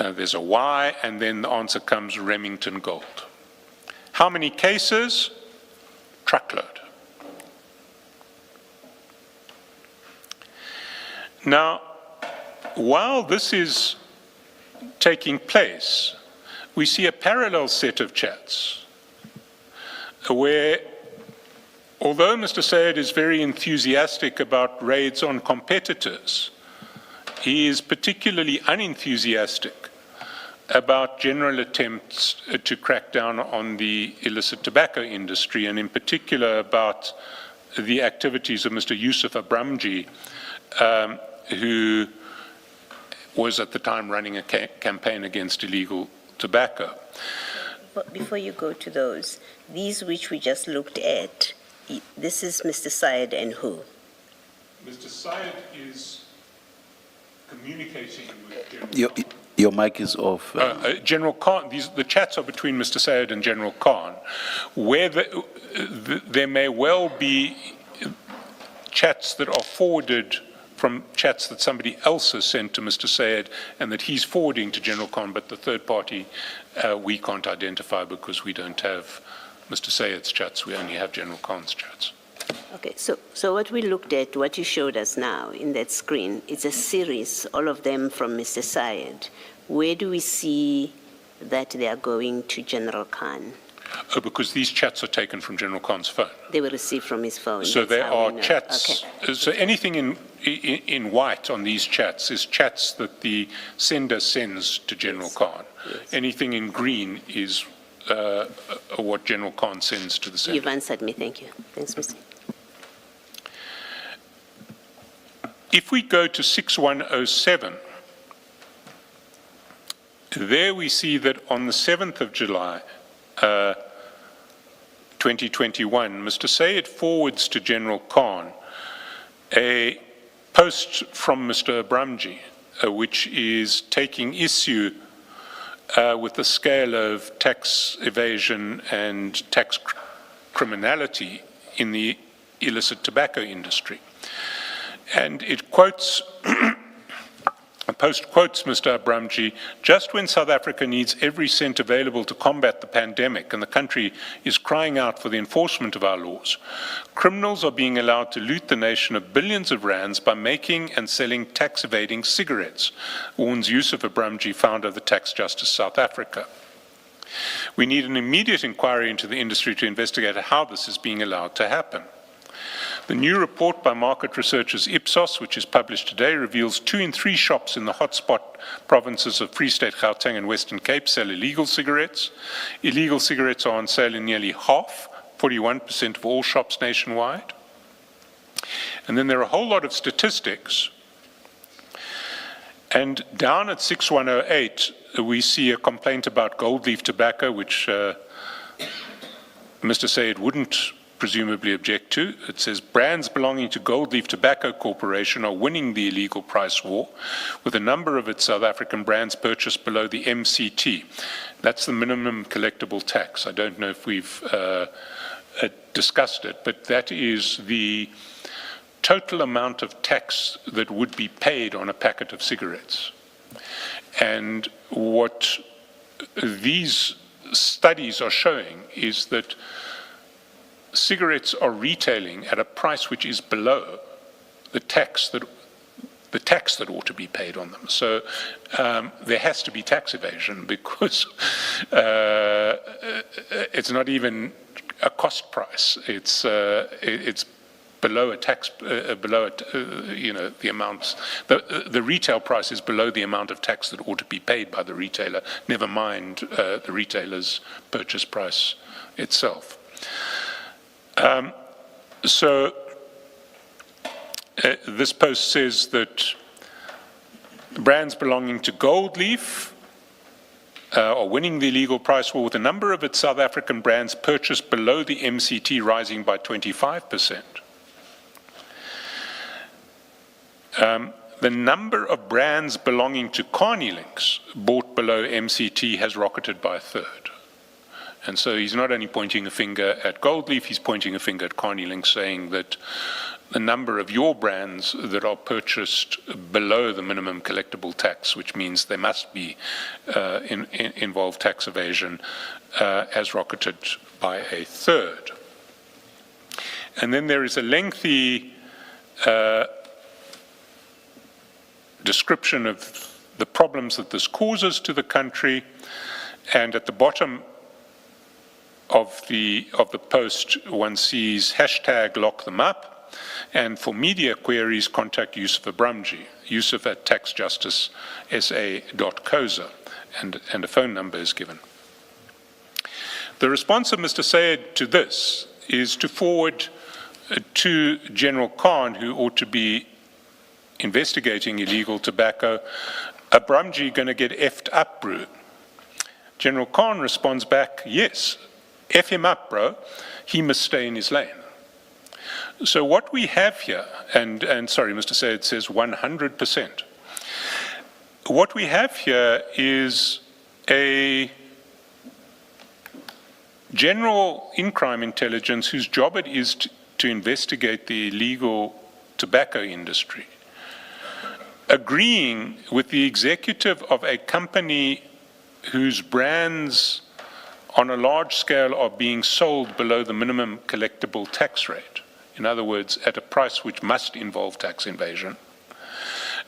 There's a Y, and then the answer comes Remington Gold. How many cases? Truckload. Now, while this is taking place, we see a parallel set of chats where, although Mr. Sayed is very enthusiastic about raids on competitors, he is particularly unenthusiastic about general attempts to crack down on the illicit tobacco industry, and in particular about the activities of Mr. Yusuf Abramji, who was at the time running a campaign against illegal tobacco. But before you go to those, these which we just looked at, this is Mr. Syed and who? Mr. Syed is communicating with General Your mic is off. General Khan, the chats are between Mr. Sayed and General Khan, where there may well be chats that are forwarded from chats that somebody else has sent to Mr. Sayed and that he's forwarding to General Khan, but the third party we can't identify because we don't have Mr. Sayed's chats, we only have General Khan's chats. Okay, so what we looked at, what you showed us now in that screen, it's a series, all of them from Mr. Syed. Where do we see that they are going to General Khan? Oh, because these chats are taken from General Khan's phone. They were received from his phone. So that's there how are we know. chats. Okay. So anything in white on these chats is chats that the sender sends to General Khan. Yes. Anything in green is what General Khan sends to the sender. You've answered me, thank you. Thanks, Mr. If we go to 6107, there we see that on the 7th of July, 2021, Mr. Sayed forwards to General Khan a post from Mr. Abramji, which is taking issue with the scale of tax evasion and tax criminality in the illicit tobacco industry. And it quotes, a post quotes Mr. Abramji, just when South Africa needs every cent available to combat the pandemic and the country is crying out for the enforcement of our laws, criminals are being allowed to loot the nation of billions of rands by making and selling tax-evading cigarettes, warns Yusuf Abramji, founder of the Tax Justice South Africa. We need an immediate inquiry into the industry to investigate how this is being allowed to happen. The new report by market researchers Ipsos, which is published today, reveals 2 in 3 shops in the hotspot provinces of Free State, Gauteng and Western Cape sell illegal cigarettes. Illegal cigarettes are on sale in nearly half, 41% of all shops nationwide. And then there are a whole lot of statistics. And down at 6108, we see a complaint about gold leaf tobacco, which Mr. Sayed wouldn't presumably object to. It says brands belonging to Gold Leaf Tobacco Corporation are winning the illegal price war with a number of its South African brands purchased below the MCT. That's the minimum collectible tax. I don't know if we've discussed it, but that is the total amount of tax that would be paid on a packet of cigarettes. And what these studies are showing is that cigarettes are retailing at a price which is below the tax that ought to be paid on them. So there has to be tax evasion because it's not even a cost price. It's below a tax, the amounts. The retail price is below the amount of tax that ought to be paid by the retailer. Never mind the retailer's purchase price itself. So this post says that brands belonging to Gold Leaf are winning the illegal price war with a number of its South African brands purchased below the MCT rising by 25%. The number of brands belonging to Carney Links bought below MCT has rocketed by a third. And so he's not only pointing a finger at Gold Leaf, he's pointing a finger at Carney Links, saying that the number of your brands that are purchased below the minimum collectible tax, which means they must be involve tax evasion, has rocketed by a third. And then there is a lengthy description of the problems that this causes to the country, and at the bottom of the post, one sees hashtag lock them up, and for media queries, contact Yusuf Abramji, Yusuf at taxjusticesa.coza, and a phone number is given. The response of Mr. Sayed to this is to forward to General Khan, who ought to be investigating illegal tobacco, Abramji going to get effed up, bro? General Khan responds back, yes. F him up, bro. He must stay in his lane. So what we have here, and sorry, Mr. Sayed says 100%. what we have here is a general in-crime intelligence whose job it is to investigate the illegal tobacco industry, agreeing with the executive of a company whose brands on a large scale are being sold below the minimum collectible tax rate. In other words, at a price which must involve tax evasion,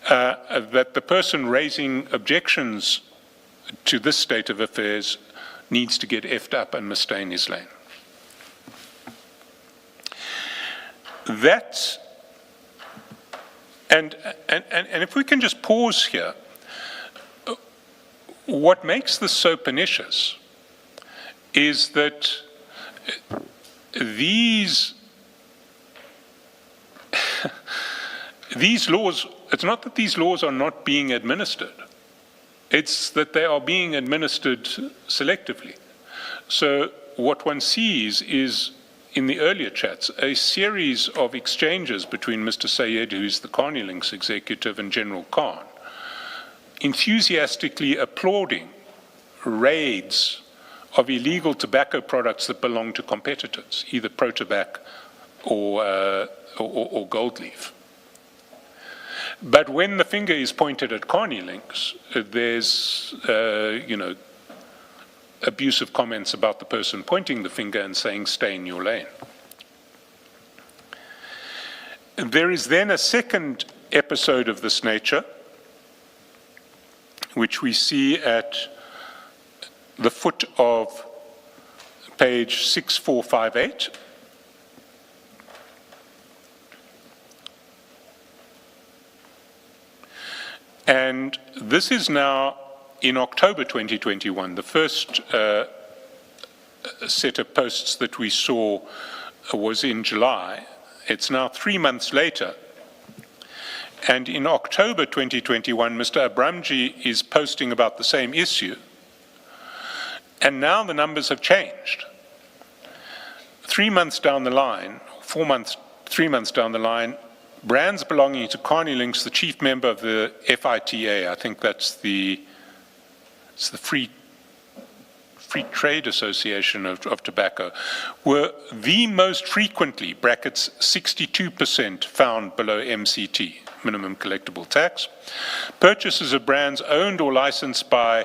that the person raising objections to this state of affairs needs to get effed up and must stay in his lane. That, and if we can just pause here, what makes this so pernicious is that these laws, it's not that these laws are not being administered, it's that they are being administered selectively. So what one sees is, in the earlier chats, a series of exchanges between Mr. Sayed, who's the Carney Links executive, and General Khan, enthusiastically applauding raids of illegal tobacco products that belong to competitors, either Protobac or Gold Leaf. But when the finger is pointed at Carney Links, there's, abusive comments about the person pointing the finger and saying, stay in your lane. And there is then a second episode of this nature, which we see at the foot of page 6458. And this is now in October 2021, the first set of posts that we saw was in July. It's now 3 months later. And in October 2021, Mr. Abramji is posting about the same issue. And now the numbers have changed. 3 months down the line, 3 months down the line, brands belonging to Carney Links, the chief member of the FITA, I think that's the Free Trade Association of Tobacco, were the most frequently, brackets 62%, found below MCT, minimum collectible tax. Purchases of brands owned or licensed by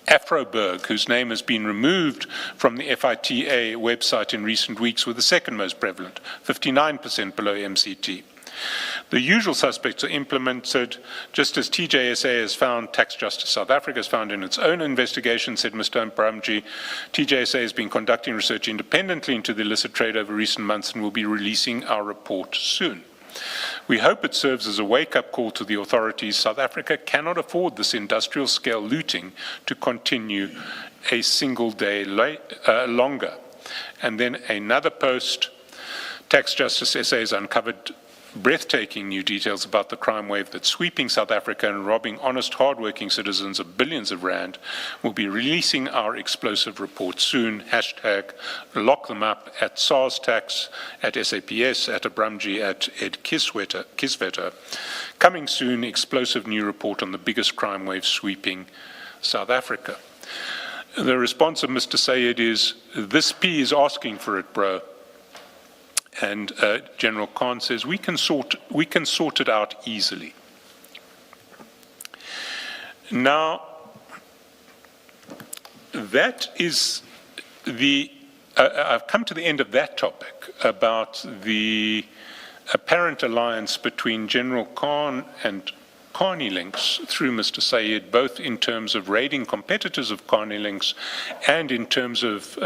Afroberg, whose name has been removed from the FITA website in recent weeks, were the second most prevalent, 59% below MCT. The usual suspects are implemented, just as TJSA has found, Tax Justice South Africa has found in its own investigation, said Mr. Abramji. TJSA has been conducting research independently into the illicit trade over recent months and will be releasing our report soon. We hope it serves as a wake-up call to the authorities. South Africa cannot afford this industrial-scale looting to continue a single day longer. And then another post, Tax Justice SA has uncovered breathtaking new details about the crime wave that's sweeping South Africa and robbing honest, hard-working citizens of billions of rand. We'll be releasing our explosive report soon. Hashtag lock them up at SARS Tax, at SAPS, at Abramji, at Ed Kisvetter. Coming soon, explosive new report on the biggest crime wave sweeping South Africa. The response of Mr. Sayed is, this P is asking for it, bro. And General Khan says, we can sort it out easily. Now, that is I've come to the end of that topic about the apparent alliance between General Khan and Carney Links through Mr. Sayed, both in terms of raiding competitors of Carney Links and in terms of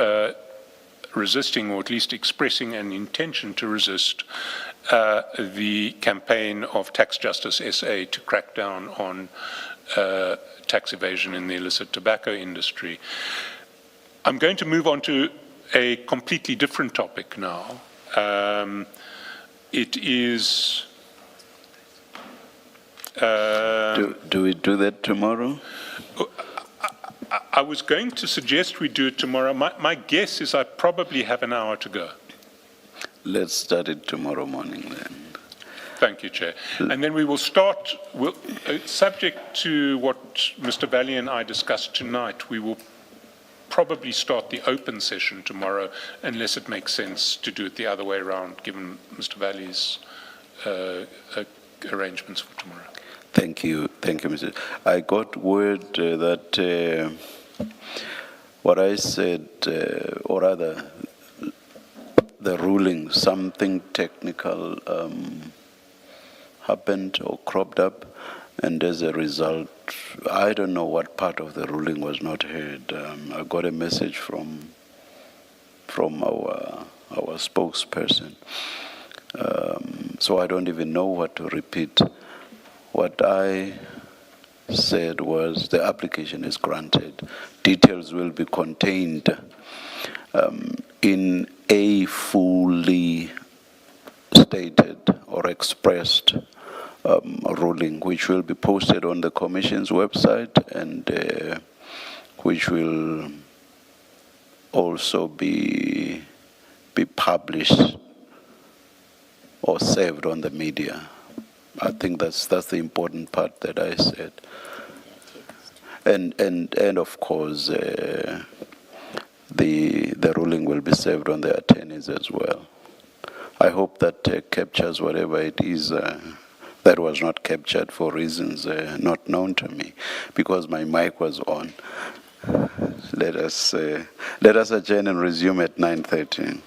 resisting, or at least expressing an intention to resist, the campaign of Tax Justice SA to crack down on tax evasion in the illicit tobacco industry. I'm going to move on to a completely different topic now. It is... do we do that tomorrow? I was going to suggest we do it tomorrow. My guess is I probably have an hour to go. Let's start it tomorrow morning then. Thank you, Chair. And then we will start, subject to what Mr. Valley and I discussed tonight, we will probably start the open session tomorrow, unless it makes sense to do it the other way around, given Mr. Valley's arrangements for tomorrow. Thank you, Mr. I got word that what I said, or rather, the ruling, something technical happened or cropped up, and as a result, I don't know what part of the ruling was not heard. I got a message from our spokesperson, so I don't even know what to repeat. What I said was the application is granted. Details will be contained in a fully stated or expressed ruling, which will be posted on the Commission's website and which will also be published or served on the media. I think that's the important part that I said. And of course, the ruling will be served on the attorneys as well. I hope that captures whatever it is that was not captured for reasons not known to me, because my mic was on. Let us adjourn and resume at 9:13.